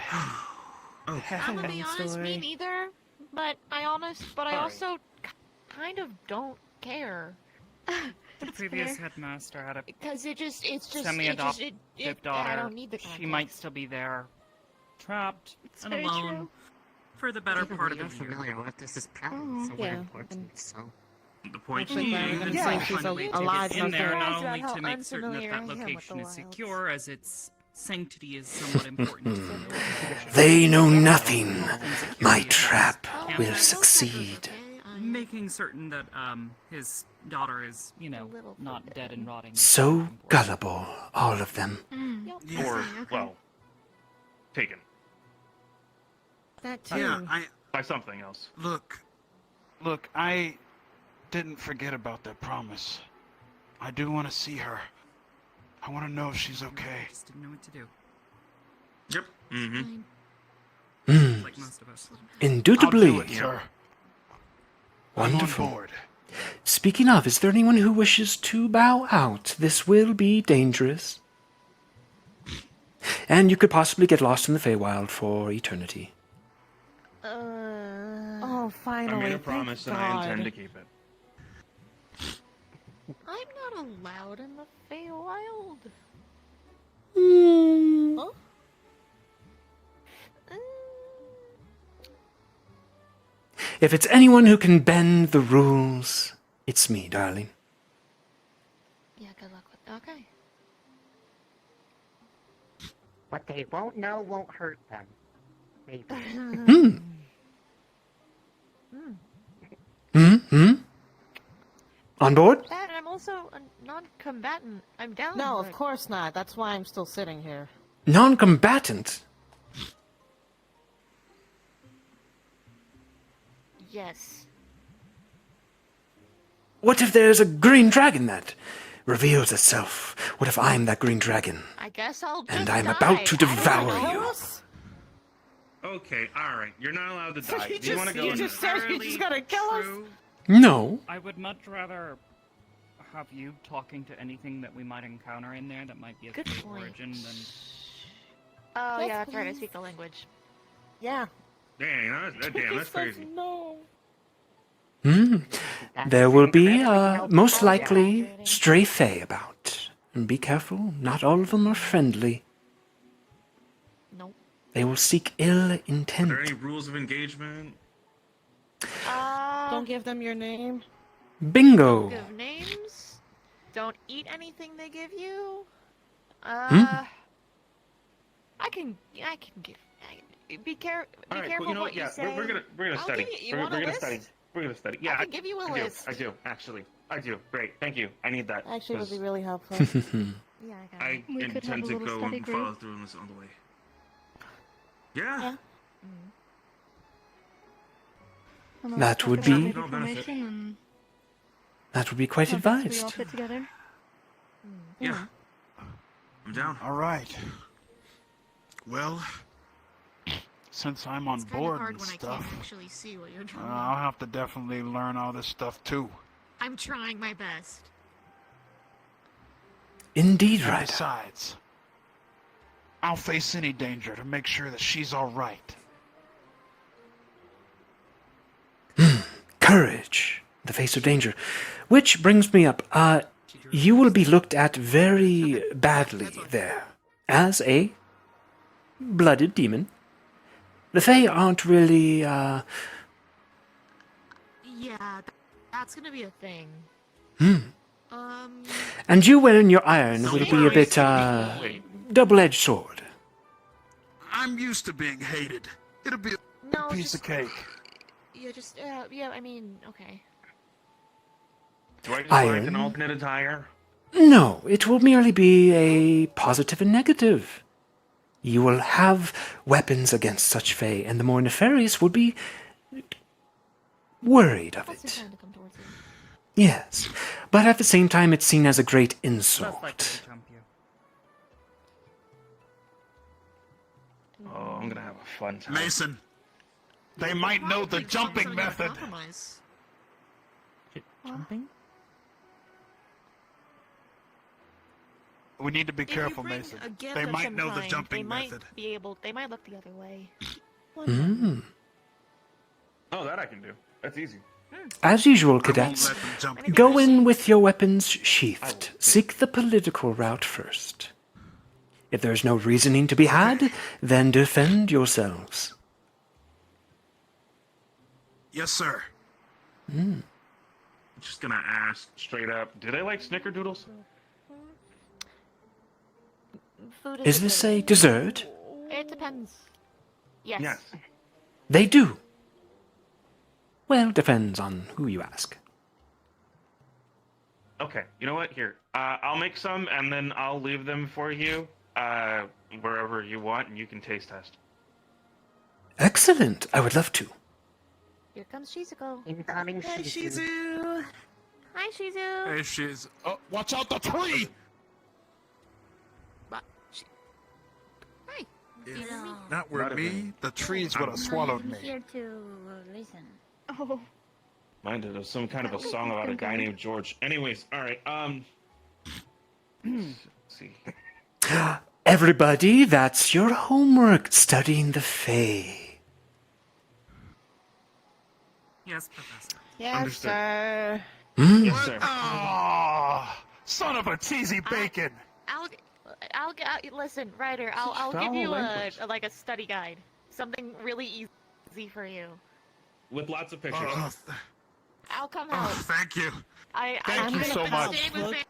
[SPEAKER 7] I'm gonna be honest, me neither. But I also kind of don't care.
[SPEAKER 19] The previous headmaster had a
[SPEAKER 7] Because it's just
[SPEAKER 19] semi-adoptive daughter.
[SPEAKER 7] I don't need the
[SPEAKER 19] She might still be there, trapped and
[SPEAKER 7] very
[SPEAKER 19] alone
[SPEAKER 7] true.
[SPEAKER 19] for the better
[SPEAKER 9] Even
[SPEAKER 19] part
[SPEAKER 9] though
[SPEAKER 19] of the
[SPEAKER 9] you're
[SPEAKER 19] year.
[SPEAKER 9] familiar with this is probably somewhat
[SPEAKER 17] yeah,
[SPEAKER 9] important, so...
[SPEAKER 4] The point
[SPEAKER 17] Actually,
[SPEAKER 4] being,
[SPEAKER 17] I'm gonna
[SPEAKER 4] is
[SPEAKER 17] say
[SPEAKER 4] to
[SPEAKER 17] she's
[SPEAKER 4] find a way to
[SPEAKER 17] alive
[SPEAKER 4] get
[SPEAKER 17] and
[SPEAKER 4] in there,
[SPEAKER 17] okay.
[SPEAKER 4] not
[SPEAKER 7] About
[SPEAKER 4] only
[SPEAKER 7] how
[SPEAKER 4] to make certain that
[SPEAKER 7] unfamiliar
[SPEAKER 4] that
[SPEAKER 7] I am with
[SPEAKER 4] location
[SPEAKER 7] the
[SPEAKER 4] is
[SPEAKER 7] wilds.
[SPEAKER 4] secure, as its sanctity is somewhat important.
[SPEAKER 1] They know nothing. My trap will succeed.
[SPEAKER 19] Making certain that his daughter is, not dead and rotting.
[SPEAKER 1] So gullible, all of them.
[SPEAKER 4] Or, well, taken.
[SPEAKER 17] That too.
[SPEAKER 23] Yeah,
[SPEAKER 4] By something else.
[SPEAKER 23] Look, I didn't forget about that promise. I do want to see her. I want to know if she's okay.
[SPEAKER 19] Just didn't know what to do.
[SPEAKER 4] Yep. Mm-hmm.
[SPEAKER 19] Like most of us.
[SPEAKER 1] Indubitably.
[SPEAKER 23] I'll do it, sir.
[SPEAKER 1] Wonderful.
[SPEAKER 23] I'm on board.
[SPEAKER 1] Speaking of, is there anyone who wishes to bow out? This will be dangerous. And you could possibly get lost in the Feywild for eternity.
[SPEAKER 17] Oh, finally.
[SPEAKER 4] I made a promise and I intend to keep it.
[SPEAKER 7] I'm not allowed in the Feywild. Huh?
[SPEAKER 1] If it's anyone who can bend the rules, it's me, darling.
[SPEAKER 7] Yeah, good luck with okay.
[SPEAKER 9] What they won't know won't hurt them. Maybe.
[SPEAKER 1] On board?
[SPEAKER 7] That, and I'm also a non-combatant. I'm down.
[SPEAKER 17] No, of course not. That's why I'm still sitting here.
[SPEAKER 1] Non-combatant?
[SPEAKER 7] Yes.
[SPEAKER 1] What if there's a green dragon that reveals itself? What if I'm that green dragon?
[SPEAKER 7] I guess I'll just
[SPEAKER 1] And I'm
[SPEAKER 7] die.
[SPEAKER 1] about to
[SPEAKER 7] I don't
[SPEAKER 1] devour
[SPEAKER 7] know.
[SPEAKER 1] you.
[SPEAKER 4] Okay, alright. You're not allowed to
[SPEAKER 17] So
[SPEAKER 4] die.
[SPEAKER 17] you
[SPEAKER 4] Do you want to go
[SPEAKER 17] you
[SPEAKER 4] in
[SPEAKER 17] just said you're just gonna kill us?
[SPEAKER 1] No.
[SPEAKER 19] I would much rather have you talking to anything that we might encounter in there that might be of
[SPEAKER 7] Good
[SPEAKER 19] Fey
[SPEAKER 7] point.
[SPEAKER 19] origin than...
[SPEAKER 7] Oh,
[SPEAKER 17] Yes,
[SPEAKER 7] yeah, that's right. I
[SPEAKER 17] please.
[SPEAKER 7] speak the language.
[SPEAKER 17] Yeah.
[SPEAKER 4] Dang, that's crazy.
[SPEAKER 17] No.
[SPEAKER 1] There will be, most likely, stray Fae about. And be careful, not all of them are friendly.
[SPEAKER 7] Nope.
[SPEAKER 1] They will seek ill
[SPEAKER 4] Are
[SPEAKER 1] intent.
[SPEAKER 4] there any rules of engagement?
[SPEAKER 17] Don't give them your name.
[SPEAKER 1] Bingo!
[SPEAKER 7] Give names. Don't eat anything they give you.
[SPEAKER 1] Hmm?
[SPEAKER 7] I can give. Be
[SPEAKER 4] Alright,
[SPEAKER 7] careful
[SPEAKER 4] cool. You know
[SPEAKER 7] what
[SPEAKER 4] what? Yeah,
[SPEAKER 7] you say.
[SPEAKER 4] we're gonna
[SPEAKER 7] I'll
[SPEAKER 4] study.
[SPEAKER 7] give you
[SPEAKER 4] We're
[SPEAKER 7] want a
[SPEAKER 4] gonna
[SPEAKER 7] list?
[SPEAKER 4] study. We're gonna study. Yeah,
[SPEAKER 7] I can give you a list.
[SPEAKER 4] I do. Actually, I do. Great. Thank you. I need that.
[SPEAKER 17] Actually, it would be
[SPEAKER 4] 'cause
[SPEAKER 17] really helpful.
[SPEAKER 7] Yeah, I got
[SPEAKER 4] I
[SPEAKER 7] it.
[SPEAKER 8] We could have
[SPEAKER 4] intend
[SPEAKER 8] a
[SPEAKER 4] to
[SPEAKER 8] little
[SPEAKER 4] go
[SPEAKER 8] study
[SPEAKER 4] and
[SPEAKER 8] group.
[SPEAKER 4] follow through on this all the way. Yeah.
[SPEAKER 8] And I'll
[SPEAKER 1] That
[SPEAKER 8] talk
[SPEAKER 1] would
[SPEAKER 8] about
[SPEAKER 1] be-
[SPEAKER 8] maybe
[SPEAKER 4] No benefit.
[SPEAKER 8] formation and
[SPEAKER 1] That would be quite
[SPEAKER 8] how best we all
[SPEAKER 1] advised.
[SPEAKER 8] fit together.
[SPEAKER 4] Yeah. I'm down.
[SPEAKER 23] All right. Well, since I'm on
[SPEAKER 7] It's kind of
[SPEAKER 23] board
[SPEAKER 7] hard
[SPEAKER 23] and
[SPEAKER 7] when I
[SPEAKER 23] stuff,
[SPEAKER 7] can't actually see what you're drawing.
[SPEAKER 23] I'll have to definitely learn all this stuff too.
[SPEAKER 7] I'm trying my best.
[SPEAKER 1] Indeed,
[SPEAKER 23] And
[SPEAKER 1] Ryder.
[SPEAKER 23] besides, I'll face any danger to make sure that she's all right.
[SPEAKER 1] Courage, the face of danger. Which brings me up, you will be looked at very badly there. As a blooded demon. The Fae aren't really,
[SPEAKER 7] Yeah, that's gonna be a thing.
[SPEAKER 1] And you wearing your iron will be a bit, double-edged sword.
[SPEAKER 23] I'm used to being hated. It'll be a
[SPEAKER 7] No,
[SPEAKER 23] piece
[SPEAKER 7] just-
[SPEAKER 23] of cake.
[SPEAKER 7] Yeah, just yeah. I mean, okay.
[SPEAKER 4] Do I just
[SPEAKER 1] Iron.
[SPEAKER 4] find an alternate attire?
[SPEAKER 1] No, it will merely be a positive and negative. You will have weapons against such Fae, and the more nefarious will be worried of
[SPEAKER 7] That's
[SPEAKER 1] it.
[SPEAKER 7] trying to come towards you.
[SPEAKER 1] Yes, but at the same time it's seen as a great
[SPEAKER 19] Less likely
[SPEAKER 1] insult.
[SPEAKER 19] to jump you.
[SPEAKER 4] Oh, I'm gonna have a fun time.
[SPEAKER 23] Mason, they might know the
[SPEAKER 7] Probably
[SPEAKER 23] jumping
[SPEAKER 7] something to
[SPEAKER 23] method.
[SPEAKER 7] compromise.
[SPEAKER 11] Jumping?
[SPEAKER 23] We need to be
[SPEAKER 7] If you
[SPEAKER 23] careful,
[SPEAKER 7] bring
[SPEAKER 23] Mason.
[SPEAKER 7] a gift
[SPEAKER 23] They
[SPEAKER 7] of
[SPEAKER 23] might
[SPEAKER 7] some
[SPEAKER 23] know the
[SPEAKER 7] kind,
[SPEAKER 23] jumping
[SPEAKER 7] they might
[SPEAKER 23] method.
[SPEAKER 7] be able. They might look the other way.
[SPEAKER 1] Mm.
[SPEAKER 4] Oh, that I can do. That's easy.
[SPEAKER 1] As usual,
[SPEAKER 23] I won't
[SPEAKER 1] cadets,
[SPEAKER 23] let them jump.
[SPEAKER 1] go in with your weapons sheathed. Seek the political route first. If there is no reasoning to be had, then defend yourselves.
[SPEAKER 23] Yes, sir.
[SPEAKER 4] I'm just gonna ask straight up. Do they like snickerdoodles?
[SPEAKER 7] Food
[SPEAKER 1] Is this a dessert?
[SPEAKER 7] It depends. Yes.
[SPEAKER 4] Yes.
[SPEAKER 1] They do. Well, depends on who you ask.
[SPEAKER 4] Okay. You know what? Here, I'll make some, and then I'll leave them for you, wherever you want, and you can taste test.
[SPEAKER 1] Excellent. I would love to.
[SPEAKER 7] Here comes Shizuko.
[SPEAKER 9] Incoming Shizu.
[SPEAKER 7] Hi, Shizu.
[SPEAKER 23] Hey, she's. Oh, watch out, the tree!
[SPEAKER 7] Hi.
[SPEAKER 23] If
[SPEAKER 7] Hello.
[SPEAKER 23] not were me, the trees would have swallowed me.
[SPEAKER 12] Here to listen.
[SPEAKER 7] Oh.
[SPEAKER 4] Minded of some kind of a song about a guy named George. Anyways, all right. Let's see.
[SPEAKER 1] Everybody, that's your homework, studying the Fae.
[SPEAKER 19] Yes, Professor.
[SPEAKER 17] Yes,
[SPEAKER 4] Understood.
[SPEAKER 17] sir.
[SPEAKER 4] Yes, sir.
[SPEAKER 23] Oh, son of a cheesy bacon!
[SPEAKER 7] Listen, Ryder. I'll give
[SPEAKER 4] Foul
[SPEAKER 7] you
[SPEAKER 4] language.
[SPEAKER 7] a study guide. Something really easy for you.
[SPEAKER 4] With lots of pictures.
[SPEAKER 7] I'll come help.
[SPEAKER 23] Thank you.
[SPEAKER 7] I'm
[SPEAKER 23] Thank you
[SPEAKER 7] gonna
[SPEAKER 23] so much.
[SPEAKER 7] stay with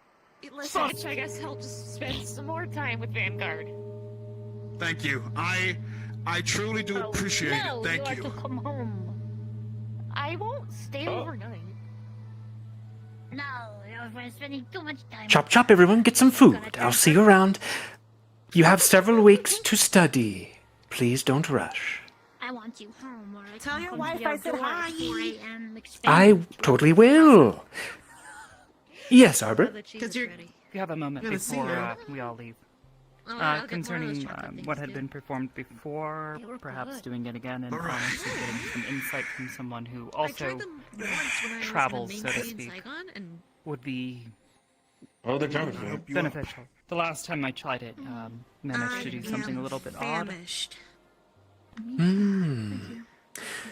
[SPEAKER 7] Listen, I guess I'll just spend some more time with Vanguard.
[SPEAKER 23] Thank you. I truly do appreciate
[SPEAKER 7] No,
[SPEAKER 23] it. Thank
[SPEAKER 7] you are
[SPEAKER 23] you.
[SPEAKER 7] to come home. I won't stay overnight.
[SPEAKER 12] No, you're spending too much time.
[SPEAKER 1] Chop chop, everyone, get some food. I'll see you around. You have several weeks to study. Please don't rush.
[SPEAKER 12] I want you home, or I
[SPEAKER 17] Tell
[SPEAKER 12] can
[SPEAKER 17] your
[SPEAKER 12] come
[SPEAKER 17] wife
[SPEAKER 12] to your
[SPEAKER 17] I said
[SPEAKER 12] door at
[SPEAKER 17] hi.
[SPEAKER 12] 4 a.m.
[SPEAKER 1] I totally will. Yes, Arbor.
[SPEAKER 19] Because you have a moment
[SPEAKER 17] gonna see
[SPEAKER 19] before
[SPEAKER 17] her.
[SPEAKER 19] We all leave.
[SPEAKER 12] Oh, I'll get
[SPEAKER 19] Concerning
[SPEAKER 12] more of those chocolate things,
[SPEAKER 19] what had
[SPEAKER 12] too.
[SPEAKER 19] been performed before,
[SPEAKER 12] They were
[SPEAKER 19] perhaps
[SPEAKER 12] good.
[SPEAKER 19] doing it again, and
[SPEAKER 23] All right.
[SPEAKER 19] honestly getting some insight from someone who
[SPEAKER 20] I
[SPEAKER 19] also
[SPEAKER 20] tried them once when I was
[SPEAKER 19] travels,
[SPEAKER 20] in
[SPEAKER 19] so
[SPEAKER 20] the
[SPEAKER 19] to
[SPEAKER 20] main city in
[SPEAKER 19] speak,
[SPEAKER 20] Saigon, and
[SPEAKER 19] would be
[SPEAKER 4] Oh, they're jumping for
[SPEAKER 23] Help
[SPEAKER 4] you.
[SPEAKER 23] you up.
[SPEAKER 19] beneficial. The last time I tried it, managed to do something a little bit odd.
[SPEAKER 20] famished.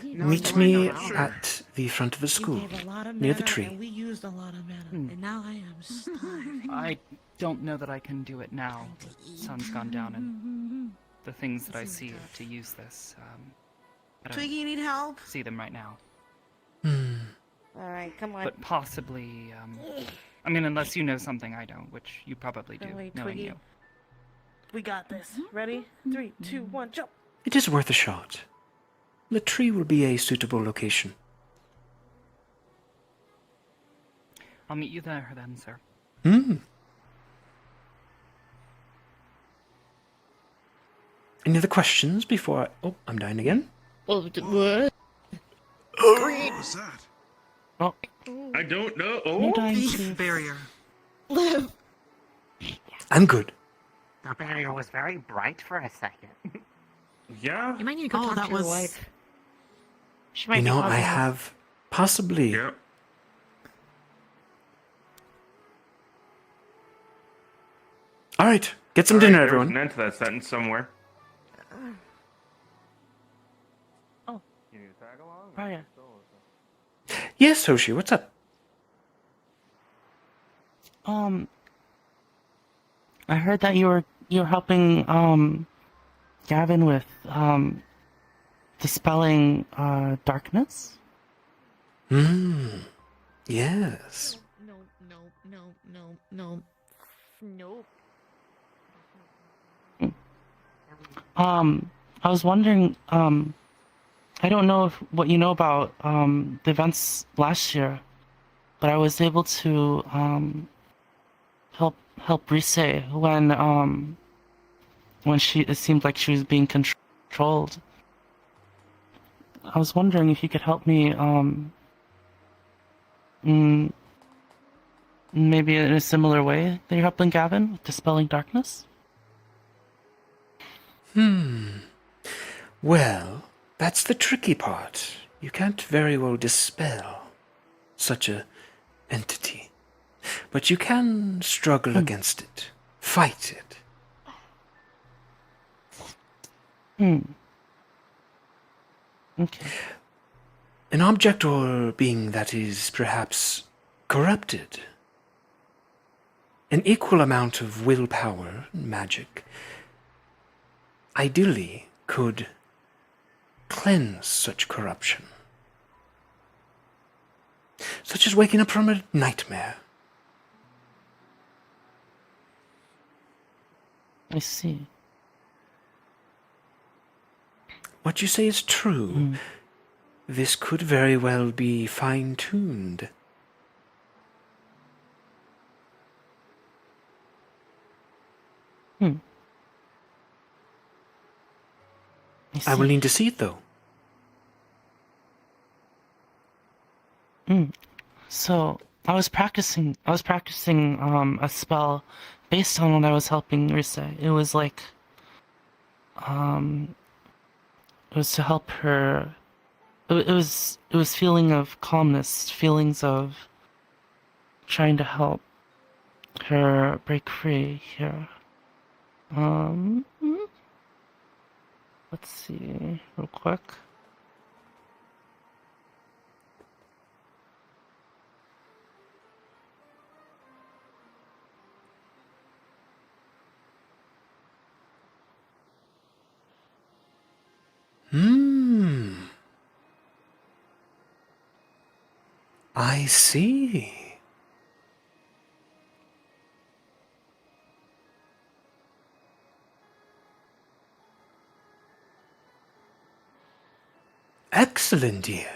[SPEAKER 1] Meet me at the front of the school,
[SPEAKER 17] You gave a lot of
[SPEAKER 1] near the
[SPEAKER 17] mana,
[SPEAKER 1] tree.
[SPEAKER 17] and we used a lot of mana, and now I am starving.
[SPEAKER 19] I don't know that I can do it now. The sun's gone down, and the things that I see to use this, I don't
[SPEAKER 17] Twiggy, you need help?
[SPEAKER 19] see them right now.
[SPEAKER 17] All right, come on.
[SPEAKER 19] But possibly, I mean, unless you know something I don't, which you probably do,
[SPEAKER 17] Don't wait,
[SPEAKER 19] knowing
[SPEAKER 17] Twiggy.
[SPEAKER 19] you.
[SPEAKER 17] We got this. Ready? 3, 2, 1, jump.
[SPEAKER 1] It is worth a shot. The tree will be a suitable location.
[SPEAKER 19] I'll meet you there then, sir.
[SPEAKER 1] Any other questions before I... Oh, I'm dying again.
[SPEAKER 23] What was that?
[SPEAKER 1] Oh,
[SPEAKER 4] I don't know.
[SPEAKER 2] You're
[SPEAKER 4] Oh,
[SPEAKER 2] dying too.
[SPEAKER 19] Barrier.
[SPEAKER 17] Live.
[SPEAKER 1] I'm good.
[SPEAKER 9] The barrier was very bright for a second.
[SPEAKER 4] yeah.
[SPEAKER 20] You might need to go talk to your wife.
[SPEAKER 7] She might
[SPEAKER 1] You
[SPEAKER 7] be
[SPEAKER 1] know, I
[SPEAKER 7] positive.
[SPEAKER 1] have possibly...
[SPEAKER 4] Yep.
[SPEAKER 1] All right, get some
[SPEAKER 4] All right,
[SPEAKER 1] dinner,
[SPEAKER 4] there was
[SPEAKER 1] everyone.
[SPEAKER 4] an end to that sentence somewhere.
[SPEAKER 2] Oh.
[SPEAKER 4] You need to tag along?
[SPEAKER 2] Brian.
[SPEAKER 1] Yes, Hoshi, what's up?
[SPEAKER 2] I heard that you're helping Gavin with dispelling darkness.
[SPEAKER 1] Yes.
[SPEAKER 7] No.
[SPEAKER 2] I was wondering, I don't know what you know about the events last year, but I was able to help Rise when it seemed like she was being controlled. I was wondering if you could help me maybe in a similar way that you're helping Gavin with dispelling darkness.
[SPEAKER 1] Well, that's the tricky part. You can't very well dispel such a entity. But you can struggle against it. Fight it.
[SPEAKER 2] Okay.
[SPEAKER 1] An object or being that is perhaps corrupted. An equal amount of willpower and magic ideally could cleanse such corruption. Such as waking up from a nightmare.
[SPEAKER 2] I see.
[SPEAKER 1] What you say is true. This could very well be fine-tuned. I will need to see it, though.
[SPEAKER 2] So, I was practicing a spell based on what I was helping Rise. It was like it was to help her. It was feeling of calmness, feelings of trying to help her break free here. Let's see real quick.
[SPEAKER 1] I see. Excellent, dear.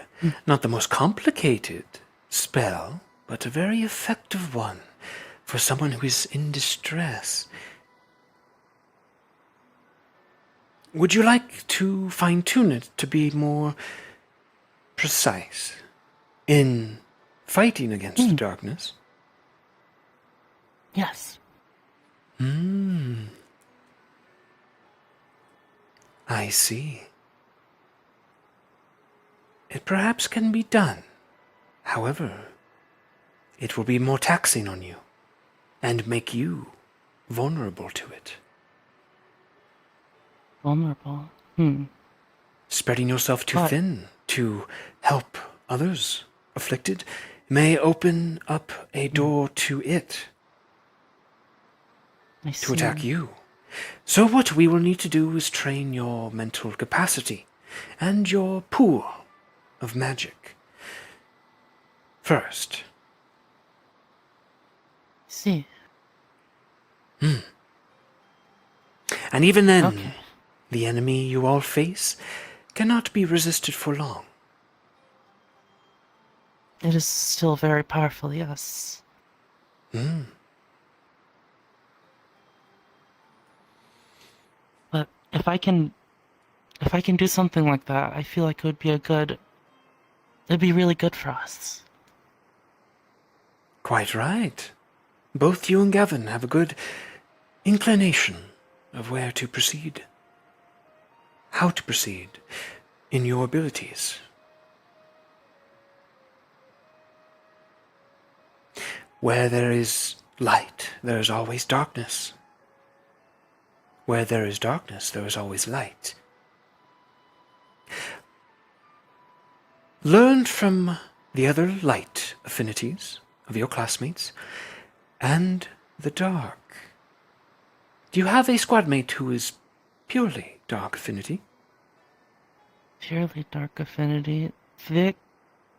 [SPEAKER 1] Not the most complicated spell, but a very effective one for someone who is in distress. Would you like to fine-tune it to be more precise in fighting against the darkness?
[SPEAKER 2] Yes.
[SPEAKER 1] I see. It perhaps can be done. However, it will be more taxing on you and make you vulnerable to it.
[SPEAKER 2] Vulnerable?
[SPEAKER 1] Spreading yourself too thin to help others afflicted may open up a door to it to attack you. So what we will need to do is train your mental capacity and your pool of magic first.
[SPEAKER 2] See.
[SPEAKER 1] And even then, the enemy you all face cannot be resisted for long.
[SPEAKER 2] It is still very powerful, yes. But if I can do something like that, I feel like it'd be really good for us.
[SPEAKER 1] Quite right. Both you and Gavin have a good inclination of where to proceed, how to proceed in your abilities. Where there is light, there is always darkness. Where there is darkness, there is always light. Learn from the other light affinities of your classmates and the dark. Do you have a squadmate who is purely dark affinity?
[SPEAKER 2] Purely dark affinity?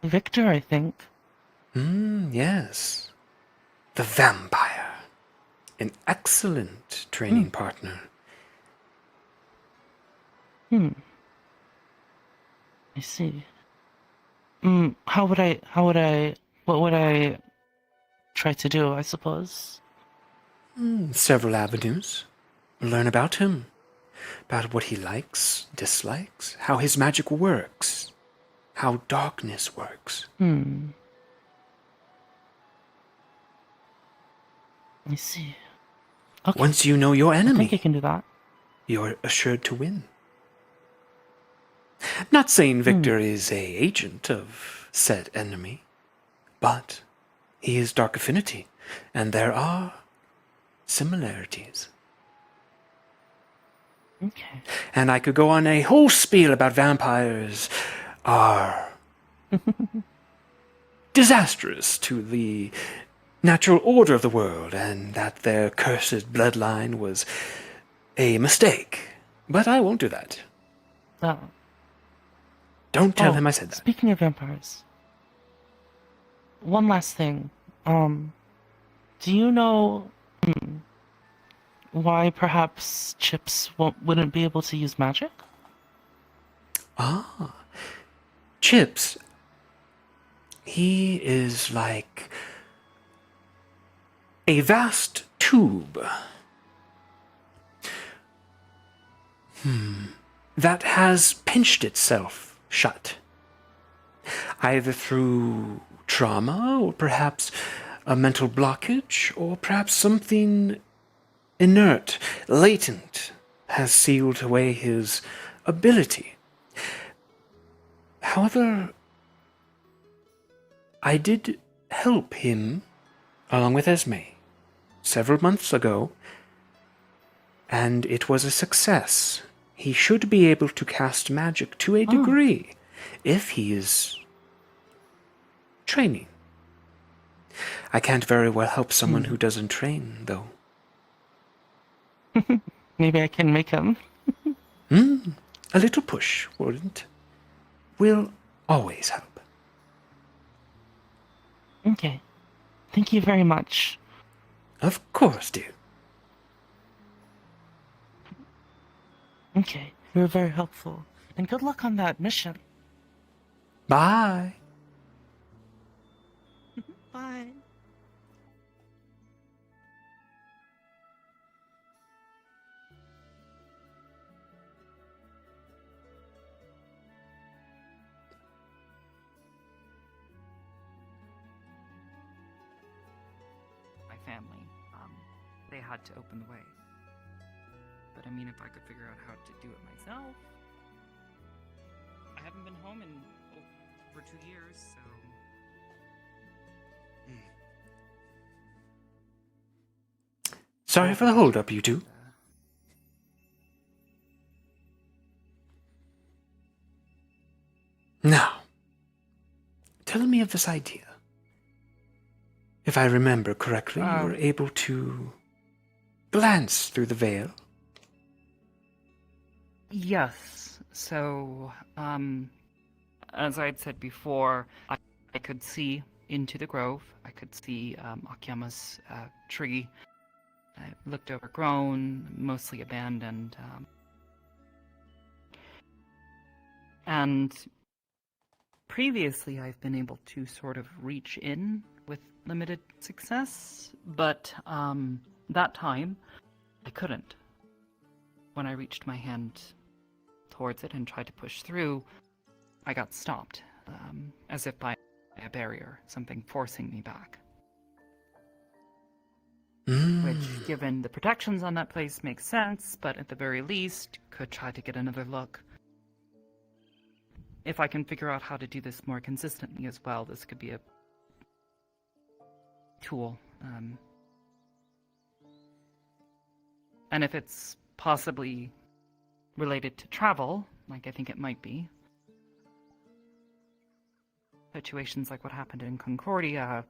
[SPEAKER 2] Victor, I think.
[SPEAKER 1] Yes. The vampire. An excellent training partner.
[SPEAKER 2] I see. What would I try to do, I suppose?
[SPEAKER 1] Several avenues. Learn about him. About what he likes, dislikes, how his magic works, how darkness works.
[SPEAKER 2] I see. Okay.
[SPEAKER 1] Once you know your enemy,
[SPEAKER 2] I think I can do that.
[SPEAKER 1] You're assured to win. Not saying Victor is a agent of said enemy, but he is dark affinity, and there are similarities.
[SPEAKER 2] Okay.
[SPEAKER 1] And I could go on a whole spiel about vampires are disastrous to the natural order of the world, and that their cursed bloodline was a mistake. But I won't do that.
[SPEAKER 2] Oh.
[SPEAKER 1] Don't tell him I said that.
[SPEAKER 2] Speaking of vampires, one last thing. Do you know why perhaps Chips wouldn't be able to use magic?
[SPEAKER 1] Chips. He is like a vast tube that has pinched itself shut, either through trauma, or perhaps a mental blockage, or perhaps something inert, latent, has sealed away his ability. However, I did help him, along with Esme, several months ago, and it was a success. He should be able to cast magic to a degree, if he is training. I can't very well help someone who doesn't train, though.
[SPEAKER 2] Maybe I can make him.
[SPEAKER 1] A little push, wouldn't? Will always help.
[SPEAKER 2] Okay. Thank you very much.
[SPEAKER 1] Of course, dear.
[SPEAKER 2] Okay. You were very helpful. And good luck on that mission.
[SPEAKER 1] Bye.
[SPEAKER 2] Bye.
[SPEAKER 19] My family, they had to open the way. But I mean, if I could figure out how to do it myself. I haven't been home in for 2 years, so.
[SPEAKER 1] Sorry for the hold-up, you two. Now, tell me of this idea. If I remember correctly, you were able to glance through the veil.
[SPEAKER 19] Yes. So, as I had said before, I could see into the grove. I could see Akiyama's tree. It looked overgrown, mostly abandoned. And previously, I've been able to sort of reach in with limited success, but that time, I couldn't. When I reached my hand towards it and tried to push through, I got stopped, as if by a barrier, something forcing me back. Which, given the protections on that place, makes sense, but at the very least, could try to get another look. If I can figure out how to do this more consistently as well, this could be a tool. And if it's possibly related to travel, like I think it might be, situations like what happened in Concordia,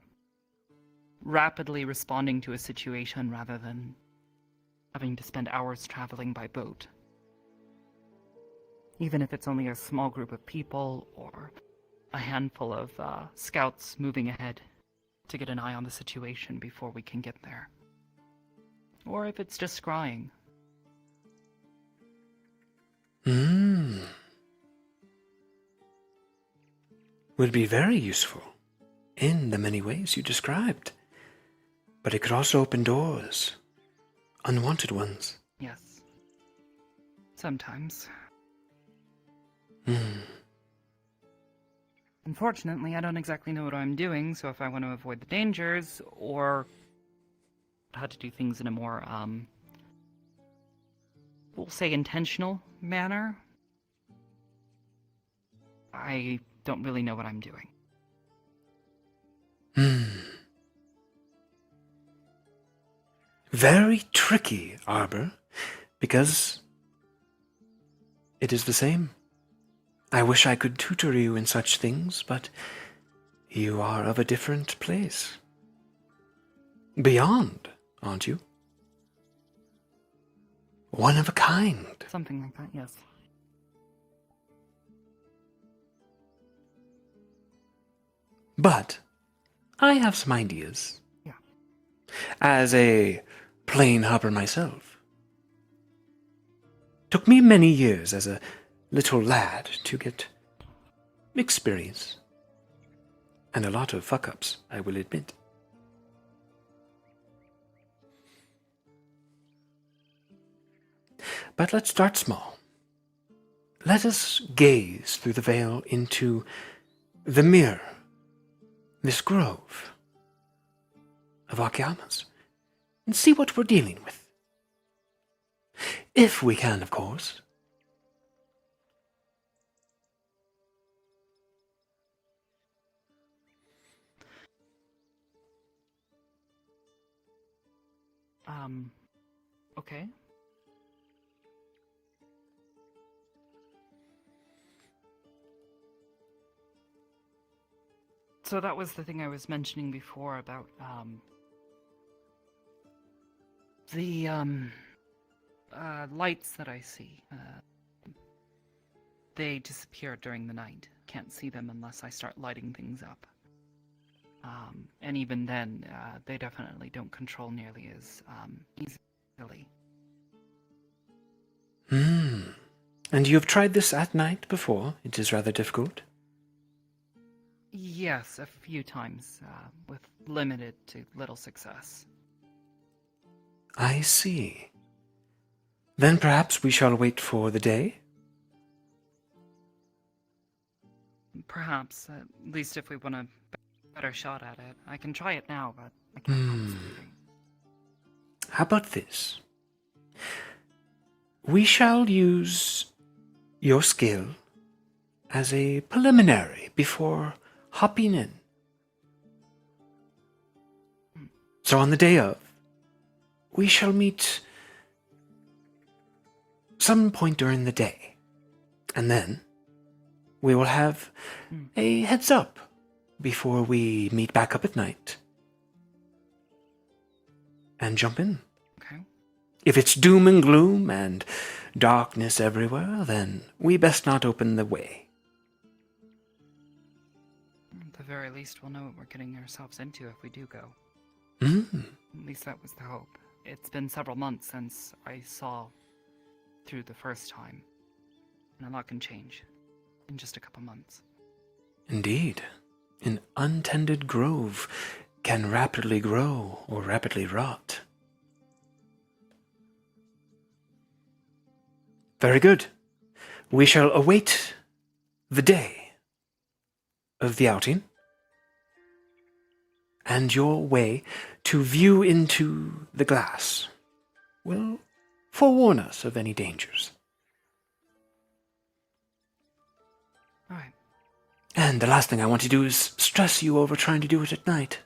[SPEAKER 19] rapidly responding to a situation rather than having to spend hours traveling by boat. Even if it's only a small group of people or a handful of scouts moving ahead to get an eye on the situation before we can get there. Or if it's just scrying.
[SPEAKER 1] Would be very useful in the many ways you described. But it could also open doors. Unwanted ones.
[SPEAKER 19] Yes. Sometimes. Unfortunately, I don't exactly know what I'm doing, so if I want to avoid the dangers, or how to do things in a more, we'll say intentional manner, I don't really know what I'm doing.
[SPEAKER 1] Very tricky, Arbor, because it is the same. I wish I could tutor you in such things, but you are of a different place. Beyond, aren't you? One of a kind.
[SPEAKER 19] Something like that, yes.
[SPEAKER 1] But I have some ideas.
[SPEAKER 19] Yeah.
[SPEAKER 1] As a plain hopper myself. Took me many years as a little lad to get experience. And a lot of fuck-ups, I will admit. But let's start small. Let us gaze through the veil into the mirror this grove of Akayamas and see what we're dealing with. If we can, of course.
[SPEAKER 19] Okay. So that was the thing I was mentioning before about, the, lights that I see. They disappear during the night. Can't see them unless I start lighting things up. And even then, they definitely don't control nearly as, easily.
[SPEAKER 1] And you have tried this at night before? It is rather difficult.
[SPEAKER 19] Yes, a few times, with limited to little success.
[SPEAKER 1] I see. Then perhaps we shall wait for the day?
[SPEAKER 19] Perhaps, at least if we want a better shot at it. I can try it now, but I can't promise anything.
[SPEAKER 1] How about this? We shall use your skill as a preliminary before hopping in. So on the day of, we shall meet some point during the day, and then we will have a heads up before we meet back up at night and jump in.
[SPEAKER 19] Okay.
[SPEAKER 1] If it's doom and gloom and darkness everywhere, then we best not open the way.
[SPEAKER 19] At the very least, we'll know what we're getting ourselves into if we do go. At least that was the hope. It's been several months since I saw through the first time, and a lot can change in just a couple months.
[SPEAKER 1] Indeed. An untended grove can rapidly grow or rapidly rot. Very good. We shall await the day of the outing and your way to view into the glass will forewarn us of any dangers.
[SPEAKER 19] All right.
[SPEAKER 1] And the last thing I want to do is stress you over trying to do it at night.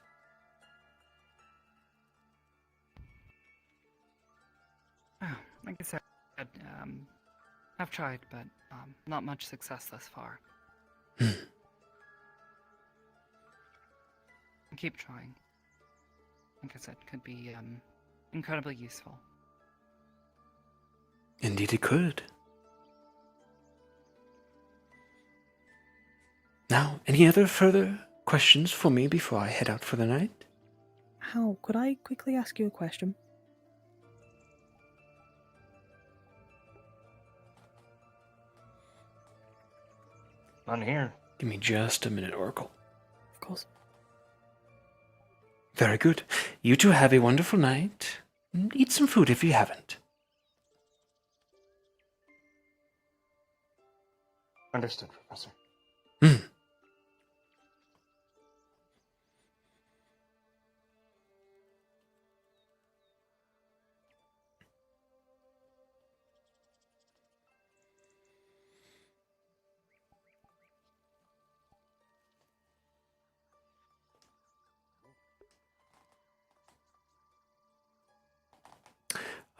[SPEAKER 19] Oh, like I said, I've tried, but not much success thus far. Keep trying. Like I said, could be incredibly useful.
[SPEAKER 1] Indeed it could. Now, any other further questions for me before I head out for the night?
[SPEAKER 6] Hal, could I quickly ask you a question?
[SPEAKER 14] None here.
[SPEAKER 1] Give me just a minute, Oracle.
[SPEAKER 6] Of course.
[SPEAKER 1] Very good. You two have a wonderful night. Eat some food if you haven't.
[SPEAKER 14] Understood, Professor.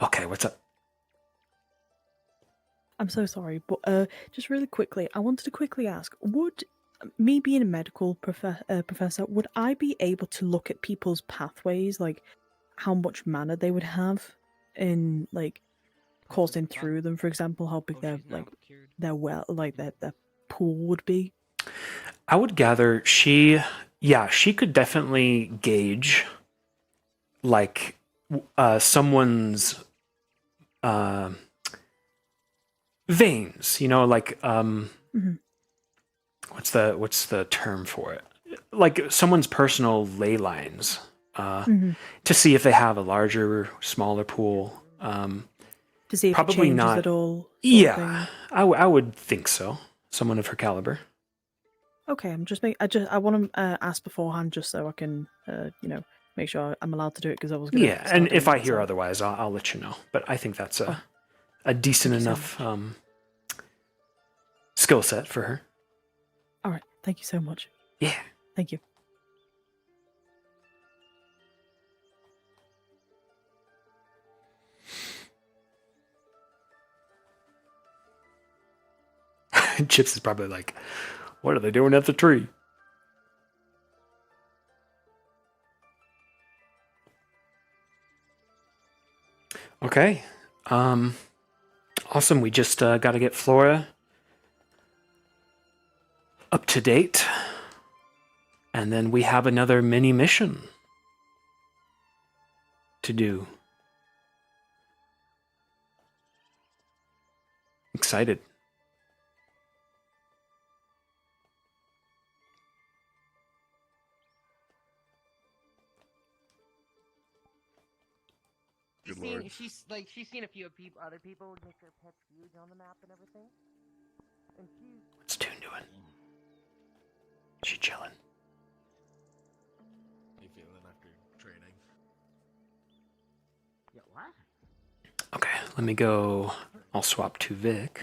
[SPEAKER 1] Okay, what's up?
[SPEAKER 6] I'm so sorry, but just really quickly, I wanted to quickly ask, would me being a medical professor, would I be able to look at people's pathways, like how much mana they would have in like coursing through them, for example, how big their well, like their pool would be?
[SPEAKER 1] I would gather she could definitely gauge like someone's veins, you know, like what's the term for it? Like someone's personal ley lines, to see if they have a larger, smaller pool.
[SPEAKER 6] To see if
[SPEAKER 1] probably
[SPEAKER 6] it changes
[SPEAKER 1] not
[SPEAKER 6] at all.
[SPEAKER 1] Yeah, I would think so. Someone of her caliber.
[SPEAKER 6] Okay, I want to ask beforehand just so I can, make sure I'm allowed to do it because I was going to.
[SPEAKER 1] Yeah, and if I hear otherwise, I'll let you know. But I think that's a decent enough skill set for her.
[SPEAKER 6] All right, thank you so much.
[SPEAKER 1] Yeah.
[SPEAKER 6] Thank you.
[SPEAKER 1] Chips is probably like, what are they doing at the tree? Okay. Awesome. We just got to get Flora up to date. And then we have another mini mission to do. Excited.
[SPEAKER 10] She's seen a few other people make their pets huge on the map and everything. And she's
[SPEAKER 1] What's Toon doing? She chilling.
[SPEAKER 15] How you feeling after training?
[SPEAKER 10] Yeah, what?
[SPEAKER 1] Okay, let me go. I'll swap to Vic.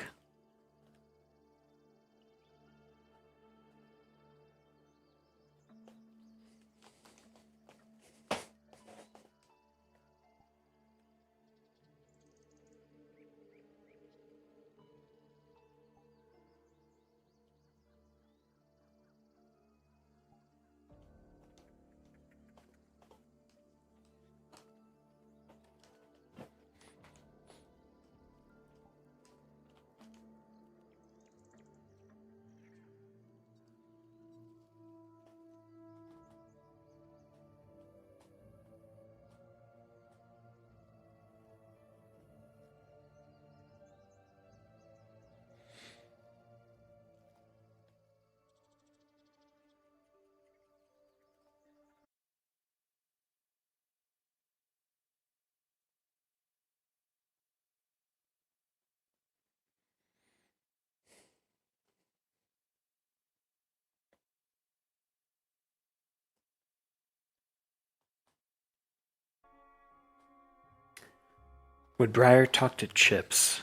[SPEAKER 1] Would Briar talk to Chips?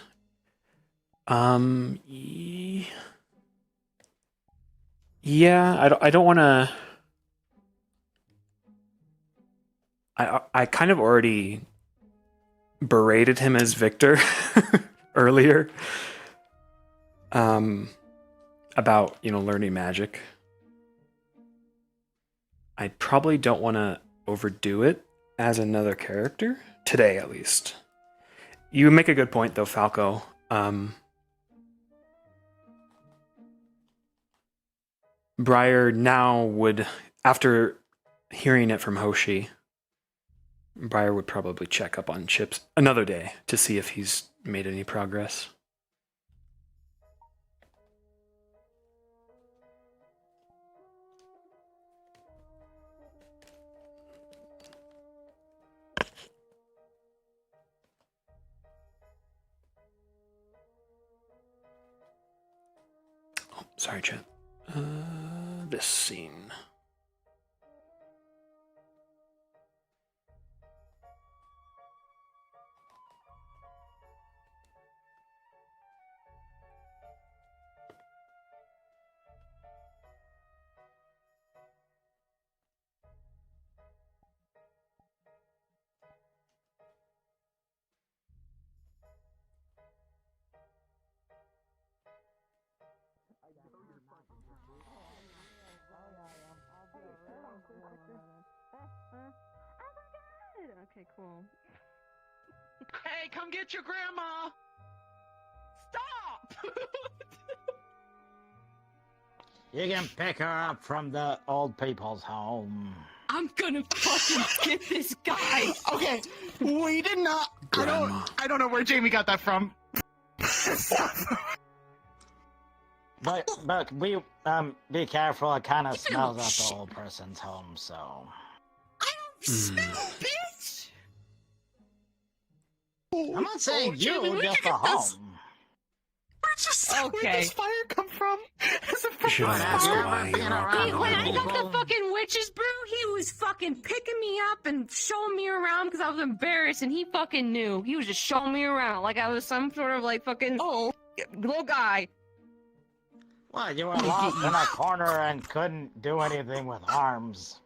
[SPEAKER 1] Yeah, I don't want to. I kind of already berated him as Victor earlier. About, learning magic. I probably don't want to overdo it as another character today, at least. You make a good point, though, Falco. Briar now would, after hearing it from Hoshi, Briar would probably check up on Chips another day to see if he's made any progress. Oh, sorry, chat. This scene.
[SPEAKER 11] Okay, cool.
[SPEAKER 10] Hey, come get your grandma! Stop!
[SPEAKER 21] You can pick her up from the old people's home.
[SPEAKER 11] I'm gonna fucking get this guy.
[SPEAKER 17] Okay, we did not. I don't know where Jamie got that from.
[SPEAKER 21] But we be careful. It kind of smells at the old person's home, so.
[SPEAKER 17] Smell, bitch!
[SPEAKER 21] I'm not saying you,
[SPEAKER 17] Jamie,
[SPEAKER 21] just the home.
[SPEAKER 17] We're
[SPEAKER 23] just
[SPEAKER 11] Okay.
[SPEAKER 23] where does fire come from? Is it from
[SPEAKER 1] should
[SPEAKER 23] the
[SPEAKER 1] ask
[SPEAKER 23] fire?
[SPEAKER 1] why you're all
[SPEAKER 11] Hey, when I
[SPEAKER 1] coming
[SPEAKER 11] got
[SPEAKER 1] over.
[SPEAKER 11] the fucking witches brew, he was fucking picking me up and showing me around because I was embarrassed, and he fucking knew. He was just showing me around like I was some sort of like fucking little guy.
[SPEAKER 21] What, you were locked in a corner and couldn't do anything with arms.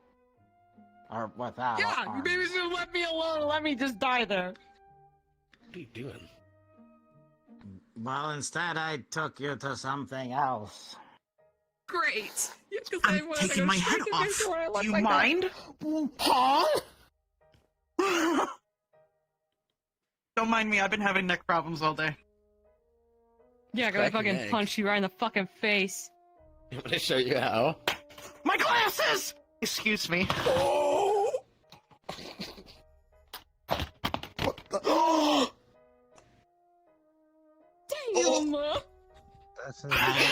[SPEAKER 21] Or without
[SPEAKER 11] Yeah,
[SPEAKER 21] arms.
[SPEAKER 11] maybe just let me alone. Let me just die there.
[SPEAKER 15] What are you doing?
[SPEAKER 21] Well, instead I took you to something else.
[SPEAKER 11] Great.
[SPEAKER 23] I'm taking my head off. Do you mind? Huh? Don't mind me, I've been having neck problems all day.
[SPEAKER 11] Yeah, I'm gonna
[SPEAKER 15] Crack an
[SPEAKER 11] fucking
[SPEAKER 15] egg.
[SPEAKER 11] punch you right in the fucking face.
[SPEAKER 15] You want to show you how?
[SPEAKER 23] My glasses! Excuse me.
[SPEAKER 11] Damn!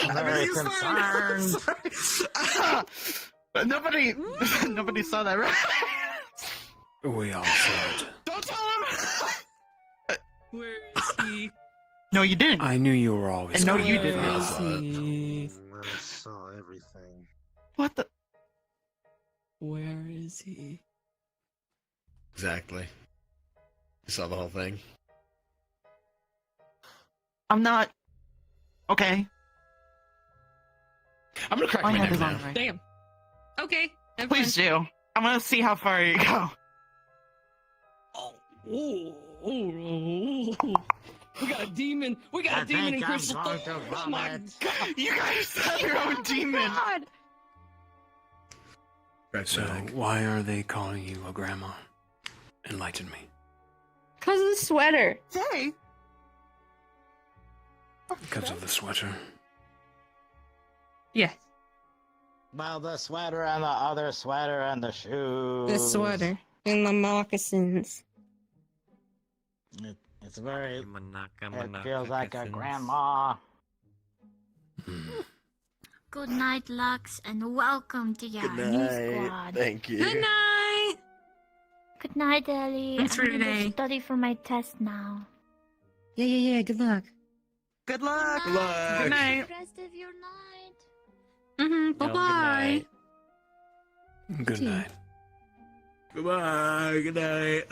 [SPEAKER 21] I'm very concerned.
[SPEAKER 23] Nobody saw that, right?
[SPEAKER 1] We all saw it.
[SPEAKER 23] Don't tell him!
[SPEAKER 11] Where is he?
[SPEAKER 23] No, you didn't.
[SPEAKER 1] I knew you were always
[SPEAKER 23] And no,
[SPEAKER 1] going
[SPEAKER 23] you
[SPEAKER 1] to
[SPEAKER 23] didn't.
[SPEAKER 1] be.
[SPEAKER 23] I
[SPEAKER 15] saw everything.
[SPEAKER 23] What the?
[SPEAKER 11] Where is he?
[SPEAKER 15] Exactly. You saw the whole thing.
[SPEAKER 23] I'm not. Okay.
[SPEAKER 15] I'm gonna crack
[SPEAKER 23] My
[SPEAKER 15] my
[SPEAKER 23] head
[SPEAKER 15] neck
[SPEAKER 23] is on
[SPEAKER 15] now.
[SPEAKER 23] the right.
[SPEAKER 11] Damn. Okay. never
[SPEAKER 23] Please
[SPEAKER 11] mind.
[SPEAKER 23] do. I'm gonna see how far you go.
[SPEAKER 11] We got a demon. We got
[SPEAKER 21] I
[SPEAKER 11] a demon in
[SPEAKER 21] think I'm
[SPEAKER 11] Crystal
[SPEAKER 21] going
[SPEAKER 11] Thorn.
[SPEAKER 21] to
[SPEAKER 11] Oh my
[SPEAKER 21] vomit.
[SPEAKER 11] god.
[SPEAKER 23] You guys have your own demon.
[SPEAKER 11] God.
[SPEAKER 15] Crack my
[SPEAKER 1] So,
[SPEAKER 15] neck.
[SPEAKER 1] why are they calling you a grandma? Enlighten me.
[SPEAKER 11] Cause of the sweater.
[SPEAKER 23] Hey.
[SPEAKER 1] Because of the sweater.
[SPEAKER 11] Yes.
[SPEAKER 21] Well, the sweater and the other sweater and the shoes.
[SPEAKER 11] The sweater and the moccasins.
[SPEAKER 21] It's very. It feels like a grandma.
[SPEAKER 8] Good night, Lux, and welcome to your
[SPEAKER 15] Good
[SPEAKER 8] new
[SPEAKER 15] night.
[SPEAKER 8] squad.
[SPEAKER 15] Thank you.
[SPEAKER 11] Good night.
[SPEAKER 8] Good night, Ellie.
[SPEAKER 11] Thanks for
[SPEAKER 8] I'm gonna
[SPEAKER 11] today.
[SPEAKER 8] study for my test now.
[SPEAKER 11] Yeah. Good luck.
[SPEAKER 23] Good luck.
[SPEAKER 15] Good luck.
[SPEAKER 23] Good night.
[SPEAKER 8] Rest of your night.
[SPEAKER 11] Bye bye.
[SPEAKER 1] Good night.
[SPEAKER 15] Goodbye. Good night.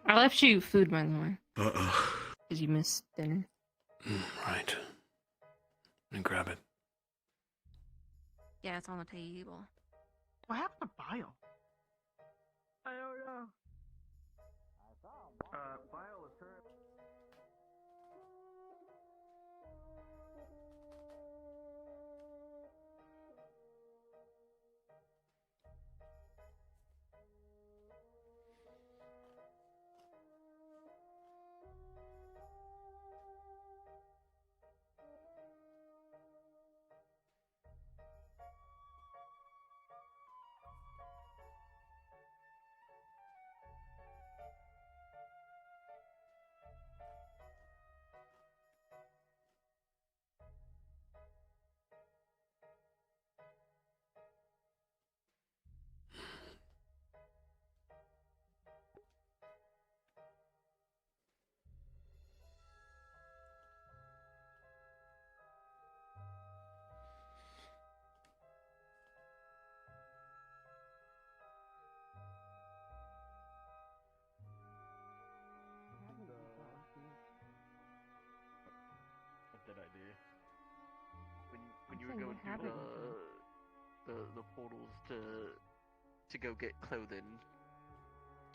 [SPEAKER 11] I left you food, by the way,
[SPEAKER 15] Uh-oh.
[SPEAKER 11] because you missed dinner.
[SPEAKER 1] Right. And grab it.
[SPEAKER 11] Yeah, it's on the table.
[SPEAKER 23] What happened to Bile? I don't know. Bile is her.
[SPEAKER 10] That idea. When you were going through the portals to go get clothing,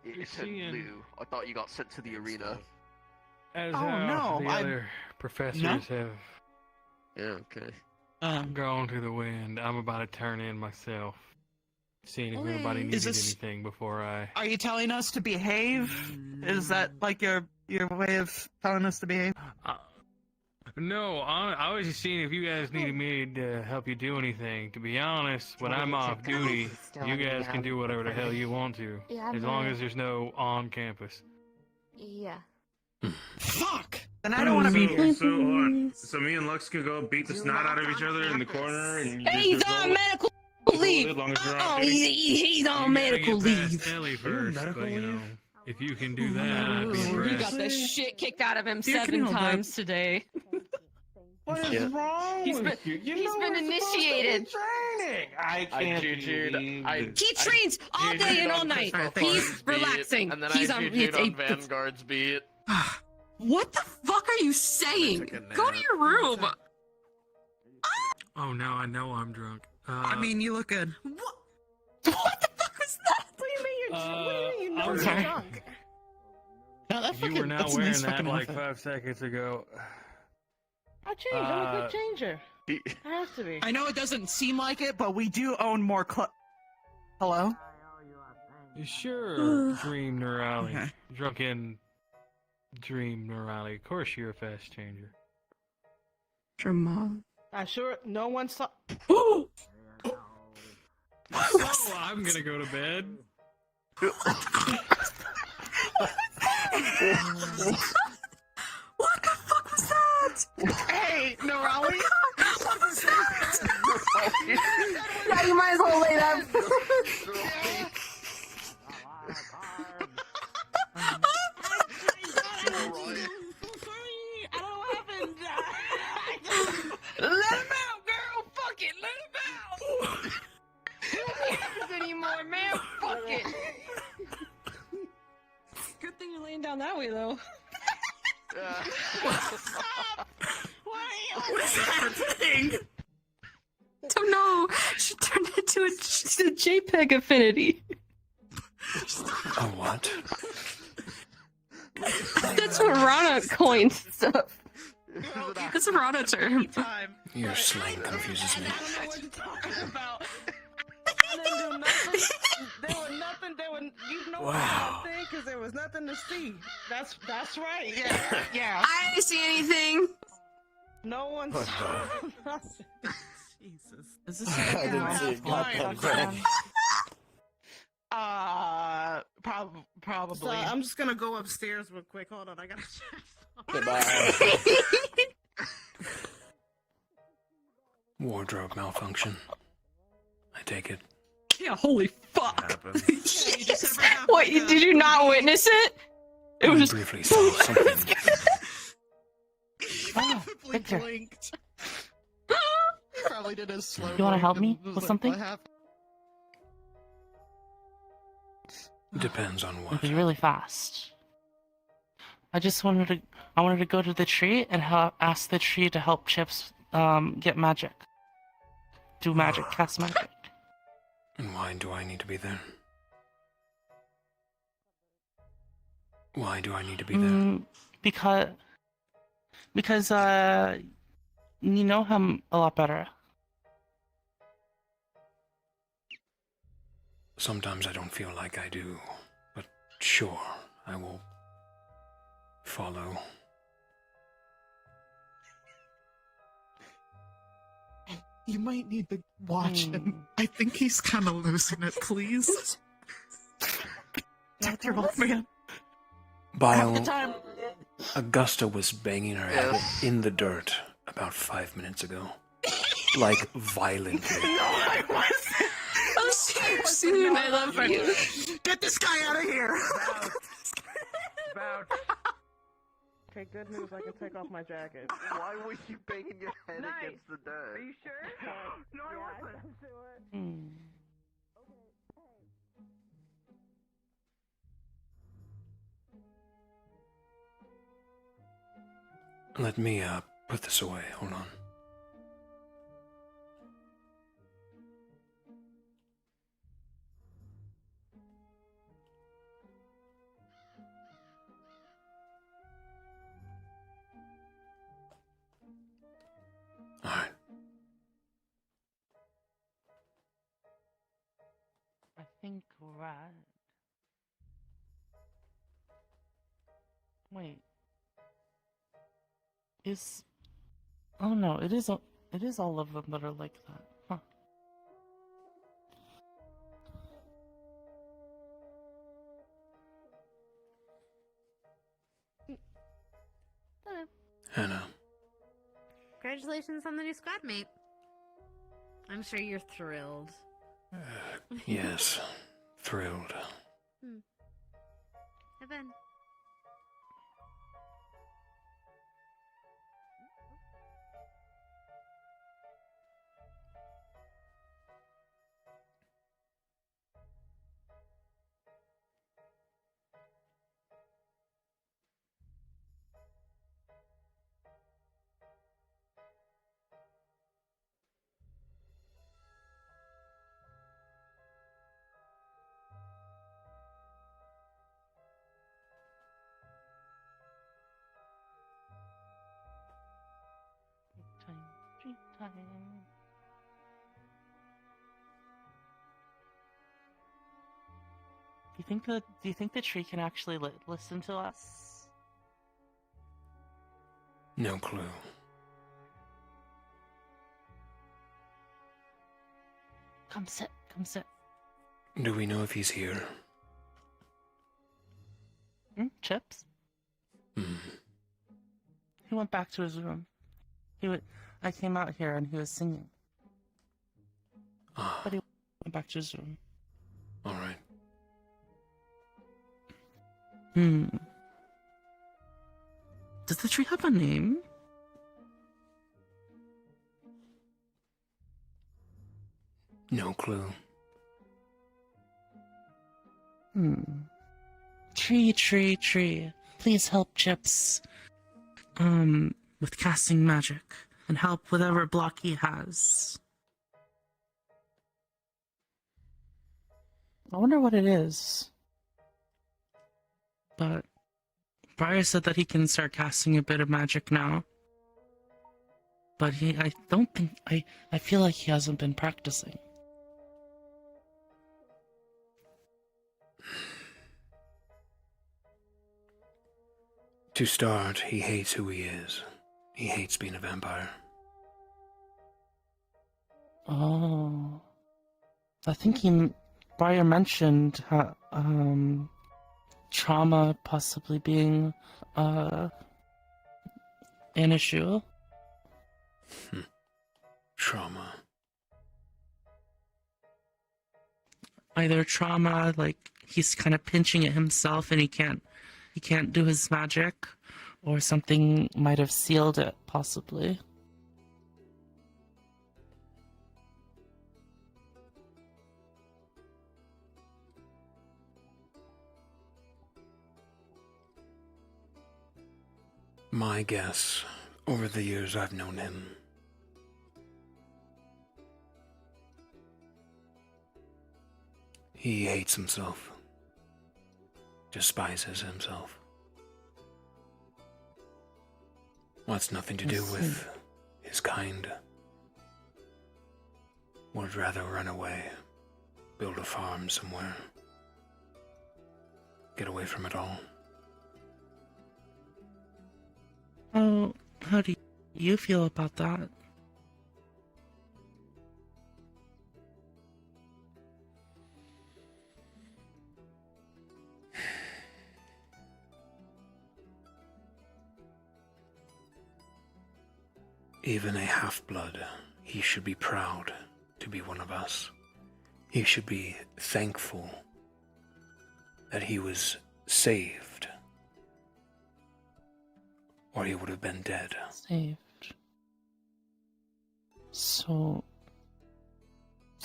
[SPEAKER 13] You're
[SPEAKER 10] it turned
[SPEAKER 13] seeing-
[SPEAKER 10] blue. I thought you got sent to the arena.
[SPEAKER 13] As
[SPEAKER 23] Oh, no,
[SPEAKER 13] the other professors have
[SPEAKER 10] Yeah, okay.
[SPEAKER 13] gone to the wind, I'm about to turn in myself. Seeing if anybody
[SPEAKER 23] Is
[SPEAKER 13] needed
[SPEAKER 23] this-
[SPEAKER 13] anything before I.
[SPEAKER 23] Are you telling us to behave? Is that like your way of telling us to behave?
[SPEAKER 13] No, I was just seeing if you guys needed me to help you do anything. To be honest, when I'm off duty, you guys can do whatever the hell you want to.
[SPEAKER 8] Yeah, I'm
[SPEAKER 13] As long
[SPEAKER 8] gonna-
[SPEAKER 13] as there's no on campus.
[SPEAKER 8] Yeah.
[SPEAKER 23] Fuck! Then I don't want to be here.
[SPEAKER 4] So, hold on. So me and Lux can go beat the snot out of each other in the corner, and you
[SPEAKER 11] He's
[SPEAKER 4] just
[SPEAKER 11] on
[SPEAKER 4] roll-
[SPEAKER 11] medical
[SPEAKER 4] roll
[SPEAKER 11] leave.
[SPEAKER 4] as long as you're
[SPEAKER 11] Oh,
[SPEAKER 4] on duty.
[SPEAKER 11] he's on
[SPEAKER 13] You gotta
[SPEAKER 11] medical
[SPEAKER 13] get past
[SPEAKER 11] leave.
[SPEAKER 13] Ellie first, but you know, if you can do that, I'd be
[SPEAKER 11] He got
[SPEAKER 13] impressed.
[SPEAKER 11] the shit kicked out of him
[SPEAKER 23] You're
[SPEAKER 11] 7
[SPEAKER 23] getting all
[SPEAKER 11] times today.
[SPEAKER 21] What is
[SPEAKER 1] Yeah.
[SPEAKER 21] wrong
[SPEAKER 11] He's
[SPEAKER 21] with
[SPEAKER 11] been-
[SPEAKER 21] you? You
[SPEAKER 11] he's
[SPEAKER 21] know
[SPEAKER 11] been
[SPEAKER 21] we're supposed to be
[SPEAKER 11] initiated.
[SPEAKER 21] training. I can't
[SPEAKER 15] juju'd.
[SPEAKER 21] believe
[SPEAKER 11] He trains all day and all night. He's relaxing.
[SPEAKER 15] And then
[SPEAKER 11] He's
[SPEAKER 15] I
[SPEAKER 11] on.
[SPEAKER 15] juju'd
[SPEAKER 11] It's,
[SPEAKER 15] on
[SPEAKER 11] it's,
[SPEAKER 15] Vanguard's beat.
[SPEAKER 11] what the fuck are you saying? Go to your room.
[SPEAKER 13] Oh, now I know I'm drunk.
[SPEAKER 5] I mean, you look good.
[SPEAKER 11] What the fuck was that?
[SPEAKER 17] What do you mean you're drunk? What do you mean you know
[SPEAKER 13] I'm
[SPEAKER 17] you're
[SPEAKER 13] sorry.
[SPEAKER 17] drunk?
[SPEAKER 5] No, that
[SPEAKER 13] You were not
[SPEAKER 5] that's a
[SPEAKER 13] wearing
[SPEAKER 5] nice
[SPEAKER 13] that
[SPEAKER 5] fucking
[SPEAKER 13] like
[SPEAKER 5] outfit.
[SPEAKER 13] 5 seconds ago.
[SPEAKER 17] I changed. I'm a good changer. I have to be.
[SPEAKER 5] I know it doesn't seem like it, but we do own more Hello?
[SPEAKER 13] Sure, Dream Neurali.
[SPEAKER 5] Okay.
[SPEAKER 13] Drunken Dream Neurali. Of course you're a fast changer.
[SPEAKER 5] Jamal.
[SPEAKER 17] I sure no one saw.
[SPEAKER 13] So, I'm gonna go to bed.
[SPEAKER 11] What the fuck was that?
[SPEAKER 5] Hey, Norali!
[SPEAKER 11] Yeah, you might as well lay down.
[SPEAKER 17] Let him out, girl. Fuck it. Let him out. Don't anymore, man. Fuck it.
[SPEAKER 11] Good thing you're laying down that way, though.
[SPEAKER 5] What's happening?
[SPEAKER 11] Don't know. She turned into a JPEG affinity.
[SPEAKER 1] A what?
[SPEAKER 11] That's what Rana coined stuff. That's a Rana term.
[SPEAKER 1] Your slang confuses me.
[SPEAKER 17] There was nothing. There was. You know
[SPEAKER 1] Wow.
[SPEAKER 17] what thing? Because there was nothing to see. That's right. Yeah. Yeah.
[SPEAKER 11] I didn't see anything.
[SPEAKER 17] No one saw nothing.
[SPEAKER 5] Jesus. Is this
[SPEAKER 21] I didn't see it got that quick.
[SPEAKER 17] Probably. So I'm just gonna go upstairs real quick. Hold on, I gotta check.
[SPEAKER 21] Goodbye.
[SPEAKER 1] Wardrobe malfunction. I take it.
[SPEAKER 11] Yeah, holy fuck.
[SPEAKER 1] Happens.
[SPEAKER 11] What, did you not witness it? It
[SPEAKER 1] I
[SPEAKER 11] was
[SPEAKER 1] briefly saw something.
[SPEAKER 5] Oh, blinked. He probably did a slow.
[SPEAKER 2] You wanna
[SPEAKER 5] blink
[SPEAKER 2] help
[SPEAKER 5] and
[SPEAKER 2] me
[SPEAKER 5] was
[SPEAKER 2] with
[SPEAKER 5] like,
[SPEAKER 2] something?
[SPEAKER 5] "What happened?"
[SPEAKER 1] Depends on
[SPEAKER 2] It'll
[SPEAKER 1] what.
[SPEAKER 2] be really fast. I wanted to go to the tree and ask the tree to help Chips get magic. Do magic, cast magic.
[SPEAKER 1] And why do I need to be there? Why do I need to be there?
[SPEAKER 2] Because you know him a lot better.
[SPEAKER 1] Sometimes I don't feel like I do, but sure, I will follow.
[SPEAKER 5] You might need to watch him. I think he's kind of losing it, please. Dr. Wolfman.
[SPEAKER 1] Bile, Augusta was banging her head in the dirt about 5 minutes ago. Like, violently.
[SPEAKER 11] I'll see you soon. I love you.
[SPEAKER 5] Get this guy out of here.
[SPEAKER 17] Okay, good news. I can take off my jacket.
[SPEAKER 16] Why were you banging your head against the dirt?
[SPEAKER 17] Are you sure? No, I wasn't.
[SPEAKER 1] Let me, put this away. Hold on. Alright.
[SPEAKER 2] I think we're at... Wait. Oh no, it is all of them that are like that. Huh.
[SPEAKER 22] Hello.
[SPEAKER 1] Hannah.
[SPEAKER 22] Congratulations on the new squad mate. I'm sure you're thrilled.
[SPEAKER 1] Yes. Thrilled.
[SPEAKER 22] Have been.
[SPEAKER 2] Tree time. Do you think the tree can actually listen to us?
[SPEAKER 1] No clue.
[SPEAKER 2] Come sit. Come sit.
[SPEAKER 1] Do we know if he's here?
[SPEAKER 2] Chips? He went back to his room. I came out here and he was singing. But he went back to his room.
[SPEAKER 1] All right.
[SPEAKER 2] Does the tree have a name?
[SPEAKER 1] No clue.
[SPEAKER 2] Tree. Please help Chips. With casting magic. And help whatever block he has. I wonder what it is. But Briar said that he can start casting a bit of magic now. But I feel like he hasn't been practicing.
[SPEAKER 1] To start, he hates who he is. He hates being a vampire.
[SPEAKER 2] Oh. I think Briar mentioned trauma possibly being an issue.
[SPEAKER 1] Trauma.
[SPEAKER 2] Either trauma, like he's kind of pinching at himself and he can't do his magic, or something might have sealed it, possibly.
[SPEAKER 1] My guess, over the years I've known him, he hates himself, despises himself. Wants nothing to do with his kind. Would rather run away, build a farm somewhere, get away from it all.
[SPEAKER 2] How do you feel about that?
[SPEAKER 1] Even a half-blood, he should be proud to be one of us. He should be thankful that he was saved, or he would have been dead.
[SPEAKER 2] Saved. So,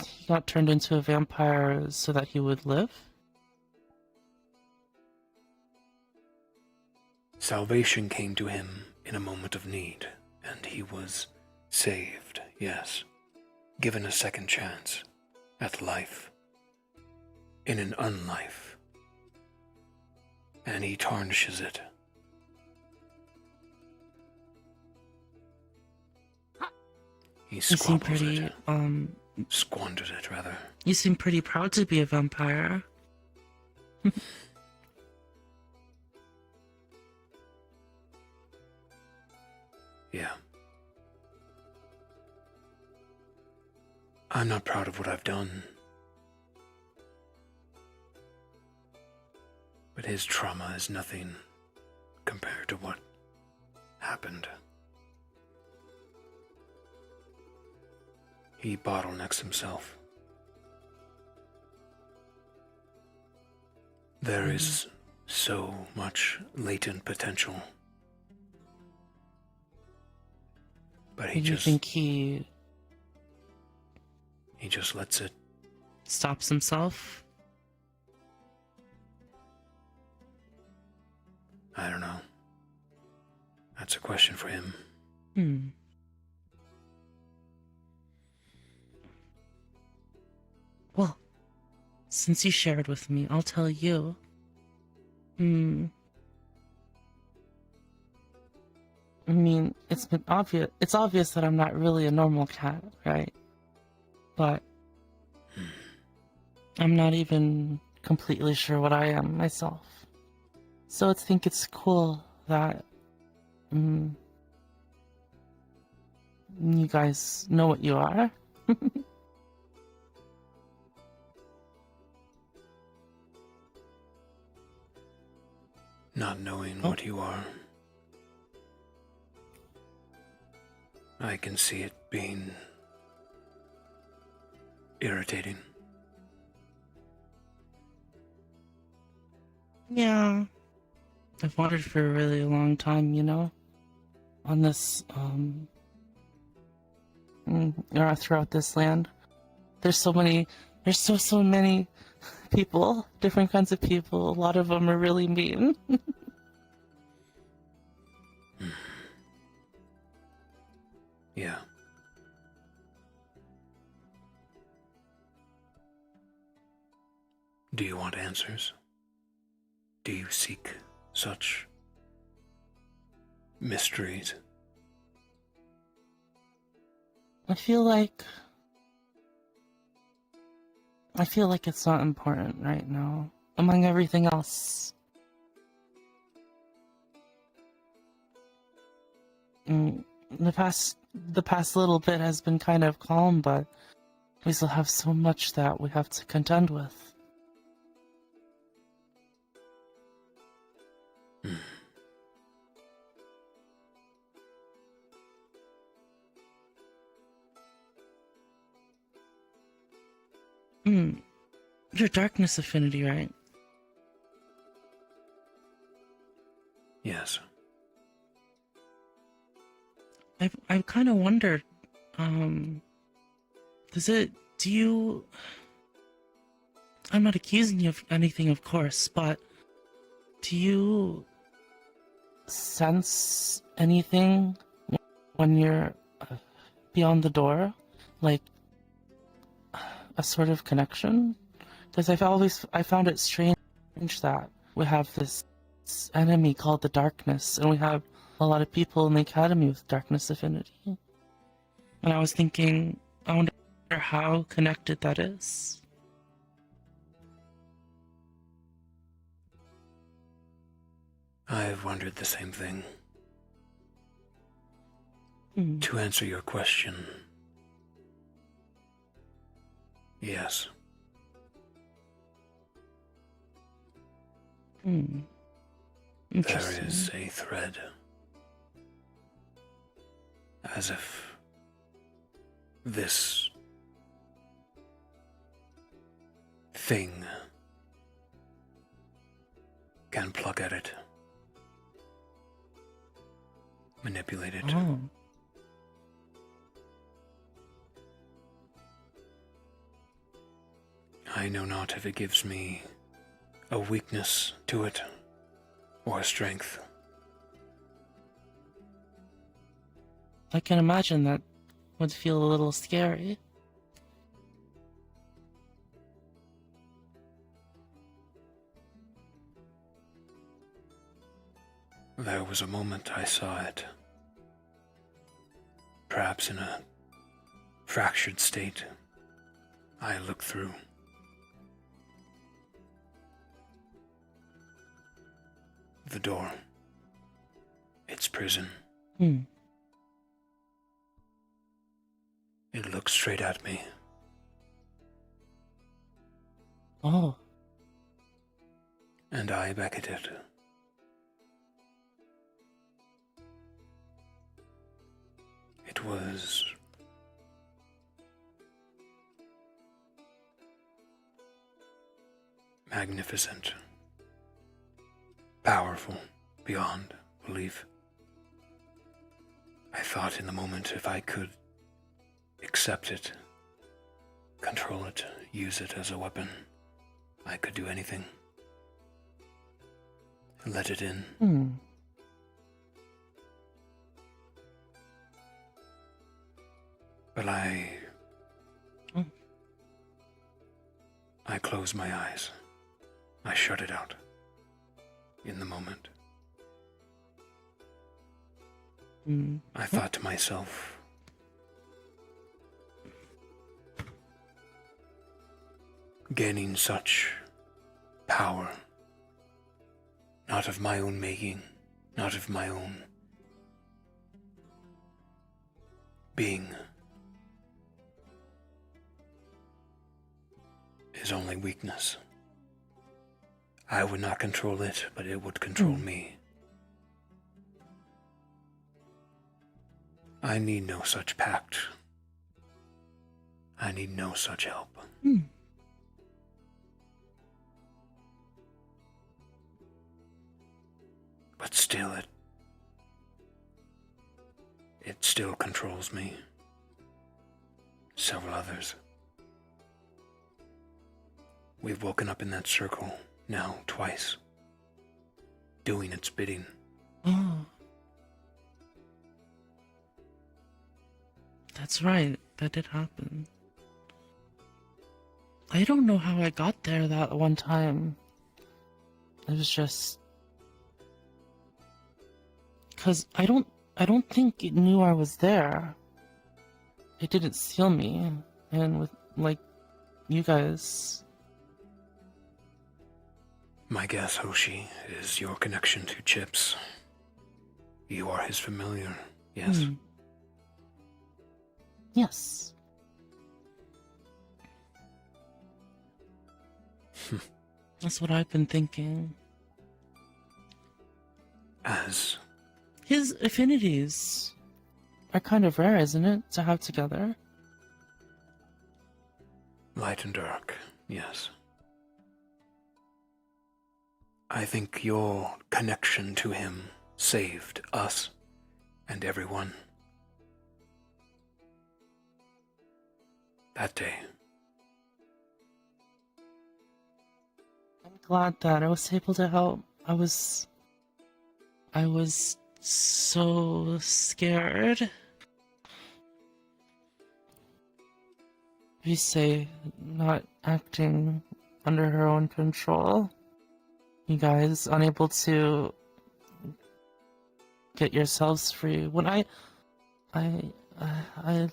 [SPEAKER 2] he got turned into a vampire so that he would live?
[SPEAKER 1] Salvation came to him in a moment of need, and he was saved, yes. Given a second chance at life, in an unlife. And he tarnishes it. He squabbles it. Squanders it, rather.
[SPEAKER 2] You seem pretty proud to be a vampire.
[SPEAKER 1] Yeah. I'm not proud of what I've done. But his trauma is nothing compared to what happened. He bottlenecks himself. There is so much latent potential. But he
[SPEAKER 2] Do you
[SPEAKER 1] just...
[SPEAKER 2] think he
[SPEAKER 1] just lets it...
[SPEAKER 2] stops himself?
[SPEAKER 1] I don't know. That's a question for him.
[SPEAKER 2] Well, since you shared with me, I'll tell you. I mean, it's been obvious. It's obvious that I'm not really a normal cat, right? But I'm not even completely sure what I am myself. So I think it's cool that you guys know what you are.
[SPEAKER 1] Not knowing what you are, I can see it being irritating.
[SPEAKER 2] Yeah. I've wondered for a really long time, you know? On this, throughout this land. There's so many people, different kinds of people. A lot of them are really mean.
[SPEAKER 1] Yeah. Do you want answers? Do you seek such mysteries?
[SPEAKER 2] I feel like it's not important right now, among everything else. The past little bit has been kind of calm, but we still have so much that we have to contend with. Your darkness affinity, right?
[SPEAKER 1] Yes.
[SPEAKER 2] I've kind of wondered, I'm not accusing you of anything, of course, but do you sense anything when you're beyond the door? Like, a sort of connection? Because I found it strange that we have this enemy called the Darkness, and we have a lot of people in the Academy with Darkness affinity. And I was thinking, I wonder how connected that is.
[SPEAKER 1] I've wondered the same thing. To answer your question, yes. There is a thread. As if this thing can pluck at it, manipulate it. I know not if it gives me a weakness to it or a strength.
[SPEAKER 2] I can imagine that would feel a little scary.
[SPEAKER 1] There was a moment I saw it. Perhaps in a fractured state. I looked through. The door. Its prison. It looked straight at me.
[SPEAKER 2] Oh.
[SPEAKER 1] And I beckoned. It was magnificent, powerful beyond belief. I thought in the moment if I could accept it, control it, use it as a weapon, I could do anything. Let it in. But I closed my eyes. I shut it out in the moment. I thought to myself, gaining such power, not of my own making, not of my own being, is only weakness. I would not control it, but it would control me. I need no such pact. I need no such help. But still, it still controls me. Several others. We've woken up in that circle now twice, doing its bidding.
[SPEAKER 2] Oh. That's right, that did happen. I don't know how I got there that one time. It was just... Cause I don't think it knew I was there. It didn't seal me, and with, like, you guys...
[SPEAKER 1] My guess, Hoshi, is your connection to Chips. You are his familiar, yes?
[SPEAKER 2] Yes. That's what I've been thinking.
[SPEAKER 1] As
[SPEAKER 2] his affinities are kind of rare, isn't it, to have together?
[SPEAKER 1] Light and dark, yes. I think your connection to him saved us and everyone. That day.
[SPEAKER 2] I'm glad that I was able to help. I was so scared. You say not acting under her own control. You guys unable to get yourselves free. When I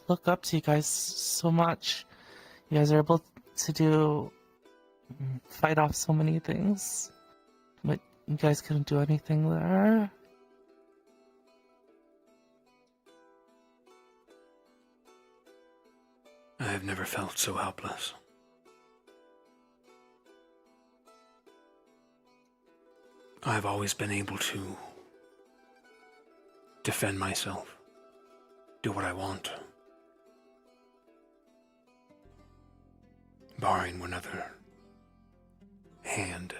[SPEAKER 2] look up to you guys so much. You guys are able to fight off so many things, but you guys couldn't do anything there.
[SPEAKER 1] I have never felt so helpless. I've always been able to defend myself, do what I want, barring one other hand.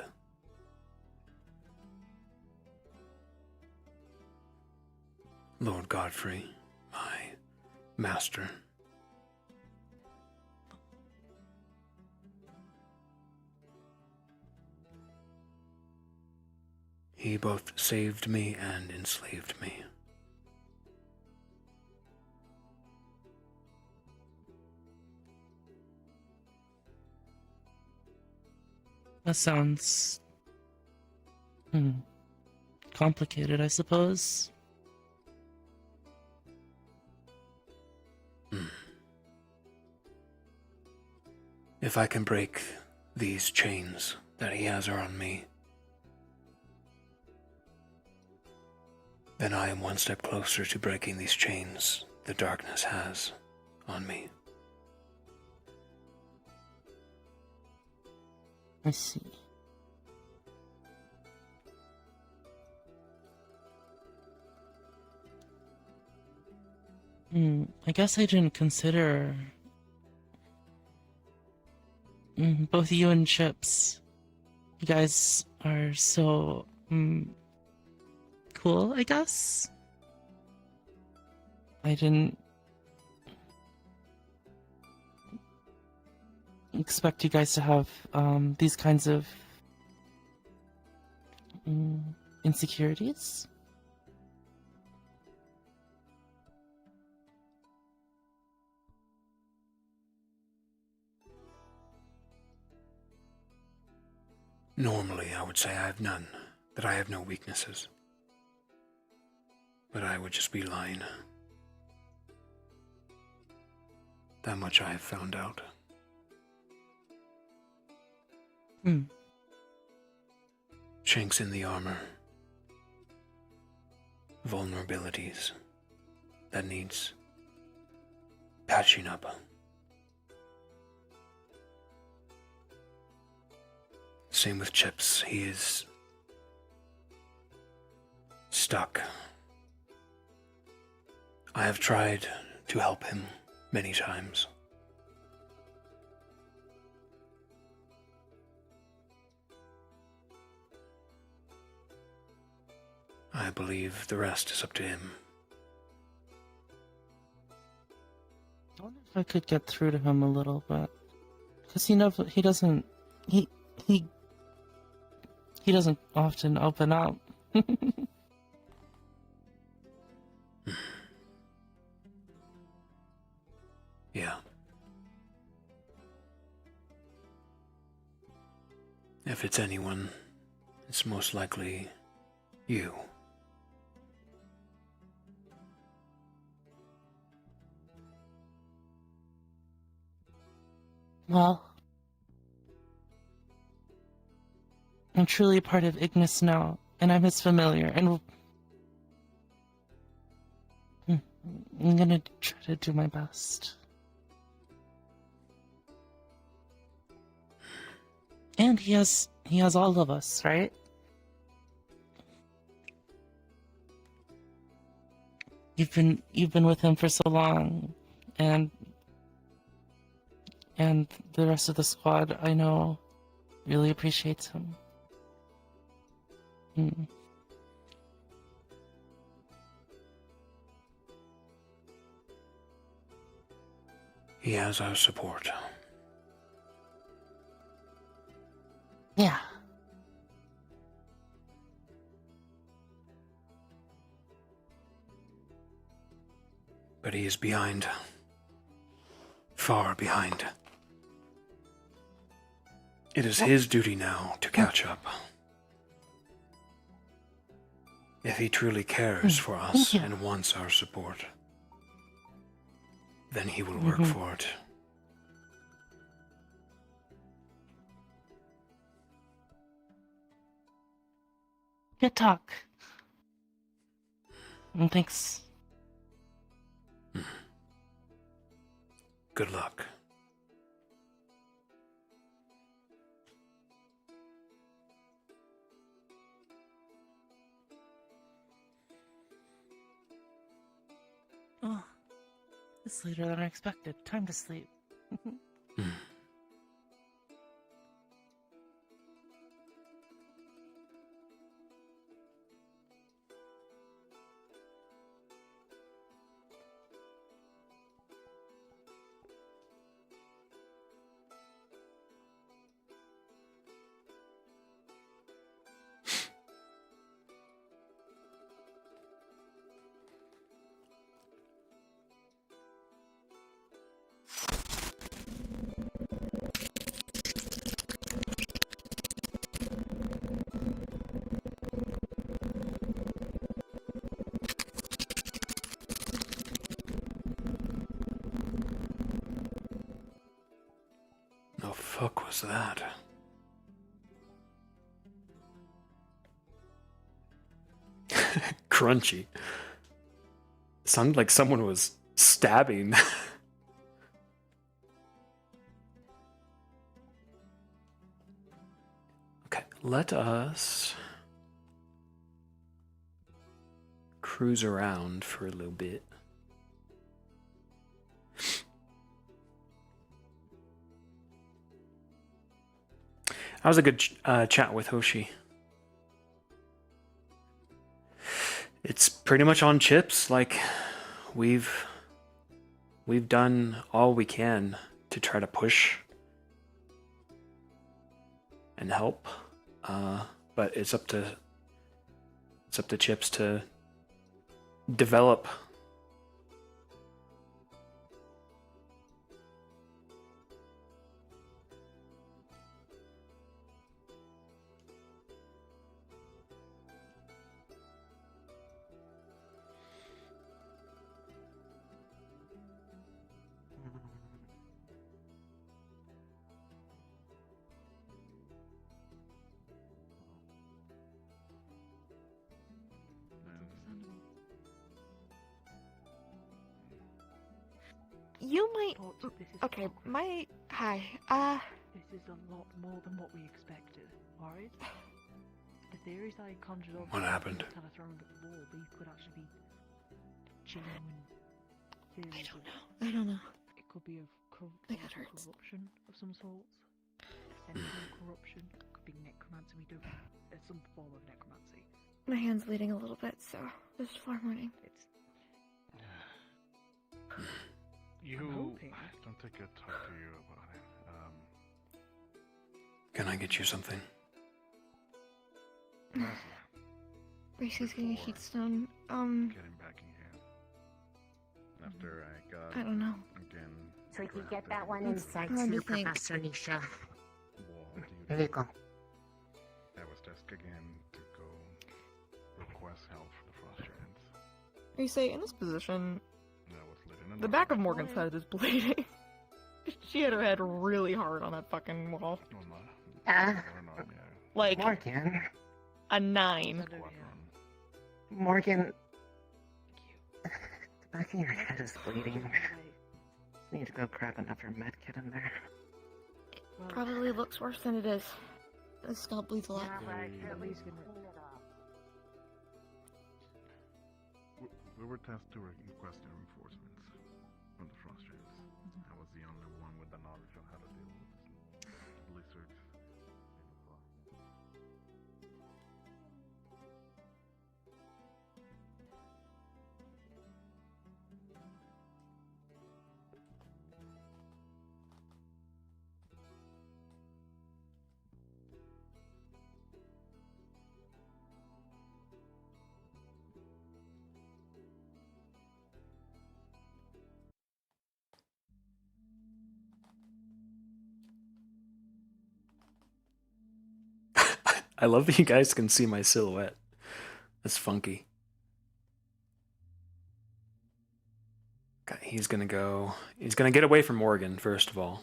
[SPEAKER 1] Lord Godfrey, my master. He both saved me and enslaved me.
[SPEAKER 2] That sounds complicated, I suppose.
[SPEAKER 1] If I can break these chains that he has around me, then I am one step closer to breaking these chains the darkness has on me.
[SPEAKER 2] I see. I guess I didn't consider both you and Chips. You guys are so cool, I guess. I didn't expect you guys to have these kinds of insecurities.
[SPEAKER 1] Normally, I would say I have none, that I have no weaknesses. But I would just be lying. That much I have found out. Chinks in the armor. Vulnerabilities. That needs patching up. Same with Chips. He is stuck. I have tried to help him many times. I believe the rest is up to him.
[SPEAKER 2] I wonder if I could get through to him a little bit, because he doesn't often open up.
[SPEAKER 1] Yeah. If it's anyone, it's most likely you.
[SPEAKER 2] Well, I'm truly a part of Ignis now, and I'm his familiar, and I'm gonna try to do my best. And he has all of us, right? You've been with him for so long, and the rest of the squad, I know, really appreciates him.
[SPEAKER 1] He has our support.
[SPEAKER 2] Yeah.
[SPEAKER 1] But he is behind. Far behind. It is his duty now to catch up. If he truly cares for us and wants our support, then he will work for it.
[SPEAKER 2] Good talk. And thanks.
[SPEAKER 1] Good luck.
[SPEAKER 2] Oh, it's later than I expected. Time to sleep.
[SPEAKER 1] The fuck was that? Crunchy. Sounded like someone was stabbing. Okay, let us cruise around for a little bit. That was a good chat with Hoshi. It's pretty much on Chips. Like, we've done all we can to try to push and help, but it's up to Chips to develop.
[SPEAKER 7] You might. Okay, hi.
[SPEAKER 3] This is a lot more than what we expected, alright? The theories I conjured up.
[SPEAKER 1] What happened?
[SPEAKER 3] Kind of thrown at the wall. These could actually be genuine theories.
[SPEAKER 7] I don't know.
[SPEAKER 3] It could be of
[SPEAKER 7] My head hurts.
[SPEAKER 3] corruption of some sorts. Ascension corruption. Could be necromancy. We don't. There's some form of necromancy.
[SPEAKER 7] My hand's bleeding a little bit, so just forewarning.
[SPEAKER 12] You.
[SPEAKER 3] hoping.
[SPEAKER 12] I don't think I talked to you about it.
[SPEAKER 1] Can I get you something?
[SPEAKER 7] Reese's getting a heat stone.
[SPEAKER 12] Getting back in here. After I got.
[SPEAKER 7] I don't know.
[SPEAKER 12] Again.
[SPEAKER 9] So you
[SPEAKER 12] grabbed
[SPEAKER 9] get that
[SPEAKER 12] it.
[SPEAKER 9] one
[SPEAKER 7] It's
[SPEAKER 9] inside
[SPEAKER 7] hard to
[SPEAKER 9] too,
[SPEAKER 7] think.
[SPEAKER 9] Professor Nisha.
[SPEAKER 12] Well,
[SPEAKER 9] There you go.
[SPEAKER 12] I was asked again to go request help for the frost giants.
[SPEAKER 6] You say in this position,
[SPEAKER 12] That was lit in
[SPEAKER 6] the back of Morgan's head is bleeding. She had her head really hard on that fucking wall. Like
[SPEAKER 9] Morgan.
[SPEAKER 6] a 9.
[SPEAKER 9] Morgan. The back of your head is bleeding. I need to go grab another medkit in there.
[SPEAKER 7] Probably looks worse than it is. The scalp bleeds a lot.
[SPEAKER 12] We were tasked to request reinforcements from the frost giants. I was the only one with the knowledge of how to deal with blizzards in the frost.
[SPEAKER 1] I love that you guys can see my silhouette. That's funky. Okay, he's gonna go. He's gonna get away from Morgan first of all.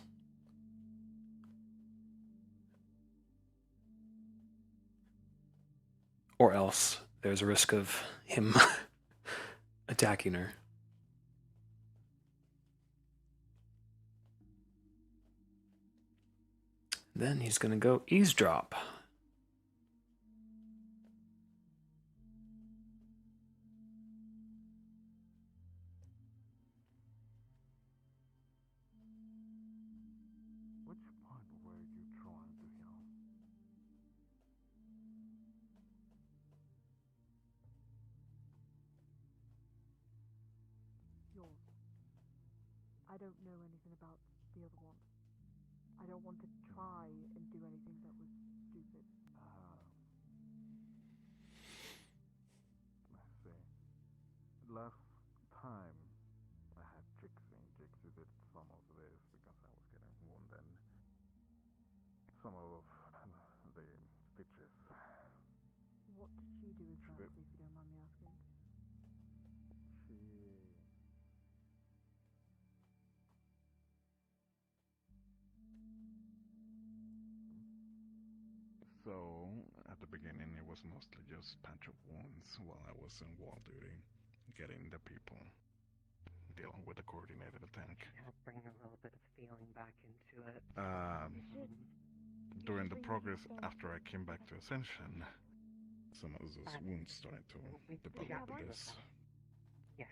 [SPEAKER 1] Or else there's a risk of him attacking her. Then he's gonna go eavesdrop.
[SPEAKER 12] Which part were you trying to heal?
[SPEAKER 3] Yours. I don't know anything about the other one. I don't want to try and do anything that was stupid.
[SPEAKER 12] I see. Last time I had Jixie. Jixie did some of this because I was getting wounded. Some of the stitches.
[SPEAKER 3] What did she do exactly, if you don't mind me asking?
[SPEAKER 12] She. So, at the beginning, it was mostly just patch up wounds while I was in wall duty, getting the people, dealing with the coordinated attack.
[SPEAKER 9] I'll bring a little bit of feeling back into it.
[SPEAKER 12] During the progress after I came back to Ascension, some of those wounds started to develop this.
[SPEAKER 9] Yeah,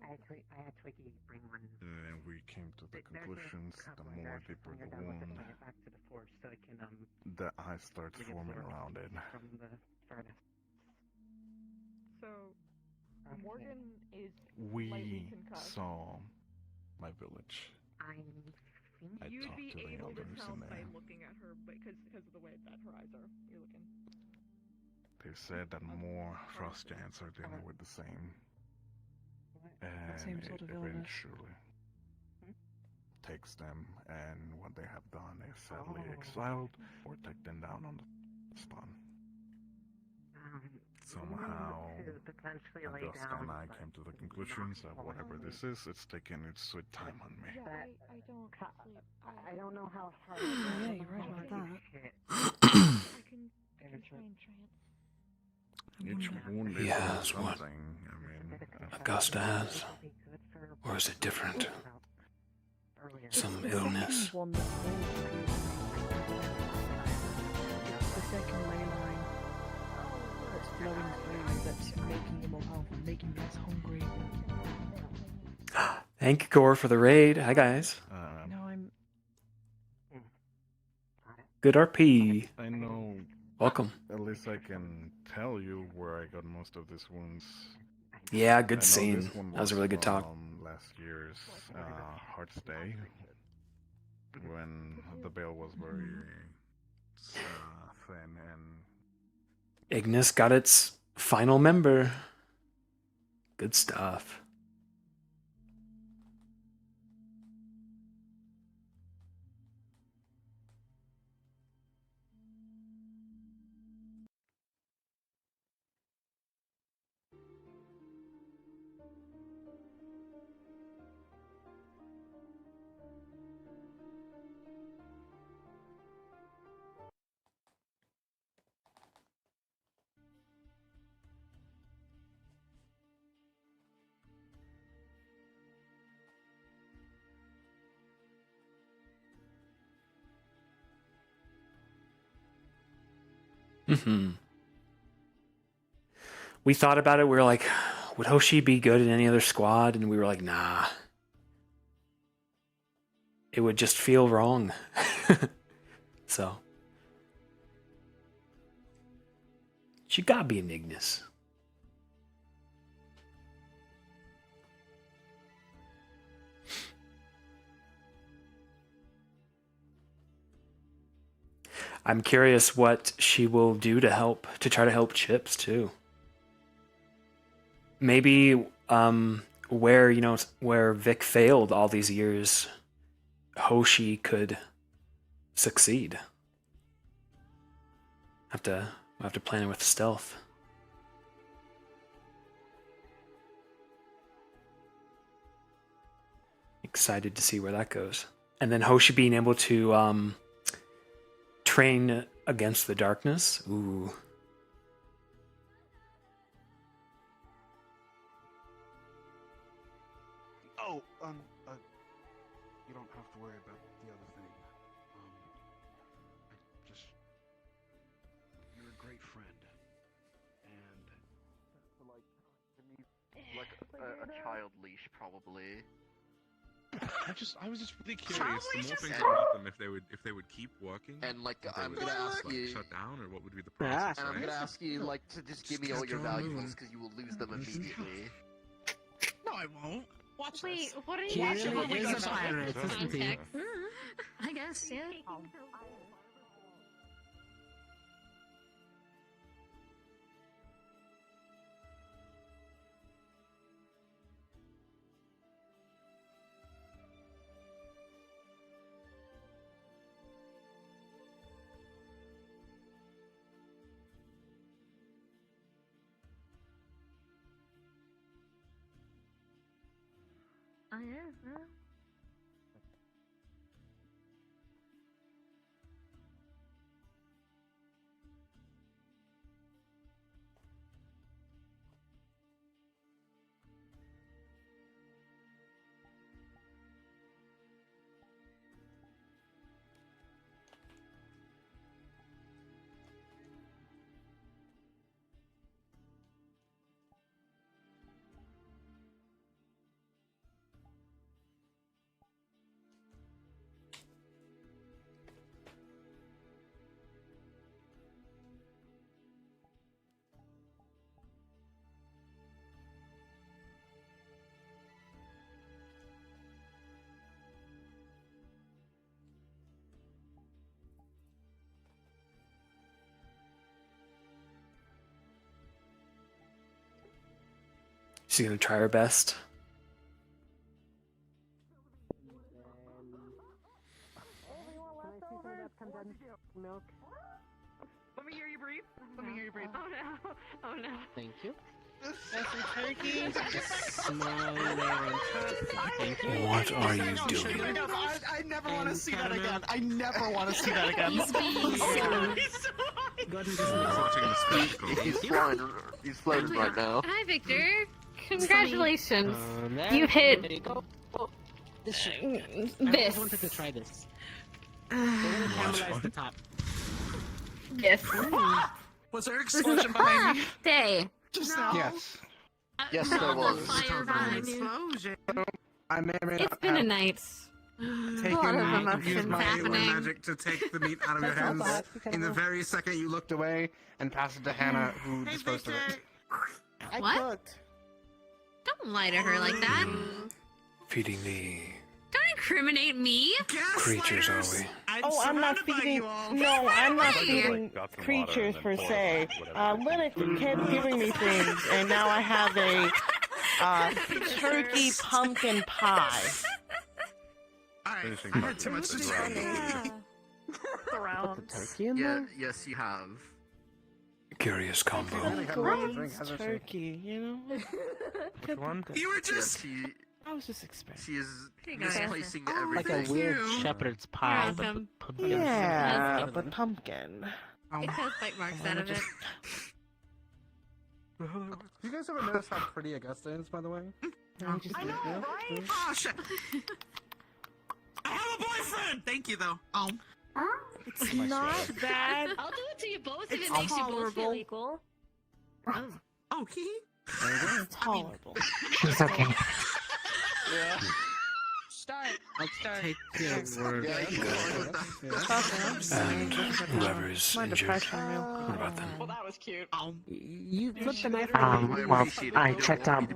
[SPEAKER 9] I had Twiggy bring one.
[SPEAKER 12] And we came to the
[SPEAKER 9] There's a
[SPEAKER 12] conclusions, the
[SPEAKER 9] couple
[SPEAKER 12] more
[SPEAKER 9] there,
[SPEAKER 12] deeper
[SPEAKER 9] when
[SPEAKER 12] the
[SPEAKER 9] you're done with it,
[SPEAKER 12] wound,
[SPEAKER 9] bring it back to the forge so it can
[SPEAKER 12] the ice starts forming
[SPEAKER 9] reabsorb
[SPEAKER 12] around it.
[SPEAKER 9] from the furnace.
[SPEAKER 6] So Morgan is
[SPEAKER 12] We
[SPEAKER 6] lightly concussed.
[SPEAKER 12] saw my village.
[SPEAKER 9] I
[SPEAKER 6] You'd
[SPEAKER 12] talked
[SPEAKER 6] be
[SPEAKER 12] to the
[SPEAKER 6] able to
[SPEAKER 12] elders
[SPEAKER 6] tell
[SPEAKER 12] in
[SPEAKER 6] by
[SPEAKER 12] there.
[SPEAKER 6] looking at her, because of the way that her eyes are. You're looking.
[SPEAKER 12] They said that more frost giants are dealing with the same. And
[SPEAKER 3] Same sort
[SPEAKER 12] it
[SPEAKER 3] of illness.
[SPEAKER 12] eventually takes them, and what they have done is sadly exiled or take them down on the spawn. Somehow,
[SPEAKER 9] potentially lay
[SPEAKER 12] Augusta
[SPEAKER 9] down.
[SPEAKER 12] and I came to the conclusions that whatever this is, it's taking its sweet time on me.
[SPEAKER 7] Yeah, I don't sleep.
[SPEAKER 9] I don't know how hard.
[SPEAKER 3] Yeah, you're right about that.
[SPEAKER 7] I can try and trance.
[SPEAKER 12] Each wound
[SPEAKER 1] He
[SPEAKER 12] is
[SPEAKER 1] has what
[SPEAKER 12] something. I mean,
[SPEAKER 1] Augusta has. Or is it different? some illness.
[SPEAKER 3] One that the second ley line that's flowing through that's making you more powerful, making you less hungry.
[SPEAKER 1] Thank you, Gore, for the raid. Hi, guys.
[SPEAKER 3] No, I'm.
[SPEAKER 1] Good RP.
[SPEAKER 12] I know.
[SPEAKER 1] Welcome.
[SPEAKER 12] At least I can tell you where I got most of these wounds.
[SPEAKER 1] Yeah,
[SPEAKER 12] I
[SPEAKER 1] good
[SPEAKER 12] know
[SPEAKER 1] scene.
[SPEAKER 12] this one
[SPEAKER 1] That was a really good talk.
[SPEAKER 12] from last year's Hearts Day, when the bale was very thin and.
[SPEAKER 1] Ignis got its final member. Good stuff. We thought about it. We were like, would Hoshi be good in any other squad? And we were like, nah. It would just feel wrong. So. She gotta be an Ignis. I'm curious what she will do to try to help Chips too. Maybe where Vic failed all these years, Hoshi could succeed. Have to plan it with stealth. Excited to see where that goes. And then Hoshi being able to train against the darkness. Ooh.
[SPEAKER 23] Oh, you don't have to worry about the other thing. You're a great friend, and
[SPEAKER 16] Like a child leash, probably.
[SPEAKER 18] I was just really curious. The more things
[SPEAKER 16] Charlie
[SPEAKER 18] about them, if they would keep working,
[SPEAKER 16] And like,
[SPEAKER 18] if they
[SPEAKER 16] I'm
[SPEAKER 18] would
[SPEAKER 16] gonna
[SPEAKER 18] just,
[SPEAKER 16] ask
[SPEAKER 18] like,
[SPEAKER 16] you.
[SPEAKER 18] shut down, or what would be the process?
[SPEAKER 16] And I'm
[SPEAKER 18] right?
[SPEAKER 16] gonna ask you, like, to just give me all your valuables, because you will lose them immediately.
[SPEAKER 5] No, I won't. Watch
[SPEAKER 22] Wait,
[SPEAKER 5] this.
[SPEAKER 22] what are
[SPEAKER 5] He
[SPEAKER 22] you
[SPEAKER 5] really
[SPEAKER 22] watching?
[SPEAKER 5] is a pirate,
[SPEAKER 22] Context.
[SPEAKER 5] isn't he?
[SPEAKER 22] I guess, yeah. Oh yeah.
[SPEAKER 1] She's gonna try her best.
[SPEAKER 3] Milk.
[SPEAKER 17] Let me hear you breathe. Let me hear you breathe.
[SPEAKER 22] Oh no. Oh no.
[SPEAKER 17] Thank you. That's some turkey.
[SPEAKER 1] What are you doing?
[SPEAKER 5] I never want to see that again. I never want to see that again.
[SPEAKER 16] He's floating right now.
[SPEAKER 22] Hi, Victor. Congratulations. You hit
[SPEAKER 11] This.
[SPEAKER 21] I wanted to try this. We're gonna caramelize the top.
[SPEAKER 11] Yes.
[SPEAKER 5] Was there an explosion behind me?
[SPEAKER 11] Day.
[SPEAKER 5] Just now.
[SPEAKER 18] Yes.
[SPEAKER 16] Yes,
[SPEAKER 11] no,
[SPEAKER 16] there was.
[SPEAKER 11] Fire behind you.
[SPEAKER 5] Explosion.
[SPEAKER 18] I may or may
[SPEAKER 11] It's
[SPEAKER 18] not
[SPEAKER 11] been a
[SPEAKER 18] have
[SPEAKER 11] night.
[SPEAKER 18] taken
[SPEAKER 11] A lot of
[SPEAKER 18] used
[SPEAKER 11] emotions
[SPEAKER 18] my
[SPEAKER 11] happening.
[SPEAKER 18] magic to take the meat out of your hands in the very second you looked away and passed it to Hannah, who disposed of it.
[SPEAKER 17] I
[SPEAKER 22] What?
[SPEAKER 17] cooked.
[SPEAKER 22] Don't lie to her like that.
[SPEAKER 1] Feeding the
[SPEAKER 22] Don't incriminate me.
[SPEAKER 1] creatures, are we?
[SPEAKER 17] Oh, I'm not feeding. No, I'm not feeding creatures per se. Lilith kept giving me things, and now I have a turkey pumpkin pie.
[SPEAKER 5] I had too much to drink.
[SPEAKER 17] Around.
[SPEAKER 21] Turkey in
[SPEAKER 16] Yeah,
[SPEAKER 21] there?
[SPEAKER 16] yes, you have.
[SPEAKER 1] Curious combo.
[SPEAKER 17] Glazed turkey, you know?
[SPEAKER 15] Which one?
[SPEAKER 5] You were just.
[SPEAKER 17] I was just expecting.
[SPEAKER 16] She is
[SPEAKER 22] Here you go.
[SPEAKER 16] misplacing
[SPEAKER 21] Like
[SPEAKER 16] everything.
[SPEAKER 21] a weird
[SPEAKER 5] you.
[SPEAKER 21] shepherd's pie,
[SPEAKER 22] You're
[SPEAKER 21] but
[SPEAKER 22] welcome.
[SPEAKER 21] pumpkin.
[SPEAKER 17] Yeah, but pumpkin.
[SPEAKER 22] It has bite marks out of it.
[SPEAKER 18] You guys ever notice how pretty Augusta is, by the way?
[SPEAKER 5] I know, right? Oh, shit. I have a boyfriend! Thank you, though.
[SPEAKER 17] It's not bad.
[SPEAKER 22] I'll do it to you both if
[SPEAKER 17] It's
[SPEAKER 22] it makes you both
[SPEAKER 17] tolerable.
[SPEAKER 22] feel equal.
[SPEAKER 5] Oh, he?
[SPEAKER 17] It's tolerable.
[SPEAKER 9] She's okay.
[SPEAKER 16] Yeah.
[SPEAKER 21] Start. I'll start. Take your word.
[SPEAKER 1] And whoever is injured, what about them?
[SPEAKER 5] Well, that was cute.
[SPEAKER 21] You put the knife
[SPEAKER 9] Well, I checked out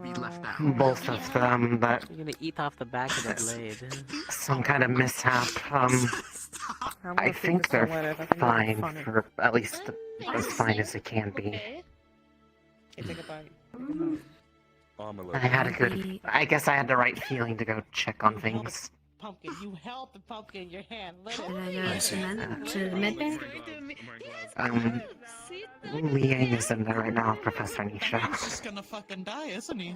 [SPEAKER 9] both of them, but
[SPEAKER 21] You're gonna eat off the back of the blade.
[SPEAKER 9] some kind of mishap. I think they're fine, or at least as fine as they can be.
[SPEAKER 22] Okay.
[SPEAKER 17] Take a bite.
[SPEAKER 9] I had a good. I guess I had the right feeling to go check on things.
[SPEAKER 17] Pumpkin, you held the pumpkin in your hand. Let
[SPEAKER 22] Should I
[SPEAKER 1] I
[SPEAKER 22] go
[SPEAKER 1] see.
[SPEAKER 22] to the med bay?
[SPEAKER 9] Liang is in there right now, Professor Nisha.
[SPEAKER 5] He's just gonna fucking die, isn't he?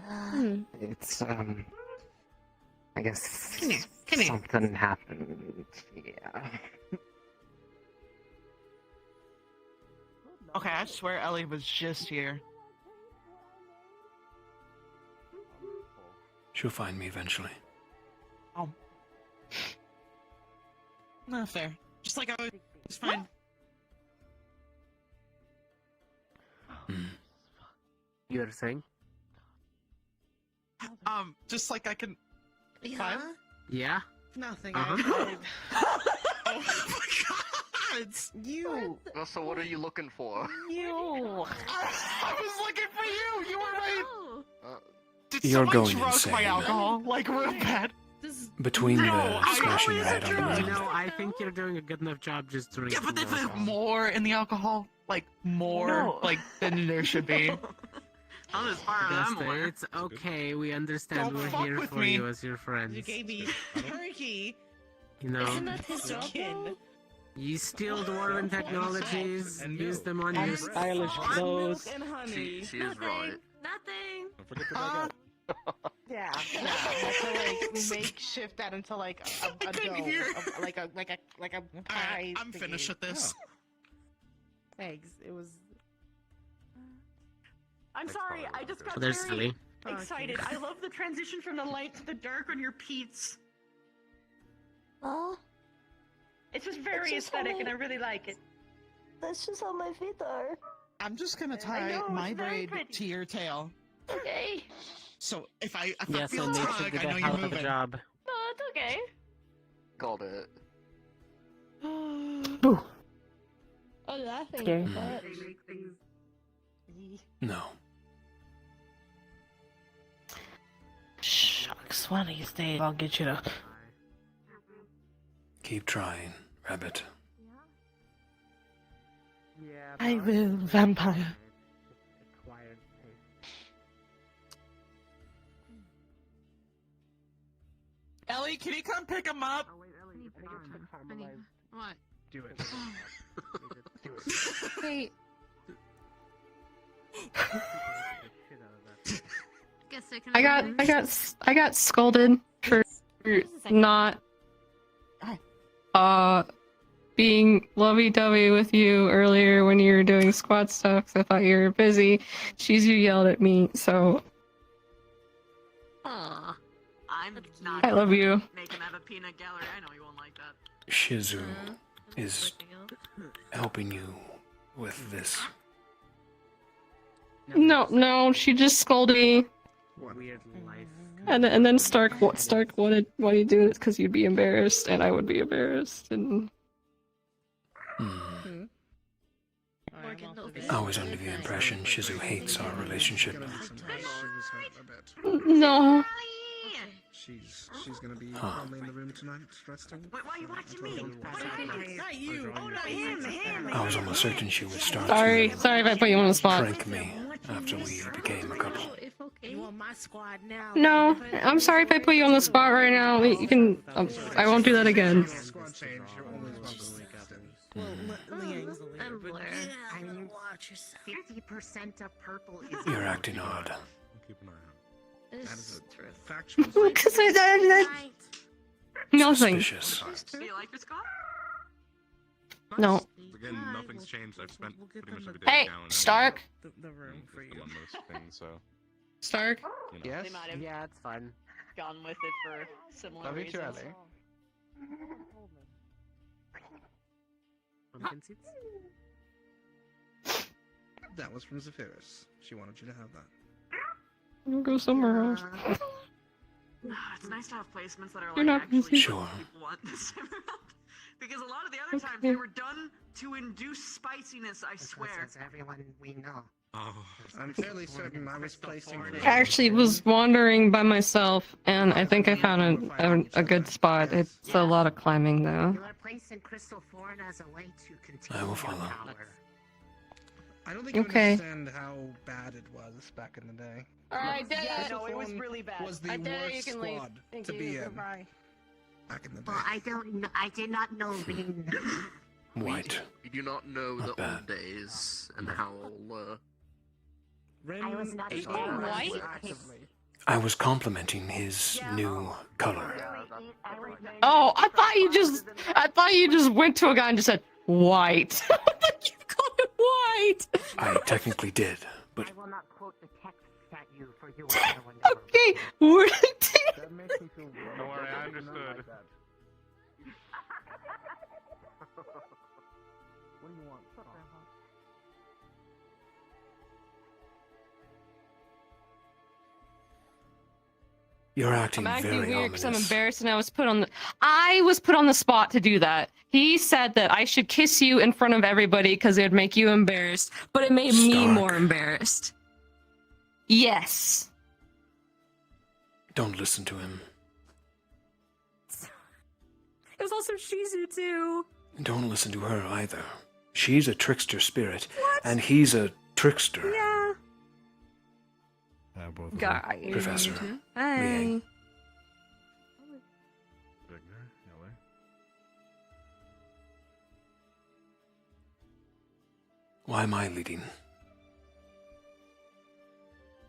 [SPEAKER 9] It's I guess
[SPEAKER 22] Come here.
[SPEAKER 9] something happened. Yeah.
[SPEAKER 5] Okay, I swear Ellie was just here.
[SPEAKER 1] She'll find me eventually.
[SPEAKER 5] Not fair. Just like I was. It's fine.
[SPEAKER 21] You were saying?
[SPEAKER 5] Just like I can.
[SPEAKER 22] Yeah.
[SPEAKER 5] Fine?
[SPEAKER 21] Yeah.
[SPEAKER 17] Nothing.
[SPEAKER 21] Uh-huh.
[SPEAKER 5] Oh my god! You!
[SPEAKER 16] Well, so what are you looking for?
[SPEAKER 17] You!
[SPEAKER 5] I was looking for you! You were right! Did
[SPEAKER 1] You're
[SPEAKER 5] someone
[SPEAKER 1] going
[SPEAKER 5] drug
[SPEAKER 1] insane.
[SPEAKER 5] my alcohol? Like real bad?
[SPEAKER 1] Between the
[SPEAKER 5] I
[SPEAKER 1] smashing your
[SPEAKER 5] always
[SPEAKER 1] head on the
[SPEAKER 5] drunk.
[SPEAKER 21] You
[SPEAKER 1] ground.
[SPEAKER 21] know, I think you're doing a good enough job just drinking.
[SPEAKER 5] Yeah, but there's
[SPEAKER 21] alcohol.
[SPEAKER 5] more in the alcohol. Like, more,
[SPEAKER 17] No.
[SPEAKER 5] like, than there should be.
[SPEAKER 21] Augusta, it's okay. We understand.
[SPEAKER 5] Don't
[SPEAKER 21] We're
[SPEAKER 5] fuck
[SPEAKER 21] here
[SPEAKER 5] with
[SPEAKER 21] for
[SPEAKER 5] me.
[SPEAKER 21] you as your friends.
[SPEAKER 17] You gave me turkey.
[SPEAKER 21] You know,
[SPEAKER 22] Isn't that his job?
[SPEAKER 17] Skin.
[SPEAKER 21] you steal dwarven technologies, use them on your
[SPEAKER 17] Stylish clothes.
[SPEAKER 5] Milk and honey.
[SPEAKER 16] She is right.
[SPEAKER 22] Nothing.
[SPEAKER 15] Don't forget to back up.
[SPEAKER 17] Yeah, I had to like makeshift that into like a
[SPEAKER 5] couldn't
[SPEAKER 17] dough,
[SPEAKER 5] hear.
[SPEAKER 17] like a pie.
[SPEAKER 5] Alright, I'm finished with this.
[SPEAKER 17] Eggs. It was.
[SPEAKER 14] I'm sorry, I just got
[SPEAKER 21] So they're
[SPEAKER 14] very
[SPEAKER 21] silly.
[SPEAKER 14] excited. I love the transition from the light to the dark on your Pete's.
[SPEAKER 8] Oh,
[SPEAKER 14] It's just very
[SPEAKER 8] It's just
[SPEAKER 14] aesthetic,
[SPEAKER 8] how
[SPEAKER 14] and I
[SPEAKER 8] my-
[SPEAKER 14] really like it.
[SPEAKER 8] that's just how my feet are.
[SPEAKER 5] I'm just gonna
[SPEAKER 14] I
[SPEAKER 5] tie
[SPEAKER 14] know,
[SPEAKER 5] my
[SPEAKER 14] it's very
[SPEAKER 5] braid
[SPEAKER 14] pretty.
[SPEAKER 5] to your tail.
[SPEAKER 14] Okay.
[SPEAKER 5] So if I
[SPEAKER 21] Yeah,
[SPEAKER 5] feel
[SPEAKER 21] so nature
[SPEAKER 5] tug,
[SPEAKER 21] did
[SPEAKER 5] I
[SPEAKER 21] a
[SPEAKER 5] know
[SPEAKER 21] hell
[SPEAKER 5] you're
[SPEAKER 21] of a
[SPEAKER 5] moving.
[SPEAKER 21] job.
[SPEAKER 14] No, it's okay.
[SPEAKER 16] Got it.
[SPEAKER 8] Oh, laughing.
[SPEAKER 17] Scary.
[SPEAKER 8] But
[SPEAKER 1] No.
[SPEAKER 17] Shucks, one of these days I'll get you to.
[SPEAKER 1] Keep trying, rabbit.
[SPEAKER 17] I will, vampire.
[SPEAKER 5] Ellie, can you come pick him up?
[SPEAKER 22] What?
[SPEAKER 21] Do it.
[SPEAKER 11] Wait.
[SPEAKER 22] Guess
[SPEAKER 11] I got scolded for not being lovey-dovey with you earlier when you were doing squad stuff 'cause I thought you were busy. You yelled at me, so
[SPEAKER 22] Aw.
[SPEAKER 10] I'm not.
[SPEAKER 11] I love you.
[SPEAKER 10] Make him have a peanut gallery. I know you won't like that.
[SPEAKER 1] Shizu is helping you with this.
[SPEAKER 11] No, she just scolded me.
[SPEAKER 18] Weird life.
[SPEAKER 11] And then Stark wanted why you do this because you'd be embarrassed and I would be embarrassed and.
[SPEAKER 1] I was under the impression Shizu hates our relationship.
[SPEAKER 11] No.
[SPEAKER 18] She's gonna be probably in the room tonight, resting.
[SPEAKER 10] Wait, why are you watching me?
[SPEAKER 14] Not you. Oh, not him.
[SPEAKER 1] I was almost certain she would start
[SPEAKER 11] Sorry
[SPEAKER 1] to
[SPEAKER 11] if I put you on the spot.
[SPEAKER 1] prank me after we became a couple.
[SPEAKER 14] You on my squad now.
[SPEAKER 11] No, I'm sorry if I put you on the spot right now. You can. I won't do that again.
[SPEAKER 18] Squad change. You're always welcome to wake up.
[SPEAKER 10] I'm Blair.
[SPEAKER 9] I mean, 50% of purple is.
[SPEAKER 1] You're acting odd.
[SPEAKER 12] Keep an eye out.
[SPEAKER 18] That is a factual.
[SPEAKER 11] Because nothing.
[SPEAKER 1] Suspicious.
[SPEAKER 10] Do you like your squad?
[SPEAKER 11] No.
[SPEAKER 12] Again, nothing's changed. I've spent pretty much every day
[SPEAKER 11] Hey,
[SPEAKER 12] down and
[SPEAKER 11] Stark.
[SPEAKER 14] The room for you.
[SPEAKER 12] on most things, so
[SPEAKER 11] Stark.
[SPEAKER 12] you know.
[SPEAKER 18] Yes.
[SPEAKER 10] They might have
[SPEAKER 9] Yeah, it's fun.
[SPEAKER 10] gone with it for similar
[SPEAKER 18] Love you too,
[SPEAKER 10] reasons.
[SPEAKER 18] Ellie.
[SPEAKER 9] Pumpkin seeds?
[SPEAKER 18] That was from Zephyrus. She wanted you to have that.
[SPEAKER 11] I'll go somewhere else.
[SPEAKER 10] It's nice to have placements that are
[SPEAKER 11] You're
[SPEAKER 10] like
[SPEAKER 11] not
[SPEAKER 10] actually
[SPEAKER 11] busy.
[SPEAKER 1] Sure.
[SPEAKER 10] what people want this time around. Because a lot of the other times
[SPEAKER 11] Okay.
[SPEAKER 10] they were done to induce spiciness, I swear.
[SPEAKER 9] Because everyone we know.
[SPEAKER 12] Oh,
[SPEAKER 18] I'm fairly certain I was placing.
[SPEAKER 11] I actually was wandering by myself, and I think I found a good spot. It's a lot of climbing though.
[SPEAKER 9] You are placing Crystal Thorn as a way to continue
[SPEAKER 1] I will
[SPEAKER 9] your
[SPEAKER 1] follow.
[SPEAKER 9] power.
[SPEAKER 18] I don't think you
[SPEAKER 11] Okay.
[SPEAKER 18] understand how bad it was back in the day.
[SPEAKER 11] Alright,
[SPEAKER 14] Yeah, no, it was really bad.
[SPEAKER 18] Was the
[SPEAKER 11] I dare you
[SPEAKER 18] worst
[SPEAKER 11] can leave.
[SPEAKER 18] squad
[SPEAKER 14] Thank
[SPEAKER 18] to
[SPEAKER 14] you.
[SPEAKER 18] be in
[SPEAKER 14] Goodbye.
[SPEAKER 18] back in the day.
[SPEAKER 9] Well, I don't know. I did not know being.
[SPEAKER 1] White.
[SPEAKER 16] You do not know
[SPEAKER 1] Not
[SPEAKER 16] the
[SPEAKER 1] bad.
[SPEAKER 16] old days and how
[SPEAKER 9] I was not
[SPEAKER 16] Eight
[SPEAKER 9] there.
[SPEAKER 16] white?
[SPEAKER 1] I was complimenting his new color.
[SPEAKER 11] Oh, I thought you just went to a guy and just said white. You called it white.
[SPEAKER 1] I technically did, but
[SPEAKER 9] I will not quote the text at you for you.
[SPEAKER 11] Okay, we're
[SPEAKER 12] that makes me feel good. Don't worry, I understood. What do you want?
[SPEAKER 1] you're acting
[SPEAKER 11] I'm acting
[SPEAKER 1] very
[SPEAKER 11] weird because I'm
[SPEAKER 1] ominous.
[SPEAKER 11] embarrassed, and I was put on the spot to do that. He said that I should kiss you in front of everybody because it would make you embarrassed, but it made me
[SPEAKER 1] Stark.
[SPEAKER 11] more embarrassed. Yes.
[SPEAKER 1] Don't listen to him.
[SPEAKER 11] It was also Shizu too.
[SPEAKER 1] Don't listen to her either. She's a trickster spirit, and he's a trickster.
[SPEAKER 11] Yeah.
[SPEAKER 12] Both of them.
[SPEAKER 11] Guys.
[SPEAKER 1] Professor.
[SPEAKER 11] Hi.
[SPEAKER 1] Liang.
[SPEAKER 12] Vigner, LA.
[SPEAKER 1] Why am I leading?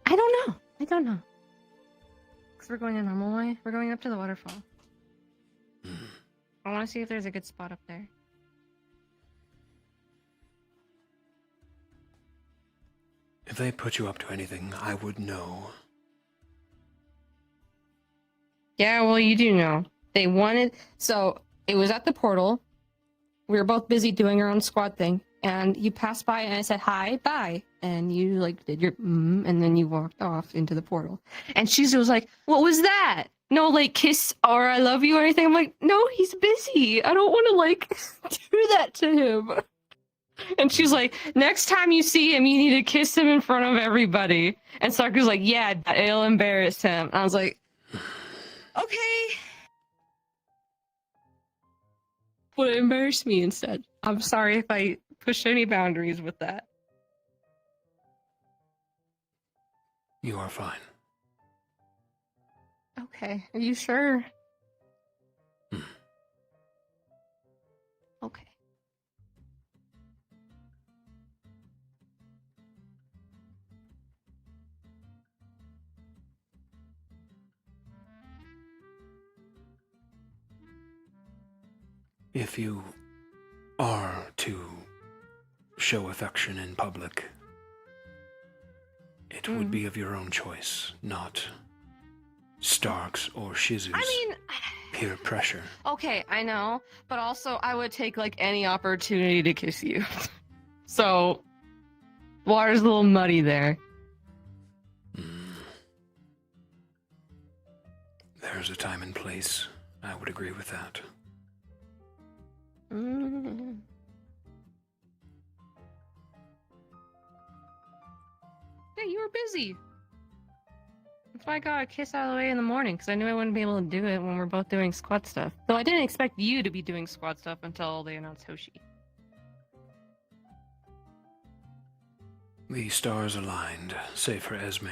[SPEAKER 11] I don't know. Because we're going a normal way. We're going up to the waterfall. I want to see if there's a good spot up there.
[SPEAKER 1] If they put you up to anything, I would know.
[SPEAKER 11] Yeah, well, you do know. They wanted... So, it was at the portal. We were both busy doing our own squad thing. And you passed by and I said, hi, bye. And you, like, did your and then you walked off into the portal. And she was like, what was that? No, like, kiss or I love you or anything. I'm like, no, he's busy. I don't want to, like, do that to him. And she's like, next time you see him, you need to kiss him in front of everybody. And Stark was like, yeah, it'll embarrass him. And I was like, okay. But it embarrassed me instead. I'm sorry if I pushed any boundaries with that.
[SPEAKER 1] You are fine.
[SPEAKER 11] Okay, are you sure? Okay.
[SPEAKER 1] If you are to show affection in public, it would be of your own choice, not Starks or Shizus.
[SPEAKER 11] I mean,
[SPEAKER 1] Peer pressure.
[SPEAKER 11] okay, I know, but also I would take like any opportunity to kiss you. So, water's a little muddy there.
[SPEAKER 1] There's a time and place. I would agree with that.
[SPEAKER 11] Mm. Yeah, you were busy. That's why I got a kiss out of the way in the morning, because I knew I wouldn't be able to do it when we're both doing squad stuff. Though I didn't expect you to be doing squad stuff until they announced Hoshi.
[SPEAKER 1] The stars aligned, save for Esme.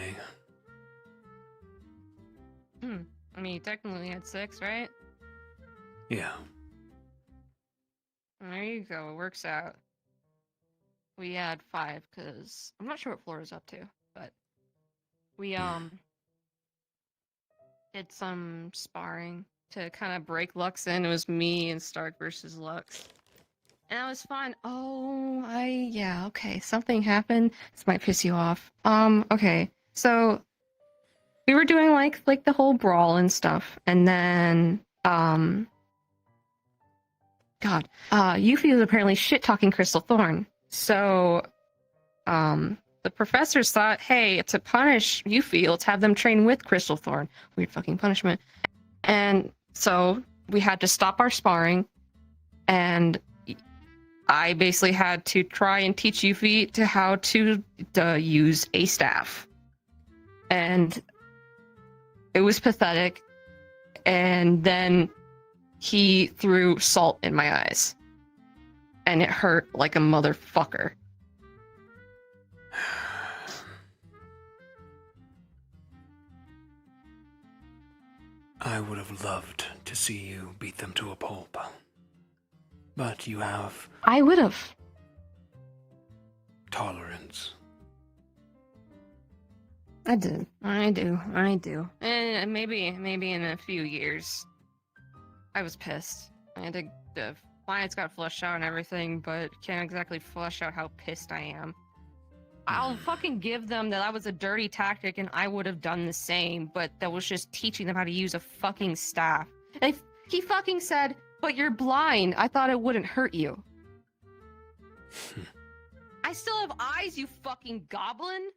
[SPEAKER 11] I mean, you technically had 6, right?
[SPEAKER 1] Yeah.
[SPEAKER 11] There you go, it works out. We had 5, because I'm not sure what Flora's up to, but we, did some sparring to kind of break Lux in. It was me and Stark versus Lux. And that was fun. Oh, yeah, okay. Something happened. This might piss you off. Okay. So we were doing like the whole brawl and stuff. And then, Yuffie was apparently shit-talking Crystal Thorn. So, the professors thought, hey, to punish Yuffie, let's have them train with Crystal Thorn. Weird fucking punishment. And so we had to stop our sparring, and I basically had to try and teach Yuffie to how to use a staff. And it was pathetic. And then he threw salt in my eyes. And it hurt like a motherfucker.
[SPEAKER 1] I would have loved to see you beat them to a pulp. But you have
[SPEAKER 11] I would have.
[SPEAKER 1] tolerance.
[SPEAKER 11] I do. And maybe in a few years. I was pissed. I had to, the finance got flushed out and everything, but can't exactly flush out how pissed I am. I'll fucking give them that was a dirty tactic and I would have done the same, but that was just teaching them how to use a fucking staff. And he fucking said, but you're blind. I thought it wouldn't hurt you. I still have eyes, you fucking goblin.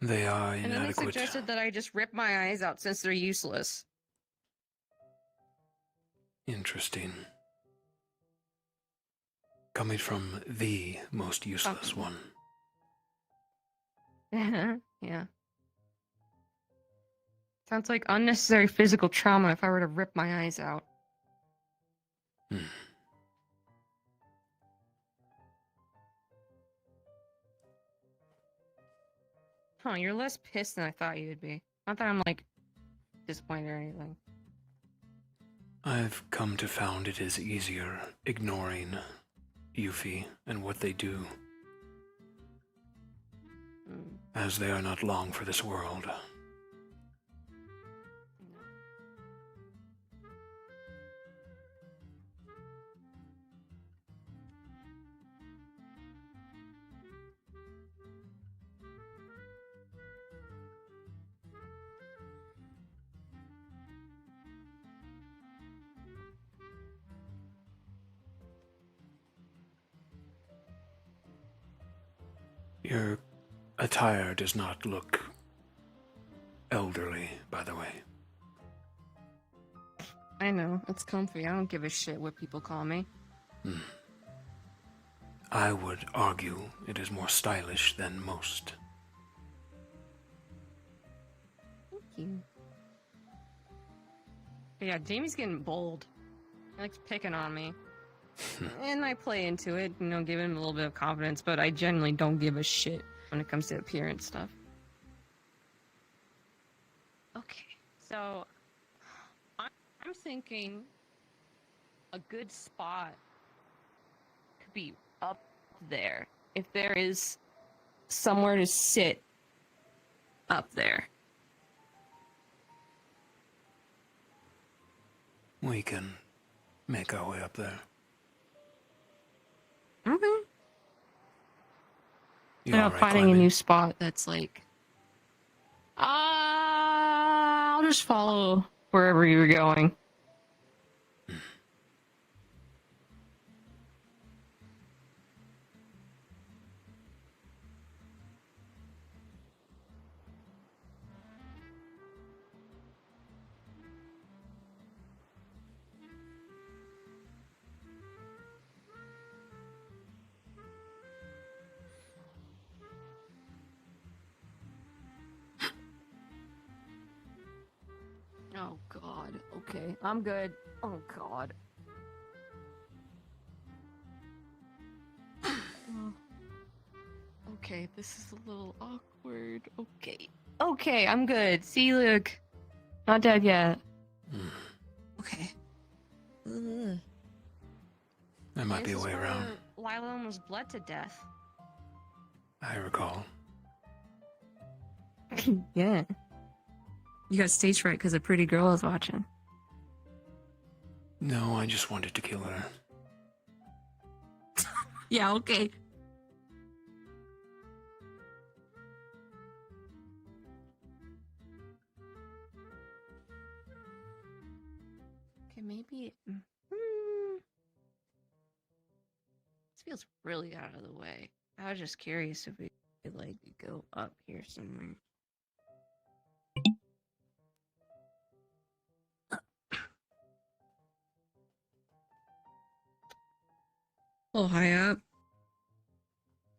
[SPEAKER 1] They are
[SPEAKER 11] And then they
[SPEAKER 1] inadequate.
[SPEAKER 11] suggested that I just rip my eyes out since they're useless.
[SPEAKER 1] Interesting. Coming from the most useless one.
[SPEAKER 11] Yeah. Sounds like unnecessary physical trauma if I were to rip my eyes out. Huh, you're less pissed than I thought you would be. Not that I'm, like, disappointed or anything.
[SPEAKER 1] I've come to found it is easier ignoring Yuffie and what they do, as they are not long for this world. Your attire does not look elderly, by the way.
[SPEAKER 11] I know, it's comfy. I don't give a shit what people call me.
[SPEAKER 1] I would argue it is more stylish than most.
[SPEAKER 11] Thank you. But yeah, Jamie's getting bold. He likes picking on me. And I play into it, give him a little bit of confidence, but I generally don't give a shit when it comes to appearance stuff. Okay, so I'm thinking a good spot could be up there. If there is somewhere to sit up there.
[SPEAKER 1] We can make our way up there.
[SPEAKER 11] Okay.
[SPEAKER 1] You all right
[SPEAKER 11] Finding a
[SPEAKER 1] climbing?
[SPEAKER 11] new spot that's like I'll just follow wherever you were going.
[SPEAKER 22] Oh god. Okay, I'm good. Oh god. Oh. Okay, this is a little awkward. Okay.
[SPEAKER 11] Okay, I'm good. See, Luke. Not dead yet.
[SPEAKER 21] Okay.
[SPEAKER 1] There might be a way around.
[SPEAKER 11] Lila almost bled to death.
[SPEAKER 1] I recall.
[SPEAKER 11] Yeah. You got stage fright because a pretty girl was watching.
[SPEAKER 1] No, I just wanted to kill her.
[SPEAKER 11] Yeah, okay. Okay, maybe. This feels really out of the way. I was just curious if we could, like, go up here somewhere. A little high up.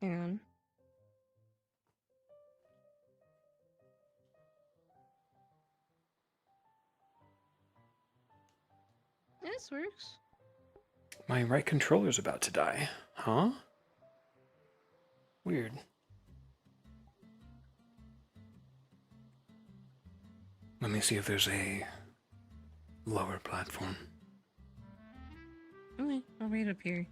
[SPEAKER 11] Hang on. This works.
[SPEAKER 1] My right controller's about to die. Huh? Weird. Let me see if there's a lower platform.
[SPEAKER 11] Okay, I'll wait up here.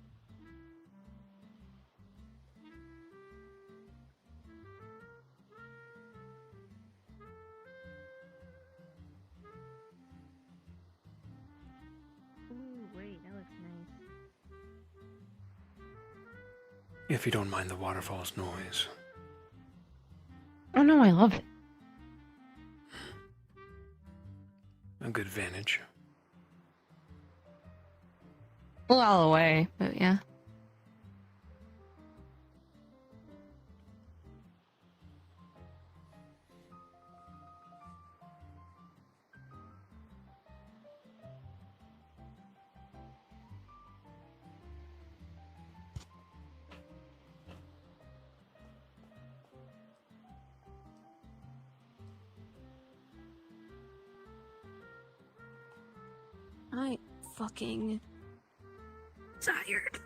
[SPEAKER 22] Ooh, wait, that looks nice.
[SPEAKER 1] If you don't mind the waterfall's noise.
[SPEAKER 11] Oh no, I love it.
[SPEAKER 1] A good vantage.
[SPEAKER 11] A little out of the way, but yeah. I fucking tired.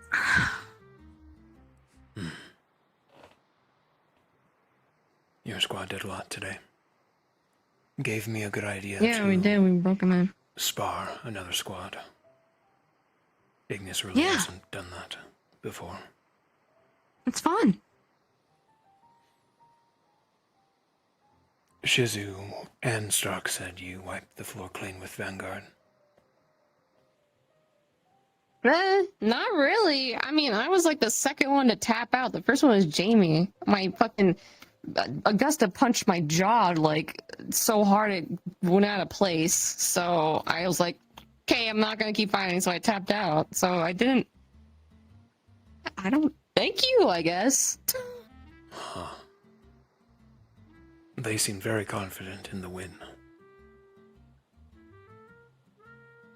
[SPEAKER 1] Your squad did a lot today. Gave me a good idea
[SPEAKER 11] Yeah,
[SPEAKER 1] to
[SPEAKER 11] we did. We broke him in.
[SPEAKER 1] spar another squad. Ignis really hasn't done that before.
[SPEAKER 11] It's fun.
[SPEAKER 1] Shizu and Stark said you wiped the floor clean with Vanguard.
[SPEAKER 11] Not really. I mean, I was like the second one to tap out. The first one was Jamie. My fucking Augusta punched my jaw like so hard it went out of place. So I was like, okay, I'm not gonna keep fighting. So I tapped out. So I don't. Thank you, I guess.
[SPEAKER 1] Huh. They seem very confident in the win.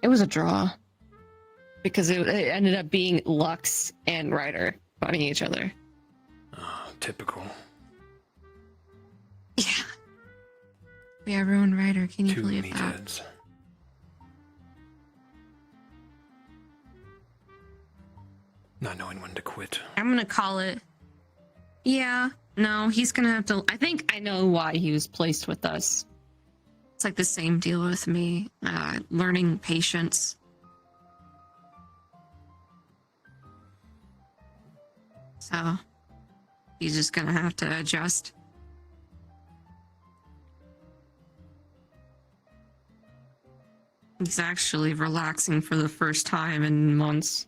[SPEAKER 11] It was a draw. Because it ended up being Lux and Ryder fighting each other.
[SPEAKER 1] Typical.
[SPEAKER 11] Yeah. We everyone Ryder, can you
[SPEAKER 1] Two
[SPEAKER 11] believe that?
[SPEAKER 1] meatheads. Not knowing when to quit.
[SPEAKER 11] I'm gonna call it. Yeah, no, he's gonna have to. I think I know why he was placed with us. It's like the same deal with me, learning patience. So he's just gonna have to adjust. He's actually relaxing for the first time in months.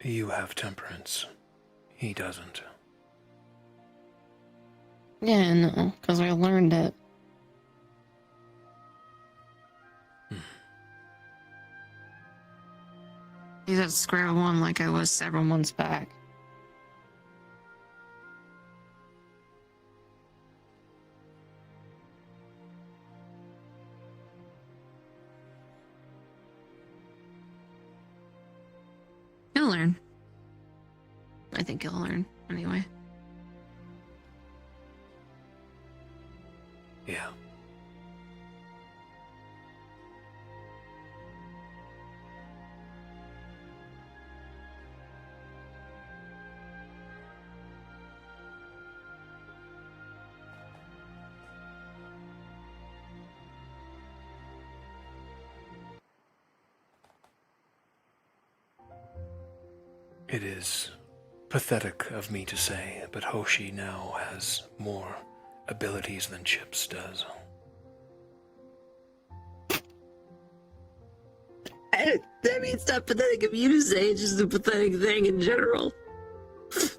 [SPEAKER 1] You have temperance. He doesn't.
[SPEAKER 11] Yeah, no, because I learned it. He's at square one like I was several months back. He'll learn. I think he'll learn, anyway.
[SPEAKER 1] Yeah. It is pathetic of me to say, but Hoshi now has more abilities than Chips does.
[SPEAKER 11] I mean, it's not pathetic of you to say, it's just a pathetic thing in general.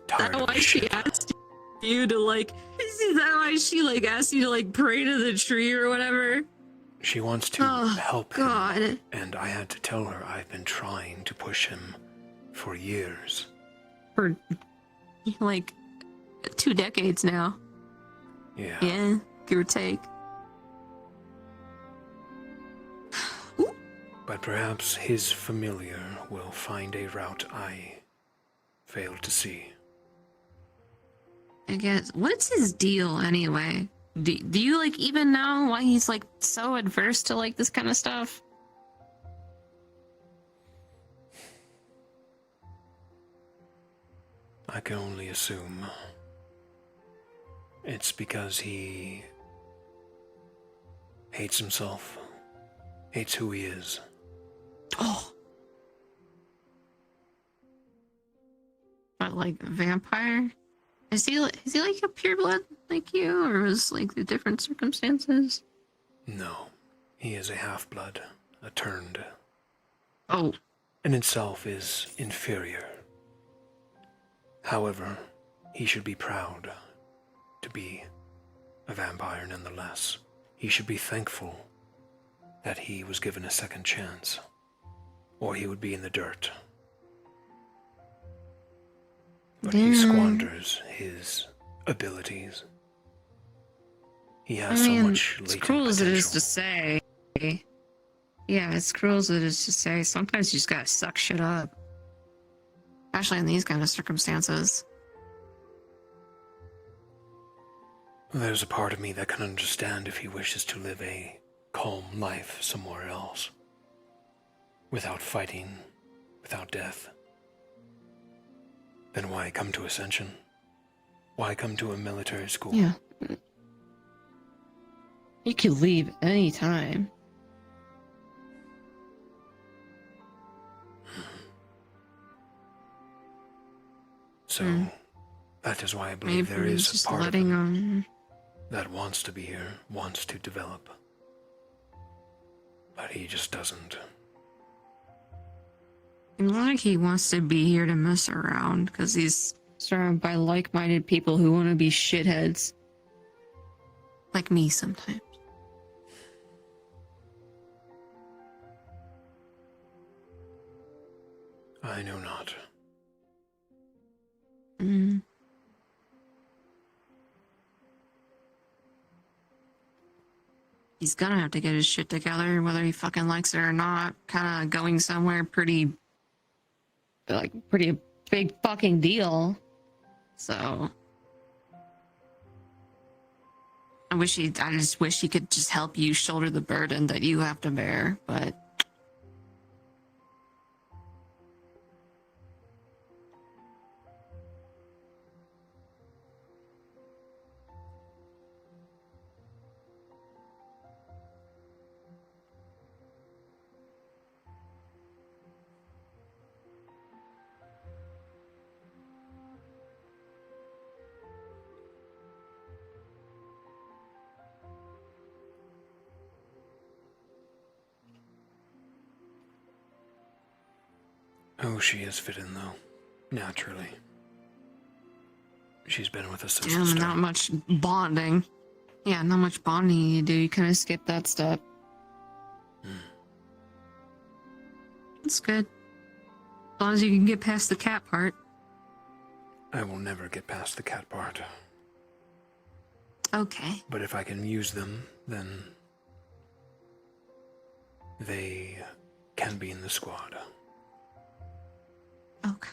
[SPEAKER 11] That's why she asked you to, like, is that why she, like, asked you to, like, pray to the tree or whatever?
[SPEAKER 1] She wants to help
[SPEAKER 11] God.
[SPEAKER 1] him, and I had to tell her I've been trying to push him for years.
[SPEAKER 11] For, like, 2 decades now.
[SPEAKER 1] Yeah.
[SPEAKER 11] Yeah, give or take.
[SPEAKER 1] But perhaps his familiar will find a route I failed to see.
[SPEAKER 11] I guess. What's his deal anyway? Do you like even know why he's like so adverse to like this kind of stuff?
[SPEAKER 1] I can only assume it's because he hates himself, hates who he is.
[SPEAKER 11] Oh. But like vampire? Is he like a pureblood like you, or is like the different circumstances?
[SPEAKER 1] No, he is a half-blood, a turned.
[SPEAKER 11] Oh.
[SPEAKER 1] In itself is inferior. However, he should be proud to be a vampire nonetheless. He should be thankful that he was given a second chance, or he would be in the dirt. But he squanders his abilities. He has so much latent
[SPEAKER 11] as cruel as it is
[SPEAKER 1] potential.
[SPEAKER 11] to say. Yeah, as cruel as it is to say, sometimes you just gotta suck shit up. Especially in these kind of circumstances.
[SPEAKER 1] There's a part of me that can understand if he wishes to live a calm life somewhere else. Without fighting, without death. Then why come to Ascension? Why come to a military school?
[SPEAKER 11] Yeah. You could leave any time.
[SPEAKER 1] So, that is why I believe
[SPEAKER 11] Maybe
[SPEAKER 1] there is
[SPEAKER 11] just
[SPEAKER 1] a part of
[SPEAKER 11] letting
[SPEAKER 1] him that wants to be here, wants to develop. But he just doesn't.
[SPEAKER 11] It's like he wants to be here to mess around, because he's surrounded by like-minded people who want to be shitheads. Like me sometimes.
[SPEAKER 1] I know not.
[SPEAKER 11] He's gonna have to get his shit together, whether he fucking likes it or not. Kinda going somewhere pretty big fucking deal. So. I just wish he could just help you shoulder the burden that you have to bear, but.
[SPEAKER 1] Oh, she is fit in, though. Naturally. She's been with us since the
[SPEAKER 11] Damn,
[SPEAKER 1] start.
[SPEAKER 11] not much bonding. Yeah, not much bonding you do. You kind of skip that step. It's good. As long as you can get past the cat part.
[SPEAKER 1] I will never get past the cat part.
[SPEAKER 11] Okay.
[SPEAKER 1] But if I can use them, then they can be in the squad.
[SPEAKER 11] Okay.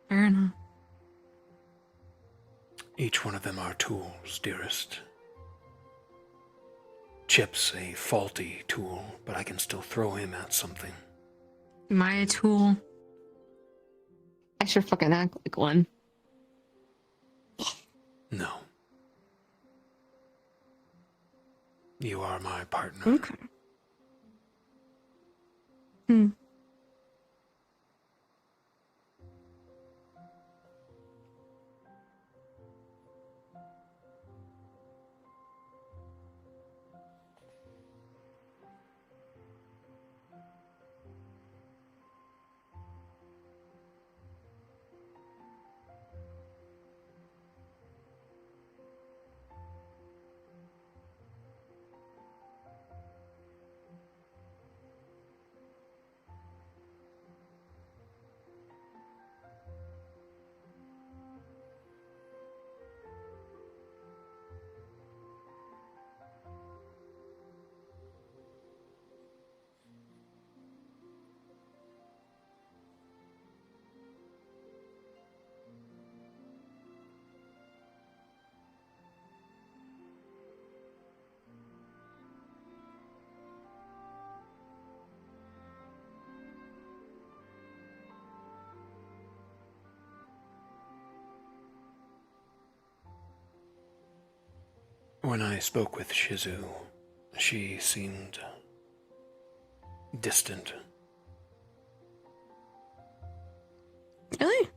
[SPEAKER 11] Fair enough.
[SPEAKER 1] Each one of them are tools, dearest. Chip's a faulty tool, but I can still throw him at something.
[SPEAKER 11] Am I a tool? I should fucking act like one.
[SPEAKER 1] No. You are my partner.
[SPEAKER 11] Okay. Hmm.
[SPEAKER 1] When I spoke with Shizu, she seemed distant.
[SPEAKER 11] Really?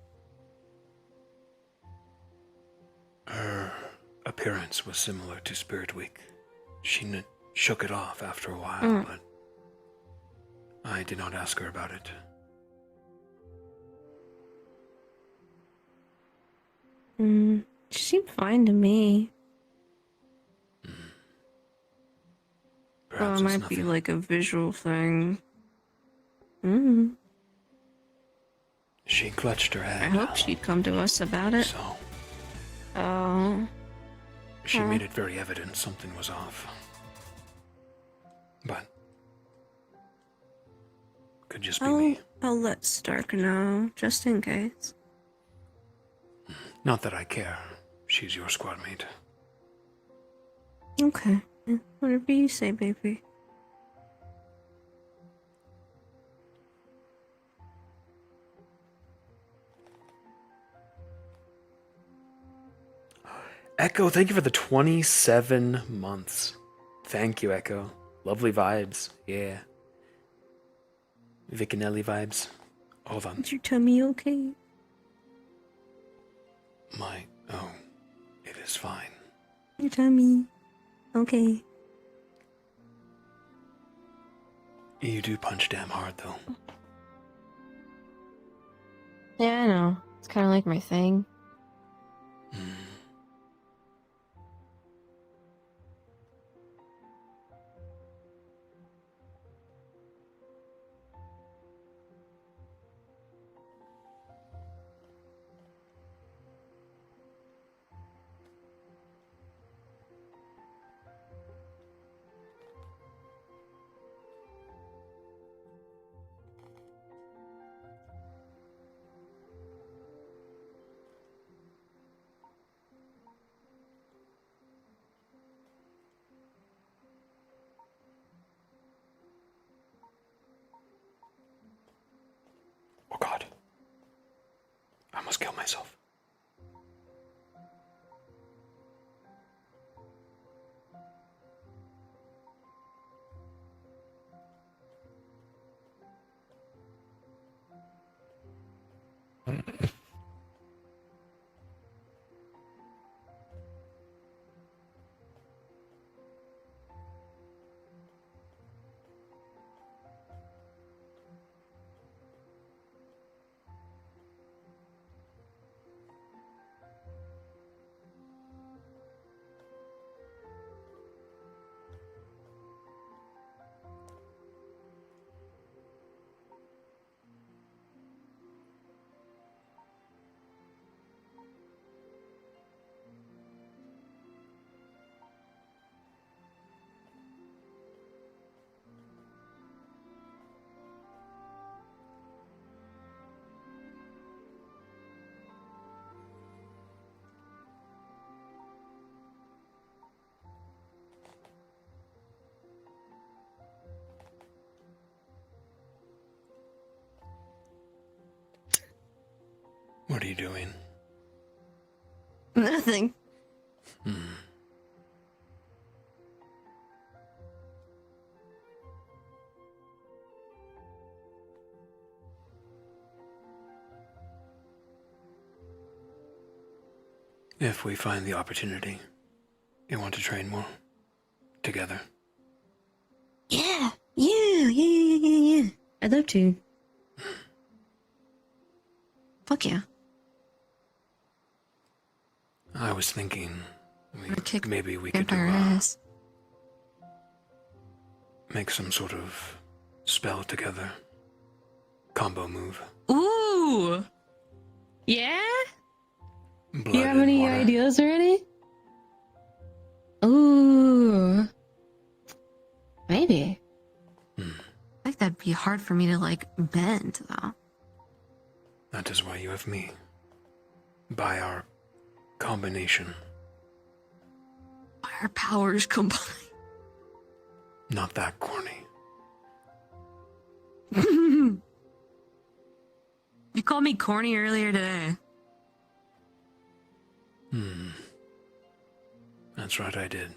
[SPEAKER 1] Her appearance was similar to Spirit Week. She shook it off after a while, but I did not ask her about it.
[SPEAKER 11] She seemed fine to me.
[SPEAKER 1] Perhaps
[SPEAKER 11] it
[SPEAKER 1] it's
[SPEAKER 11] might be
[SPEAKER 1] nothing.
[SPEAKER 11] like a visual thing.
[SPEAKER 1] She clutched her
[SPEAKER 11] I
[SPEAKER 1] head.
[SPEAKER 11] hope she'd come to us about it.
[SPEAKER 1] So
[SPEAKER 11] Oh.
[SPEAKER 1] she made it very evident something was off. But could just be me.
[SPEAKER 11] I'll let Stark know, just in case.
[SPEAKER 1] Not that I care. She's your squad mate.
[SPEAKER 11] Okay. Whatever you say, baby.
[SPEAKER 1] Echo, thank you for the 27 months. Thank you, Echo. Lovely vibes. Yeah. Vicinelli vibes. Hold on.
[SPEAKER 11] Is your tummy okay?
[SPEAKER 1] Oh, it is fine.
[SPEAKER 11] Your tummy. Okay.
[SPEAKER 1] You do punch damn hard, though.
[SPEAKER 11] Yeah, I know. It's kind of like my thing.
[SPEAKER 1] Oh God. I must kill myself. What are you doing?
[SPEAKER 11] Nothing.
[SPEAKER 1] If we find the opportunity, you want to train more? Together?
[SPEAKER 11] Yeah. I'd love to. Fuck yeah.
[SPEAKER 1] I was thinking maybe we could
[SPEAKER 11] Vampire ass.
[SPEAKER 1] make some sort of spell together. Combo move.
[SPEAKER 11] Ooh. Yeah?
[SPEAKER 1] Blood
[SPEAKER 11] Do you have
[SPEAKER 1] and
[SPEAKER 11] any
[SPEAKER 1] water.
[SPEAKER 11] ideas already? Ooh. Maybe. I think that'd be hard for me to, like, bend, though.
[SPEAKER 1] That is why you have me. By our combination.
[SPEAKER 11] Our powers combine.
[SPEAKER 1] Not that corny.
[SPEAKER 11] You called me corny earlier today.
[SPEAKER 1] That's right, I did.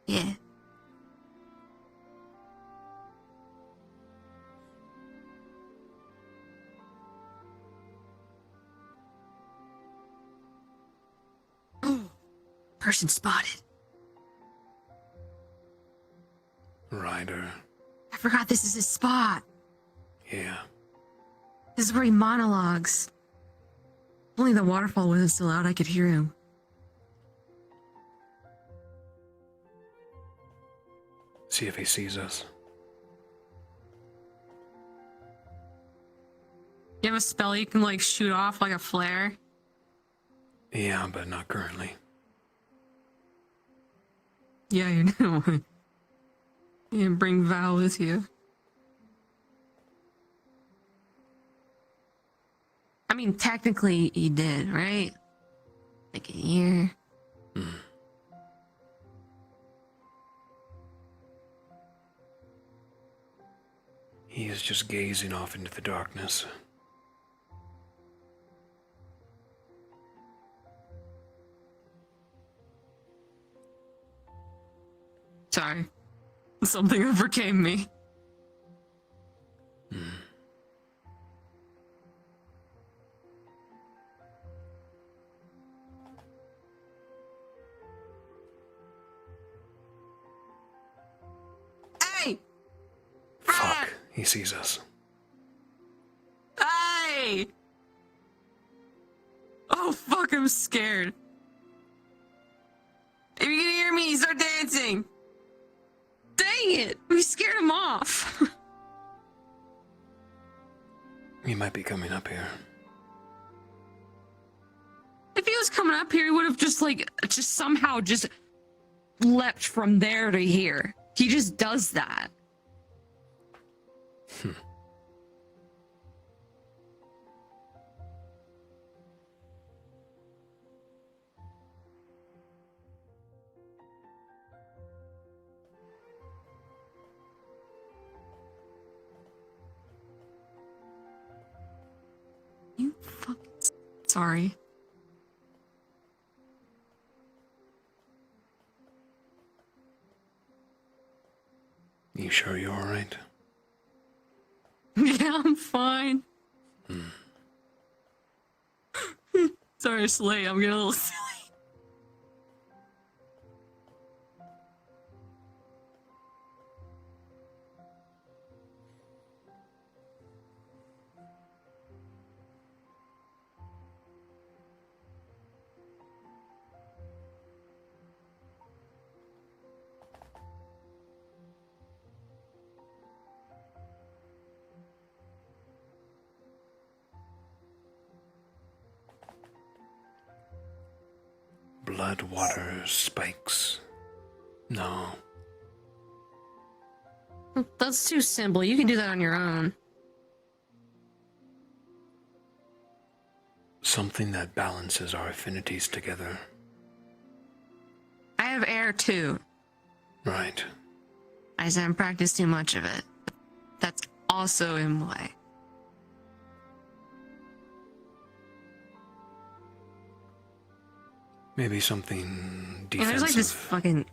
[SPEAKER 11] Yeah. Person spotted.
[SPEAKER 1] Ryder.
[SPEAKER 11] I forgot this is his spot.
[SPEAKER 1] Yeah.
[SPEAKER 11] This is where he monologues. Only the waterfall wasn't so loud I could hear him.
[SPEAKER 1] See if he sees us.
[SPEAKER 11] You have a spell you can, like, shoot off like a flare?
[SPEAKER 1] Yeah, but not currently.
[SPEAKER 11] Yeah, you know. You can bring Val with you. I mean, technically, he did, right? Like a year.
[SPEAKER 1] He is just gazing off into the darkness.
[SPEAKER 11] Sorry. Something overcame me. Hey!
[SPEAKER 1] Fuck, he sees us.
[SPEAKER 11] Hey! Oh, fuck, I'm scared. If you can hear me, start dancing. Dang it! We scared him off.
[SPEAKER 1] He might be coming up here.
[SPEAKER 11] If he was coming up here, he would have just somehow just leapt from there to here. He just does that. You fucking... Sorry.
[SPEAKER 1] You sure you're alright?
[SPEAKER 11] Yeah, I'm fine. Sorry, Slay, I'm getting a little silly.
[SPEAKER 1] Blood, water, spikes. No.
[SPEAKER 11] That's too simple. You can do that on your own.
[SPEAKER 1] Something that balances our affinities together.
[SPEAKER 11] I have air too.
[SPEAKER 1] Right.
[SPEAKER 11] I just haven't practiced too much of it. That's also in play.
[SPEAKER 1] Maybe something
[SPEAKER 11] And
[SPEAKER 1] defensive
[SPEAKER 11] there's like this fucking.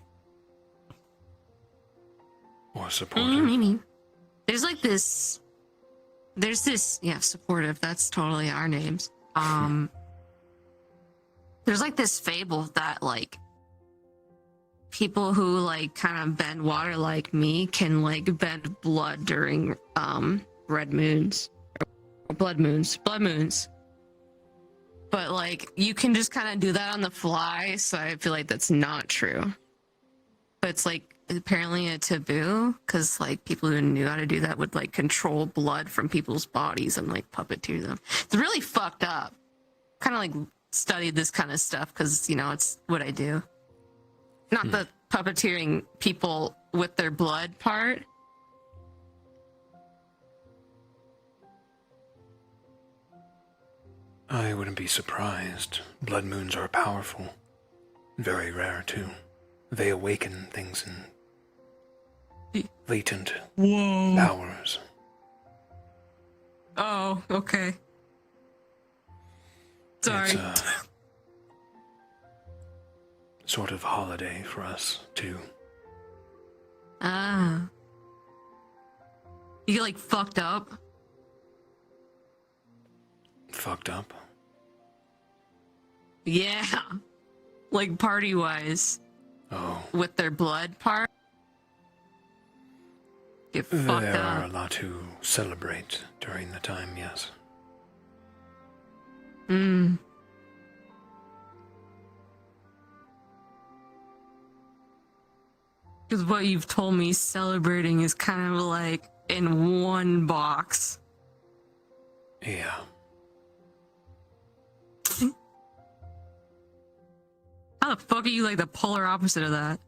[SPEAKER 1] or supportive.
[SPEAKER 11] Maybe. There's like this. There's this. Yeah, supportive. That's totally our names. There's like this fable that like people who like kind of bend water like me can like bend blood during red moons or blood moons. But like you can just kind of do that on the fly, so I feel like that's not true. But it's like apparently a taboo because like people who knew how to do that would like control blood from people's bodies and like puppeteer them. It's really fucked up. Kind of like studied this kind of stuff because, you know, it's what I do. Not the puppeteering people with their blood part.
[SPEAKER 1] I wouldn't be surprised. Blood moons are powerful. Very rare, too. They awaken things in latent powers.
[SPEAKER 11] Oh, okay. Sorry.
[SPEAKER 1] It's a sort of holiday for us, too.
[SPEAKER 11] Ah. You get like fucked up?
[SPEAKER 1] Fucked up?
[SPEAKER 11] Yeah. Like party-wise.
[SPEAKER 1] Oh.
[SPEAKER 11] With their blood part? Get fucked
[SPEAKER 1] There are
[SPEAKER 11] up.
[SPEAKER 1] a lot to celebrate during the time, yes.
[SPEAKER 11] Because what you've told me celebrating is kind of like in one box.
[SPEAKER 1] Yeah.
[SPEAKER 11] How the fuck are you like the polar opposite of that?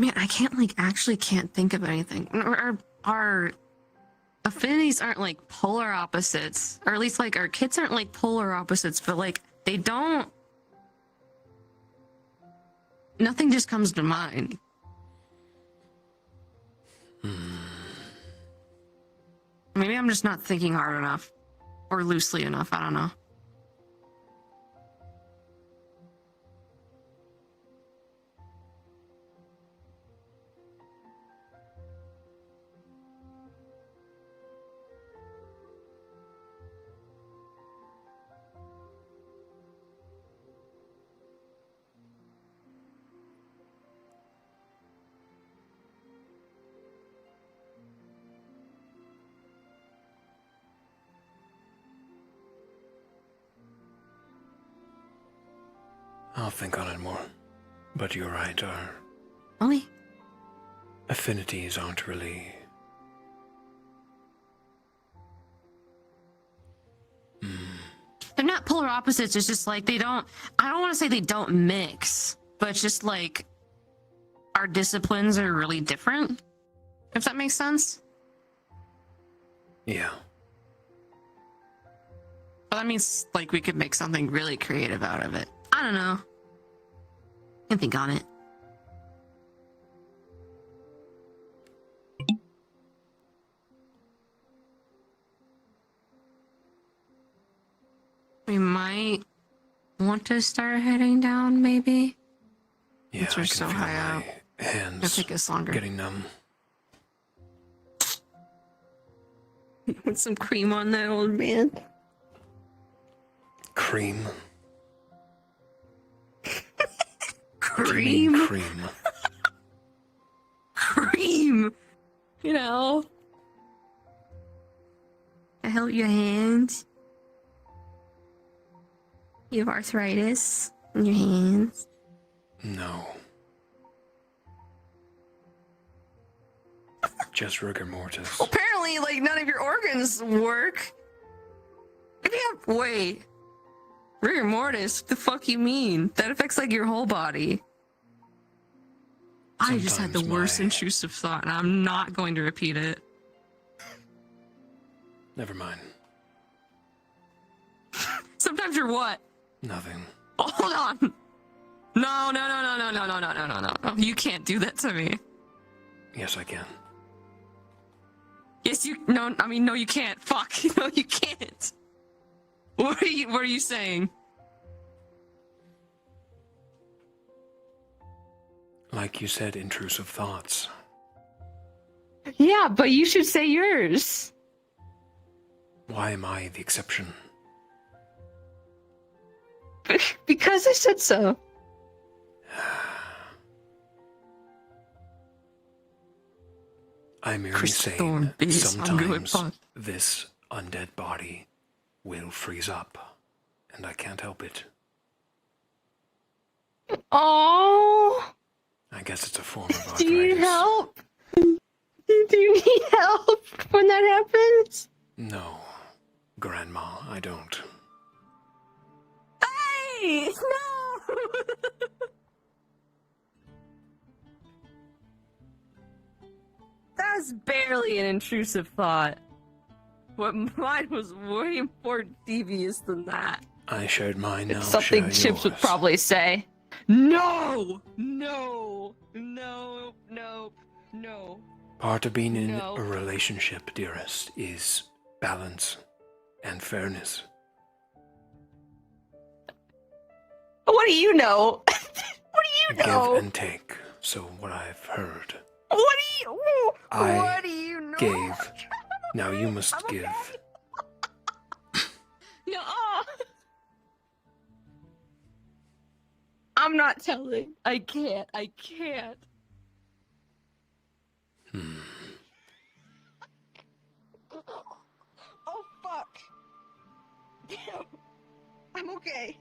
[SPEAKER 11] Man, I can't think of anything. Our affinities aren't like polar opposites, or at least like our kids aren't like polar opposites, but like they don't. Nothing just comes to mind. Maybe I'm just not thinking hard enough or loosely enough. I don't know.
[SPEAKER 1] I'll think on it more. But you're right, our
[SPEAKER 11] Ollie?
[SPEAKER 1] affinities aren't really...
[SPEAKER 11] They're not polar opposites. It's just like they don't. I don't want to say they don't mix, but it's just like our disciplines are really different. If that makes sense.
[SPEAKER 1] Yeah.
[SPEAKER 11] But that means like we could make something really creative out of it. I don't know. I can think on it. We might want to start heading down, maybe.
[SPEAKER 1] Yeah,
[SPEAKER 11] Since we're
[SPEAKER 1] I can
[SPEAKER 11] so
[SPEAKER 1] feel
[SPEAKER 11] high
[SPEAKER 1] my
[SPEAKER 11] up.
[SPEAKER 1] hands
[SPEAKER 11] It'll take us longer.
[SPEAKER 1] getting numb.
[SPEAKER 11] Put some cream on that old man.
[SPEAKER 1] Cream.
[SPEAKER 11] Cream.
[SPEAKER 1] Cream.
[SPEAKER 11] Cream. You know. I help your hands. You have arthritis in your hands.
[SPEAKER 1] No. Just rigor mortis.
[SPEAKER 11] Apparently, like, none of your organs work. If you have... Wait. Rigor mortis? The fuck you mean? That affects like your whole body. I just had the worst intrusive thought, and I'm not going to repeat it.
[SPEAKER 1] Never mind.
[SPEAKER 11] Sometimes you're what?
[SPEAKER 1] Nothing.
[SPEAKER 11] Oh, hold on. No. You can't do that to me.
[SPEAKER 1] Yes, I can.
[SPEAKER 11] Yes, you. No, I mean, no, you can't. Fuck. No, you can't. What are you saying?
[SPEAKER 1] Like you said, intrusive thoughts.
[SPEAKER 11] Yeah, but you should say yours.
[SPEAKER 1] Why am I the exception?
[SPEAKER 11] Because I said so.
[SPEAKER 1] I'm merely saying sometimes this undead body will freeze up, and I can't help it.
[SPEAKER 11] Oh.
[SPEAKER 1] I guess it's a form of arthritis.
[SPEAKER 11] Do you need help? Do you need help when that happens?
[SPEAKER 1] No, Grandma, I don't.
[SPEAKER 11] Hey! No! That's barely an intrusive thought. What mine was way more devious than that.
[SPEAKER 1] I shared mine now.
[SPEAKER 11] It's something
[SPEAKER 1] share
[SPEAKER 11] Chips would
[SPEAKER 1] yours.
[SPEAKER 11] probably say. No! No! No! No! No!
[SPEAKER 1] Part of being in
[SPEAKER 11] No.
[SPEAKER 1] a relationship, dearest, is balance and fairness.
[SPEAKER 11] What do you know? What do you know?
[SPEAKER 1] Give and take. So what I've heard.
[SPEAKER 11] What do you?
[SPEAKER 1] I
[SPEAKER 11] What do you know?
[SPEAKER 1] gave. Now you must give.
[SPEAKER 11] No. I'm not telling. I can't. I can't.
[SPEAKER 14] Oh fuck. Damn. I'm okay.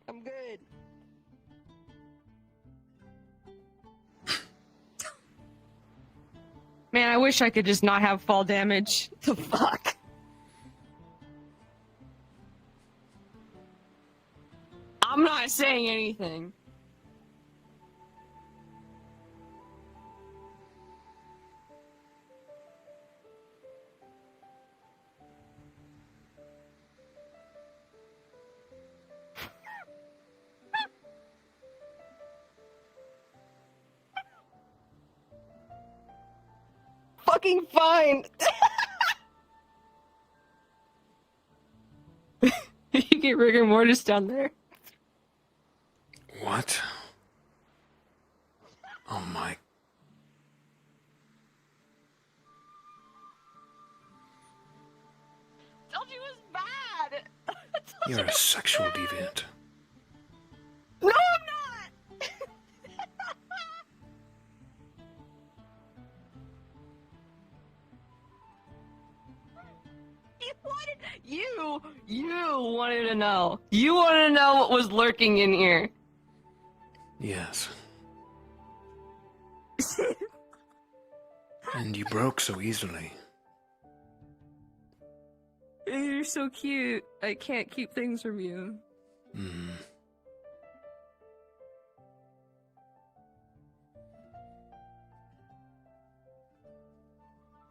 [SPEAKER 14] I'm good.
[SPEAKER 11] Man, I wish I could just not have fall damage. The fuck? I'm not saying anything. Fucking fine. You get rigor mortis down there.
[SPEAKER 1] What? Oh my.
[SPEAKER 11] Told you it was bad.
[SPEAKER 1] You're a sexual deviant.
[SPEAKER 11] No, I'm not. You wanted to know. You wanted to know what was lurking in here.
[SPEAKER 1] Yes. And you broke so easily.
[SPEAKER 11] You're so cute. I can't keep things from you.
[SPEAKER 1] Hmm.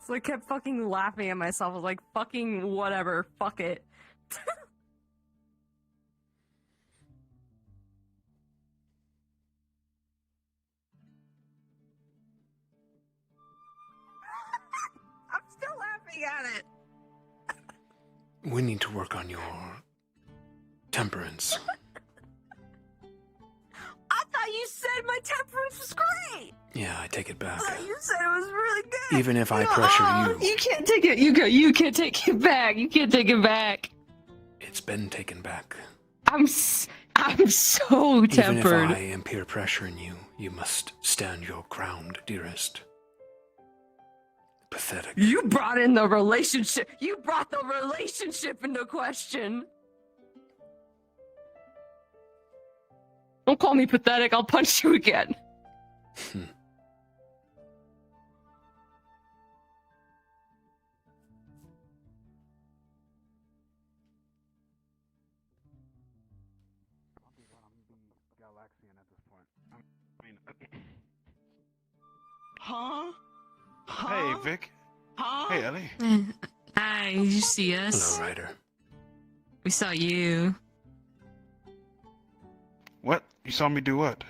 [SPEAKER 11] So I kept fucking laughing at myself. I was like, fucking whatever. Fuck it. I'm still laughing at it.
[SPEAKER 1] We need to work on your temperance.
[SPEAKER 11] I thought you said my temperance was great.
[SPEAKER 1] Yeah, I take it back.
[SPEAKER 11] I thought you said it was really good.
[SPEAKER 1] Even if I pressure you.
[SPEAKER 11] You can't take it. You can't take it back. You can't take it back.
[SPEAKER 1] It's been taken back.
[SPEAKER 11] I'm so tempered.
[SPEAKER 1] Even if I am peer pressuring you, you must stand your ground, dearest. Pathetic.
[SPEAKER 11] You brought in the relationship. You brought the relationship into question. Don't call me pathetic. I'll punch you again.
[SPEAKER 5] Huh?
[SPEAKER 23] Hey, Vic.
[SPEAKER 5] Huh?
[SPEAKER 23] Hey, Ellie.
[SPEAKER 4] Hi, did you see us?
[SPEAKER 1] Hello, Ryder.
[SPEAKER 4] We saw you.
[SPEAKER 23] What? You saw me do what?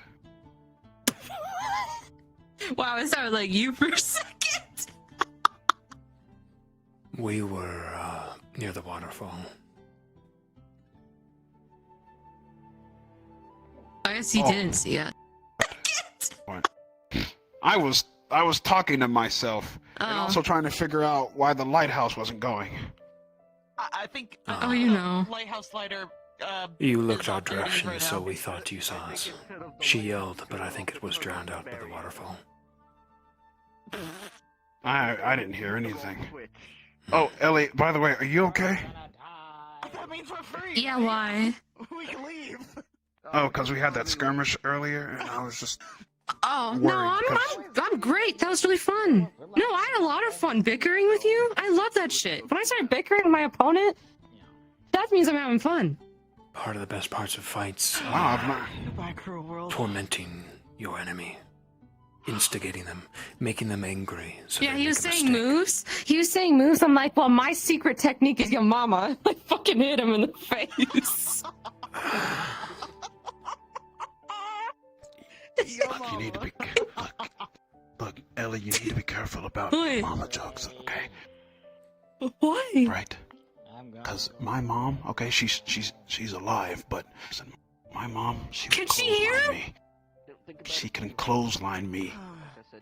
[SPEAKER 4] Wow, it sounded like you for a second.
[SPEAKER 1] We were near the waterfall.
[SPEAKER 4] I guess he didn't see it.
[SPEAKER 23] What? I was talking to myself and also trying to figure out why the lighthouse wasn't going.
[SPEAKER 5] I think.
[SPEAKER 4] Oh, you know.
[SPEAKER 5] Lighthouse lighter.
[SPEAKER 1] You looked our direction, so we thought you saw us. She yelled, but I think it was drowned out by the waterfall.
[SPEAKER 23] I didn't hear anything. Oh, Ellie, by the way, are you okay?
[SPEAKER 5] That means we're free.
[SPEAKER 4] Yeah, why?
[SPEAKER 5] We can leave.
[SPEAKER 23] Oh, because we had that skirmish earlier, and I was just.
[SPEAKER 4] Oh
[SPEAKER 23] worried
[SPEAKER 4] no, I'm great. That was really fun. No, I had a lot of fun bickering with you. I love that shit. When I start bickering with my opponent, that means I'm having fun.
[SPEAKER 1] Part of the best parts of fights
[SPEAKER 5] Goodbye, cruel world.
[SPEAKER 1] tormenting your enemy, instigating them, making them angry. So
[SPEAKER 4] Yeah,
[SPEAKER 1] they
[SPEAKER 4] he was
[SPEAKER 1] make a
[SPEAKER 4] saying moves. He was saying moves. I'm like, well, my secret technique is your mama. I fucking hit him in the face.
[SPEAKER 23] Look, you need to be. Look, Ellie, you need to be careful about
[SPEAKER 4] Why?
[SPEAKER 23] mama jokes, okay?
[SPEAKER 4] Why?
[SPEAKER 23] Right. Because my mom, okay, she's alive, but listen, my mom,
[SPEAKER 4] Can she hear?
[SPEAKER 23] me. She can clothesline me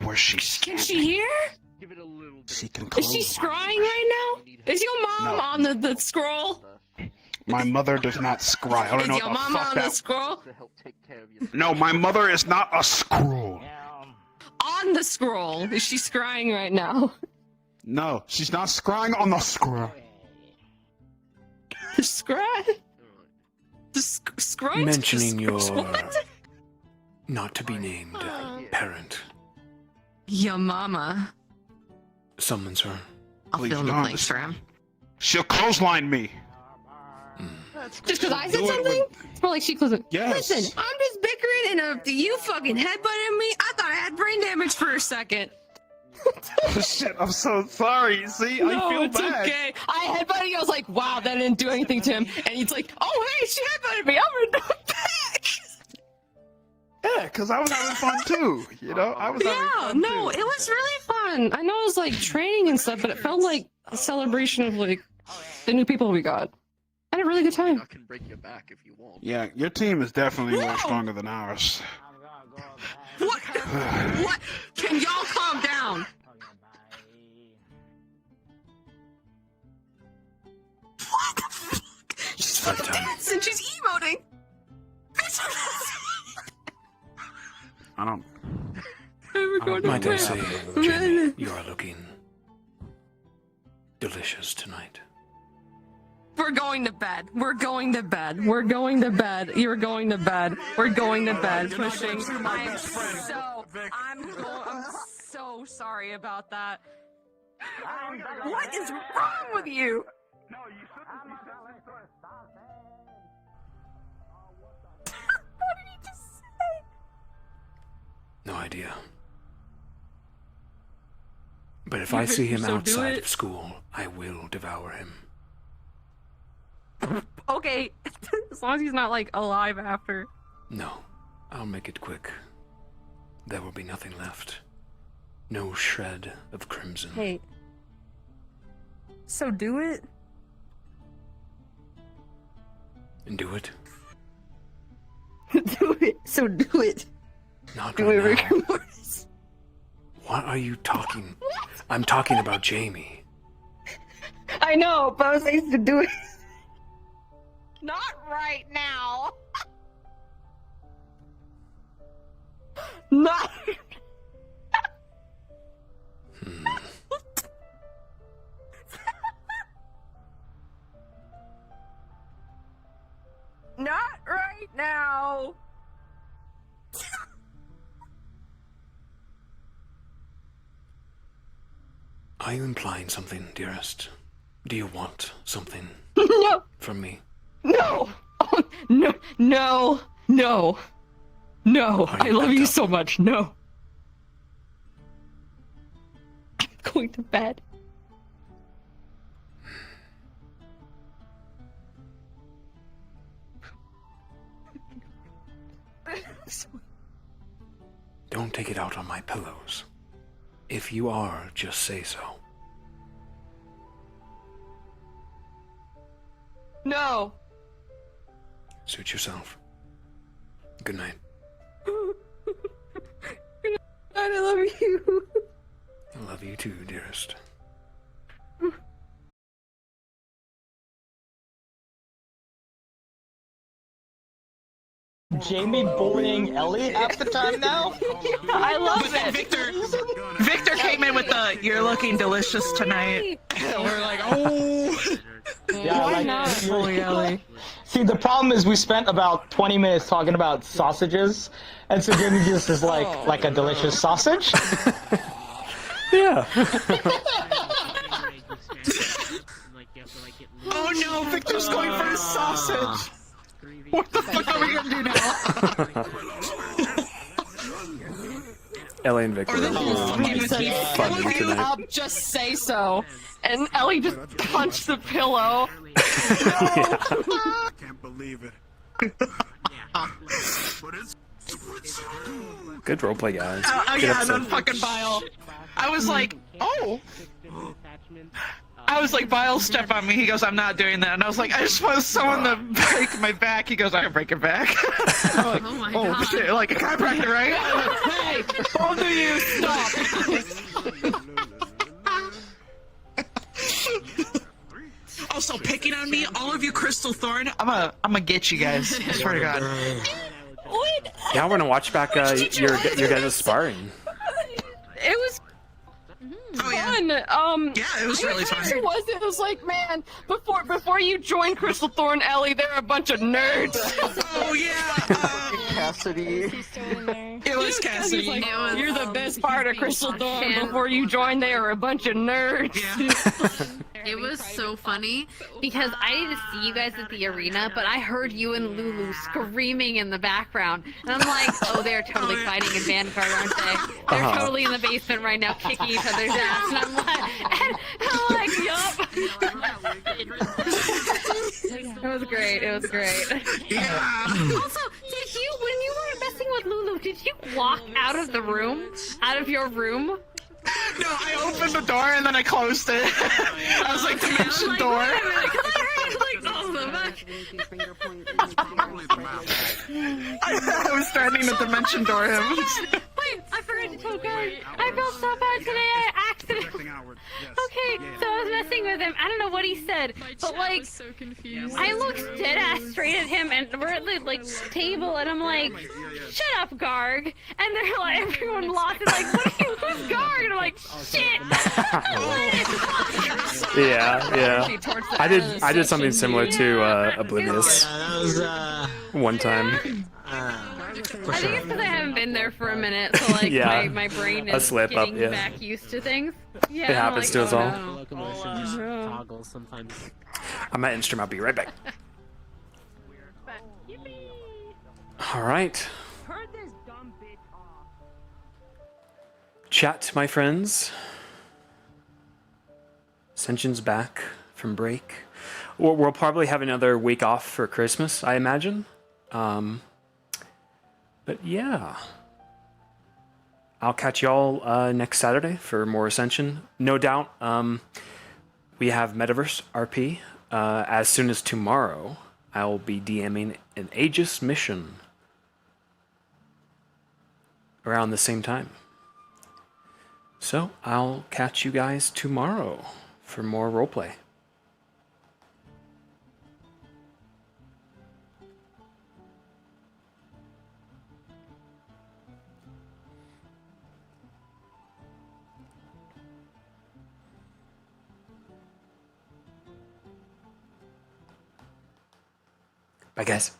[SPEAKER 23] where she's
[SPEAKER 4] Can
[SPEAKER 23] standing.
[SPEAKER 4] she hear?
[SPEAKER 23] She can
[SPEAKER 4] Is she
[SPEAKER 23] clothesline.
[SPEAKER 4] scrying right now? Is your mom
[SPEAKER 23] No.
[SPEAKER 4] on the scroll?
[SPEAKER 23] My mother does not scry. I don't
[SPEAKER 4] Is
[SPEAKER 23] know
[SPEAKER 4] your
[SPEAKER 23] what the
[SPEAKER 4] mama
[SPEAKER 23] fuck
[SPEAKER 4] on
[SPEAKER 23] that.
[SPEAKER 4] the scroll?
[SPEAKER 23] No, my mother is not a scroll.
[SPEAKER 4] On the scroll. Is she scrying right now?
[SPEAKER 23] No, she's not scrying on the scroll.
[SPEAKER 4] The scry? The scry?
[SPEAKER 1] Mentioning your
[SPEAKER 4] What?
[SPEAKER 1] not to be named parent
[SPEAKER 4] Your mama.
[SPEAKER 1] summons her.
[SPEAKER 4] I'll
[SPEAKER 23] Please
[SPEAKER 4] fill in the
[SPEAKER 23] don't.
[SPEAKER 4] blanks for him.
[SPEAKER 23] She'll clothesline me.
[SPEAKER 4] Just because I said
[SPEAKER 23] Do it
[SPEAKER 4] something? It's more like she closes.
[SPEAKER 23] Yes.
[SPEAKER 4] Listen, I'm just bickering and you fucking headbutted me. I thought I had brain damage for a second.
[SPEAKER 23] Shit, I'm so sorry. See, I
[SPEAKER 4] No,
[SPEAKER 23] feel
[SPEAKER 4] it's
[SPEAKER 23] bad.
[SPEAKER 4] okay. I headbutted you. I was like, wow, that didn't do anything to him. And he's like, oh, hey, she headbutted me. I'm gonna do it back.
[SPEAKER 23] Yeah, because I was having fun too. You know, I was having
[SPEAKER 4] Yeah,
[SPEAKER 23] fun
[SPEAKER 4] no,
[SPEAKER 23] too.
[SPEAKER 4] it was really fun. I know it was like training and stuff, but it felt like a celebration of like the new people we got. I had a really good time.
[SPEAKER 16] I can break your back if you want.
[SPEAKER 23] Yeah, your team is definitely more stronger than ours.
[SPEAKER 4] What? What? Can y'all calm down? What the fuck? She's fucking dancing. She's emoting.
[SPEAKER 23] I don't.
[SPEAKER 1] Might I say, Jenny, you are looking delicious tonight.
[SPEAKER 4] We're going to bed. We're going to bed. We're going to bed. You're going to bed. We're going to bed. Pushing. I'm so sorry about that. What is wrong with you? What did he just say?
[SPEAKER 1] No idea. But if
[SPEAKER 4] You
[SPEAKER 1] I see him
[SPEAKER 4] so do
[SPEAKER 1] outside
[SPEAKER 4] it.
[SPEAKER 1] of school, I will devour him.
[SPEAKER 4] Okay, as long as he's not like alive after.
[SPEAKER 1] No, I'll make it quick. There will be nothing left. No shred of crimson.
[SPEAKER 4] Hey. So do it?
[SPEAKER 1] And do it.
[SPEAKER 4] Do it. So do it.
[SPEAKER 1] Not
[SPEAKER 4] Do it,
[SPEAKER 1] right
[SPEAKER 4] Rick
[SPEAKER 1] now.
[SPEAKER 4] and Mortis.
[SPEAKER 1] What are you talking? I'm talking about Jamie.
[SPEAKER 4] I know, but I was supposed to do it.
[SPEAKER 7] Not right now.
[SPEAKER 4] Not. Not right now.
[SPEAKER 1] Are you implying something, dearest? Do you want something
[SPEAKER 4] No.
[SPEAKER 1] from me?
[SPEAKER 4] No. Oh, no. No. No.
[SPEAKER 11] No,
[SPEAKER 1] Oh,
[SPEAKER 11] I love you so much. No. I'm going to bed.
[SPEAKER 1] Don't take it out on my pillows. If you are, just say so.
[SPEAKER 11] No.
[SPEAKER 1] Suit yourself. Good night.
[SPEAKER 11] I love you.
[SPEAKER 1] I love you too, dearest.
[SPEAKER 21] Jamie bullying Ellie half the time now?
[SPEAKER 11] I love
[SPEAKER 5] But then Victor came in with the "You're looking delicious tonight." And we're like, oh.
[SPEAKER 21] Yeah,
[SPEAKER 11] Why
[SPEAKER 21] like,
[SPEAKER 11] not bully Ellie?
[SPEAKER 21] See, the problem is we spent about 20 minutes talking about sausages, and so Jamie just is like a delicious sausage.
[SPEAKER 1] Yeah.
[SPEAKER 5] Oh no, Victor's going for his sausage. What the fuck are we gonna do now?
[SPEAKER 1] Ellie and Victor are funny tonight.
[SPEAKER 11] Just say so. And Ellie just punched the pillow.
[SPEAKER 23] I can't believe it.
[SPEAKER 1] Good roleplay, guys. Good
[SPEAKER 5] Yeah,
[SPEAKER 1] episode.
[SPEAKER 5] and then fucking Bile. I was like, oh. I was like, Bile, step on me. He goes, I'm not doing that. And I was like, I just want someone to break my back. He goes, I can break your back. I'm like,
[SPEAKER 11] Oh my
[SPEAKER 5] oh
[SPEAKER 11] God.
[SPEAKER 5] shit, like a chiropractor, right?
[SPEAKER 11] Hey, both of you, stop.
[SPEAKER 5] Also, picking on me, all of you, Crystal Thorn. I'm gonna get you guys. I swear to God.
[SPEAKER 1] Yeah, I want to watch back your guys' sparring.
[SPEAKER 11] It was fun.
[SPEAKER 5] Yeah, it was really fun.
[SPEAKER 11] It was like, man, before you joined Crystal Thorn, Ellie, they're a bunch of nerds.
[SPEAKER 5] Oh yeah,
[SPEAKER 16] Cassidy.
[SPEAKER 5] It was Cassidy.
[SPEAKER 11] Like, you're the best part of Crystal Thorn. Before you joined, they were a bunch of nerds.
[SPEAKER 13] It was so funny because I didn't see you guys at the arena, but I heard you and Lulu screaming in the background. And I'm like, oh, they're totally fighting in Vanguard, aren't they? They're totally in the basement right now kicking each other's ass. And I'm like, yup. It was great. It was great.
[SPEAKER 5] Yeah.
[SPEAKER 13] Also, did you, when you were messing with Lulu, did you walk out of the room? Out of your room?
[SPEAKER 5] No, I opened the door and then I closed it. I was like, dimension
[SPEAKER 13] I'm
[SPEAKER 5] door.
[SPEAKER 13] Wait a minute, 'cause I heard, like, oh,
[SPEAKER 5] I was threatening to dimension door him.
[SPEAKER 13] Wait, I forgot to tell guys. I felt so bad today. I accidentally. Okay, so I was messing with him. I don't know what he said, but like, I looked dead ass straight at him, and we're at the like table, and I'm like, "Shut up, Garg!" And they're like, everyone lost it. Like, what are you, who's Garg? And I'm like, "Shit!"
[SPEAKER 1] Yeah. I did something similar to Oblivious.
[SPEAKER 21] That was,
[SPEAKER 1] one time.
[SPEAKER 13] I think it's because I haven't been there for a minute, so like
[SPEAKER 1] Yeah.
[SPEAKER 13] my brain
[SPEAKER 1] A
[SPEAKER 13] is
[SPEAKER 1] slip up,
[SPEAKER 13] getting
[SPEAKER 1] yeah.
[SPEAKER 13] back used to things. Yeah,
[SPEAKER 1] It happens to us all.
[SPEAKER 19] Toggles sometimes.
[SPEAKER 1] I'm at Instrum. I'll be right back. All right. Chat, my friends. Ascension's back from break. We'll probably have another week off for Christmas, I imagine. But yeah. I'll catch y'all next Saturday for more Ascension. No doubt, we have Metaverse RP. As soon as tomorrow, I'll be DMing an Aegis mission around the same time. So I'll catch you guys tomorrow for more roleplay. Bye, guys.